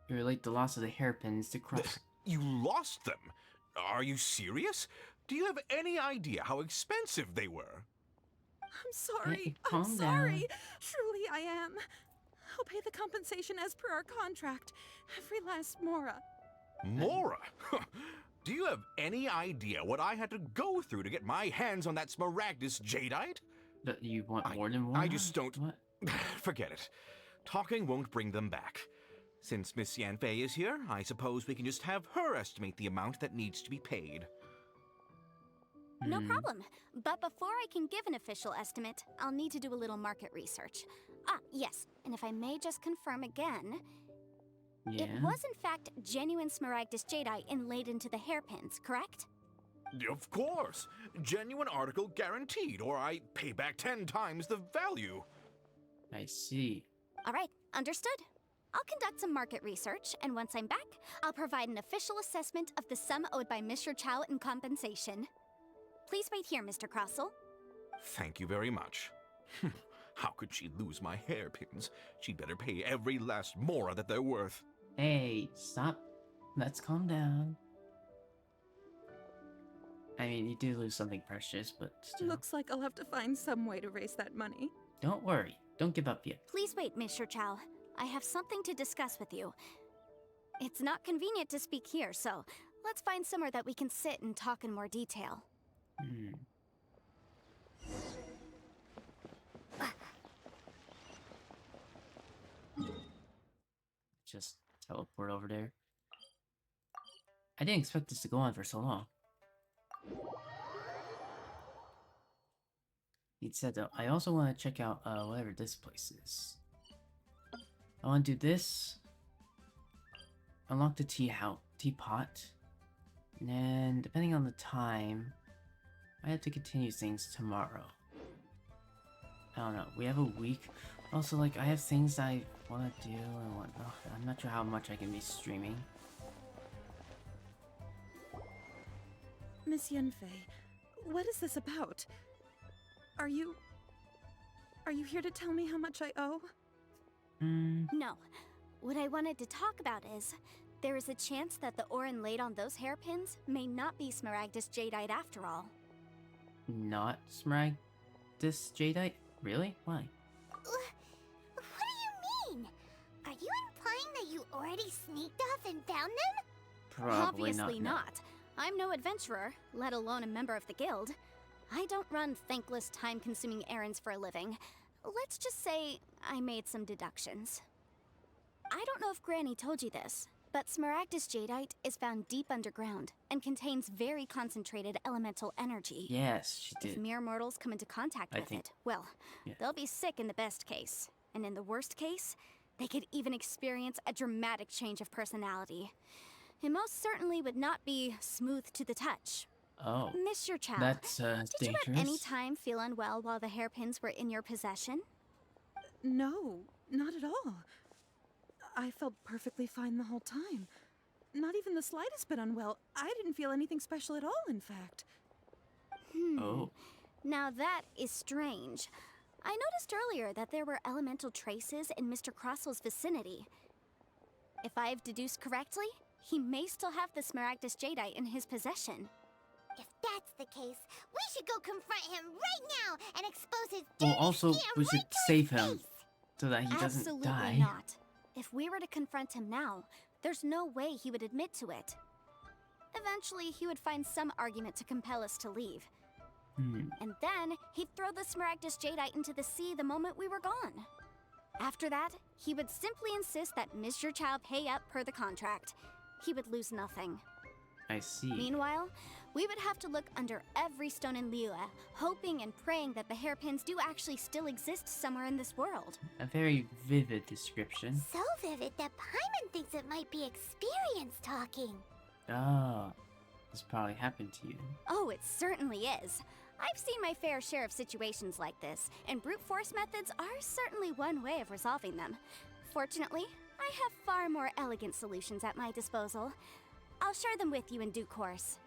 You relate the loss of the hairpins to cross. You lost them? Are you serious? Do you have any idea how expensive they were? I'm sorry. Hey, I'm calm sorry. down. Truly, I am. I'll pay the compensation as per our contract. Every last mora. Mora? Do you have any idea what I had to go through to get my hands on that Smaragdus jadeite? You want more than one? I just don't. What? Forget it. Talking won't bring them back. Since Miss Yanfei is here, I suppose we can just have her estimate the amount that needs to be paid. No problem. But before I can give an official estimate, I'll need to do a little market research. Ah, yes. And if I may just confirm again, Yeah. it was in fact genuine Smaragdus jadeite inlaid into the hairpins, correct? Of course. Genuine article guaranteed, or I pay back 10 times the value. I see. All right, understood. I'll conduct some market research, and once I'm back, I'll provide an official assessment of the sum owed by Mr. Chow in compensation. Please wait here, Mr. Crossell. Thank you very much. How could she lose my hairpins? She'd better pay every last mora that they're worth. Hey, stop. Let's calm down. I mean, you do lose something precious, but still. Looks like I'll have to find some way to raise that money. Don't worry. Don't give up yet. Please wait, Mr. Chow. I have something to discuss with you. It's not convenient to speak here, so let's find somewhere that we can sit and talk in more detail. Just teleport over there. I didn't expect this to go on for so long. He said though, I also want to check out whatever this place is. I want to do this. Unlock the teapot. And then, depending on the time, I have to continue things tomorrow. I don't know. We have a week. Also, like, I have things I want to do and whatnot. I'm not sure how much I can be streaming. Miss Yanfei, what is this about? Are you here to tell me how much I owe? No. What I wanted to talk about is, there is a chance that the ore inlaid on those hairpins may not be Smaragdus jadeite after all. Not Smaragdus jadeite? Really? Why? What do you mean? Are you implying that you already sneaked off and found them? Probably Obviously not. not. I'm no adventurer, let alone a member of the guild. I don't run thankless, time-consuming errands for a living. Let's just say I made some deductions. I don't know if Granny told you this, but Smaragdus jadeite is found deep underground and contains very concentrated elemental energy. Yes, she If did. mere mortals come into contact with it, well, they'll be sick in the best case. And in the worst case, they could even experience a dramatic change of personality. It most certainly would not be smooth to the touch. Oh. Mr. Chow, That's did you dangerous. at any time feel unwell while the hairpins were in your possession? No, not at all. I felt perfectly fine the whole time. Not even the slightest bit unwell. I didn't feel anything special at all, in fact. Oh. Now that is strange. I noticed earlier that there were elemental traces in Mr. Crossell's vicinity. If I've deduced correctly, he may still have the Smaragdus jadeite in his possession. If that's the case, we should go confront him right now and expose his Well, dirty also, scam we should right to save his him face. so that he doesn't Absolutely die. not. If we were to confront him now, there's no way he would admit to it. Eventually, he would find some argument to compel us to leave. And then, he'd throw the Smaragdus jadeite into the sea the moment we were gone. After that, he would simply insist that Mr. Chow pay up per the contract. He would lose nothing. I see. Meanwhile, we would have to look under every stone in Liyue, hoping and praying that the hairpins do actually still exist somewhere in this world. A very vivid description. So vivid that Paimon thinks it might be experience talking. Oh. This probably happened to you. Oh, it certainly is. I've seen my fair share of situations like this, and brute force methods are certainly one way of resolving them. Fortunately, I have far more elegant solutions at my disposal. I'll share them with you in due course.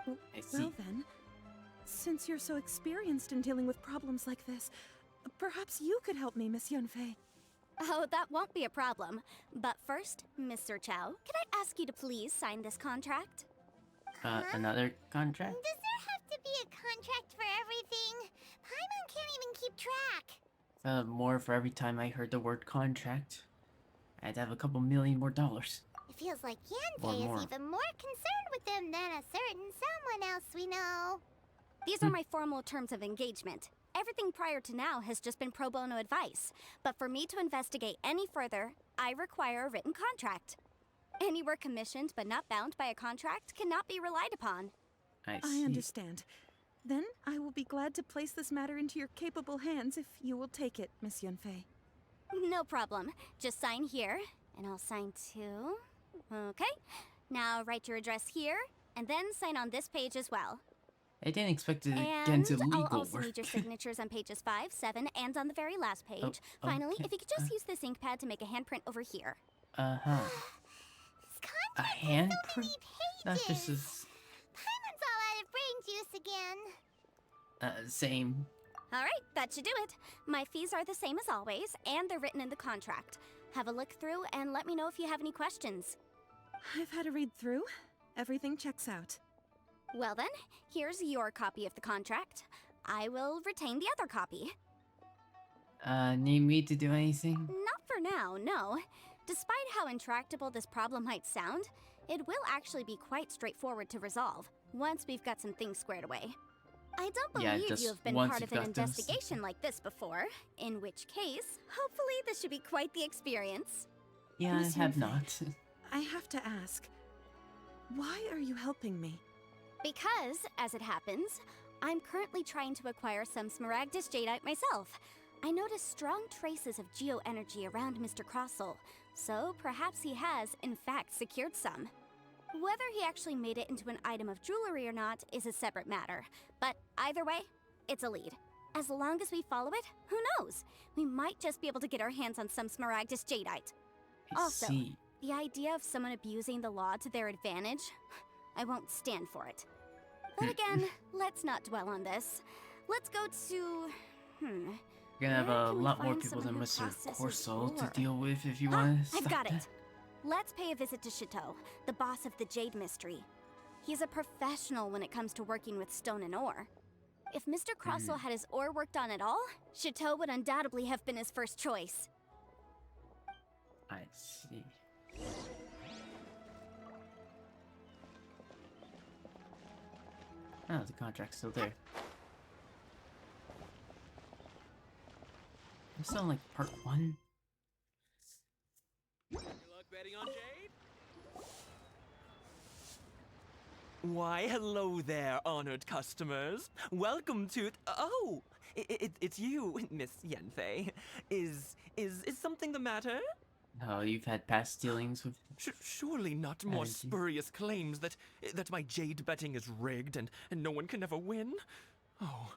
I see. Well then, since you're so experienced in dealing with problems like this, perhaps you could help me, Miss Yunfei. Oh, that won't be a problem. But first, Mr. Chow, can I ask you to please sign this contract? Another contract? Does there have to be a contract for everything? Paimon can't even keep track. More for every time I heard the word contract. I'd have a couple million more dollars. It feels like Or Yanfei more. is even more concerned with them than a certain someone else we know. These are my formal terms of engagement. Everything prior to now has just been pro bono advice. But for me to investigate any further, I require a written contract. Any work commissioned but not bound by a contract cannot be relied upon. I understand. Then I will be glad to place this matter into your capable hands if you will take it, Miss Yunfei. No problem. Just sign here, and I'll sign too. Okay. Now write your address here, and then sign on this page as well. I didn't expect to get And into legal I'll also work. need your signatures on pages 5, 7, and on the very last page. Oh, Finally, okay. if you could just use this ink pad to make a handprint over here. Uh-huh. A handprint? That just is... Paimon's all out of brain juice again. Same. Alright, that should do it. My fees are the same as always, and they're written in the contract. Have a look through and let me know if you have any questions. I've had a read through. Everything checks out. Well then, here's your copy of the contract. I will retain the other copy. Need me to do anything? Not for now, no. Despite how intractable this problem might sound, it will actually be quite straightforward to resolve, once we've got some things squared away. I don't Yeah, believe just you have been once part you've of an got this. investigation like this before, in which case, hopefully this should be quite the experience. Yeah, Miss I have Yunfei, not. I have to ask, why are you helping me? Because, as it happens, I'm currently trying to acquire some Smaragdus Jadeite myself. I noticed strong traces of geo-energy around Mr. Crossel, so perhaps he has, in fact, secured some. Whether he actually made it into an item of jewelry or not is a separate matter, but either way, it's a lead. As long as we follow it, who knows? We might just be able to get our hands on some Smaragdus Jadeite. Also, see. the idea of someone abusing the law to their advantage, I won't stand for it. But again, let's not dwell on this. Let's go to... You're gonna have where a can we lot more find people than someone who Mr. processes Corso to ore? deal with if you want to I've stop got that. it. Let's pay a visit to Chateau, the boss of the Jade Mystery. He's a professional when it comes to working with stone and ore. If Mr. Crossel had his ore worked on at all, Chateau would undoubtedly have been his first choice. I see. Oh, the contract's still there. This sound like part 1. Why, hello there, honored customers. Welcome to... Oh! It's you, Miss Yanfei. Is something the matter? Oh, you've had past dealings with... Surely not more Energy. spurious claims that my jade betting is rigged and no one can ever win? Oh,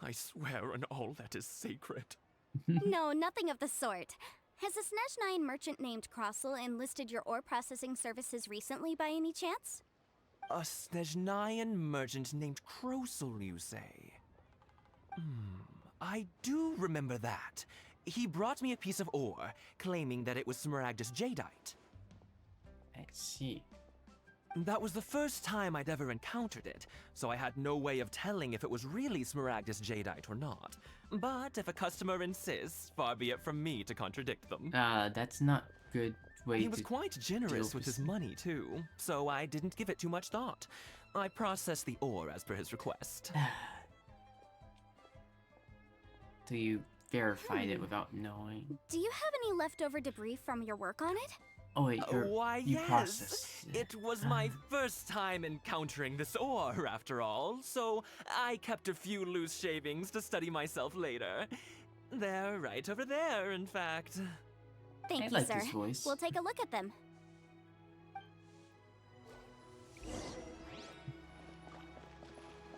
I swear on all that is sacred. No, nothing of the sort. Has a Snezhnine merchant named Crossel enlisted your ore processing services recently by any chance? A Snezhnayan merchant named Crossel, you say? I do remember that. He brought me a piece of ore, claiming that it was Smaragdus Jadeite. I see. That was the first time I'd ever encountered it, so I had no way of telling if it was really Smaragdus Jadeite or not. But if a customer insists, far be it from me to contradict them. That's not good way He was to quite generous with his money, too, so I didn't give it too much thought. I processed the ore as per his request. So you verified it without knowing. Do you have any leftover debris from your work on it? Oh wait, Why, you yes. processed It was my first time encountering this ore, after all, so I kept a few loose shavings to study myself later. They're right over there, in fact. Thank I you, like sir. this voice. We'll take a look at them.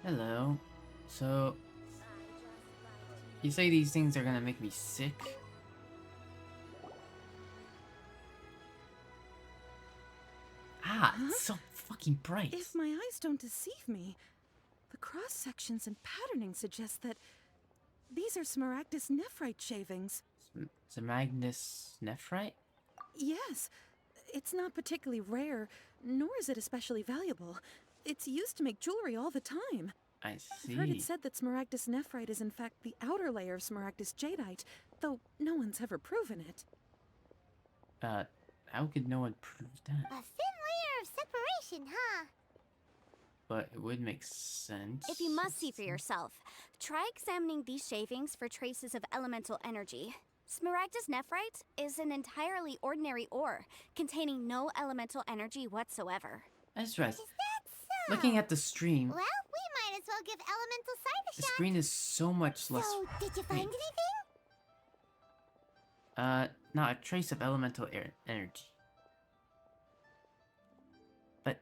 Hello. So, you say these things are gonna make me sick? Ah, it's so fucking bright. If my eyes don't deceive me, the cross-sections and patterning suggest that these are Smaragdus nephrite shavings. Smaragdus nephrite? Yes. It's not particularly rare, nor is it especially valuable. It's used to make jewelry all the time. I see. I've heard it said that Smaragdus nephrite is in fact the outer layer of Smaragdus jadeite, though no one's ever proven it. How could no one prove that? A thin layer of separation, huh? But it would make sense. If you must see for yourself, try examining these shavings for traces of elemental energy. Smaragdus nephrite is an entirely ordinary ore, containing no elemental energy whatsoever. That's right. Is that so? Looking at the stream, Well, we might as well give elemental sight a the shot. screen is so much less. So, did you find anything? Not a trace of elemental energy. But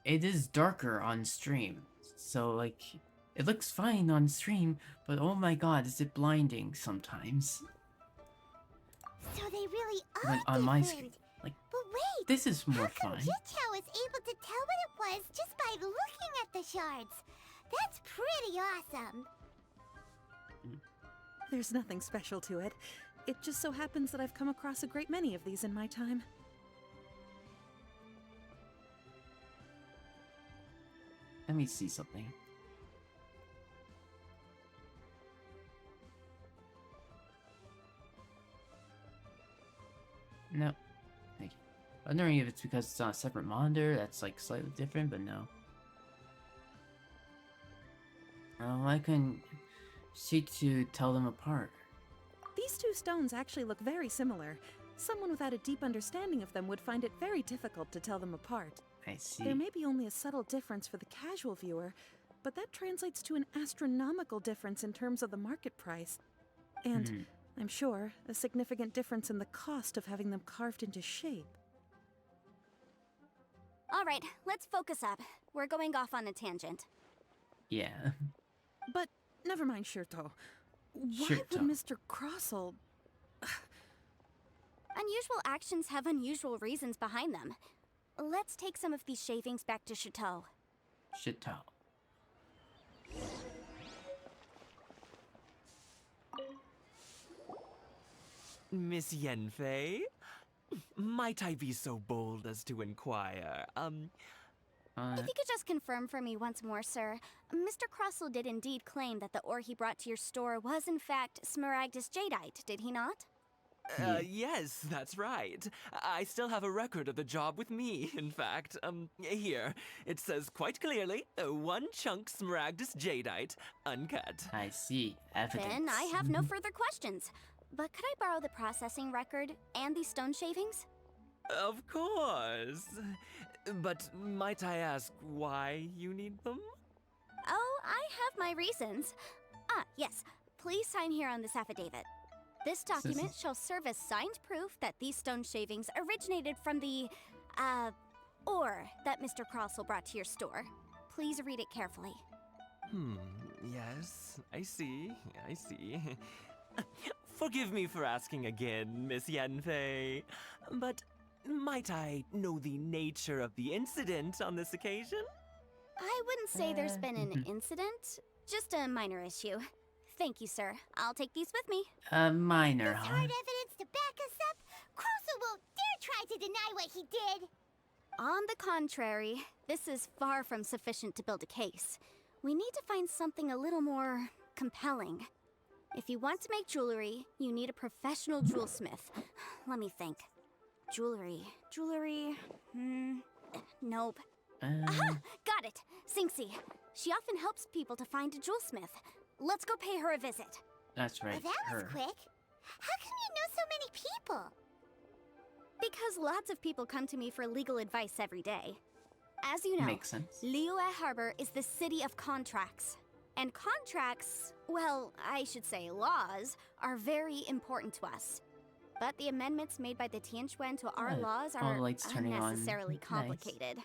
it is darker on stream, so like it looks fine on stream, but oh my god, is it blinding sometimes? So they really are When on my different. screen, like But wait, this is more how come fun. Jichao was able to tell what it was just by looking at the shards? That's pretty awesome. There's nothing special to it. It just so happens that I've come across a great many of these in my time. Let me see something. No. Thank you. I'm wondering if it's because it's on a separate monitor that's like slightly different, but no. I couldn't see to tell them apart. These two stones actually look very similar. Someone without a deep understanding of them would find it very difficult to tell them apart. I see. There may be only a subtle difference for the casual viewer, but that translates to an astronomical difference in terms of the market price. And, I'm sure, a significant difference in the cost of having them carved into shape. All right, let's focus up. We're going off on a tangent. Yeah. But never mind, Shirto. Why Shirto. would Mr. Crossell... Unusual actions have unusual reasons behind them. Let's take some of these shavings back to Chateau. Chateau. Miss Yenfei? Might I be so bold as to inquire, If you could just confirm for me once more, sir. Mr. Crossell did indeed claim that the ore he brought to your store was in fact Smaragdus jadeite, did he not? Yes, that's right. I still have a record of the job with me, in fact. Here. It says quite clearly, 1 chunk Smaragdus jadeite, uncut. I see. Evidence. Then I have no further questions. But could I borrow the processing record and these stone shavings? Of course. But might I ask why you need them? Oh, I have my reasons. Ah, yes. Please sign here on this affidavit. This document shall serve as signed proof that these stone shavings originated from the, ore that Mr. Crossell brought to your store. Please read it carefully. Yes, I see. Forgive me for asking again, Miss Yenfei, but might I know the nature of the incident on this occasion? I wouldn't say there's been an incident, just a minor issue. Thank you, sir. I'll take these with me. Minor, Hard huh? evidence to back us up? Crossell won't dare try to deny what he did. On the contrary, this is far from sufficient to build a case. We need to find something a little more compelling. If you want to make jewelry, you need a professional jewelsmith. Let me think. Jewelry. Nope. Aha! Got it! Xingxi. She often helps people to find a jewelsmith. Let's go pay her a visit. That's right. Well, that was quick. How come you know so many people? Because lots of people come to me for legal advice every day. As you know, Makes sense. Liyue Harbor is the city of contracts. And contracts, well, I should say laws, are very important to us. But the amendments made by the Tianquan to our laws all are the lights turning on. unnecessarily Nice. complicated.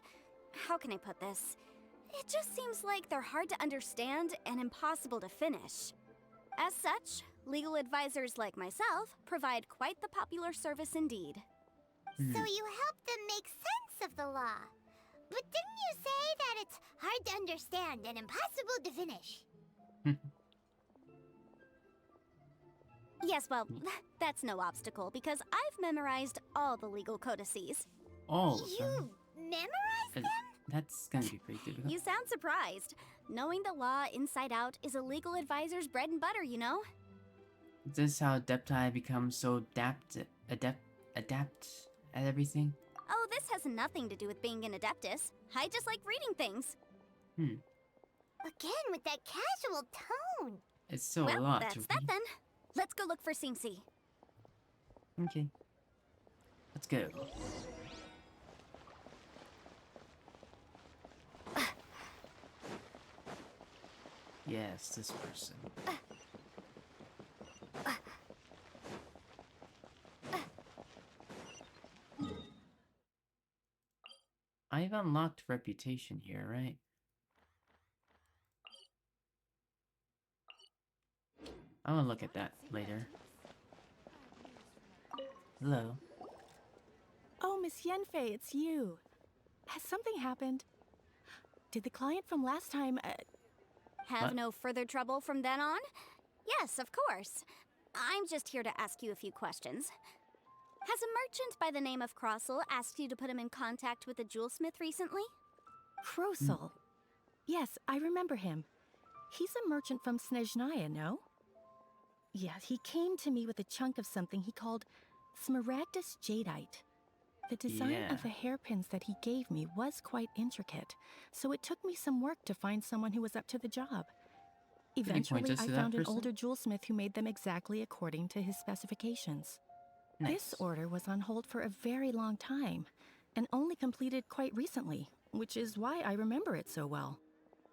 How can I put this? It just seems like they're hard to understand and impossible to finish. As such, legal advisors like myself provide quite the popular service indeed. So you help them make sense of the law. But didn't you say that it's hard to understand and impossible to finish? Yes, well, that's no obstacle because I've memorized all the legal codices. All of them? You memorized them? That's gonna be pretty difficult. You sound surprised. Knowing the law inside out is a legal advisor's bread and butter, you know? Is this how Adepti become so adept at everything? Oh, this has nothing to do with being an adeptus. I just like reading things. Again, with that casual tone. It's so Well, a lot that's to that read. then. Let's go look for Singsi. Okay. Let's go. Yes, this person. I've unlocked reputation here, right? I'm gonna look at that later. Hello. Oh, Miss Yenfei, it's you. Has something happened? Did the client from last time, Have no further trouble from then on? Yes, of course. I'm just here to ask you a few questions. Has a merchant by the name of Crossel asked you to put him in contact with a jewelsmith recently? Krosel? Yes, I remember him. He's a merchant from Snezhnaya, no? Yes, he came to me with a chunk of something he called Smaragdus Jadeite. The design of the hairpins that he gave me was quite intricate, so it took me some work to find someone who was up to the job. Eventually, I found an older jewelsmith who made them exactly according to his specifications. This order was on hold for a very long time, and only completed quite recently, which is why I remember it so well.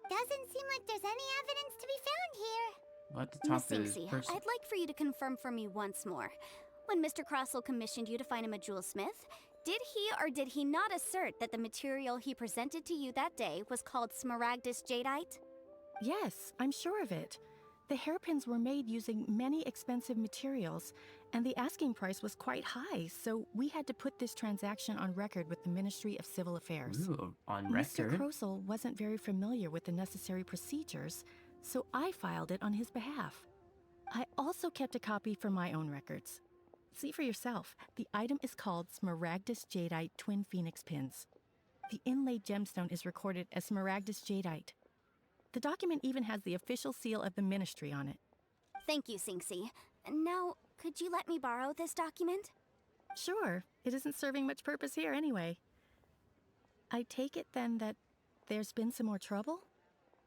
Doesn't seem like there's any evidence to be found here. What to Miss talk to this Singsi, person? I'd like for you to confirm for me once more. When Mr. Crossel commissioned you to find him a jewelsmith, did he or did he not assert that the material he presented to you that day was called Smaragdus Jadeite? Yes, I'm sure of it. The hairpins were made using many expensive materials, and the asking price was quite high, so we had to put this transaction on record with the Ministry of Civil Affairs. Ooh, on Mr. record? Krosel wasn't very familiar with the necessary procedures, so I filed it on his behalf. I also kept a copy for my own records. See for yourself, the item is called Smaragdus Jadeite Twin Phoenix Pins. The inlaid gemstone is recorded as Smaragdus Jadeite. The document even has the official seal of the ministry on it. Thank you, Singsi. Now, could you let me borrow this document? Sure, it isn't serving much purpose here anyway. I take it then that there's been some more trouble?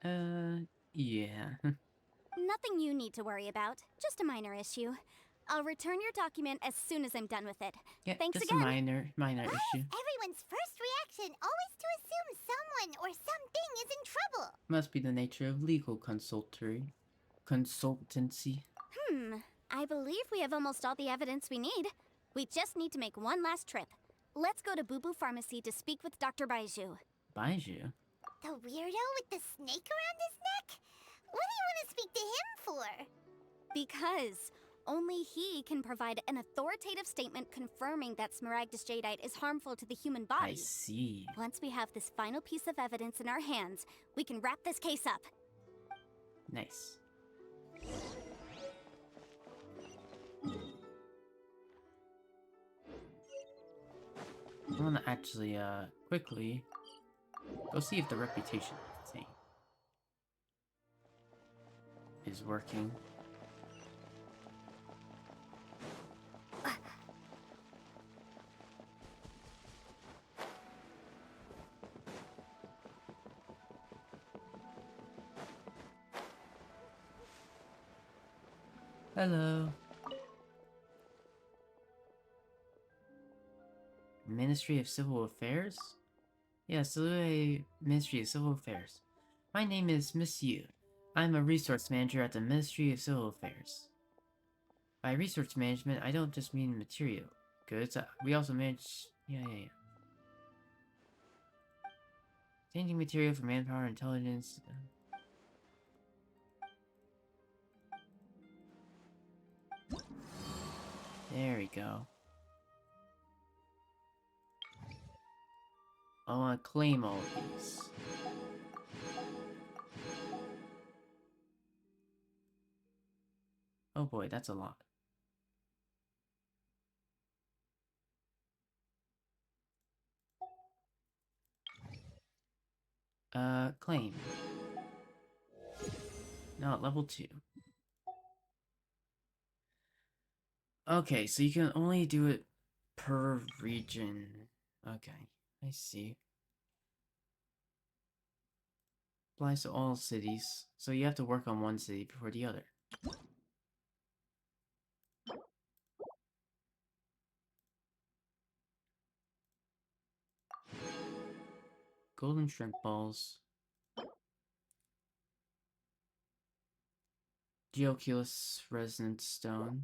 Yeah. Nothing you need to worry about, just a minor issue. I'll return your document as soon as I'm done with it. Yeah, Thanks just again. a minor issue. Everyone's first reaction always to assume someone or something is in trouble. Must be the nature of legal consultancy. I believe we have almost all the evidence we need. We just need to make one last trip. Let's go to Boo Boo Pharmacy to speak with Dr. Baiju. Baiju? The weirdo with the snake around his neck? What do you want to speak to him for? Because only he can provide an authoritative statement confirming that Smaragdus Jadeite is harmful to the human body. I see. Once we have this final piece of evidence in our hands, we can wrap this case up. Nice. I want to actually, quickly go see if the reputation thing is working. Hello. Ministry of Civil Affairs? Yes, Liyue Ministry of Civil Affairs. My name is Miss Yu. I'm a resource manager at the Ministry of Civil Affairs. By resource management, I don't just mean material goods. We also manage... Yeah. Changing material for manpower, intelligence... There we go. I want to claim all of these. Oh boy, that's a lot. Claim. No, level 2. Okay, so you can only do it per region. Okay, I see. Applies to all cities, so you have to work on one city before the other. Golden shrimp balls. Geoculus resonant stone.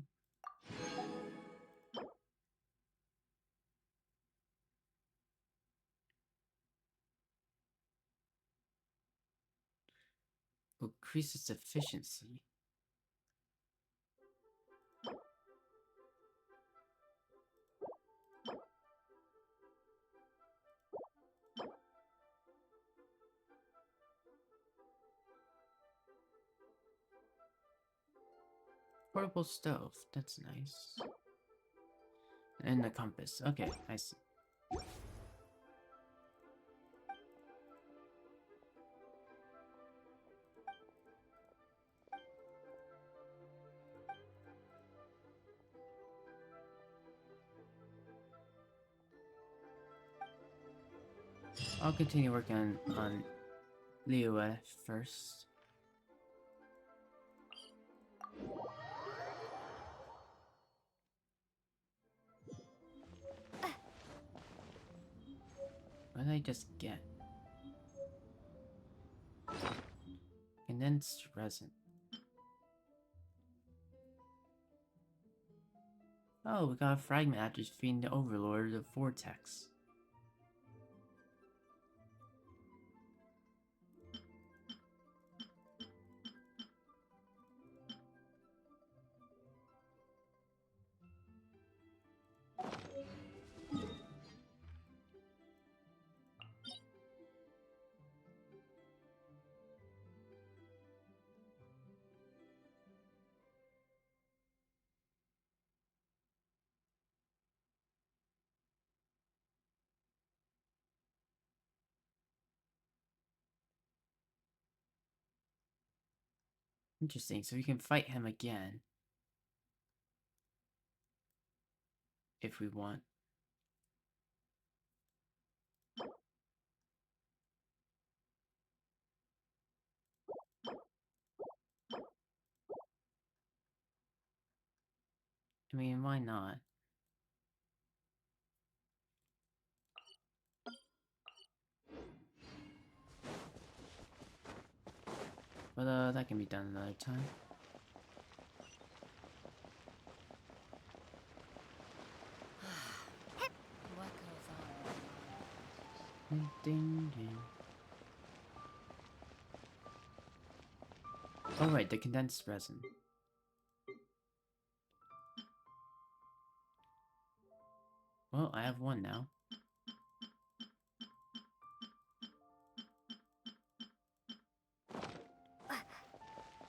Increases efficiency. Portable stove, that's nice. And the compass, okay, I see. I'll continue working on Liyue first. What did I just get? Condensed resin. Oh, we got a fragment after defeating the Overlord of Vortex. Interesting, so we can fight him again. If we want. I mean, why not? But, that can be done another time. What goes on? Ding, ding. Oh right, the condensed resin. Well, I have one now.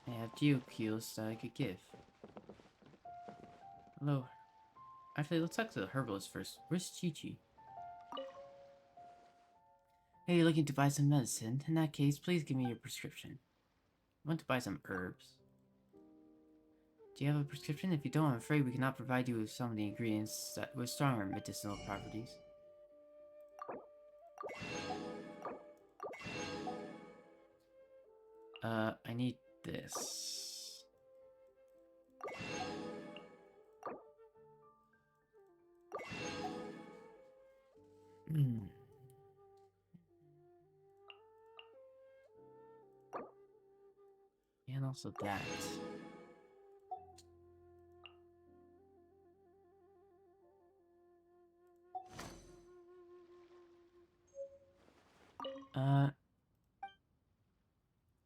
I have Geoculus that I could give. Hello. Actually, let's talk to the herbalist first. Where's Chi-Chi? Hey, you're looking to buy some medicine? In that case, please give me your prescription. I want to buy some herbs. Do you have a prescription? If you don't, I'm afraid we cannot provide you with some of the ingredients that with stronger medicinal properties. I need this. And also that.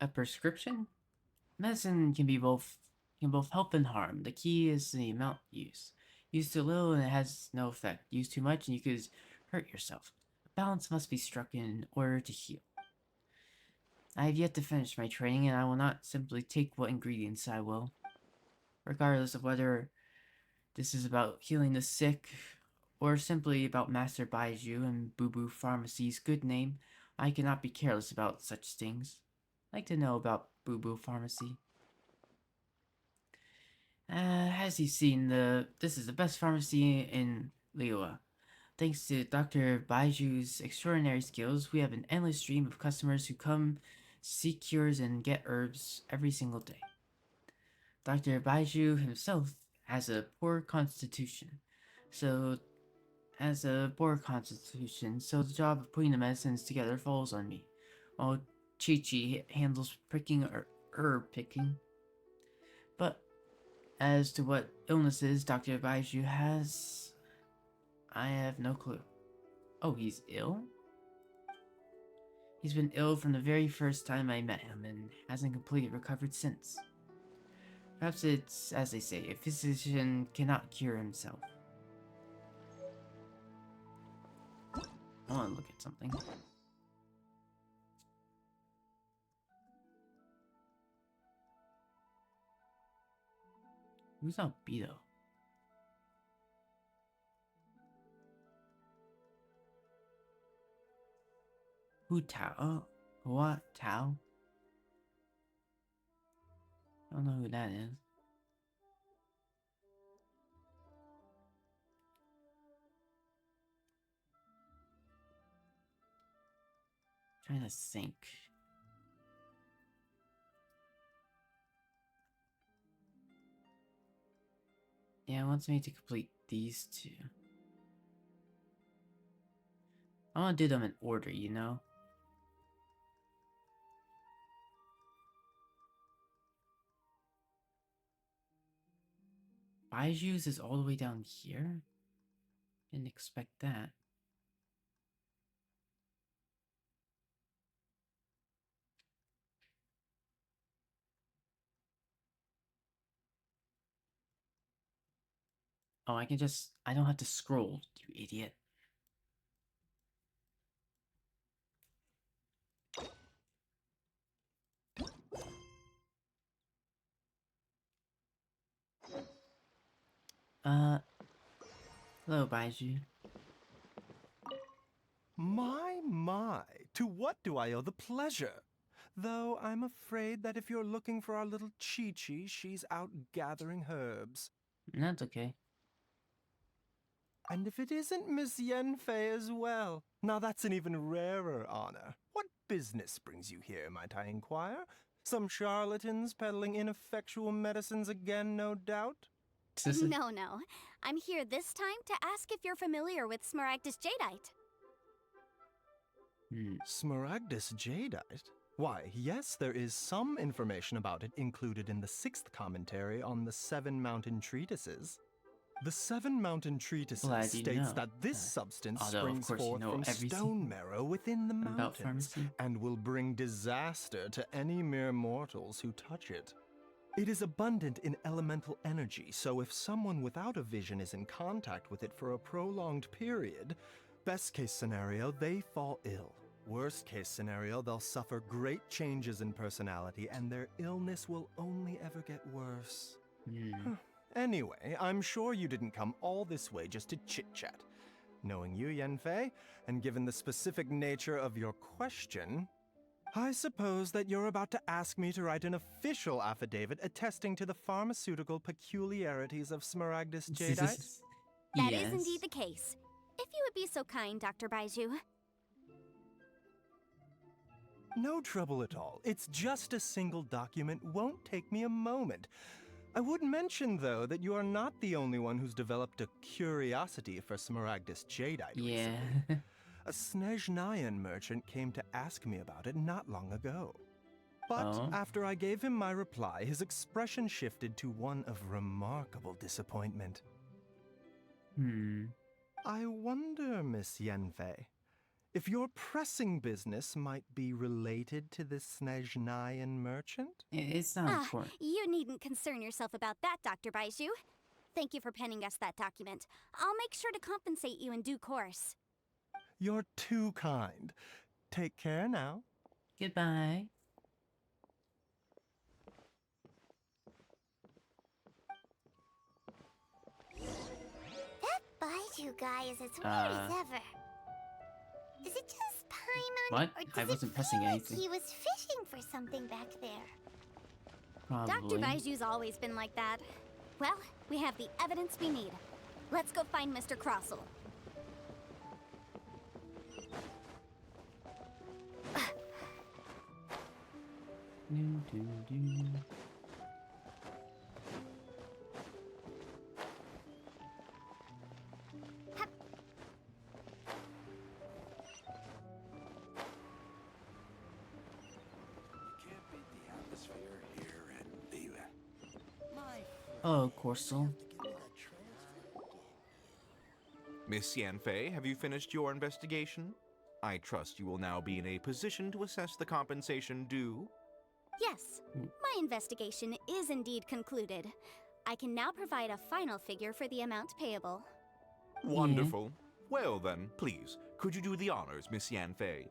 A prescription? Medicine can both help and harm. The key is the amount used. Used too little and it has no effect. Used too much and you could hurt yourself. A balance must be struck in order to heal. I have yet to finish my training, and I will not simply take what ingredients I will. Regardless of whether this is about healing the sick, or simply about Master Baiju and Boo Boo Pharmacy's good name, I cannot be careless about such things. I'd like to know about Boo Boo Pharmacy. As you've seen, this is the best pharmacy in Liyue. Thanks to Dr. Baiju's extraordinary skills, we have an endless stream of customers who come seek cures and get herbs every single day. Dr. Baiju himself has a poor constitution, so the job of putting the medicines together falls on me, while Chi-Chi handles pricking or herb picking. But as to what illnesses Dr. Baiju has, I have no clue. Oh, he's ill? He's been ill from the very first time I met him and hasn't completely recovered since. Perhaps it's, as they say, a physician cannot cure himself. I want to look at something. Who's Albedo? Hu Tao? Oh, what Tao? I don't know who that is. Trying to think. Yeah, it wants me to complete these two. I want to do them in order, you know? Baiju's is all the way down here? Didn't expect that. Oh, I don't have to scroll, you idiot. Hello, Baiju. My, to what do I owe the pleasure? Though I'm afraid that if you're looking for our little Chi-Chi, she's out gathering herbs. That's okay. And if it isn't Miss Yenfei as well, now that's an even rarer honor. What business brings you here, might I inquire? Some charlatans peddling ineffectual medicines again, no doubt? No. I'm here this time to ask if you're familiar with Smaragdus Jadeite. Smaragdus Jadeite? Why, yes, there is some information about it included in the 6th commentary on the 7 Mountain Treatises. The 7 Mountain Treatises states that this substance springs forth from stone marrow within the mountains and will bring disaster to any mere mortals who touch it. It is abundant in elemental energy, so if someone without a vision is in contact with it for a prolonged period, best case scenario, they fall ill. Worst case scenario, they'll suffer great changes in personality and their illness will only ever get worse. Anyway, I'm sure you didn't come all this way just to chit-chat. Knowing you, Yenfei, and given the specific nature of your question, I suppose that you're about to ask me to write an official affidavit attesting to the pharmaceutical peculiarities of Smaragdus Jadeite? That is indeed the case. If you would be so kind, Dr. Baiju. No trouble at all. It's just a single document. Won't take me a moment. I would mention, though, that you are not the only one who's developed a curiosity for Smaragdus Jadeite recently. A Snezhnayan merchant came to ask me about it not long ago. But after I gave him my reply, his expression shifted to one of remarkable disappointment. I wonder, Miss Yenfei, if your pressing business might be related to this Snezhnayan merchant? It's not important. You needn't concern yourself about that, Dr. Baiju. Thank you for penning us that document. I'll make sure to compensate you in due course. You're too kind. Take care now. Goodbye. That Baiju guy is as weird as ever. Is it just Paimon? What? Or does I wasn't pressing feel anything. Like he was fishing for something back there. Probably. Dr. Baiju's always been like that. Well, we have the evidence we need. Let's go find Mr. Crossell. Oh, Corsel. Miss Yanfei, have you finished your investigation? I trust you will now be in a position to assess the compensation due. Yes, my investigation is indeed concluded. I can now provide a final figure for the amount payable. Wonderful. Well then, please, could you do the honors, Miss Yanfei?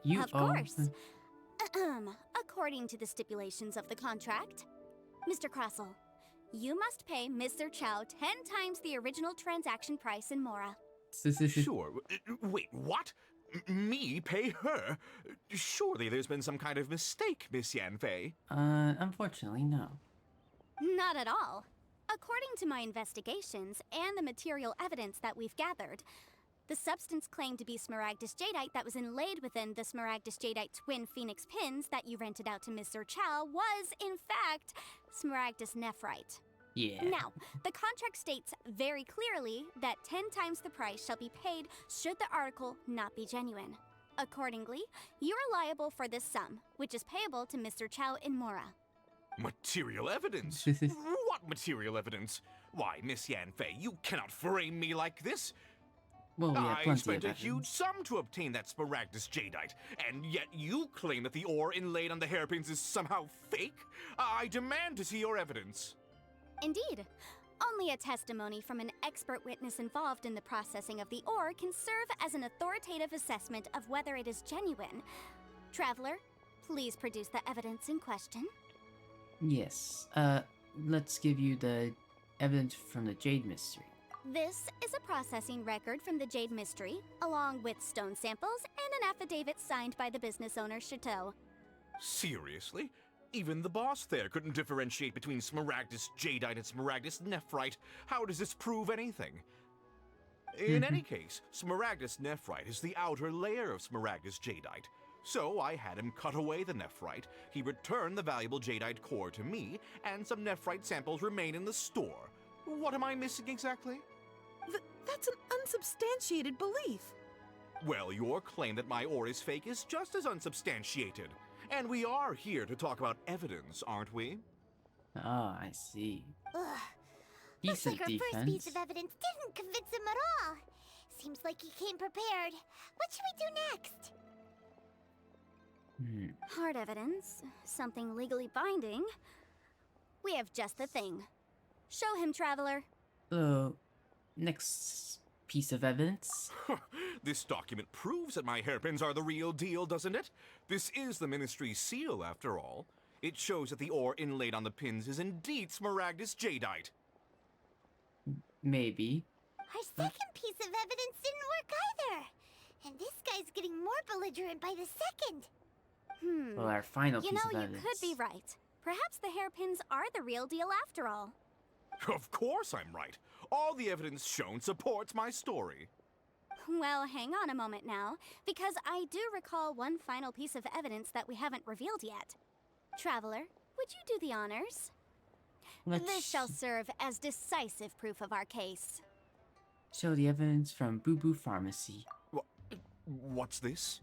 You Of course. According to the stipulations of the contract, Mr. Crossell, you must pay Mr. Chow 10 times the original transaction price in Mora. Sure. Wait, what? Me pay her? Surely there's been some kind of mistake, Miss Yanfei. Unfortunately, no. Not at all. According to my investigations and the material evidence that we've gathered, the substance claimed to be Smaragdus Jadeite that was inlaid within the Smaragdus Jadeite twin phoenix pins that you rented out to Mr. Chow was, in fact, Smaragdus Nephrite. Yeah. Now, the contract states very clearly that 10 times the price shall be paid should the article not be genuine. Accordingly, you are liable for this sum, which is payable to Mr. Chow in Mora. Material evidence? What material evidence? Why, Miss Yanfei, you cannot frame me like this. Well, we have I plenty spent of a huge evidence. sum to obtain that Smaragdus Jadeite, and yet you claim that the ore inlaid on the hairpins is somehow fake? I demand to see your evidence. Indeed. Only a testimony from an expert witness involved in the processing of the ore can serve as an authoritative assessment of whether it is genuine. Traveler, please produce the evidence in question. Yes. Let's give you the evidence from the Jade Mystery. This is a processing record from the Jade Mystery, along with stone samples and an affidavit signed by the business owner, Chateau. Seriously? Even the boss there couldn't differentiate between Smaragdus Jadeite and Smaragdus Nephrite. How does this prove anything? In any case, Smaragdus Nephrite is the outer layer of Smaragdus Jadeite. So I had him cut away the Nephrite, he returned the valuable Jadeite core to me, and some Nephrite samples remain in the store. What am I missing exactly? That's an unsubstantiated belief. Well, your claim that my ore is fake is just as unsubstantiated. And we are here to talk about evidence, aren't we? Ah, I see. Ugh. Looks Decent like our first defense. piece of evidence didn't convince him at all. Seems like he came prepared. What should we do next? Hard evidence, something legally binding. We have just the thing. Show him, Traveler. So, next piece of evidence. This document proves that my hairpins are the real deal, doesn't it? This is the Ministry's seal, after all. It shows that the ore inlaid on the pins is indeed Smaragdus Jadeite. Maybe. Our second piece of evidence didn't work either. And this guy's getting more belligerent by the second. Well, our final You piece know, of you evidence. could be right. Perhaps the hairpins are the real deal after all. Of course I'm right. All the evidence shown supports my story. Well, hang on a moment now, because I do recall one final piece of evidence that we haven't revealed yet. Traveler, would you do the honors? This shall serve as decisive proof of our case. Show the evidence from Boo Boo Pharmacy. What's this?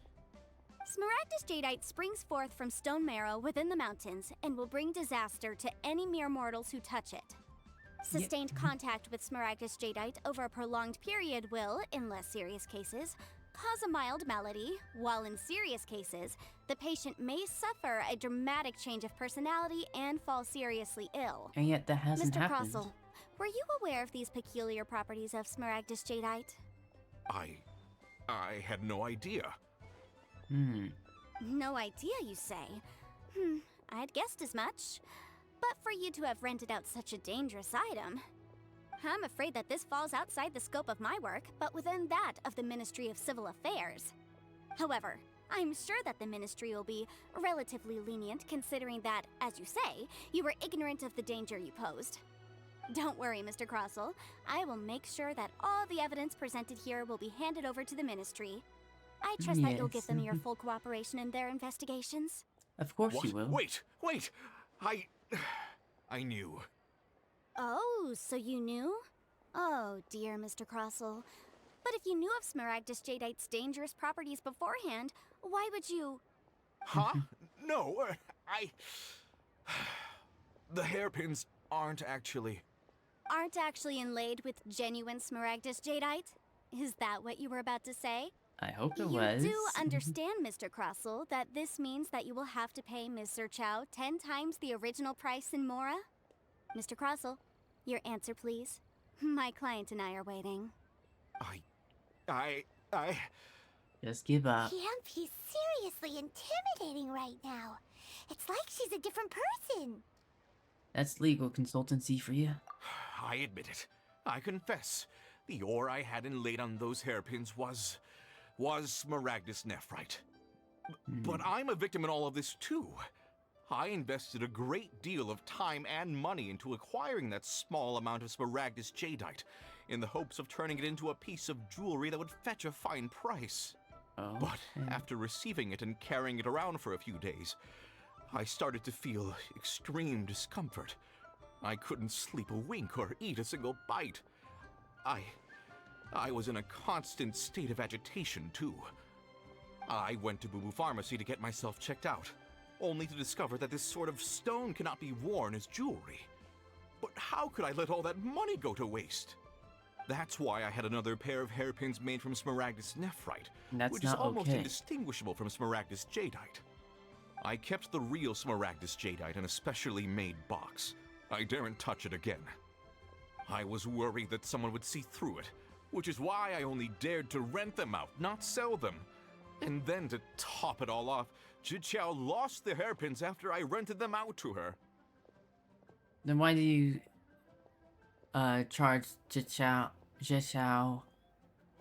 Smaragdus Jadeite springs forth from stone marrow within the mountains and will bring disaster to any mere mortals who touch it. Sustained contact with Smaragdus Jadeite over a prolonged period will, in less serious cases, cause a mild malady, while in serious cases, the patient may suffer a dramatic change of personality and fall seriously ill. And yet that hasn't Mr. happened. Crossell, were you aware of these peculiar properties of Smaragdus Jadeite? I had no idea. No idea, you say? I'd guessed as much. But for you to have rented out such a dangerous item, I'm afraid that this falls outside the scope of my work, but within that of the Ministry of Civil Affairs. However, I'm sure that the Ministry will be relatively lenient considering that, as you say, you were ignorant of the danger you posed. Don't worry, Mr. Crossell. I will make sure that all the evidence presented here will be handed over to the Ministry. I trust that you'll give them your full cooperation in their investigations. Of course What? you will. Wait! I knew. Oh, so you knew? Oh, dear, Mr. Crossell. But if you knew of Smaragdus Jadeite's dangerous properties beforehand, why would you... Huh? No, The hairpins aren't actually inlaid with genuine Smaragdus Jadeite? Is that what you were about to say? I hope it was. You do understand, Mr. Crossell, that this means that you will have to pay Ms. Chow 10 times the original price in Mora? Mr. Crossell, your answer, please. My client and I are waiting. I... Just give up. Camp, he's seriously intimidating right now. It's like she's a different person. That's legal consultancy for you. I admit it. I confess. The ore I had inlaid on those hairpins was Smaragdus Nephrite. But I'm a victim in all of this too. I invested a great deal of time and money into acquiring that small amount of Smaragdus Jadeite, in the hopes of turning it into a piece of jewelry that would fetch a fine price. But after receiving it and carrying it around for a few days, I started to feel extreme discomfort. I couldn't sleep a wink or eat a single bite. I was in a constant state of agitation, too. I went to Boo Boo Pharmacy to get myself checked out, only to discover that this sort of stone cannot be worn as jewelry. But how could I let all that money go to waste? That's why I had another pair of hairpins made from Smaragdus Nephrite, which is almost indistinguishable from Smaragdus Jadeite. I kept the real Smaragdus Jadeite in a specially made box. I daren't touch it again. I was worried that someone would see through it, which is why I only dared to rent them out, not sell them. And then to top it all off, Zhiqiao lost the hairpins after I rented them out to her. Then why do you charge Zhiqiao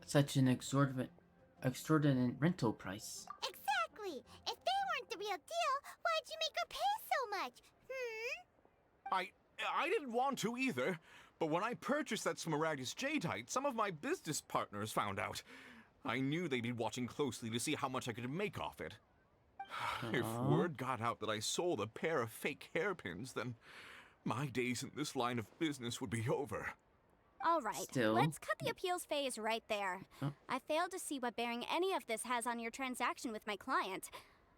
such an exorbitant rental price? Exactly. If they weren't the real deal, why'd you make her pay so much? I didn't want to either, but when I purchased that Smaragdus Jadeite, some of my business partners found out. I knew they'd be watching closely to see how much I could make off it. If word got out that I sold a pair of fake hairpins, then my days in this line of business would be over. All right, let's cut the appeals phase right there. I failed to see what bearing any of this has on your transaction with my client.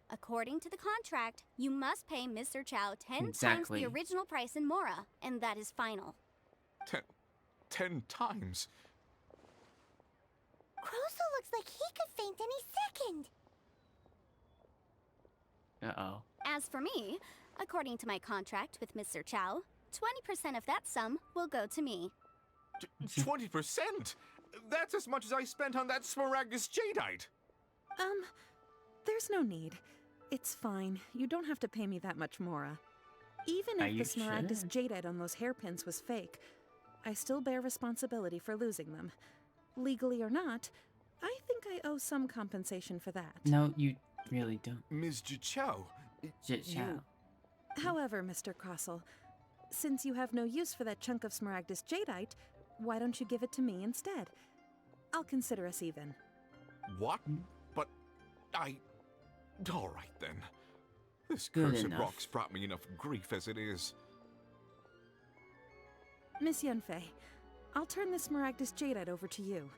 According to the contract, you must pay Mr. Chow 10 times the original price in Mora, and that is final. 10 times? Crossell looks like he could faint any second. Uh-oh. As for me, according to my contract with Mr. Chow, 20% of that sum will go to me. 20%? That's as much as I spent on that Smaragdus Jadeite! There's no need. It's fine. You don't have to pay me that much, Mora. Even if the Smaragdus Jadeite on those hairpins was fake, I still bear responsibility for losing them. Legally or not, I think I owe some compensation for that. No, you really don't. Ms. Zhiqiao. However, Mr. Crossell, since you have no use for that chunk of Smaragdus Jadeite, why don't you give it to me instead? I'll consider us even. What? But all right then. This cursed rock's brought me enough grief as it is. Miss Yunfei, I'll turn this Smaragdus Jadeite over to you.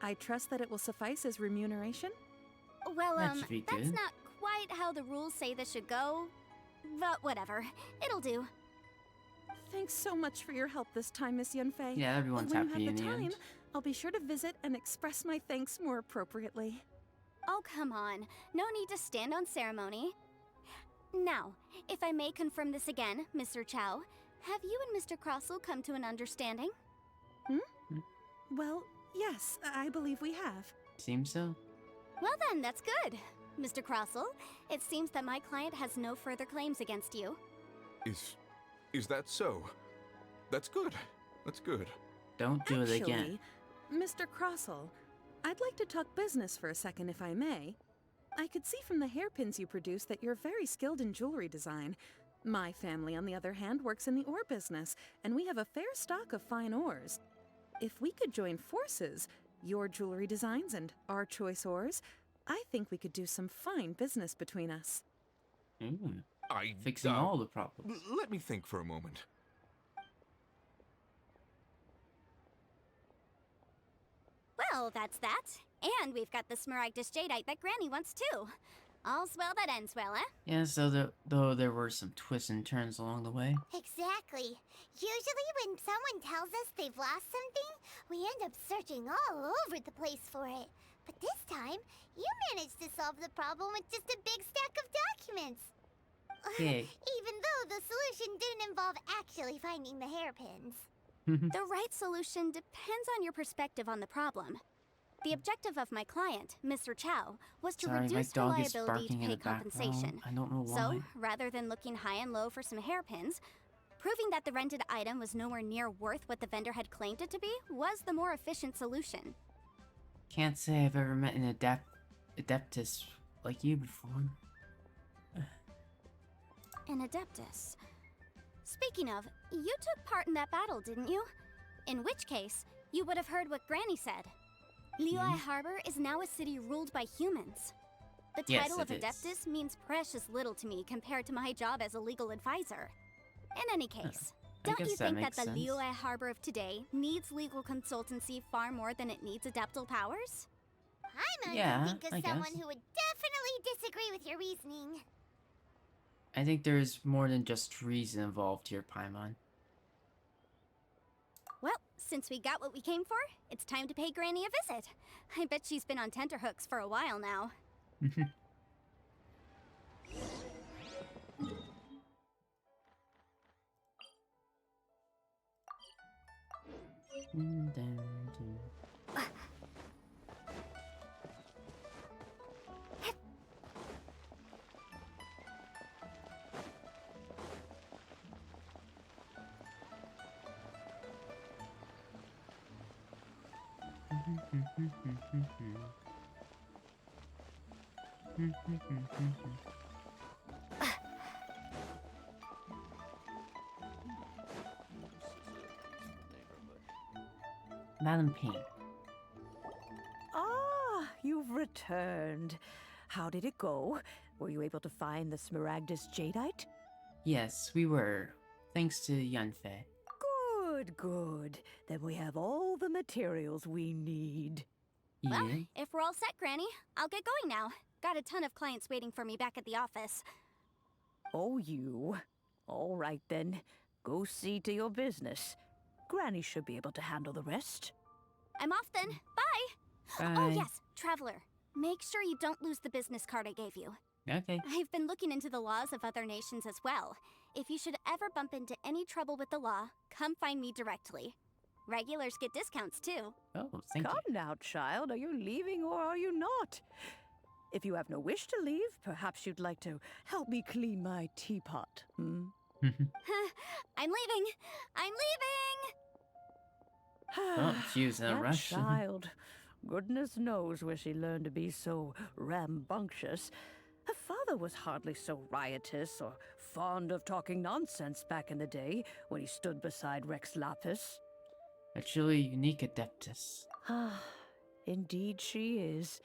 I trust that it will suffice as remuneration? Well, that's not quite how the rules say this should go, but whatever. It'll do. Thanks so much for your help this time, Miss Yunfei. Yeah, everyone's happy in the end. When you have the time, I'll be sure to visit and express my thanks more appropriately. Oh, come on. No need to stand on ceremony. Now, if I may confirm this again, Mr. Chow, have you and Mr. Crossell come to an understanding? Well, yes, I believe we have. Seems so. Well then, that's good. Mr. Crossell, it seems that my client has no further claims against you. Is that so? That's good. That's good. Don't do it again. Mr. Crossell, I'd like to talk business for a second if I may. I could see from the hairpins you produce that you're very skilled in jewelry design. My family, on the other hand, works in the ore business, and we have a fair stock of fine ores. If we could join forces, your jewelry designs and our choice ores, I think we could do some fine business between us. Fixing all the problems. Let me think for a moment. Well, that's that. And we've got the Smaragdus Jadeite that Granny wants too. All's well that ends well, eh? Yeah, so though there were some twists and turns along the way. Exactly. Usually when someone tells us they've lost something, we end up searching all over the place for it. But this time, you managed to solve the problem with just a big stack of documents. Yeah. Even though the solution didn't involve actually finding the hairpins. The right solution depends on your perspective on the problem. The objective of my client, Mr. Chow, was to Sorry, my reduce her dog is liability to barking in pay the background. compensation. I don't know why. So, rather than looking high and low for some hairpins, proving that the rented item was nowhere near worth what the vendor had claimed it to be was the more efficient solution. Can't say I've ever met an adeptus like you before. An adeptus. Speaking of, you took part in that battle, didn't you? In which case, you would have heard what Granny said. Liyue Harbor is now a city ruled by humans. The title of Adeptus means precious little to me compared to my job as a legal advisor. In any case, don't you think that the Liyue Harbor of today needs legal consultancy far more than it needs adeptal powers? I'm gonna think of someone who would definitely disagree with your reasoning. I think there's more than just reason involved here, Paimon. Well, since we got what we came for, it's time to pay Granny a visit. I bet she's been on tenterhooks for a while now. Madam Pink. Ah, you've returned. How did it go? Were you able to find the Smaragdus Jadeite? Yes, we were. Thanks to Yanfei. Good, good. Then we have all the materials we need. Well, if we're all set, Granny, I'll get going now. Got a ton of clients waiting for me back at the office. Oh, you. All right, then. Go see to your business. Granny should be able to handle the rest. I'm off then. Bye! Bye. Oh, yes, Traveler. Make sure you don't lose the business card I gave you. Okay. I've been looking into the laws of other nations as well. If you should ever bump into any trouble with the law, come find me directly. Regulars get discounts too. Oh, thank you. Come now, child. Are you leaving or are you not? If you have no wish to leave, perhaps you'd like to help me clean my teapot, hmm? I'm leaving! I'm leaving! Oh, she was in a That rush. child. Goodness knows where she learned to be so rambunctious. Her father was hardly so riotous or fond of talking nonsense back in the day when he stood beside Rex Lapis. A truly unique adeptus. Ah, indeed she is.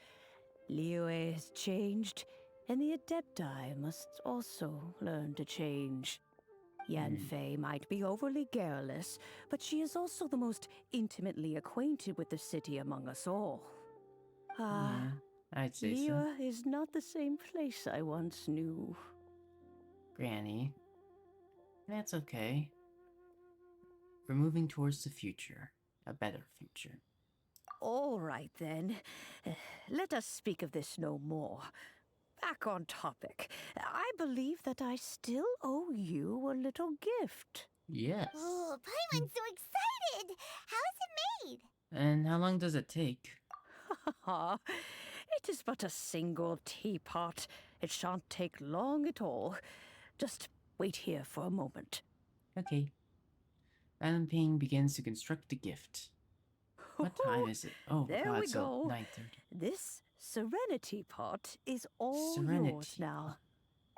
Liyue has changed, and the Adepti must also learn to change. Yanfei might be overly garrulous, but she is also the most intimately acquainted with the city among us all. Ah, I'd say Liyue is not the same place I once knew. Granny. That's okay. We're moving towards the future. A better future. All right, then. Let us speak of this no more. Back on topic. I believe that I still owe you a little gift. Yes. Oh, Paimon's so excited! How is it made? And how long does it take? It is but a single teapot. It shan't take long at all. Just wait here for a moment. Okay. Madam Ping begins to construct the gift. What time is it? Oh There god, we so go. 9:30. This Serenity pot is all yours Serenity. now.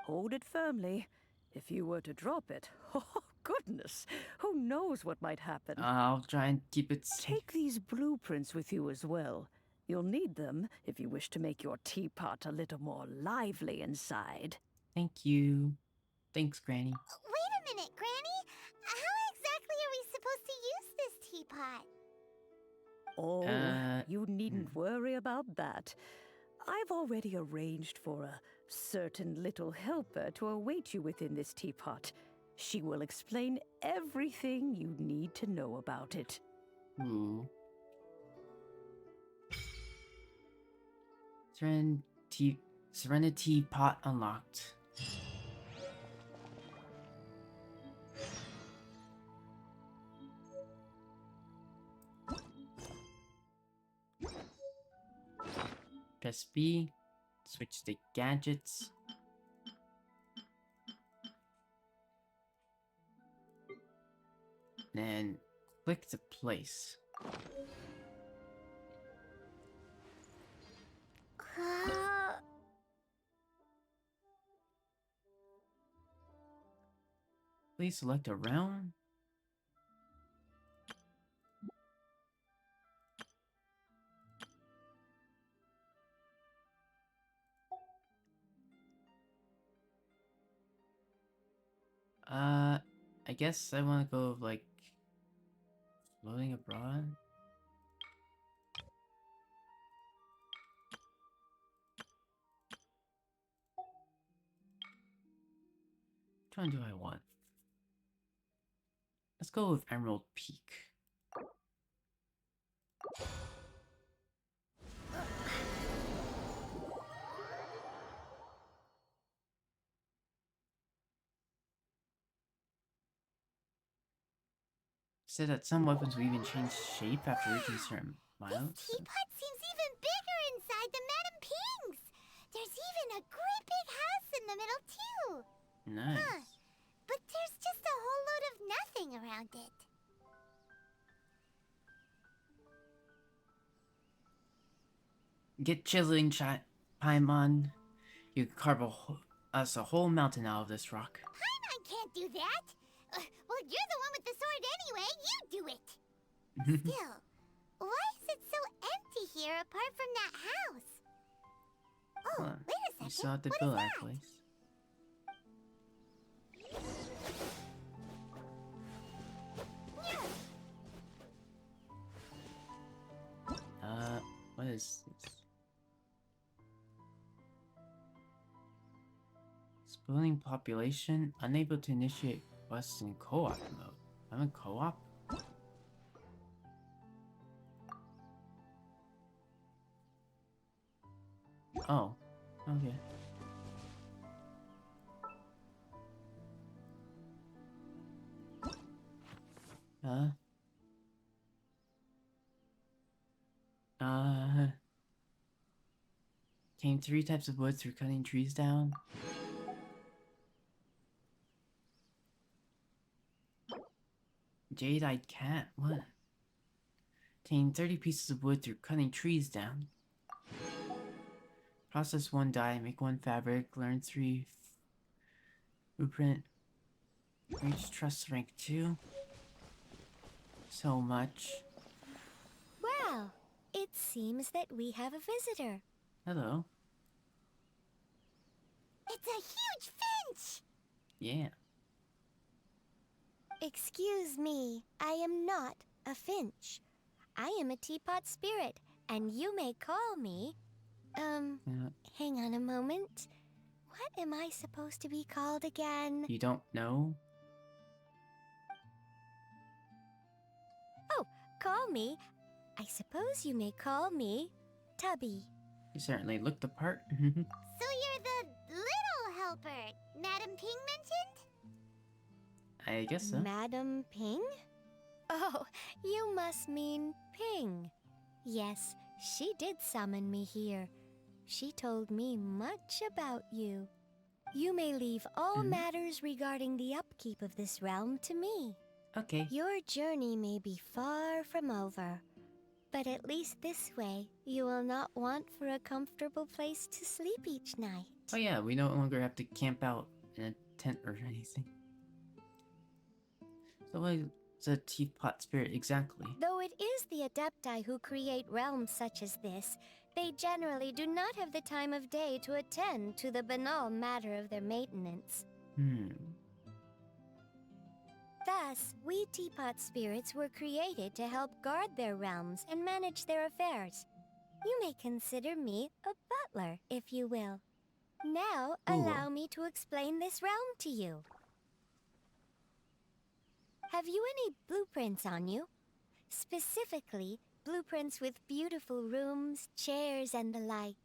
Hold it firmly. If you were to drop it, oh goodness, who knows what might happen. I'll try and keep it safe. Take these blueprints with you as well. You'll need them if you wish to make your teapot a little more lively inside. Thank you. Thanks, Granny. Wait a minute, Granny. How exactly are we supposed to use this teapot? Oh, you needn't worry about that. I've already arranged for a certain little helper to await you within this teapot. She will explain everything you need to know about it. Ooh. Serenity pot unlocked. Press B, switch to gadgets. Then click to place. Please select a realm. I guess I want to go like floating abroad. Which one do I want? Let's go with Emerald Peak. Said that some weapons will even change shape after reaching certain miles. This teapot seems even bigger inside than Madame Ping's. There's even a great big house in the middle too. Nice. Huh. But there's just a whole load of nothing around it. Get chilling, Paimon. You can carve us a whole mountain out of this rock. Paimon can't do that. Well, you're the one with the sword anyway. You do it. Still, why is it so empty here apart from that house? Oh, wait a second. You still have to What build is our that? place. What is this? Spooling population, unable to initiate quests in co-op mode. I'm in co-op? Oh, okay. Came 3 types of wood through cutting trees down. Jade-eyed cat? What? Obtain 30 pieces of wood through cutting trees down. Process 1 dye, make 1 fabric, learn 3 blueprint. Reach trust rank 2. So much. Well, it seems that we have a visitor. Hello. It's a huge finch! Yeah. Excuse me, I am not a finch. I am a teapot spirit, and you may call me... hang on a moment. What am I supposed to be called again? You don't know? Oh, call me. I suppose you may call me Tubby. You certainly look the part. So you're the little helper Madame Ping mentioned? I guess so. Madame Ping? Oh, you must mean Ping. Yes, She did summon me here. She told me much about you. You may leave all matters regarding the upkeep of this realm to me. Okay. Your journey may be far from over, but at least this way, you will not want for a comfortable place to sleep each night. Oh yeah, we no longer have to camp out in a tent or anything. So what is a teapot spirit exactly? Though it is the Adepti who create realms such as this, they generally do not have the time of day to attend to the banal matter of their maintenance. Thus, we teapot spirits were created to help guard their realms and manage their affairs. You may consider me a butler, if you will. Now, allow me to explain this realm to you. Have you any blueprints on you? Specifically, blueprints with beautiful rooms, chairs, and the like.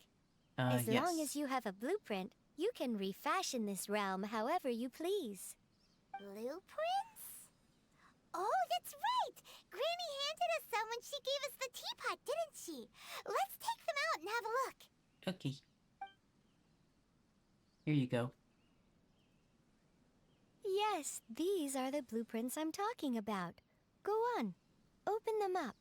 As long as you have a blueprint, you can refashion this realm however you please. Blueprints? Oh, that's right! Granny handed us some when she gave us the teapot, didn't she? Let's take them out and have a look. Okay. Here you go. Yes, these are the blueprints I'm talking about. Go on, open them up.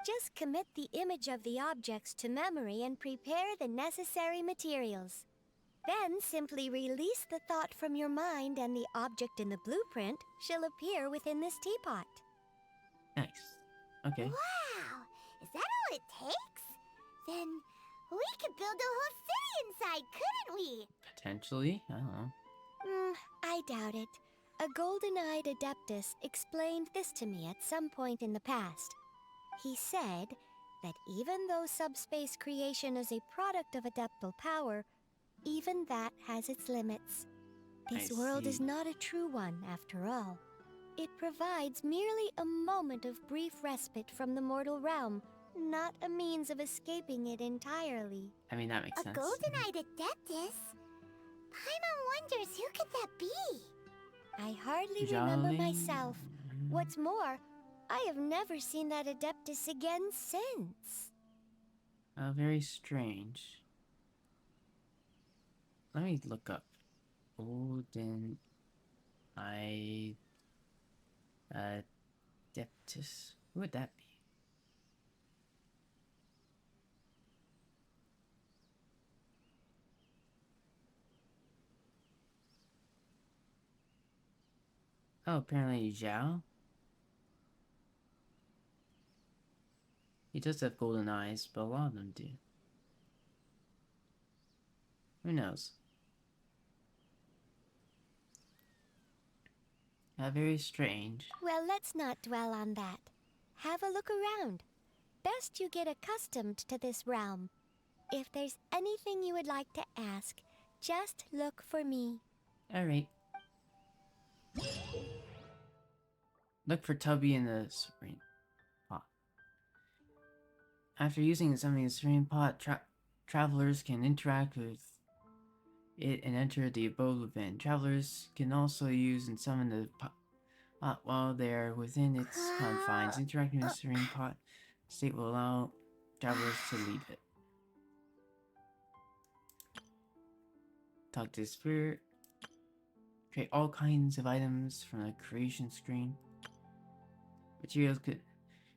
Just commit the image of the objects to memory and prepare the necessary materials. Then simply release the thought from your mind and the object in the blueprint shall appear within this teapot. Nice. Okay. Wow! Is that all it takes? Then we could build a whole city inside, couldn't we? Potentially? I don't know. I doubt it. A golden-eyed Adeptus explained this to me at some point in the past. He said that even though subspace creation is a product of adeptal power, even that has its limits. This world is not a true one, after all. It provides merely a moment of brief respite from the mortal realm, not a means of escaping it entirely. I mean, that makes sense. A golden-eyed Adeptus? Paimon wonders who could that be? I hardly remember myself. What's more, I have never seen that Adeptus again since. Very strange. Let me look up. Golden Eyed Adeptus. Who would that be? Oh, apparently Zhao. He does have golden eyes, but a lot of them do. Who knows? Very strange. Well, let's not dwell on that. Have a look around. Best you get accustomed to this realm. If there's anything you would like to ask, just look for me. Alright. Look for Tubby in the serene pot. After using something in the serene pot, travelers can interact with it and enter the abode within. Travelers can also use and summon the pot while they are within its confines. Interacting with the serene pot state will allow travelers to leave it. Talk to the spirit. Create all kinds of items from the creation screen. Materials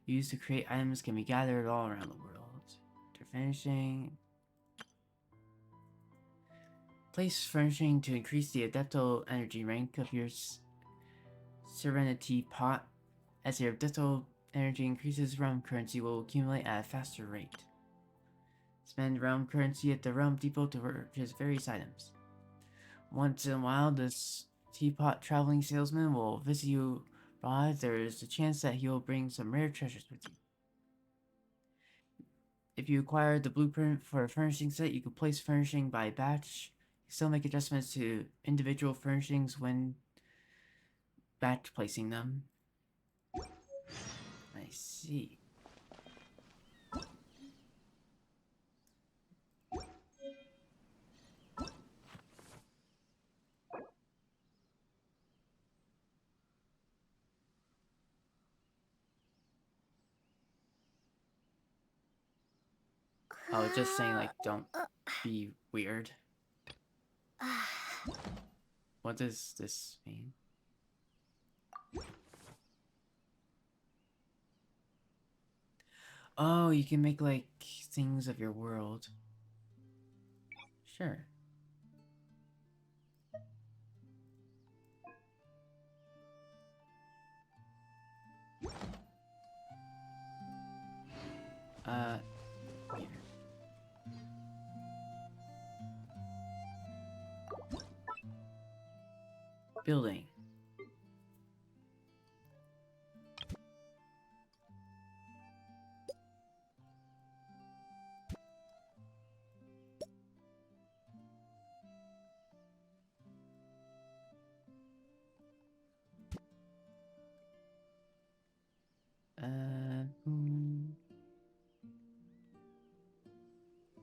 used to create items can be gathered all around the world. After finishing, place furnishing to increase the adeptal energy rank of your Serenity pot. As your adeptal energy increases, realm currency will accumulate at a faster rate. Spend realm currency at the realm depot to purchase various items. Once in a while, this teapot traveling salesman will visit you. There is a chance that he will bring some rare treasures with you. If you acquire the blueprint for a furnishing set, you can place furnishing by batch. You still make adjustments to individual furnishings when batch placing them. I see. Oh, just saying, like, don't be weird. What does this mean? Oh, you can make, like, things of your world. Sure. Here. Building.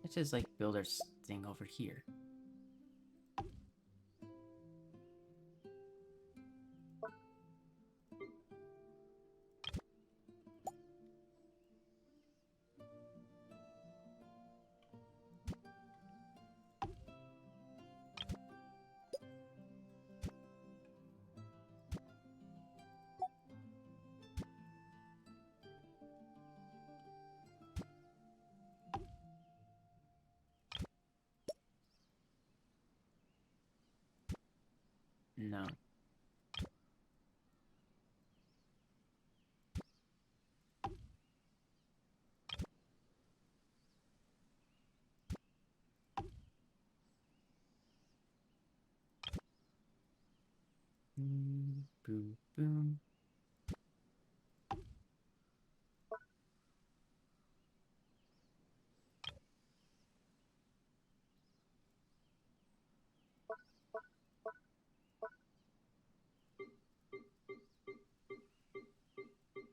Let's just like build our thing over here. No. Boom, boom.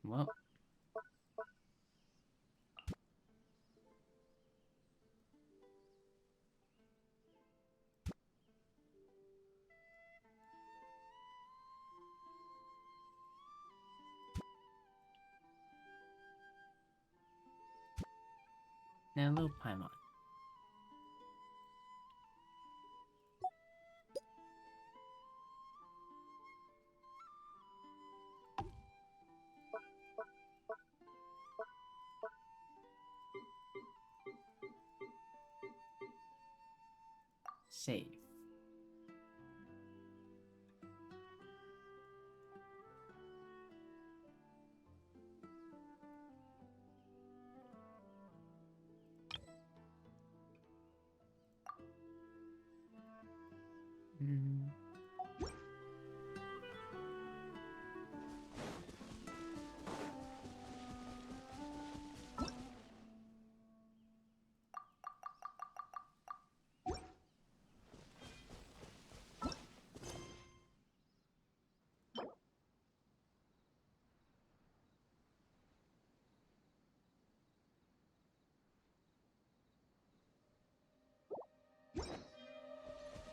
Well. Now, little Paimon. Save.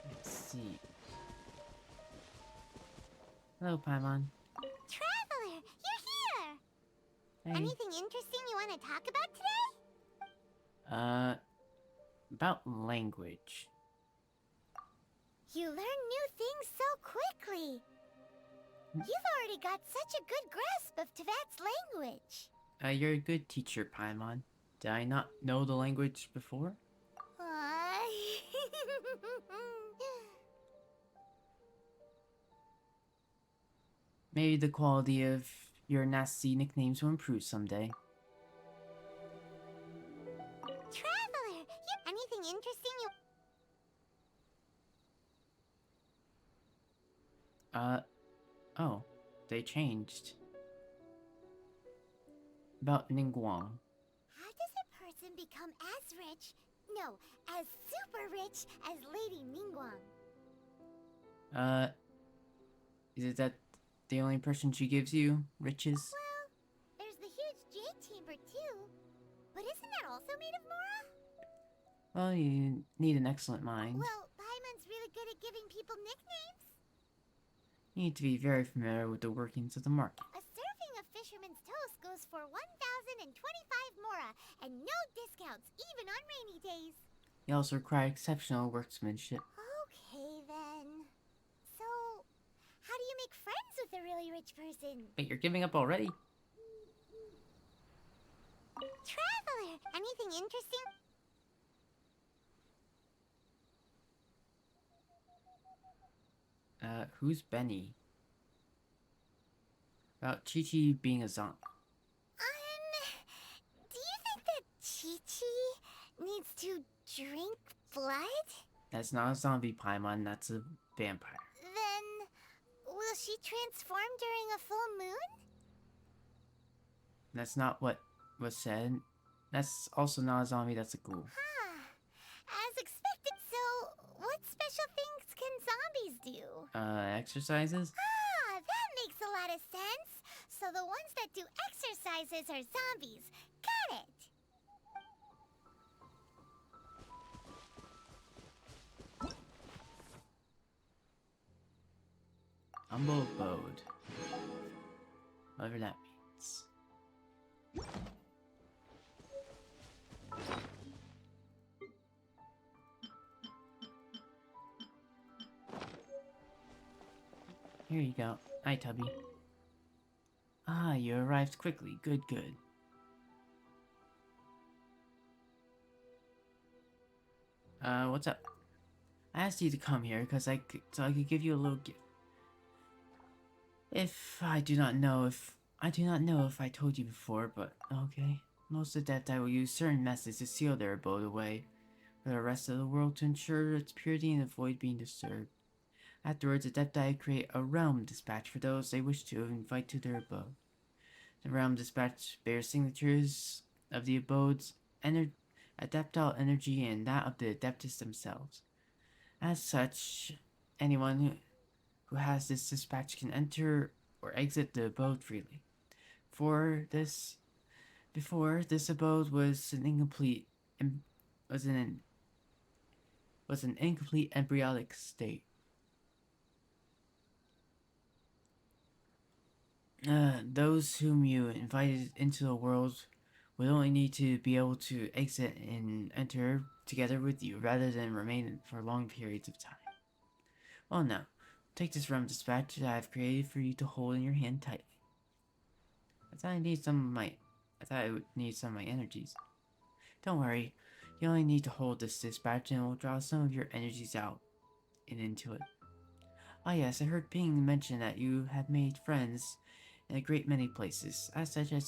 Let's see. Hello, Paimon. Traveler, you're here! Hey. Anything interesting you want to talk about today? About language. You learn new things so quickly. You've already got such a good grasp of Tevat's language. You're a good teacher, Paimon. Did I not know the language before? Maybe the quality of your nasty nicknames will improve someday. Traveler, anything interesting you... Oh, they changed. About Ningguang. How does a person become as rich, no, as super rich as Lady Ningguang? Is it that the only person she gives you riches? Well, there's the huge jade chamber too. But isn't that also made of Mora? Well, you need an excellent mind. Well, Paimon's really good at giving people nicknames. You need to be very familiar with the workings of the market. A serving of fisherman's toast goes goes for 1,025 mora, and no discounts, even on rainy days. They also require exceptional workmanship. Okay, then. So, how do you make friends with a really rich person? Wait, you're giving up already? Traveler, anything interesting? Who's Benny? About Chi-Chi being a zombie. Do you think that Chi-Chi needs to drink blood? That's not a zombie Paimon, that's a vampire. Then, will she transform during a full moon? That's not what was said. That's also not a zombie, that's a ghoul. As expected, so what special things can zombies do? Exercises? That makes a lot of sense. So the ones that do exercises are zombies. Got it. Humble abode. Whatever that means. Here you go. Hi, Tubby. Ah, you arrived quickly. Good, good. What's up? I asked you to come here because so I could give you a little gift. I do not know if I told you before, but okay. Most Adepti will use certain methods to seal their abode away for the rest of the world to ensure its purity and avoid being disturbed. Afterwards, Adepti create a realm dispatch for those they wish to invite to their abode. The realm dispatch bears signatures of the abode's adeptal energy and that of the Adeptus themselves. As such, anyone who has this dispatch can enter or exit the abode freely. Before this abode was an incomplete embryonic state. Those whom you invited into the world would only need to be able to exit and enter together with you rather than remain for long periods of time. Well, now, take this realm dispatch that I have created for you to hold in your hand tightly. I thought I would need some of my energies. Don't worry, you only need to hold this dispatch and it will draw some of your energies out and into it. Ah yes, I heard Ping mention that you have made friends in a great many places. As such, I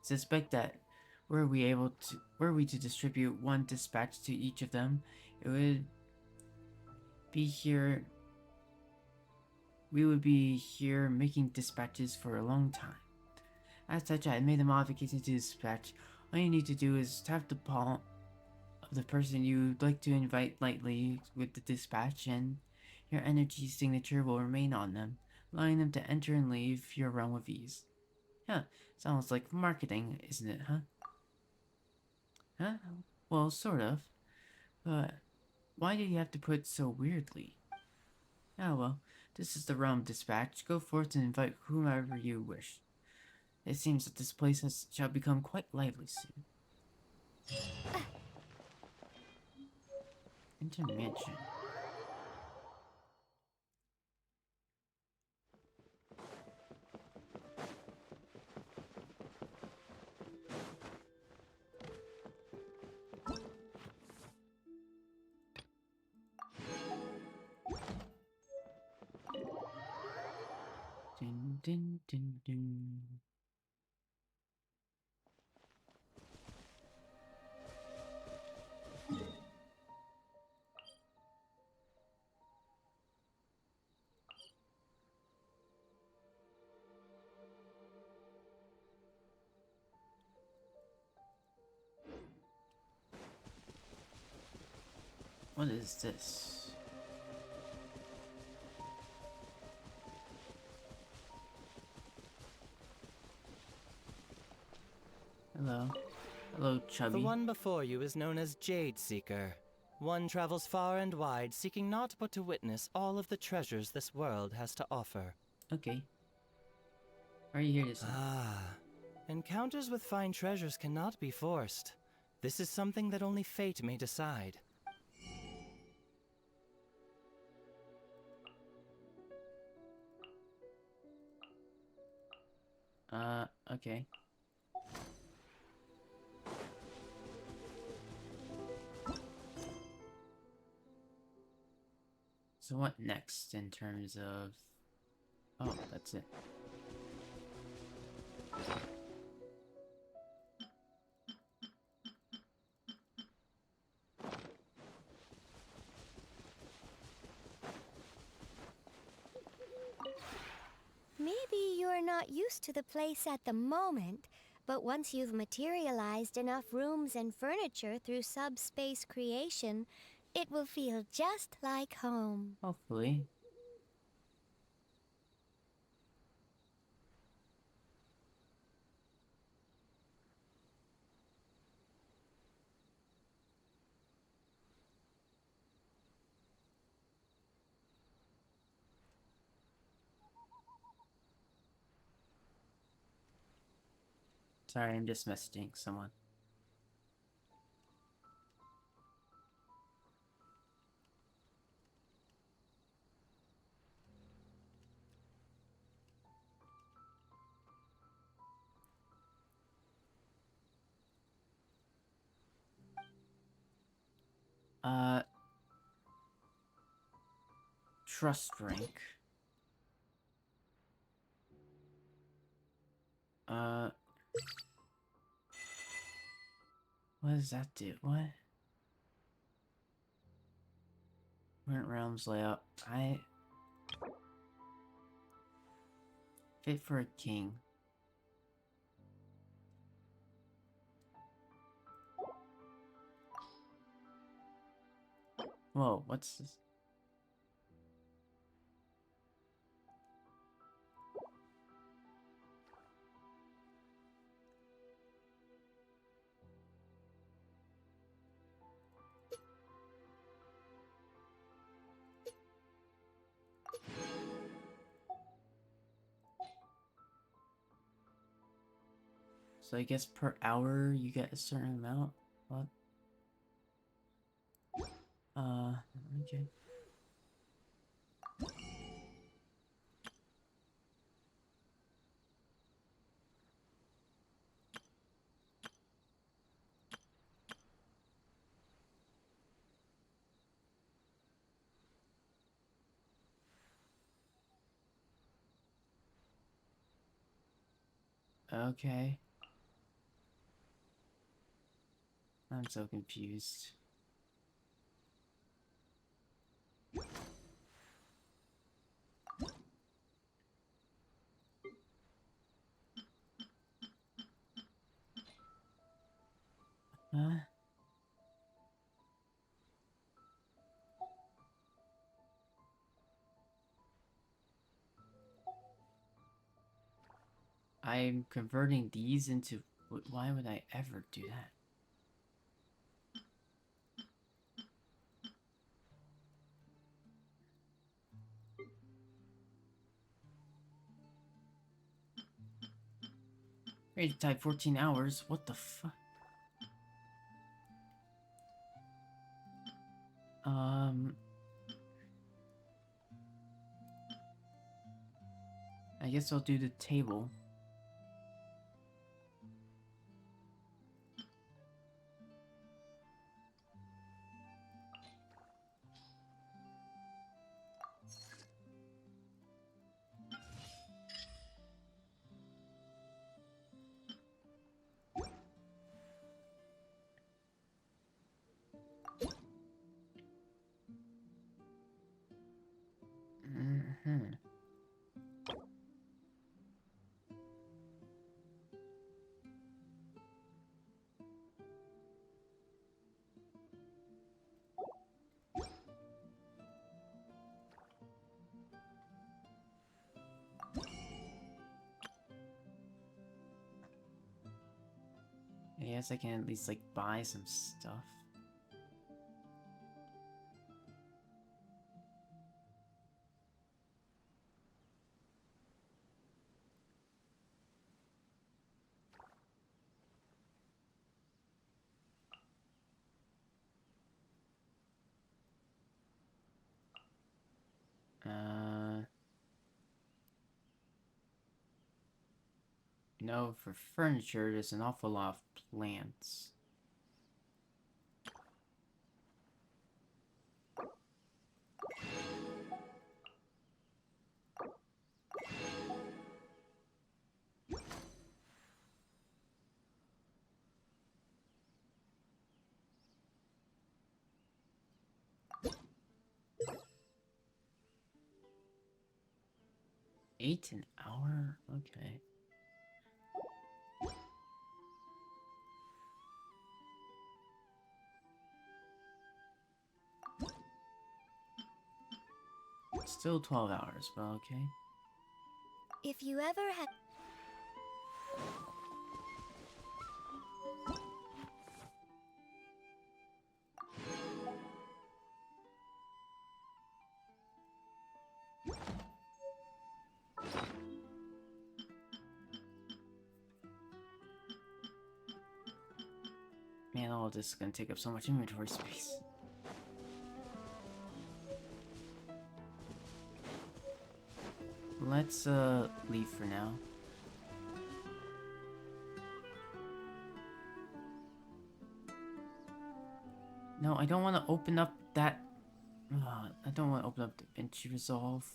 suspect that were we to distribute one dispatch to each of them, we would be here making dispatches for a long time. As such, I made a modification to the dispatch. All you need to do is tap the palm of the person you'd like to invite lightly with the dispatch, and your energy signature will remain on them, allowing them to enter and leave your realm with ease. Yeah, sounds like marketing, isn't it, huh? Huh? Well, sort of. But why did you have to put it so weirdly? Ah well, this is the realm dispatch. Go forth and invite whomever you wish. It seems that this place shall become quite lively soon. Intermansion. Dun, dun, dun, dun. What is this? Hello. Hello, Chubby. The one before you is known as Jade Seeker. One travels far and wide, seeking naught but to witness all of the treasures this world has to offer. Okay. Are you here to say? Encounters with fine treasures cannot be forced. This is something that only fate may decide. Okay. So what next in terms of... Oh, that's it. Maybe you're not used to the place at the moment, but once you've materialized enough rooms and furniture through subspace creation, it will feel just like home. Hopefully. Sorry, I'm just messaging someone. Trust rank. What does that do? What? Current realms layout. Fit for a king. Whoa, what's this? So I guess per hour you get a certain amount? What? Okay. Okay. I'm so confused. Huh? I'm converting these into... Why would I ever do that? Ready to type 14 hours? What the fuck? I guess I'll do the table. Mm-hmm. I guess I can at least, like, buy some stuff. No, for furniture, there's an awful lot of plants. $8 an hour? Okay. Still 12 hours, but okay. If you ever had... Man, all this is gonna take up so much inventory space. Let's leave for now. No, I don't want to open up that. I don't want to open up DaVinci Resolve.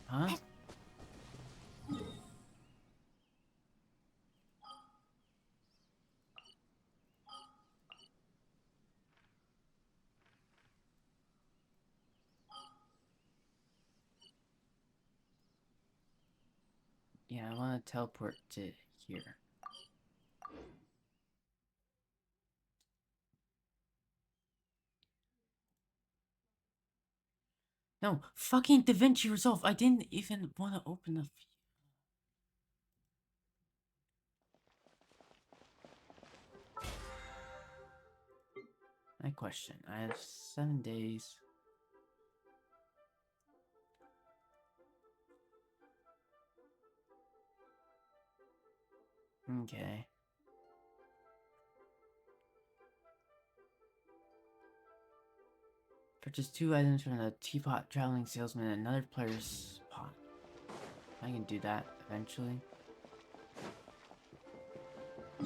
Huh? Yeah, I want to teleport to here. No, fucking DaVinci Resolve. I didn't even want to open up. My question. I have 7 days. Okay. Purchase 2 items from the teapot traveling salesman and another player's pot. I can do that eventually. I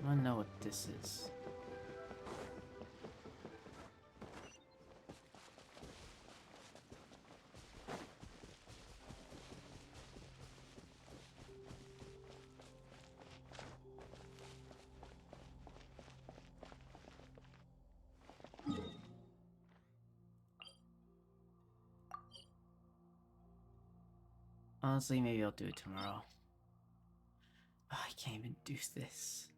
wanna know what this is. Honestly, maybe I'll do it tomorrow. Oh, I can't even do this.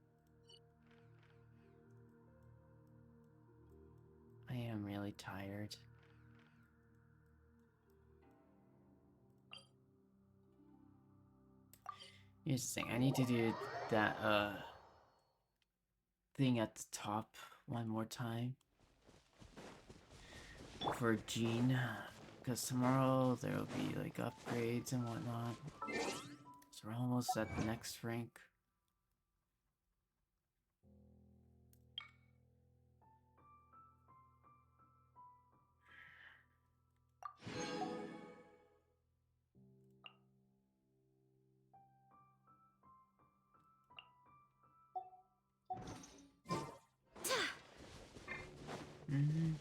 I am really tired. Here's the thing, I need to do that thing at the top one more time for Jean, because tomorrow there will be like upgrades and whatnot. So we're almost at the next rank. Mm-hmm.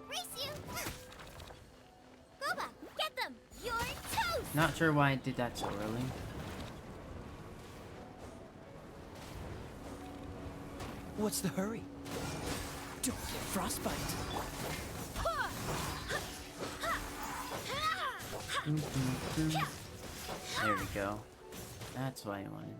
Race you! Boba, get them! You're toast! Not sure why I did that so early. What's the hurry? Don't get frostbite. There we go. That's what I wanted.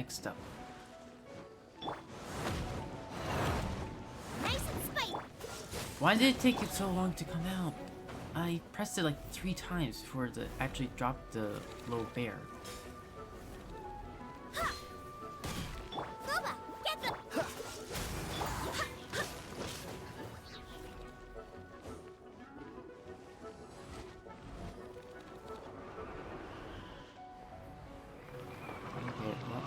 next up? Nice and spicy. Why did it take it so long to come out? I pressed it like 3 times before it actually dropped the low bear. Boba, get them. Okay, well.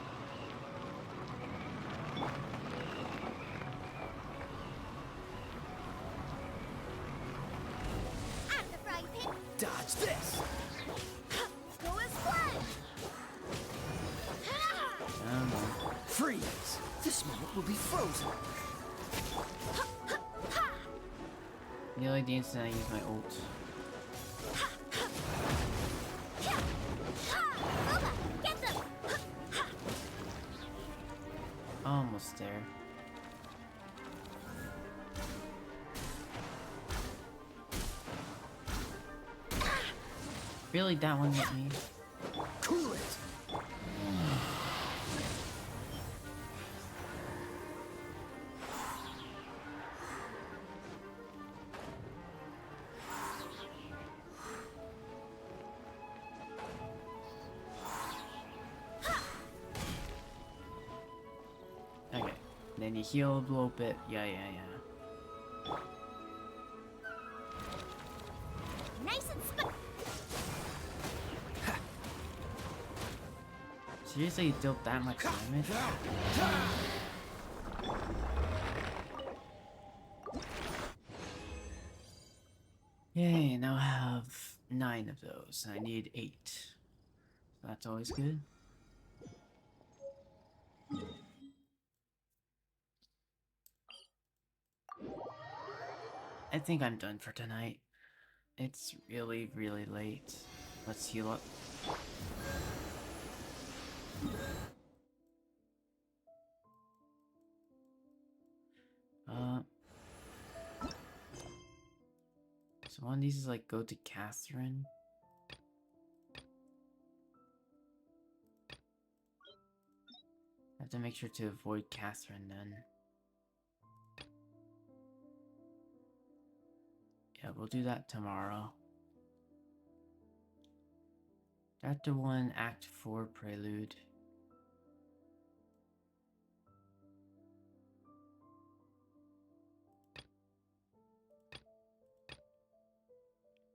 Out of the frying pan. Dodge this! Go and splash. Freeze! This moment will be frozen. Nearly the instant I use my ult. Boba, get them. Almost there. Really, that one hit me? Cool it! Okay, then you heal a little bit. Yeah. Nice and spicy. Seriously, you dealt that much damage? Yay, now I have 9 of those. I need 8. So that's always good. I think I'm done for tonight. It's really, really late. Let's heal up. So one of these is like go to Catherine. I have to make sure to avoid Catherine then. Yeah, we'll do that tomorrow. Chapter 1, Act 4 Prelude.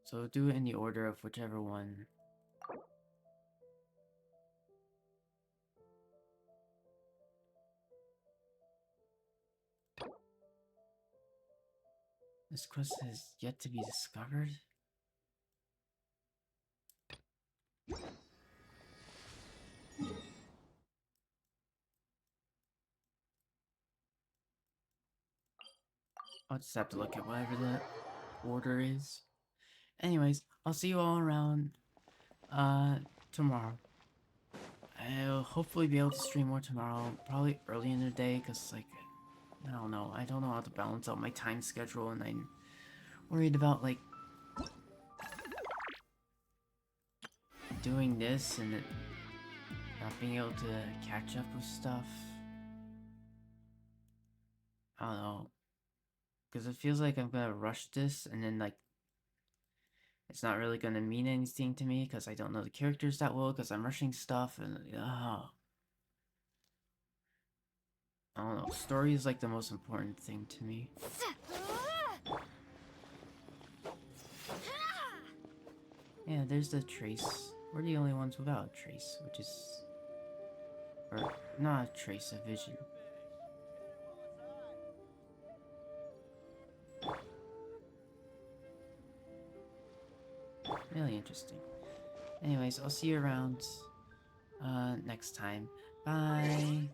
So do it in the order of whichever one. This quest has yet to be discovered. I'll just have to look at whatever the order is. Anyways, I'll see you all around tomorrow. I'll hopefully be able to stream more tomorrow, probably early in the day, because like I don't know how to balance out my time schedule, and I'm worried about like doing this and not being able to catch up with stuff. I don't know, because it feels like I'm gonna rush this and then like it's not really gonna mean anything to me because I don't know the characters that well because I'm rushing stuff and I don't know. Story is like the most important thing to me. Yeah, there's the trace. We're the only ones without a trace, which is... or not a trace, a vision. Really interesting. Anyways, I'll see you around next time. Bye!